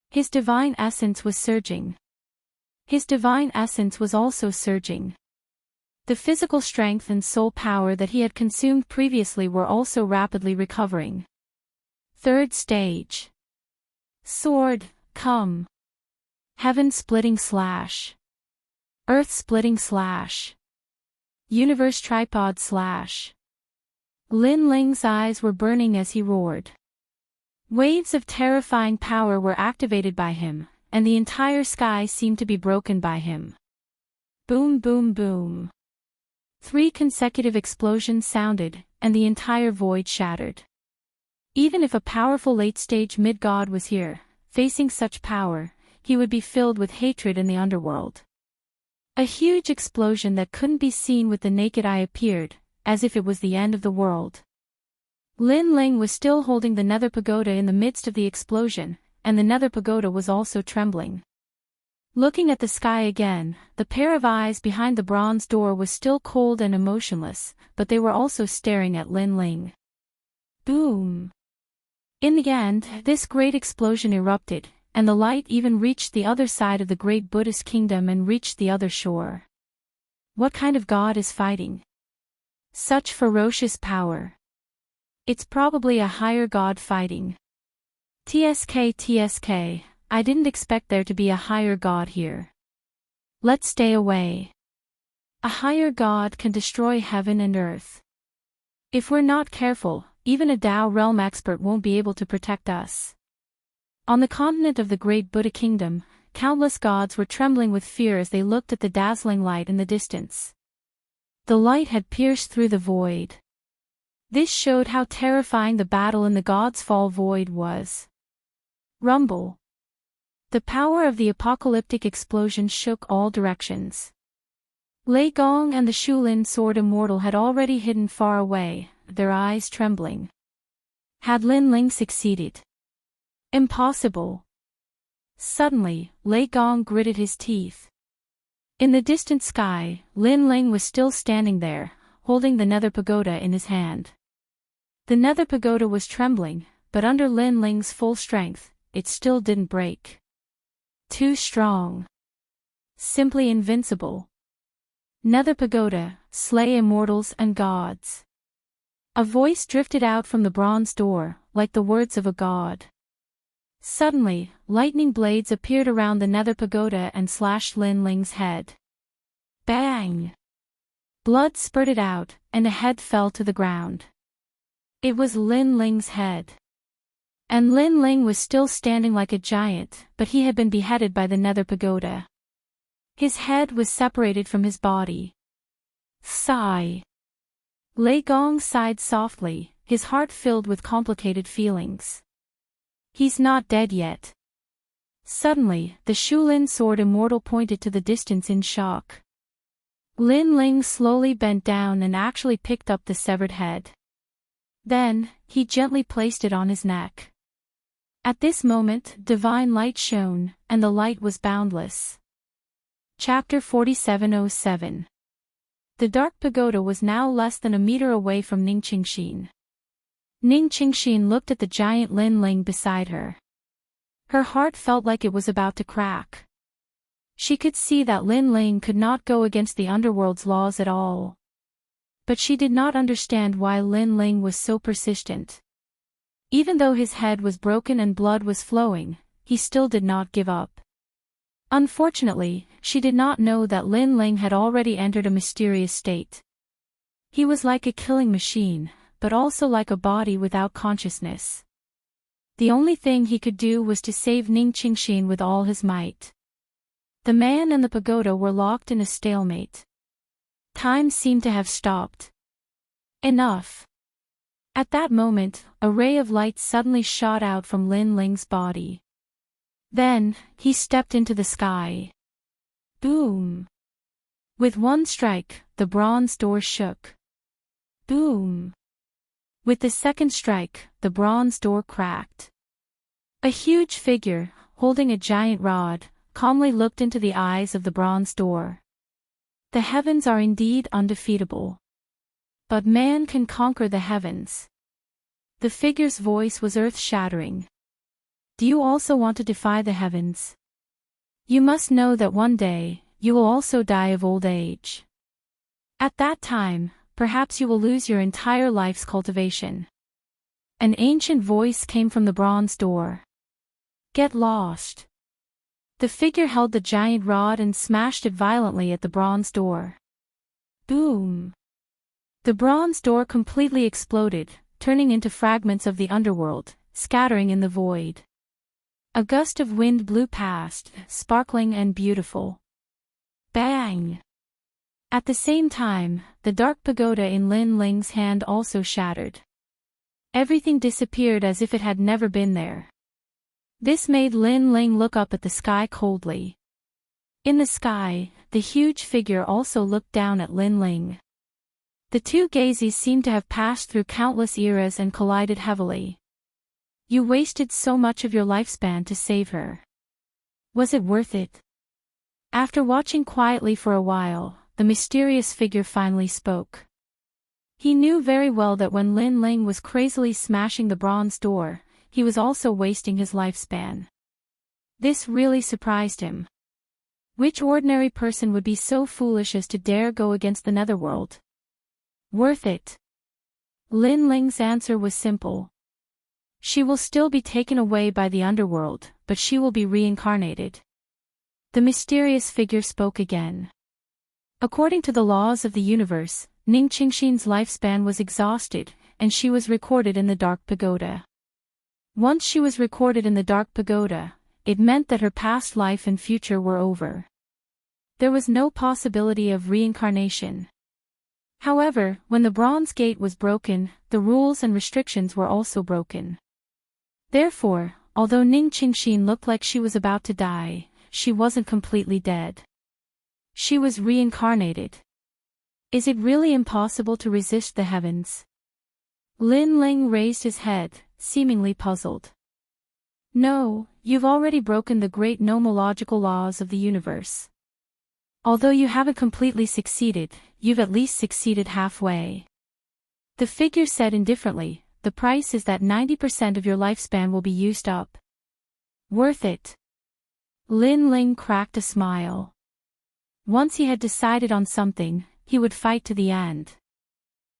His divine essence was surging. His divine essence was also surging. The physical strength and soul power that he had consumed previously were also rapidly recovering. 3rd stage. Sword, come. Heaven-splitting slash. Earth-splitting slash. Universe tripod slash. Lin Ling's eyes were burning as he roared. Waves of terrifying power were activated by him, and the entire sky seemed to be broken by him. Boom boom boom. 3 consecutive explosions sounded, and the entire void shattered. Even if a powerful late-stage mid-god was here, facing such power, he would be filled with hatred in the underworld. A huge explosion that couldn't be seen with the naked eye appeared, as if it was the end of the world. Lin Ling was still holding the nether pagoda in the midst of the explosion, and the nether pagoda was also trembling. Looking at the sky again, the pair of eyes behind the bronze door was still cold and emotionless, but they were also staring at Lin Ling. Boom! In the end, this great explosion erupted, and the light even reached the other side of the great Buddhist kingdom and reached the other shore. What kind of god is fighting? Such ferocious power. It's probably a higher god fighting. TSK, I didn't expect there to be a higher god here. Let's stay away. A higher god can destroy heaven and earth. If we're not careful, even a Tao realm expert won't be able to protect us. On the continent of the great Buddha kingdom, countless gods were trembling with fear as they looked at the dazzling light in the distance. The light had pierced through the void. This showed how terrifying the battle in the God's Fall void was. Rumble. The power of the apocalyptic explosion shook all directions. Lei Gong and the Shulin sword Immortal had already hidden far away, their eyes trembling. Had Lin Ling succeeded? Impossible. Suddenly, Lei Gong gritted his teeth. In the distant sky, Lin Ling was still standing there, holding the nether pagoda in his hand. The nether pagoda was trembling, but under Lin Ling's full strength, it still didn't break. Too strong. Simply invincible. Nether pagoda, slay immortals and gods. A voice drifted out from the bronze door, like the words of a god. Suddenly, lightning blades appeared around the nether pagoda and slashed Lin Ling's head. Bang! Blood spurted out, and a head fell to the ground. It was Lin Ling's head. And Lin Ling was still standing like a giant, but he had been beheaded by the nether pagoda. His head was separated from his body. Sigh. Lei Gong sighed softly, his heart filled with complicated feelings. He's not dead yet. Suddenly, the Shulin sword Immortal pointed to the distance in shock. Lin Ling slowly bent down and actually picked up the severed head. Then, he gently placed it on his neck. At this moment, divine light shone, and the light was boundless. Chapter 4707. The dark pagoda was now less than a meter away from Ning Qingxin. Ning Qingxin looked at the giant Lin Ling beside her. Her heart felt like it was about to crack. She could see that Lin Ling could not go against the underworld's laws at all. But she did not understand why Lin Ling was so persistent. Even though his head was broken and blood was flowing, he still did not give up. Unfortunately, she did not know that Lin Ling had already entered a mysterious state. He was like a killing machine, but also like a body without consciousness. The only thing he could do was to save Ning Qingxin with all his might. The man and the pagoda were locked in a stalemate. Time seemed to have stopped. Enough. At that moment, a ray of light suddenly shot out from Lin Ling's body. Then, he stepped into the sky. Boom! With one strike, the bronze door shook. Boom! With the second strike, the bronze door cracked. A huge figure, holding a giant rod, calmly looked into the eyes of the bronze door. The heavens are indeed undefeatable. But man can conquer the heavens. The figure's voice was earth-shattering. Do you also want to defy the heavens? You must know that one day, you will also die of old age. At that time, perhaps you will lose your entire life's cultivation. An ancient voice came from the bronze door. Get lost. The figure held the giant rod and smashed it violently at the bronze door. Boom! The bronze door completely exploded, turning into fragments of the underworld, scattering in the void. A gust of wind blew past, sparkling and beautiful. Bang! At the same time, the dark pagoda in Lin Ling's hand also shattered. Everything disappeared as if it had never been there. This made Lin Ling look up at the sky coldly. In the sky, the huge figure also looked down at Lin Ling. The two gazes seemed to have passed through countless eras and collided heavily. You wasted so much of your lifespan to save her. Was it worth it? After watching quietly for a while, the mysterious figure finally spoke. He knew very well that when Lin Ling was crazily smashing the bronze door, he was also wasting his lifespan. This really surprised him. Which ordinary person would be so foolish as to dare go against the netherworld? Worth it. Lin Ling's answer was simple. She will still be taken away by the underworld, but she will be reincarnated. The mysterious figure spoke again. According to the laws of the universe, Ning Qingxin's lifespan was exhausted, and she was recorded in the Dark Pagoda. Once she was recorded in the Dark Pagoda, it meant that her past life and future were over. There was no possibility of reincarnation. However, when the Bronze Gate was broken, the rules and restrictions were also broken. Therefore, although Ning Qingxin looked like she was about to die, she wasn't completely dead. She was reincarnated. Is it really impossible to resist the heavens? Lin Ling raised his head, seemingly puzzled. No, you've already broken the great nomological laws of the universe. Although you haven't completely succeeded, you've at least succeeded halfway. The figure said indifferently, the price is that 90% of your lifespan will be used up. Worth it. Lin Ling cracked a smile. Once he had decided on something, he would fight to the end.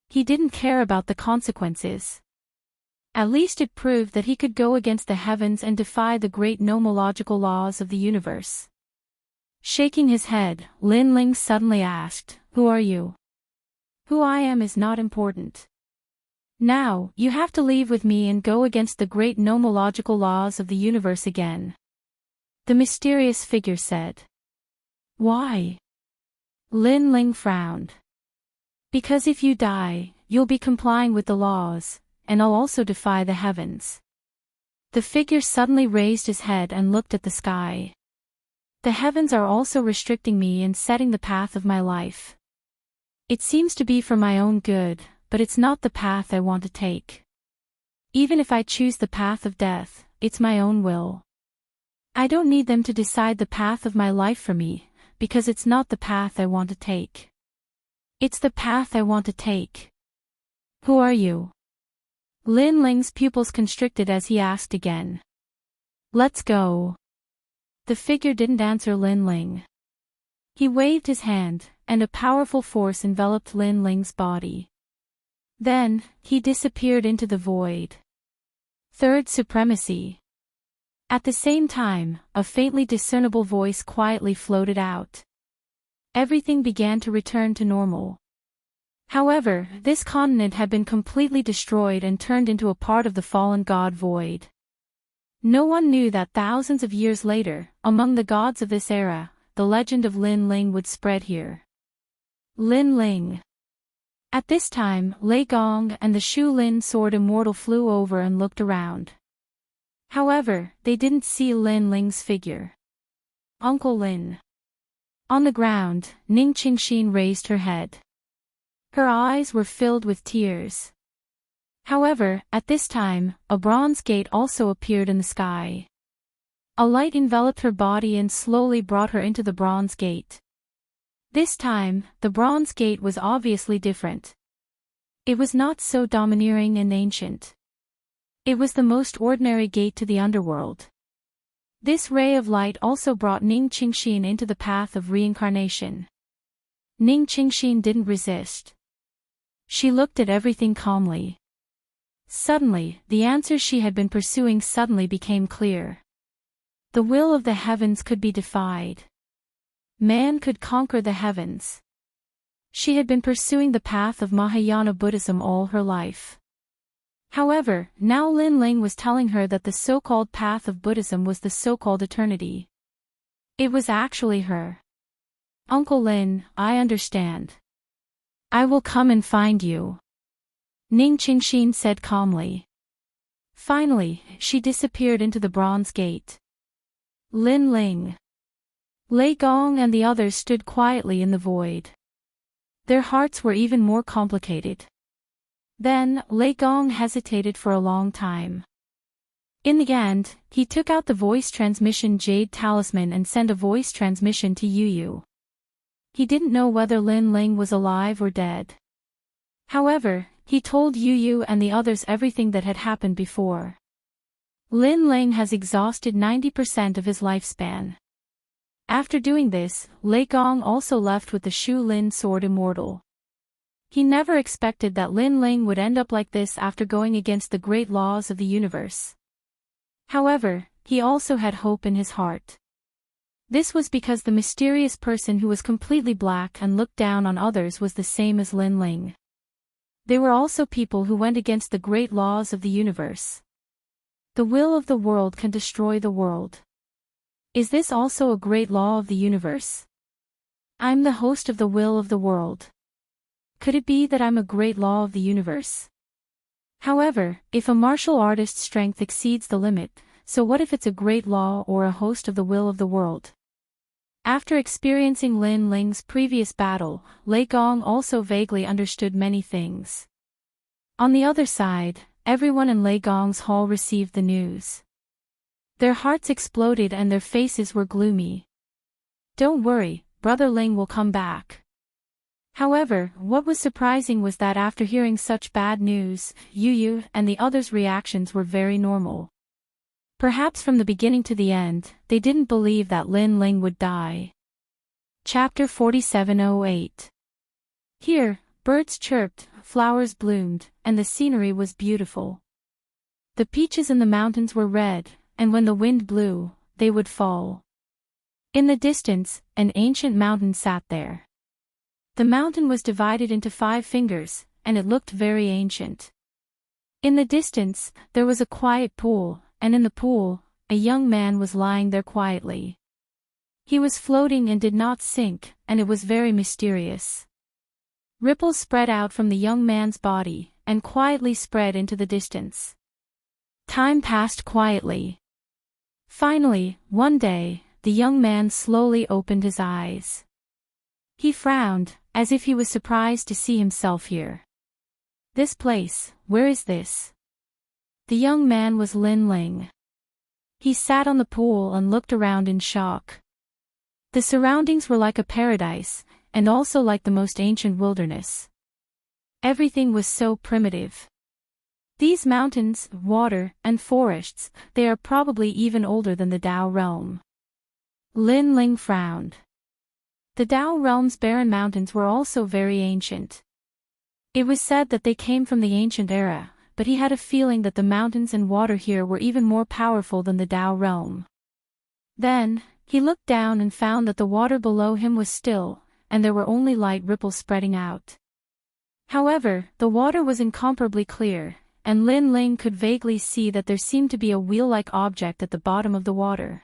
He didn't care about the consequences. At least it proved that he could go against the heavens and defy the great nomological laws of the universe. Shaking his head, Lin Ling suddenly asked, "Who are you?" "Who I am is not important. Now, you have to leave with me and go against the great nomological laws of the universe again," the mysterious figure said. "Why?" Lin Ling frowned. "Because if you die, you'll be complying with the laws, and I'll also defy the heavens." The figure suddenly raised his head and looked at the sky. "The heavens are also restricting me and setting the path of my life. It seems to be for my own good, but it's not the path I want to take. Even if I choose the path of death, it's my own will. I don't need them to decide the path of my life for me, because it's not the path I want to take. It's the path I want to take." "Who are you?" Lin Ling's pupils constricted as he asked again. "Let's go." The figure didn't answer Lin Ling. He waved his hand, and a powerful force enveloped Lin Ling's body. Then, he disappeared into the void. Third supremacy. At the same time, a faintly discernible voice quietly floated out. Everything began to return to normal. However, this continent had been completely destroyed and turned into a part of the fallen god void. No one knew that thousands of years later, among the gods of this era, the legend of Lin Ling would spread here. Lin Ling. At this time, Lei Gong and the Shu Lin sword Immortal flew over and looked around. However, they didn't see Lin Ling's figure. "Uncle Lin." On the ground, Ning Qingxin raised her head. Her eyes were filled with tears. However, at this time, a bronze gate also appeared in the sky. A light enveloped her body and slowly brought her into the bronze gate. This time, the bronze gate was obviously different. It was not so domineering and ancient. It was the most ordinary gate to the underworld. This ray of light also brought Ning Qingxin into the path of reincarnation. Ning Qingxin didn't resist. She looked at everything calmly. Suddenly, the answers she had been pursuing suddenly became clear. The will of the heavens could be defied. Man could conquer the heavens. She had been pursuing the path of Mahayana Buddhism all her life. However, now Lin Ling was telling her that the so-called path of Buddhism was the so-called eternity. It was actually her. "Uncle Lin, I understand. I will come and find you," Ning Qingxin said calmly. Finally, she disappeared into the bronze gate. Lin Ling, Lei Gong and the others stood quietly in the void. Their hearts were even more complicated. Then, Lei Gong hesitated for a long time. In the end, he took out the voice transmission jade talisman and sent a voice transmission to Yu. He didn't know whether Lin Ling was alive or dead. However, he told Yu and the others everything that had happened before. Lin Ling has exhausted 90% of his lifespan. After doing this, Lei Gong also left with the Shu Lin sword Immortal. He never expected that Lin Ling would end up like this after going against the great laws of the universe. However, he also had hope in his heart. This was because the mysterious person who was completely black and looked down on others was the same as Lin Ling. They were also people who went against the great laws of the universe. The will of the world can destroy the world. Is this also a great law of the universe? I'm the host of the will of the world. Could it be that I'm a great law of the universe? However, if a martial artist's strength exceeds the limit, so what if it's a great law or a host of the will of the world? After experiencing Lin Ling's previous battle, Lei Gong also vaguely understood many things. On the other side, everyone in Lei Gong's hall received the news. Their hearts exploded and their faces were gloomy. Don't worry, Brother Ling will come back. However, what was surprising was that after hearing such bad news, Yu and the others' reactions were very normal. Perhaps from the beginning to the end, they didn't believe that Lin Ling would die. Chapter 4708. Here, birds chirped, flowers bloomed, and the scenery was beautiful. The peaches in the mountains were red, and when the wind blew, they would fall. In the distance, an ancient mountain sat there. The mountain was divided into 5 fingers, and it looked very ancient. In the distance, there was a quiet pool, and in the pool, a young man was lying there quietly. He was floating and did not sink, and it was very mysterious. Ripples spread out from the young man's body, and quietly spread into the distance. Time passed quietly. Finally, one day, the young man slowly opened his eyes. He frowned, as if he was surprised to see himself here. This place, where is this? The young man was Lin Ling. He sat on the pool and looked around in shock. The surroundings were like a paradise, and also like the most ancient wilderness. Everything was so primitive. These mountains, water, and forests, they are probably even older than the Tao realm. Lin Ling frowned. The Tao realm's barren mountains were also very ancient. It was said that they came from the ancient era, but he had a feeling that the mountains and water here were even more powerful than the Tao realm. Then, he looked down and found that the water below him was still, and there were only light ripples spreading out. However, the water was incomparably clear, and Lin Ling could vaguely see that there seemed to be a wheel-like object at the bottom of the water.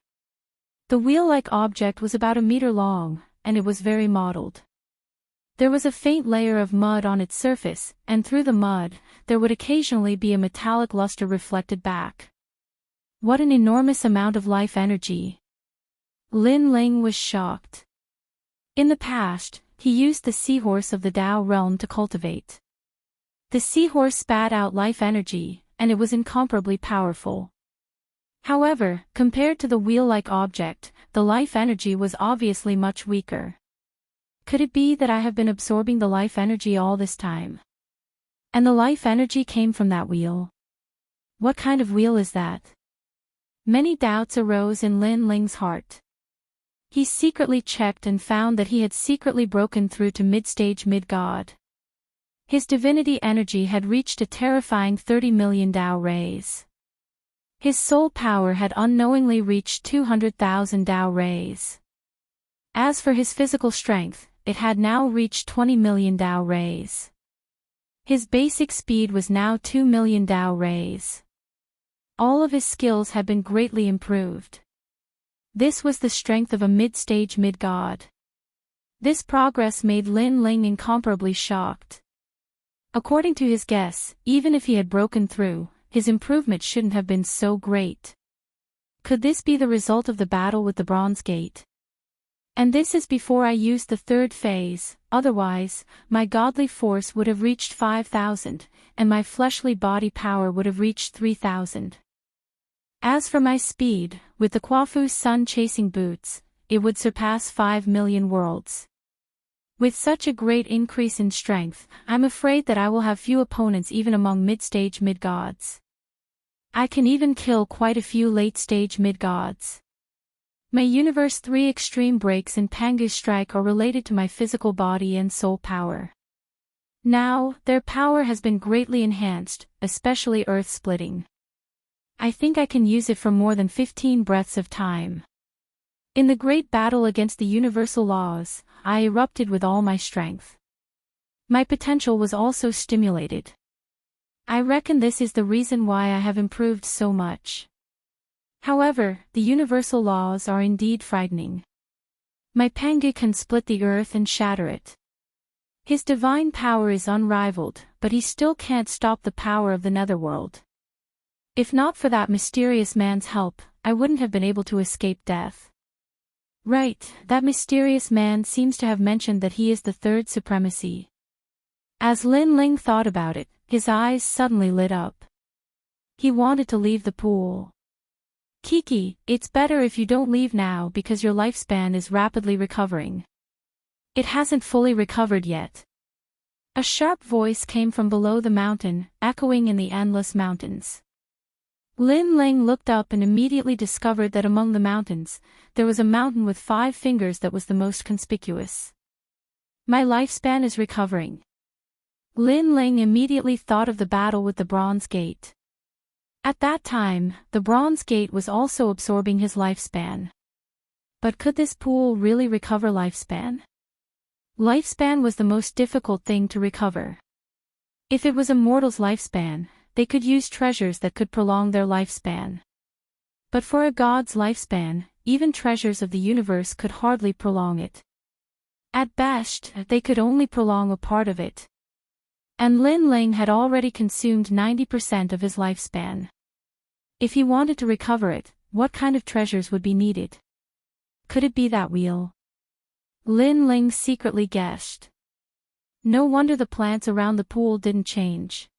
The wheel-like object was about 1 meter long, and it was very mottled. There was a faint layer of mud on its surface, and through the mud, there would occasionally be a metallic luster reflected back. What an enormous amount of life energy! Lin Ling was shocked. In the past, he used the seahorse of the Tao realm to cultivate. The seahorse spat out life energy, and it was incomparably powerful. However, compared to the wheel-like object, the life energy was obviously much weaker. Could it be that I have been absorbing the life energy all this time? And the life energy came from that wheel? What kind of wheel is that? Many doubts arose in Lin Ling's heart. He secretly checked and found that he had secretly broken through to mid-stage mid-god. His divinity energy had reached a terrifying 30 million Tao rays. His soul power had unknowingly reached 200,000 Tao rays. As for his physical strength, it had now reached 20 million Tao rays. His basic speed was now 2 million Tao rays. All of his skills had been greatly improved. This was the strength of a mid-stage mid-god. This progress made Lin Ling incomparably shocked. According to his guess, even if he had broken through, his improvement shouldn't have been so great. Could this be the result of the battle with the Bronze Gate? And this is before I used the 3rd phase, otherwise, my godly force would have reached 5,000, and my fleshly body power would have reached 3,000. As for my speed, with the Quafu's sun-chasing boots, it would surpass 5 million worlds. With such a great increase in strength, I'm afraid that I will have few opponents even among mid-stage mid-gods. I can even kill quite a few late-stage mid-gods. My Universe 3 extreme breaks in Pangu's strike are related to my physical body and soul power. Now, their power has been greatly enhanced, especially earth-splitting. I think I can use it for more than 15 breaths of time. In the great battle against the universal laws, I erupted with all my strength. My potential was also stimulated. I reckon this is the reason why I have improved so much. However, the universal laws are indeed frightening. My Pangu can split the earth and shatter it. His divine power is unrivaled, but he still can't stop the power of the netherworld. If not for that mysterious man's help, I wouldn't have been able to escape death. Right, that mysterious man seems to have mentioned that he is the third supremacy. As Lin Ling thought about it, his eyes suddenly lit up. He wanted to leave the pool. Kiki, it's better if you don't leave now because your lifespan is rapidly recovering. It hasn't fully recovered yet. A sharp voice came from below the mountain, echoing in the endless mountains. Lin Ling looked up and immediately discovered that among the mountains, there was a mountain with 5 fingers that was the most conspicuous. My lifespan is recovering. Lin Ling immediately thought of the battle with the Bronze Gate. At that time, the Bronze Gate was also absorbing his lifespan. But could this pool really recover lifespan? Lifespan was the most difficult thing to recover. If it was a mortal's lifespan, they could use treasures that could prolong their lifespan. But for a god's lifespan, even treasures of the universe could hardly prolong it. At best, they could only prolong a part of it. And Lin Ling had already consumed 90% of his lifespan. If he wanted to recover it, what kind of treasures would be needed? Could it be that wheel? Lin Ling secretly guessed. No wonder the plants around the pool didn't change.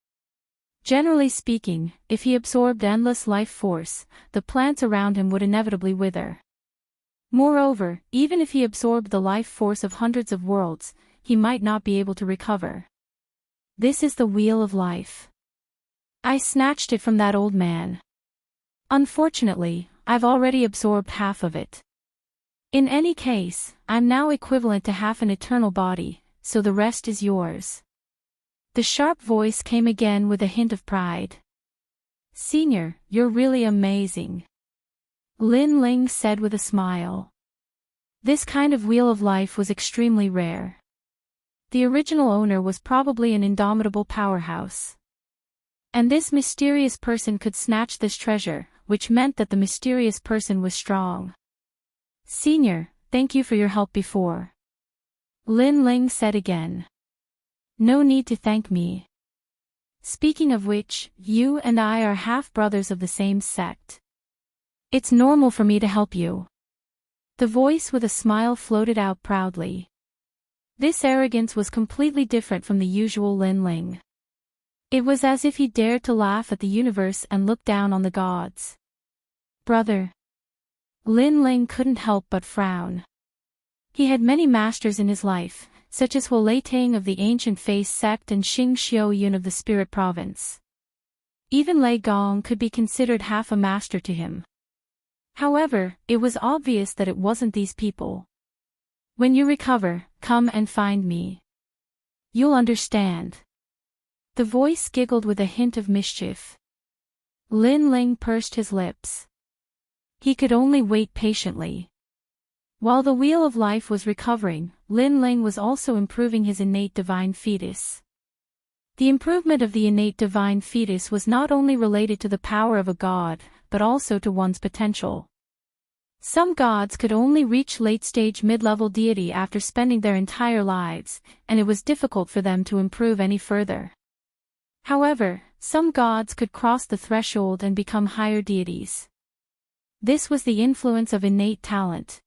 Generally speaking, if he absorbed endless life force, the plants around him would inevitably wither. Moreover, even if he absorbed the life force of hundreds of worlds, he might not be able to recover. This is the wheel of life. I snatched it from that old man. Unfortunately, I've already absorbed half of it. In any case, I'm now equivalent to half an eternal body, so the rest is yours. The sharp voice came again with a hint of pride. Senior, you're really amazing. Lin Ling said with a smile. This kind of wheel of life was extremely rare. The original owner was probably an indomitable powerhouse. And this mysterious person could snatch this treasure, which meant that the mysterious person was strong. Senior, thank you for your help before. Lin Ling said again. No need to thank me. Speaking of which, you and I are half-brothers of the same sect. It's normal for me to help you. The voice with a smile floated out proudly. This arrogance was completely different from the usual Lin Ling. It was as if he dared to laugh at the universe and look down on the gods. Brother. Lin Ling couldn't help but frown. He had many masters in his life, such as Huolei Tang of the Ancient Face sect and Xing Xiaoyun of the Spirit Province. Even Lei Gong could be considered half a master to him. However, it was obvious that it wasn't these people. When you recover, come and find me. You'll understand. The voice giggled with a hint of mischief. Lin Ling pursed his lips. He could only wait patiently. While the wheel of life was recovering, Lin Ling was also improving his innate divine fetus. The improvement of the innate divine fetus was not only related to the power of a god, but also to one's potential. Some gods could only reach late-stage mid-level deity after spending their entire lives, and it was difficult for them to improve any further. However, some gods could cross the threshold and become higher deities. This was the influence of innate talent.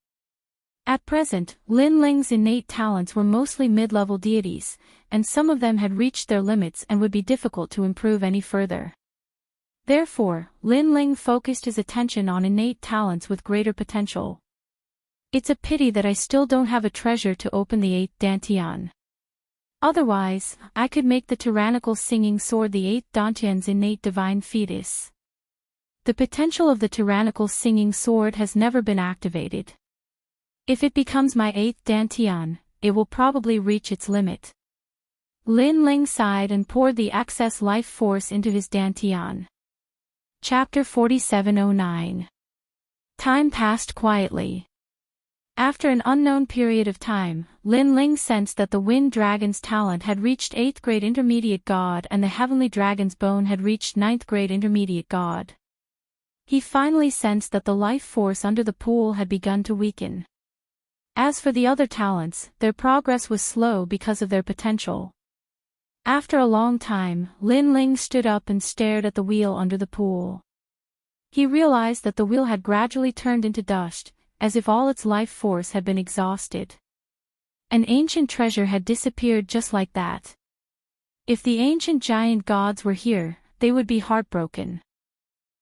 At present, Lin Ling's innate talents were mostly mid-level deities, and some of them had reached their limits and would be difficult to improve any further. Therefore, Lin Ling focused his attention on innate talents with greater potential. It's a pity that I still don't have a treasure to open the 8th dantian. Otherwise, I could make the tyrannical singing sword the 8th dantian's innate divine fetus. The potential of the tyrannical singing sword has never been activated. If it becomes my 8th dantian, it will probably reach its limit. Lin Ling sighed and poured the excess life force into his dantian. Chapter 4709. Time passed quietly. After an unknown period of time, Lin Ling sensed that the Wind Dragon's talent had reached 8th grade Intermediate God and the Heavenly Dragon's bone had reached 9th grade Intermediate God. He finally sensed that the life force under the pool had begun to weaken. As for the other talents, their progress was slow because of their potential. After a long time, Lin Ling stood up and stared at the wheel under the pool. He realized that the wheel had gradually turned into dust, as if all its life force had been exhausted. An ancient treasure had disappeared just like that. If the ancient giant gods were here, they would be heartbroken.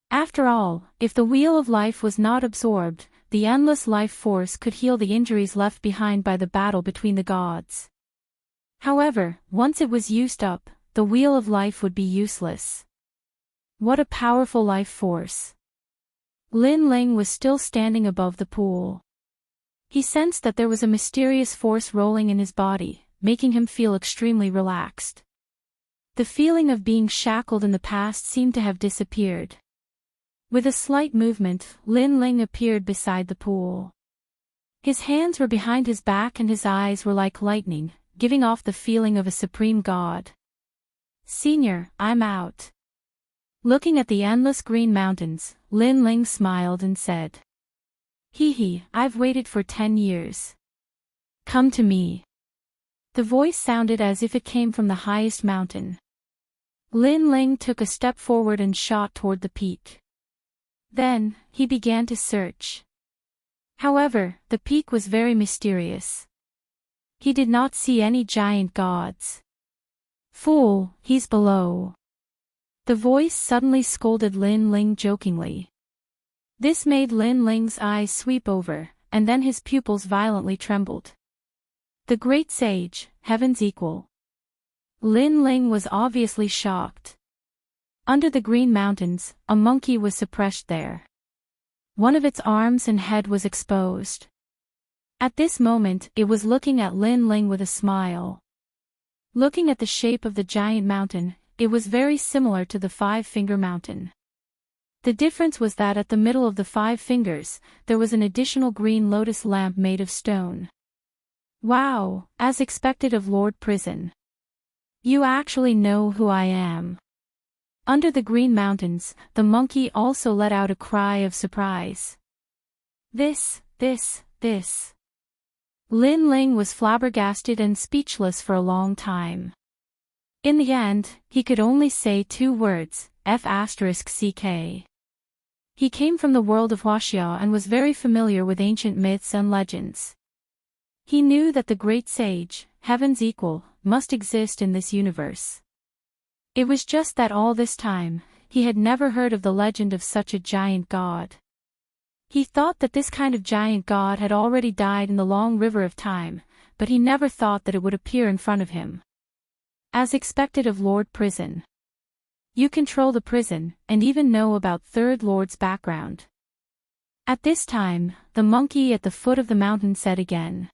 After all, if the wheel of life was not absorbed, the endless life force could heal the injuries left behind by the battle between the gods. However, once it was used up, the wheel of life would be useless. What a powerful life force! Lin Ling was still standing above the pool. He sensed that there was a mysterious force rolling in his body, making him feel extremely relaxed. The feeling of being shackled in the past seemed to have disappeared. With a slight movement, Lin Ling appeared beside the pool. His hands were behind his back and his eyes were like lightning, giving off the feeling of a supreme god. "Senior, I'm out." Looking at the endless green mountains, Lin Ling smiled and said, "Hee, I've waited for 10 years. Come to me." The voice sounded as if it came from the highest mountain. Lin Ling took a step forward and shot toward the peak. Then, he began to search. However, the peak was very mysterious. He did not see any giant gods. "Fool, he's below." The voice suddenly scolded Lin Ling jokingly. This made Lin Ling's eyes sweep over, and then his pupils violently trembled. The great sage, heaven's equal. Lin Ling was obviously shocked. Under the green mountains, a monkey was suppressed there. One of its arms and head was exposed. At this moment, it was looking at Lin Ling with a smile. Looking at the shape of the giant mountain, it was very similar to the 5-finger mountain. The difference was that at the middle of the 5 fingers, there was an additional green lotus lamp made of stone. "Wow, as expected of Lord Prison. You actually know who I am." Under the green mountains, the monkey also let out a cry of surprise. This. Lin Ling was flabbergasted and speechless for a long time. In the end, he could only say 2 words, F***ck. He came from the world of Wuxia and was very familiar with ancient myths and legends. He knew that the great sage, heaven's equal, must exist in this universe. It was just that all this time, he had never heard of the legend of such a giant god. He thought that this kind of giant god had already died in the long river of time, but he never thought that it would appear in front of him. As expected of Lord Prison. You control the prison, and even know about Third Lord's background. At this time, the monkey at the foot of the mountain said again.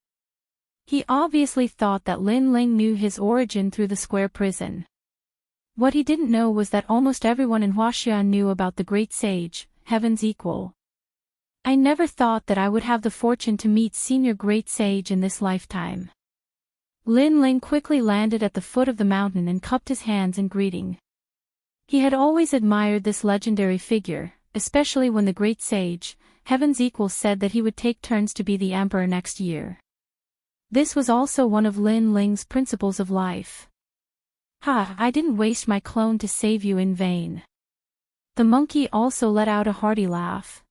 He obviously thought that Lin Ling knew his origin through the square prison. What he didn't know was that almost everyone in Wuxia knew about the great sage, heaven's equal. "I never thought that I would have the fortune to meet Senior Great Sage in this lifetime." Lin Ling quickly landed at the foot of the mountain and cupped his hands in greeting. He had always admired this legendary figure, especially when the great sage, heaven's equal, said that he would take turns to be the emperor next year. This was also one of Lin Ling's principles of life. I didn't waste my clone to save you in vain." The monkey also let out a hearty laugh.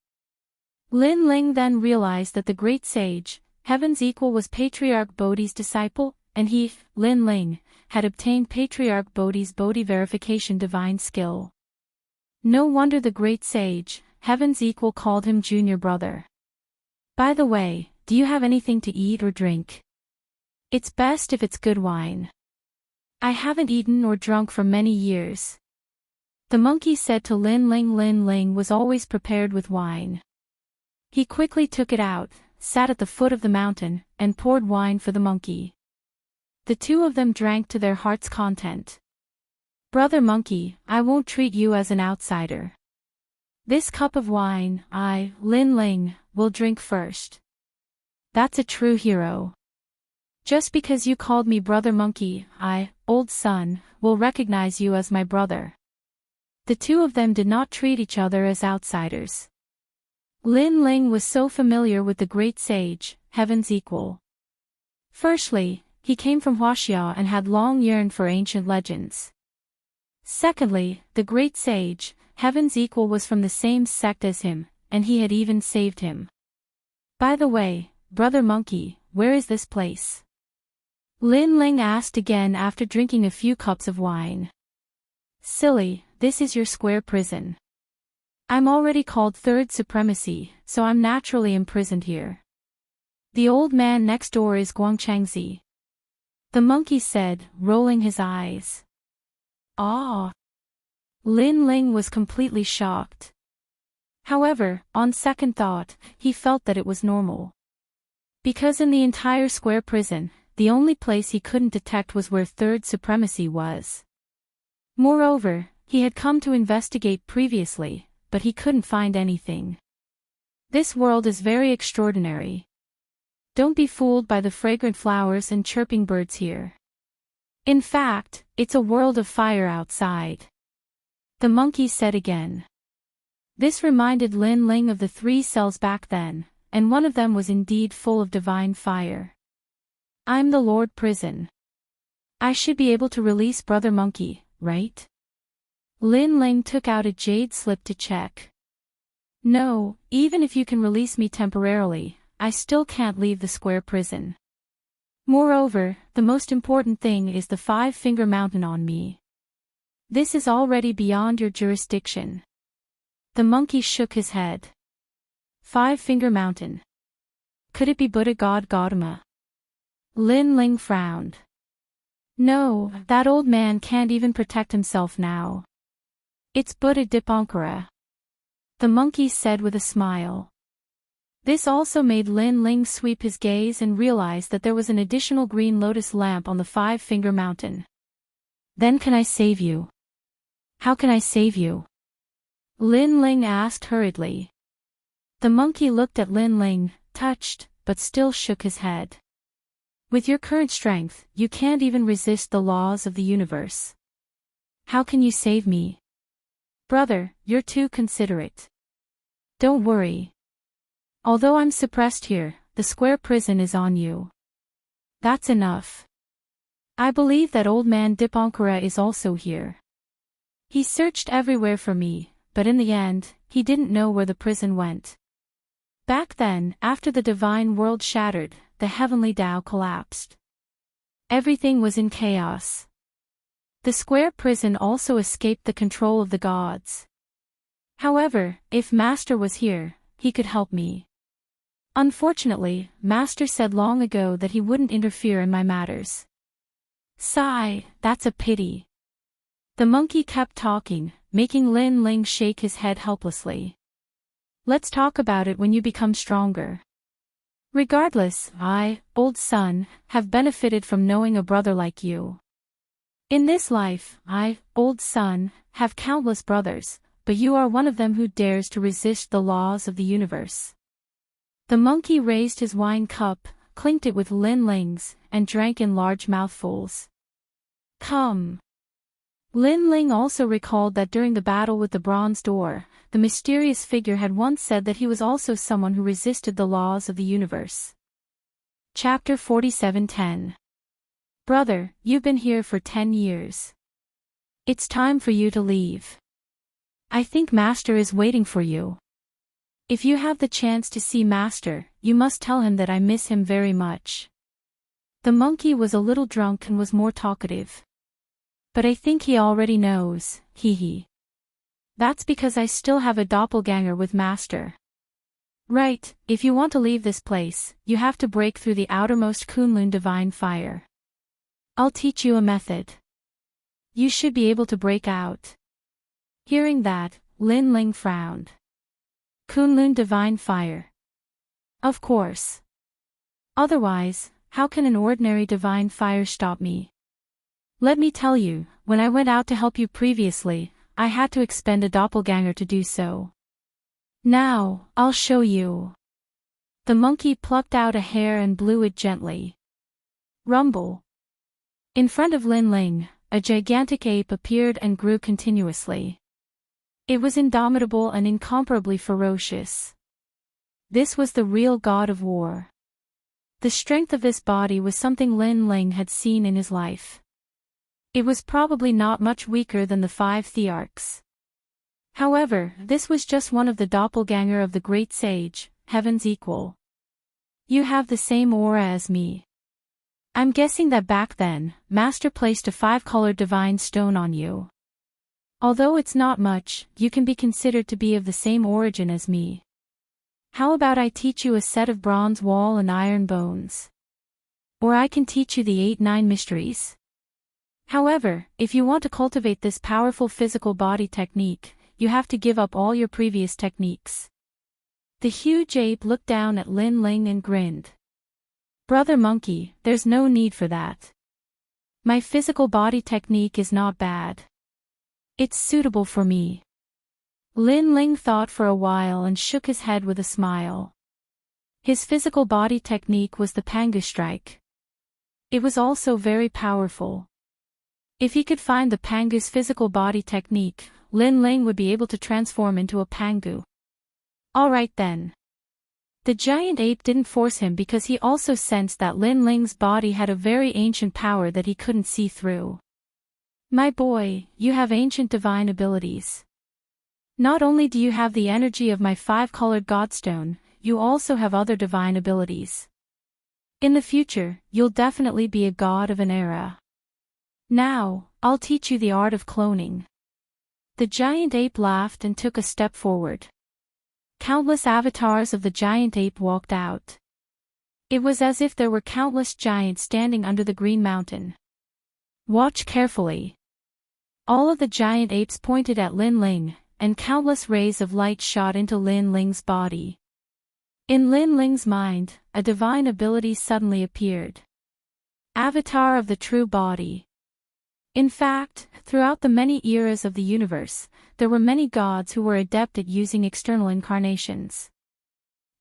Lin Ling then realized that the great sage, heaven's equal, was Patriarch Bodhi's disciple, and he, Lin Ling, had obtained Patriarch Bodhi's Bodhi verification divine skill. No wonder the great sage, heaven's equal, called him junior brother. By the way, do you have anything to eat or drink? It's best if it's good wine. I haven't eaten or drunk for many years. The monkey said to Lin Ling. Lin Ling was always prepared with wine. He quickly took it out, sat at the foot of the mountain, and poured wine for the monkey. The two of them drank to their heart's content. Brother monkey, I won't treat you as an outsider. This cup of wine, I, Lin Ling, will drink first. That's a true hero. Just because you called me brother monkey, I, old son, will recognize you as my brother. The two of them did not treat each other as outsiders. Lin Ling was so familiar with the great sage, heaven's equal. Firstly, he came from Wuxia and had long yearned for ancient legends. Secondly, the great sage, heaven's equal, was from the same sect as him, and he had even saved him. By the way, brother monkey, where is this place? Lin Ling asked again after drinking a few cups of wine. Silly, this is your square prison. I'm already called third supremacy, so I'm naturally imprisoned here. The old man next door is Guangchangzi. The monkey said, rolling his eyes. Ah! Lin Ling was completely shocked. However, on second thought, he felt that it was normal. Because in the entire square prison, the only place he couldn't detect was where third supremacy was. Moreover, he had come to investigate previously, but he couldn't find anything. This world is very extraordinary. Don't be fooled by the fragrant flowers and chirping birds here. In fact, it's a world of fire outside. The monkey said again. This reminded Lin Ling of the 3 cells back then, and one of them was indeed full of divine fire. I'm the Lord Prison. I should be able to release brother monkey, right? Lin Ling took out a jade slip to check. No, even if you can release me temporarily, I still can't leave the square prison. Moreover, the most important thing is the 5-finger mountain on me. This is already beyond your jurisdiction. The monkey shook his head. 5-finger mountain. Could it be Buddha god Gautama? Lin Ling frowned. No, that old man can't even protect himself now. It's Buddha Dipankara. The monkey said with a smile. This also made Lin Ling sweep his gaze and realize that there was an additional green lotus lamp on the 5-finger mountain. Then can I save you? How can I save you? Lin Ling asked hurriedly. The monkey looked at Lin Ling, touched, but still shook his head. With your current strength, you can't even resist the laws of the universe. How can you save me? Brother, you're too considerate. Don't worry. Although I'm suppressed here, the square prison is on you. That's enough. I believe that old man Dipankara is also here. He searched everywhere for me, but in the end, he didn't know where the prison went. Back then, after the divine world shattered, the heavenly Tao collapsed. Everything was in chaos. The square prison also escaped the control of the gods. However, if Master was here, he could help me. Unfortunately, Master said long ago that he wouldn't interfere in my matters. Sigh, that's a pity. The monkey kept talking, making Lin Ling shake his head helplessly. Let's talk about it when you become stronger. Regardless, I, old son, have benefited from knowing a brother like you. In this life, I, old son, have countless brothers, but you are one of them who dares to resist the laws of the universe. The monkey raised his wine cup, clinked it with Lin Ling's, and drank in large mouthfuls. Come. Lin Ling also recalled that during the battle with the bronze door, the mysterious figure had once said that he was also someone who resisted the laws of the universe. Chapter 47:10. Brother, you've been here for 10 years. It's time for you to leave. I think Master is waiting for you. If you have the chance to see Master, you must tell him that I miss him very much. The monkey was a little drunk and was more talkative. But I think he already knows, hee hee. That's because I still have a doppelganger with Master. Right, if you want to leave this place, you have to break through the outermost Kunlun divine fire. I'll teach you a method. You should be able to break out. Hearing that, Lin Ling frowned. Kunlun divine fire. Of course. Otherwise, how can an ordinary divine fire stop me? Let me tell you, when I went out to help you previously, I had to expend a doppelganger to do so. Now, I'll show you. The monkey plucked out a hair and blew it gently. Rumble. In front of Lin Ling, a gigantic ape appeared and grew continuously. It was indomitable and incomparably ferocious. This was the real god of war. The strength of this body was something Lin Ling had seen in his life. It was probably not much weaker than the 5 Thearchs. However, this was just one of the doppelganger of the great sage, heaven's equal. You have the same aura as me. I'm guessing that back then, Master placed a 5-colored divine stone on you. Although it's not much, you can be considered to be of the same origin as me. How about I teach you a set of bronze wall and iron bones? Or I can teach you the 8-9 mysteries. However, if you want to cultivate this powerful physical body technique, you have to give up all your previous techniques. The huge ape looked down at Lin Ling and grinned. Brother monkey, there's no need for that. My physical body technique is not bad. It's suitable for me. Lin Ling thought for a while and shook his head with a smile. His physical body technique was the Pangu strike. It was also very powerful. If he could find the Pangu's physical body technique, Lin Ling would be able to transform into a Pangu. Alright then. The giant ape didn't force him because he also sensed that Lin Ling's body had a very ancient power that he couldn't see through. My boy, you have ancient divine abilities. Not only do you have the energy of my 5-colored godstone, you also have other divine abilities. In the future, you'll definitely be a god of an era. Now, I'll teach you the art of cloning. The giant ape laughed and took a step forward. Countless avatars of the giant ape walked out. It was as if there were countless giants standing under the green mountain. Watch carefully. All of the giant apes pointed at Lin Ling, and countless rays of light shot into Lin Ling's body. In Lin Ling's mind, a divine ability suddenly appeared. Avatar of the true body. In fact, throughout the many eras of the universe, there were many gods who were adept at using external incarnations.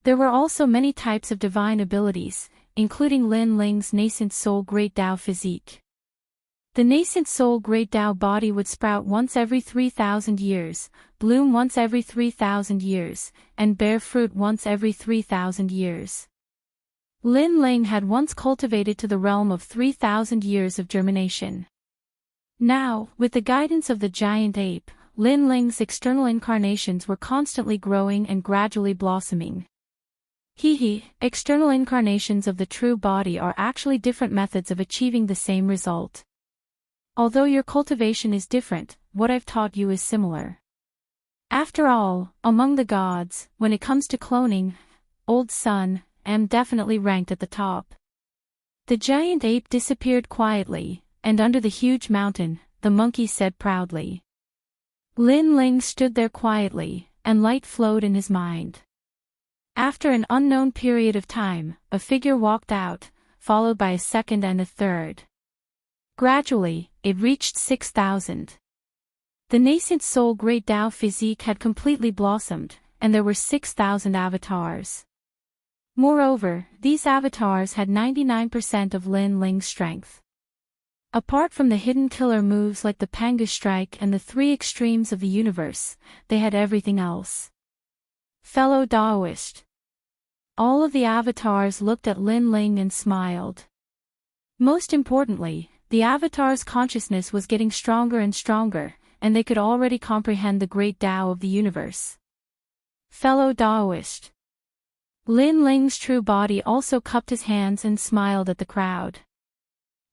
There were also many types of divine abilities, including Lin Ling's nascent soul Great Tao physique. The nascent soul Great Tao body would sprout once every 3,000 years, bloom once every 3,000 years, and bear fruit once every 3,000 years. Lin Ling had once cultivated to the realm of 3,000 years of germination. Now, with the guidance of the giant ape, Lin Ling's external incarnations were constantly growing and gradually blossoming. External incarnations of the true body are actually different methods of achieving the same result. Although your cultivation is different, what I've taught you is similar. After all, among the gods, when it comes to cloning, Old Sun, am definitely ranked at the top. The giant ape disappeared quietly, and under the huge mountain, the monkey said proudly. Lin Ling stood there quietly, and light flowed in his mind. After an unknown period of time, a figure walked out, followed by a second and a third. Gradually, it reached 6,000. The nascent soul Great Tao physique had completely blossomed, and there were 6,000 avatars. Moreover, these avatars had 99% of Lin Ling's strength. Apart from the hidden killer moves like the Pangu strike and the 3 extremes of the universe, they had everything else. Fellow Daoist. All of the avatars looked at Lin Ling and smiled. Most importantly, the avatar's consciousness was getting stronger and stronger, and they could already comprehend the great Tao of the universe. Fellow Daoist. Lin Ling's true body also cupped his hands and smiled at the crowd.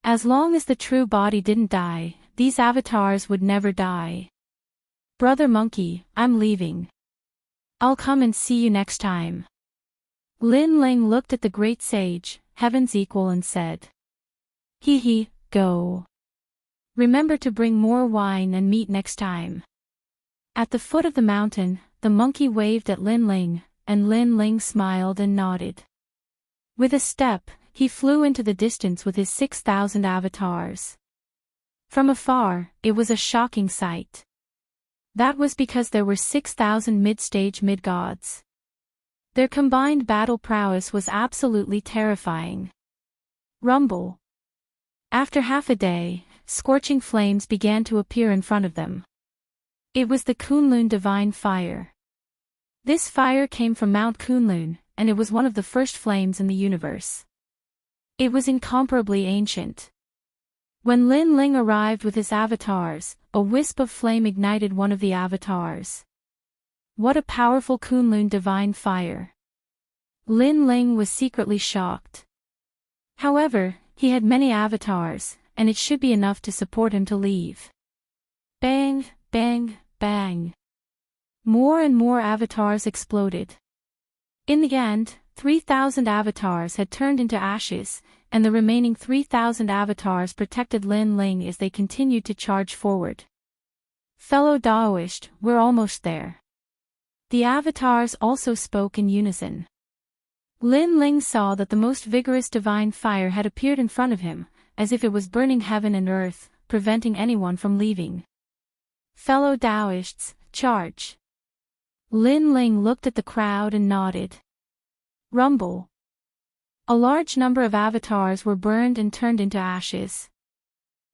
As long as the true body didn't die, these avatars would never die. Brother Monkey, I'm leaving. I'll come and see you next time. Lin Ling looked at the great sage, heaven's equal, and said, Hee, go. Remember to bring more wine and meat next time. At the foot of the mountain, the monkey waved at Lin Ling, and Lin Ling smiled and nodded. With a step, he flew into the distance with his 6,000 avatars. From afar, it was a shocking sight. That was because there were 6,000 mid-stage mid-gods. Their combined battle prowess was absolutely terrifying. Rumble. After half a day, scorching flames began to appear in front of them. It was the Kunlun divine fire. This fire came from Mount Kunlun, and it was one of the first flames in the universe. It was incomparably ancient. When Lin Ling arrived with his avatars, a wisp of flame ignited one of the avatars. What a powerful Kunlun divine fire! Lin Ling was secretly shocked. However, he had many avatars, and it should be enough to support him to leave. Bang, bang, bang. More and more avatars exploded. In the end, 3,000 avatars had turned into ashes, and the remaining 3,000 avatars protected Lin Ling as they continued to charge forward. Fellow Daoist, we're almost there. The avatars also spoke in unison. Lin Ling saw that the most vigorous divine fire had appeared in front of him, as if it was burning heaven and earth, preventing anyone from leaving. Fellow Daoists, charge. Lin Ling looked at the crowd and nodded. Rumble. A large number of avatars were burned and turned into ashes.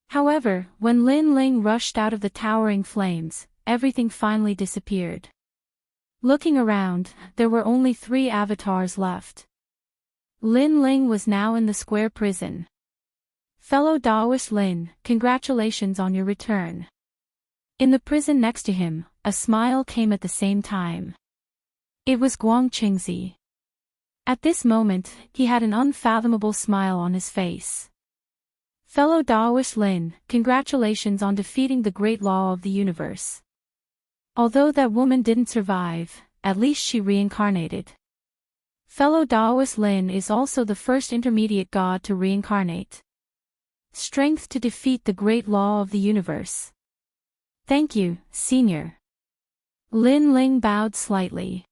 However, when Lin Ling rushed out of the towering flames, everything finally disappeared. Looking around, there were only 3 avatars left. Lin Ling was now in the square prison. Fellow Daoist Lin, congratulations on your return. In the prison next to him, a smile came at the same time. It was Guang Qingzi. At this moment, he had an unfathomable smile on his face. Fellow Daoist Lin, congratulations on defeating the great law of the universe. Although that woman didn't survive, at least she reincarnated. Fellow Daoist Lin is also the first intermediate god to reincarnate. Strength to defeat the great law of the universe. Thank you, senior. Lin Ling bowed slightly.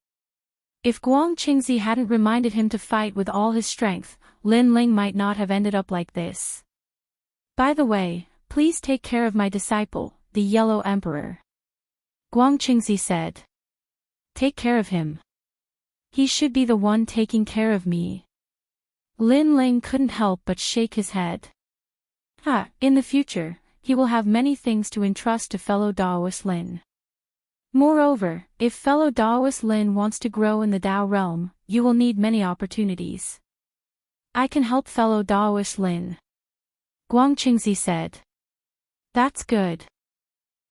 If Guang Qingzi hadn't reminded him to fight with all his strength, Lin Ling might not have ended up like this. By the way, please take care of my disciple, the Yellow Emperor. Guang Qingzi said. Take care of him. He should be the one taking care of me. Lin Ling couldn't help but shake his head. In the future, he will have many things to entrust to fellow Daoist Lin. Moreover, if fellow Daoist Lin wants to grow in the Dao realm, you will need many opportunities. I can help fellow Daoist Lin. Guang Qingzi said. That's good.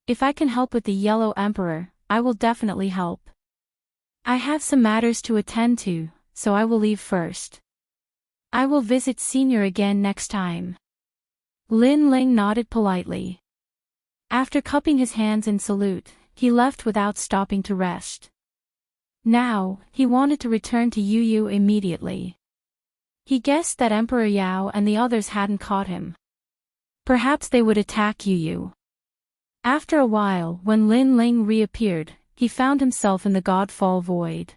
If I can help with the Yellow Emperor, I will definitely help. I have some matters to attend to, so I will leave first. I will visit Senior again next time. Lin Ling nodded politely. After cupping his hands in salute, he left without stopping to rest. Now, he wanted to return to Yu immediately. He guessed that Emperor Yao and the others hadn't caught him. Perhaps they would attack Yu. After a while, when Lin Ling reappeared, he found himself in the Godfall Void.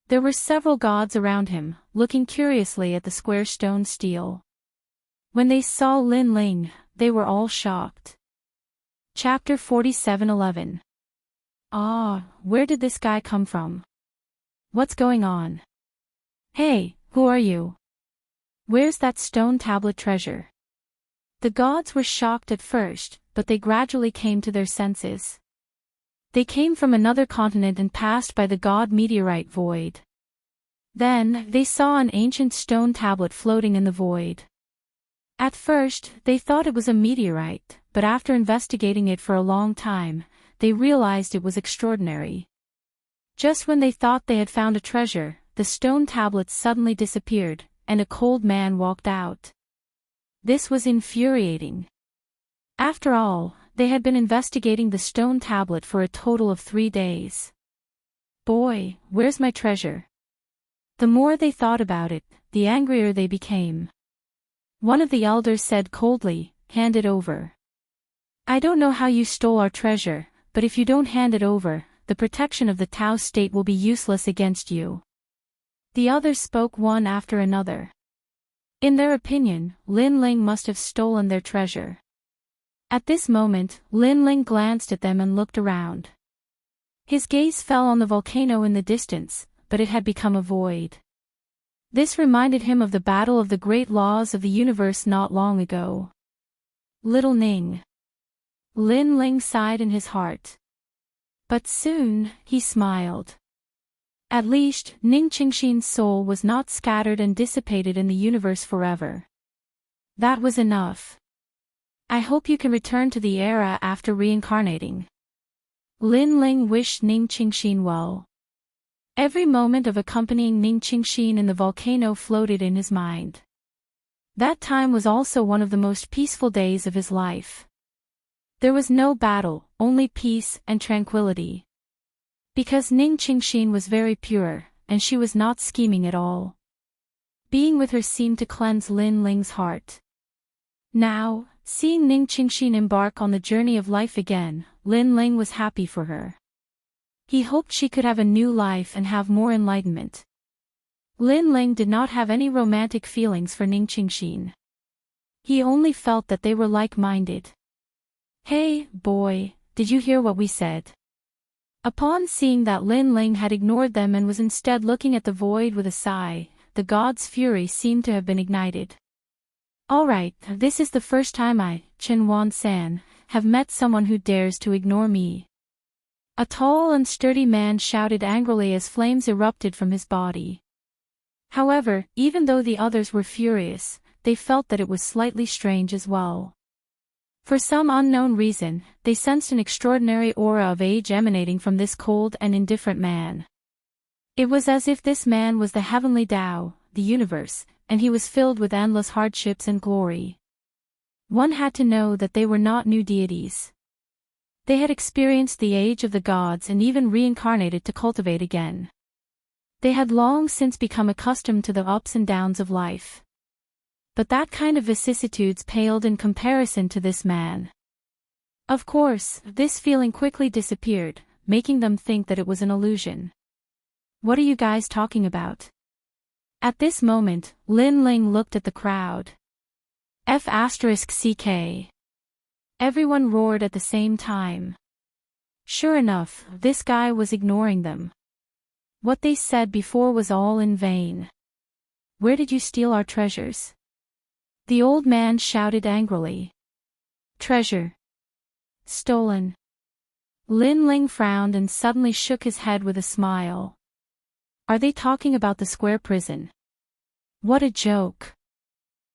There were several gods around him, looking curiously at the square stone stele. When they saw Lin Ling, they were all shocked. Chapter 47:11. Where did this guy come from? What's going on? Hey, who are you? Where's that stone tablet treasure? The gods were shocked at first, but they gradually came to their senses. They came from another continent and passed by the god meteorite void. Then, they saw an ancient stone tablet floating in the void. At first, they thought it was a meteorite, but after investigating it for a long time, they realized it was extraordinary. Just when they thought they had found a treasure, the stone tablets suddenly disappeared, and a cold man walked out. This was infuriating. After all, they had been investigating the stone tablet for a total of 3 days. Boy, where's my treasure? The more they thought about it, the angrier they became. One of the elders said coldly, "Hand it over. I don't know how you stole our treasure, but if you don't hand it over, the protection of the Tao state will be useless against you." The others spoke one after another. In their opinion, Lin Ling must have stolen their treasure. At this moment, Lin Ling glanced at them and looked around. His gaze fell on the volcano in the distance, but it had become a void. This reminded him of the battle of the great laws of the universe not long ago. Little Ning. Lin Ling sighed in his heart. But soon, he smiled. At least, Ning Qingxin's soul was not scattered and dissipated in the universe forever. That was enough. I hope you can return to the era after reincarnating. Lin Ling wished Ning Qingxin well. Every moment of accompanying Ning Qingxin in the volcano floated in his mind. That time was also one of the most peaceful days of his life. There was no battle, only peace and tranquility. Because Ning Qingxin was very pure, and she was not scheming at all. Being with her seemed to cleanse Lin Ling's heart. Now, seeing Ning Qingxin embark on the journey of life again, Lin Ling was happy for her. He hoped she could have a new life and have more enlightenment. Lin Ling did not have any romantic feelings for Ning Qingxin. He only felt that they were like-minded. "Hey, boy, did you hear what we said?" Upon seeing that Lin Ling had ignored them and was instead looking at the void with a sigh, the god's fury seemed to have been ignited. "Alright, this is the first time I, Chen Wan-san, have met someone who dares to ignore me." A tall and sturdy man shouted angrily as flames erupted from his body. However, even though the others were furious, they felt that it was slightly strange as well. For some unknown reason, they sensed an extraordinary aura of age emanating from this cold and indifferent man. It was as if this man was the heavenly Tao, the universe, and he was filled with endless hardships and glory. One had to know that they were not new deities. They had experienced the age of the gods and even reincarnated to cultivate again. They had long since become accustomed to the ups and downs of life. But that kind of vicissitudes paled in comparison to this man. Of course, this feeling quickly disappeared, making them think that it was an illusion. "What are you guys talking about?" At this moment, Lin Ling looked at the crowd. F***CK. Everyone roared at the same time. Sure enough, this guy was ignoring them. What they said before was all in vain. "Where did you steal our treasures?" The old man shouted angrily. "Treasure. Stolen." Lin Ling frowned and suddenly shook his head with a smile. "Are they talking about the square prison? What a joke.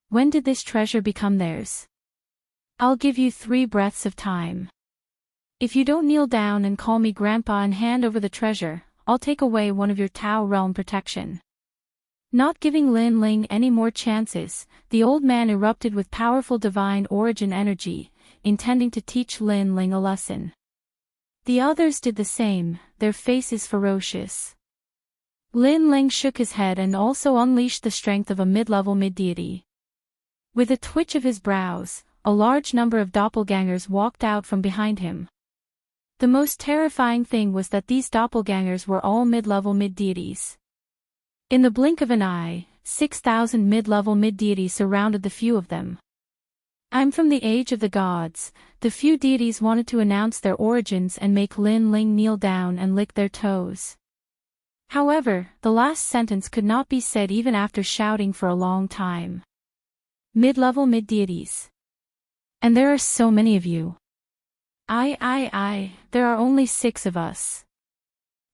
When did this treasure become theirs? I'll give you 3 breaths of time. If you don't kneel down and call me Grandpa and hand over the treasure, I'll take away one of your Tao realm protection." Not giving Lin Ling any more chances, the old man erupted with powerful divine origin energy, intending to teach Lin Ling a lesson. The others did the same, their faces ferocious. Lin Ling shook his head and also unleashed the strength of a mid-level mid-deity. With a twitch of his brows, a large number of doppelgangers walked out from behind him. The most terrifying thing was that these doppelgangers were all mid-level mid-deities. In the blink of an eye, 6,000 mid-level mid-deities surrounded the few of them. I'm from the age of the gods. The few deities wanted to announce their origins and make Lin Ling kneel down and lick their toes. However, the last sentence could not be said even after shouting for a long time. Mid-level mid-deities. And there are so many of you. There are only 6 of us.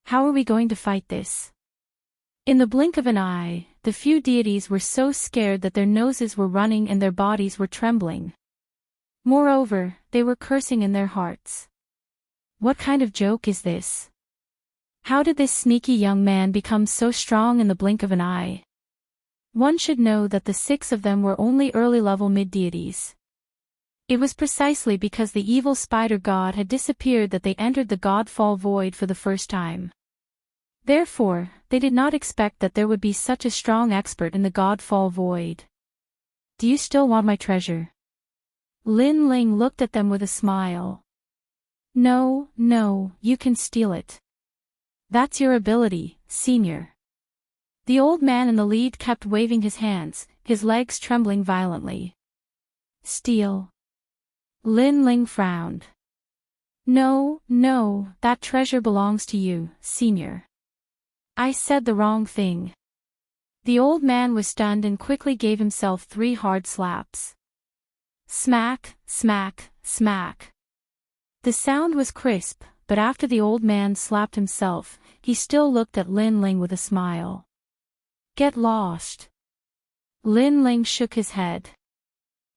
How are we going to fight this? In the blink of an eye, the few deities were so scared that their noses were running and their bodies were trembling. Moreover, they were cursing in their hearts. What kind of joke is this? How did this sneaky young man become so strong in the blink of an eye? One should know that the 6 of them were only early-level mid-deities. It was precisely because the evil spider god had disappeared that they entered the Godfall void for the first time. Therefore, they did not expect that there would be such a strong expert in the Godfall void. Do you still want my treasure? Lin Ling looked at them with a smile. No, no, you can steal it. That's your ability, senior. The old man in the lead kept waving his hands, his legs trembling violently. Steal. Lin Ling frowned. No, no, that treasure belongs to you, senior. I said the wrong thing. The old man was stunned and quickly gave himself 3 hard slaps. Smack, smack, smack. The sound was crisp, but after the old man slapped himself, he still looked at Lin Ling with a smile. Get lost. Lin Ling shook his head.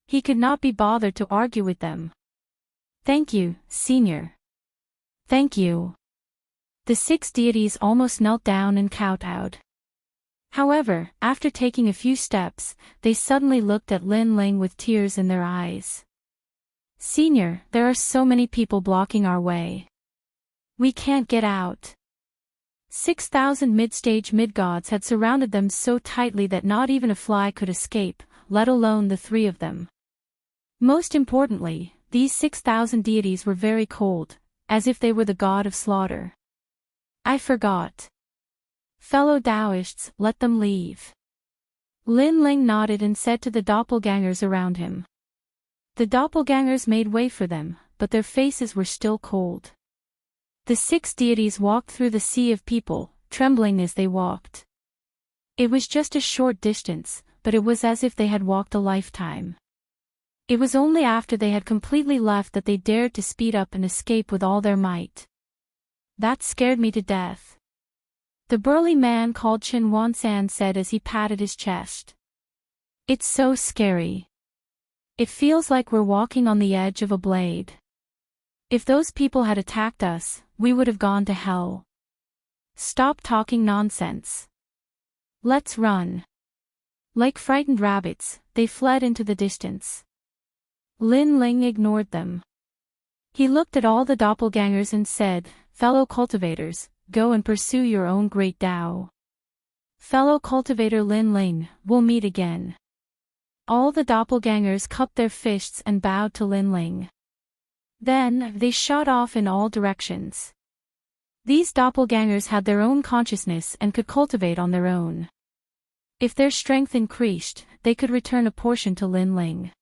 He could not be bothered to argue with them. Thank you, senior. Thank you. The 6 deities almost knelt down and kowtowed. However, after taking a few steps, they suddenly looked at Lin Ling with tears in their eyes. Senior, there are so many people blocking our way. We can't get out. 6,000 mid-stage mid-gods had surrounded them so tightly that not even a fly could escape, let alone the 3 of them. Most importantly, these 6,000 deities were very cold, as if they were the god of slaughter. I forgot. Fellow Taoists, let them leave. Lin Ling nodded and said to the doppelgangers around him. The doppelgangers made way for them, but their faces were still cold. The 6 deities walked through the sea of people, trembling as they walked. It was just a short distance, but it was as if they had walked a lifetime. It was only after they had completely left that they dared to speed up and escape with all their might. That scared me to death. The burly man called Chen Wansan said as he patted his chest. It's so scary. It feels like we're walking on the edge of a blade. If those people had attacked us, we would have gone to hell. Stop talking nonsense. Let's run. Like frightened rabbits, they fled into the distance. Lin Ling ignored them. He looked at all the doppelgangers and said, Fellow cultivators, go and pursue your own great Tao. Fellow cultivator Lin Ling, we'll meet again. All the doppelgangers cupped their fists and bowed to Lin Ling. Then, they shot off in all directions. These doppelgangers had their own consciousness and could cultivate on their own. If their strength increased, they could return a portion to Lin Ling.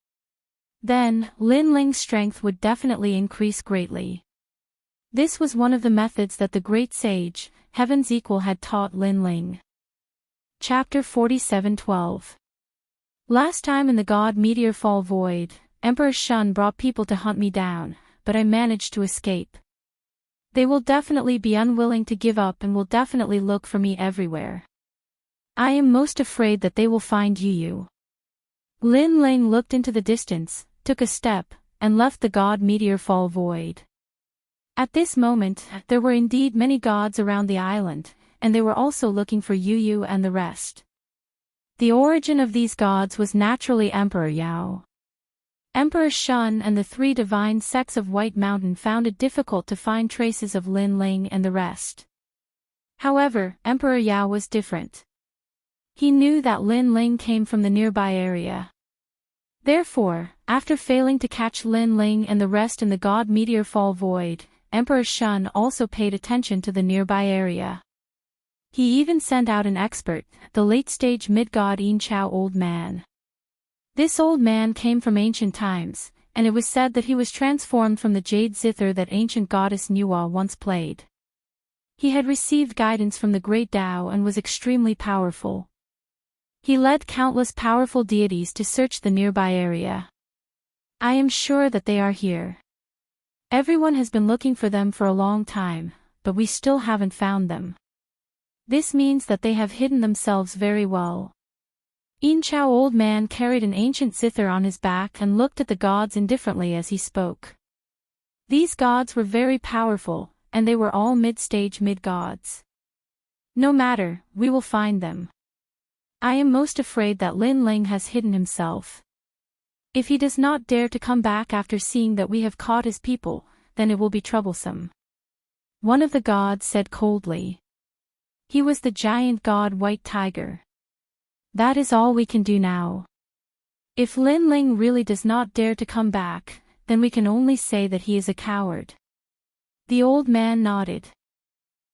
Then, Lin Ling's strength would definitely increase greatly. This was one of the methods that the great sage, Heaven's Equal, had taught Lin Ling. Chapter 47:12. Last time in the God Meteor Fall Void, Emperor Shun brought people to hunt me down, but I managed to escape. They will definitely be unwilling to give up and will definitely look for me everywhere. I am most afraid that they will find Yu. Lin Ling looked into the distance, took a step, and left the God Meteor Fall Void. At this moment, there were indeed many gods around the island, and they were also looking for Yu and the rest. The origin of these gods was naturally Emperor Yao. Emperor Shun and the 3 divine sects of White Mountain found it difficult to find traces of Lin Ling and the rest. However, Emperor Yao was different. He knew that Lin Ling came from the nearby area. Therefore, after failing to catch Lin Ling and the rest in the God Meteor Fall Void, Emperor Shun also paid attention to the nearby area. He even sent out an expert, the late-stage mid-god Yin Chao Old Man. This old man came from ancient times, and it was said that he was transformed from the jade zither that ancient goddess Nuwa once played. He had received guidance from the great Tao and was extremely powerful. He led countless powerful deities to search the nearby area. I am sure that they are here. Everyone has been looking for them for a long time, but we still haven't found them. This means that they have hidden themselves very well. Yin Chao Old Man carried an ancient zither on his back and looked at the gods indifferently as he spoke. These gods were very powerful, and they were all mid-stage mid-gods. No matter, we will find them. I am most afraid that Lin Ling has hidden himself. If he does not dare to come back after seeing that we have caught his people, then it will be troublesome. One of the gods said coldly. He was the giant god White Tiger. That is all we can do now. If Lin Ling really does not dare to come back, then we can only say that he is a coward. The old man nodded.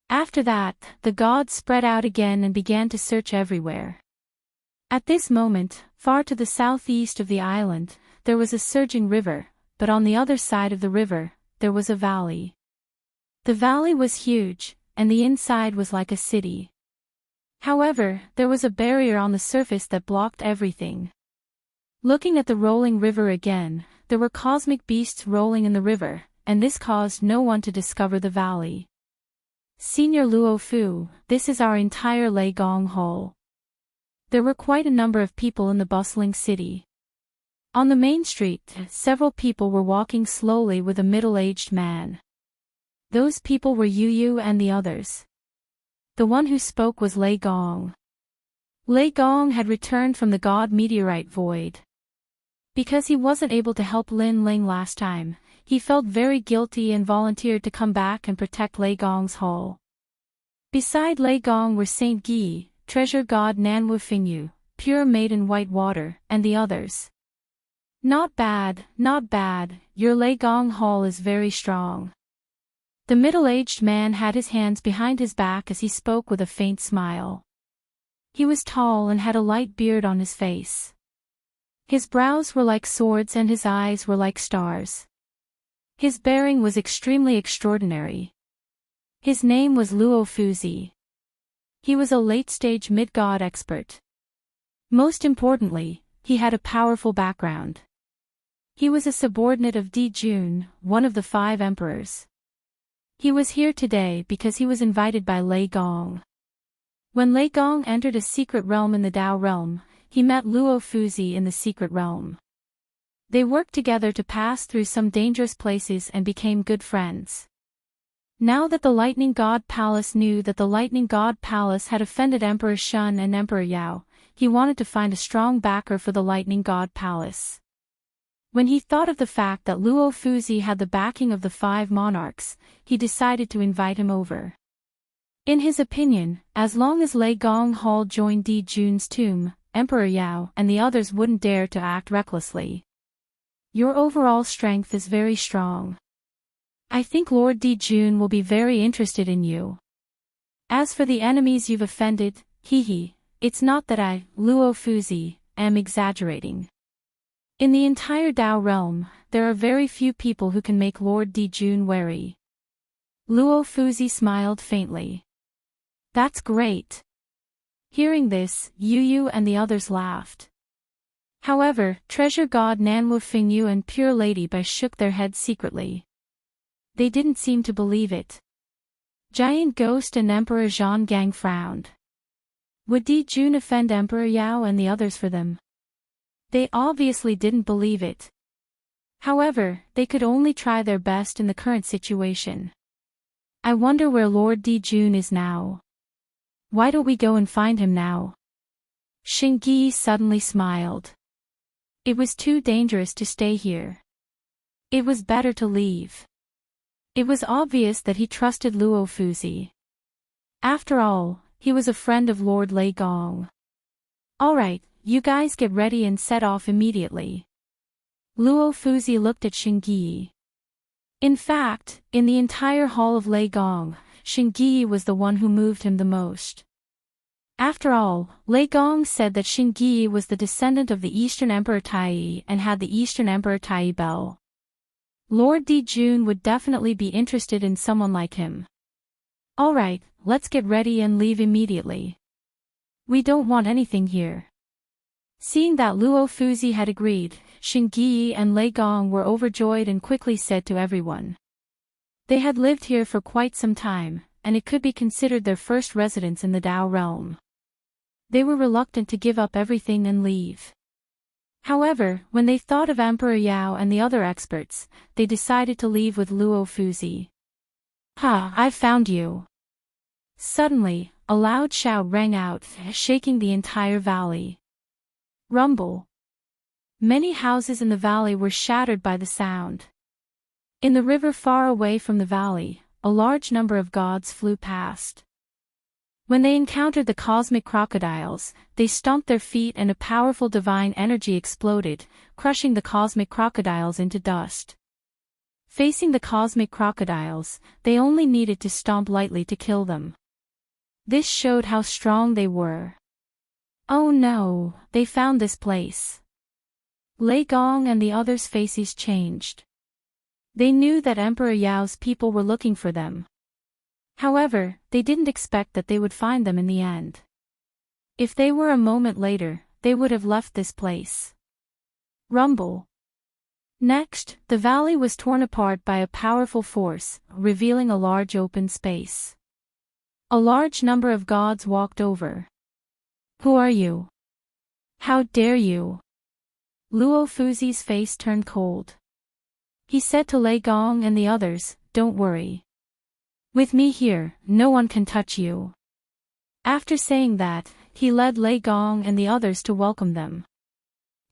After that, the gods spread out again and began to search everywhere. At this moment, far to the southeast of the island, there was a surging river, but on the other side of the river, there was a valley. The valley was huge, and the inside was like a city. However, there was a barrier on the surface that blocked everything. Looking at the rolling river again, there were cosmic beasts rolling in the river, and this caused no one to discover the valley. Senior Luo Fu, this is our entire Lei Gong Hall. There were quite a number of people in the bustling city. On the main street, several people were walking slowly with a middle-aged man. Those people were Yu Yu and the others. The one who spoke was Lei Gong. Lei Gong had returned from the god meteorite void. Because he wasn't able to help Lin Ling last time, he felt very guilty and volunteered to come back and protect Lei Gong's hall. Beside Lei Gong were Saint Gi, treasure god Nanwu Fingyu, pure maiden white water, and the others. Not bad, your Lei Gong hall is very strong. The middle-aged man had his hands behind his back as he spoke with a faint smile. He was tall and had a light beard on his face. His brows were like swords and his eyes were like stars. His bearing was extremely extraordinary. His name was Luo Fuzi. He was a late-stage mid-god expert. Most importantly, he had a powerful background. He was a subordinate of Di Jun, one of the 5 emperors. He was here today because he was invited by Lei Gong. When Lei Gong entered a secret realm in the Dao realm, he met Luo Fuzi in the secret realm. They worked together to pass through some dangerous places and became good friends. Now that the Lightning God Palace knew that the Lightning God Palace had offended Emperor Shun and Emperor Yao, he wanted to find a strong backer for the Lightning God Palace. When he thought of the fact that Luo Fuzi had the backing of the 5 monarchs, he decided to invite him over. In his opinion, as long as Lei Gong Hall joined Di Jun's tomb, Emperor Yao and the others wouldn't dare to act recklessly. Your overall strength is very strong. I think Lord Di Jun will be very interested in you. As for the enemies you've offended, it's not that I, Luo Fuzi, am exaggerating. In the entire Dao realm, there are very few people who can make Lord Di Jun wary. Luo Fuzi smiled faintly. That's great. Hearing this, Yu Yu and the others laughed. However, treasure god Nanwu Fingyu and pure lady Bai shook their heads secretly. They didn't seem to believe it. Giant Ghost and Emperor Zhang Gang frowned. Would Di Jun offend Emperor Yao and the others for them? They obviously didn't believe it. However, they could only try their best in the current situation. I wonder where Lord Di Jun is now. Why don't we go and find him now? Xingyi suddenly smiled. It was too dangerous to stay here. It was better to leave. It was obvious that he trusted Luo Fuzi. After all, he was a friend of Lord Lei Gong. Alright, you guys get ready and set off immediately. Luo Fuzi looked at Xingyi. In fact, in the entire hall of Lei Gong, Xingyi was the one who moved him the most. After all, Lei Gong said that Xingyi was the descendant of the Eastern Emperor Tai and had the Eastern Emperor Tai bell. Lord Di Jun would definitely be interested in someone like him. Alright, let's get ready and leave immediately. We don't want anything here. Seeing that Luo Fuzi had agreed, Xingyi and Lei Gong were overjoyed and quickly said to everyone. They had lived here for quite some time, and it could be considered their first residence in the Dao realm. They were reluctant to give up everything and leave. However, when they thought of Emperor Yao and the other experts, they decided to leave with Luo Fuzi. Ha, I've found you. Suddenly, a loud shout rang out, shaking the entire valley. Rumble. Many houses in the valley were shattered by the sound. In the river far away from the valley, a large number of gods flew past. When they encountered the cosmic crocodiles, they stomped their feet and a powerful divine energy exploded, crushing the cosmic crocodiles into dust. Facing the cosmic crocodiles, they only needed to stomp lightly to kill them. This showed how strong they were. Oh no, they found this place. Lei Gong and the others' faces changed. They knew that Emperor Yao's people were looking for them. However, they didn't expect that they would find them in the end. If they were a moment later, they would have left this place. Rumble. Next, the valley was torn apart by a powerful force, revealing a large open space. A large number of gods walked over. Who are you? How dare you? Luo Fuzi's face turned cold. He said to Lei Gong and the others, "Don't worry. With me here, no one can touch you." After saying that, he led Lei Gong and the others to welcome them.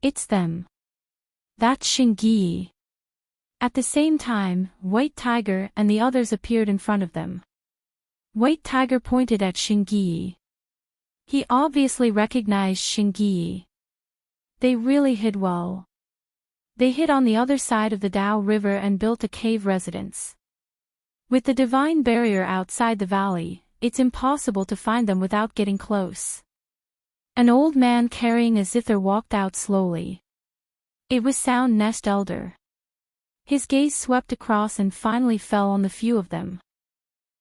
It's them. That's Xingyi. At the same time, White Tiger and the others appeared in front of them. White Tiger pointed at Xingyi. He obviously recognized Xingyi. They really hid well. They hid on the other side of the Dao River and built a cave residence. With the divine barrier outside the valley, it's impossible to find them without getting close. An old man carrying a zither walked out slowly. It was Sound Nest Elder. His gaze swept across and finally fell on the few of them.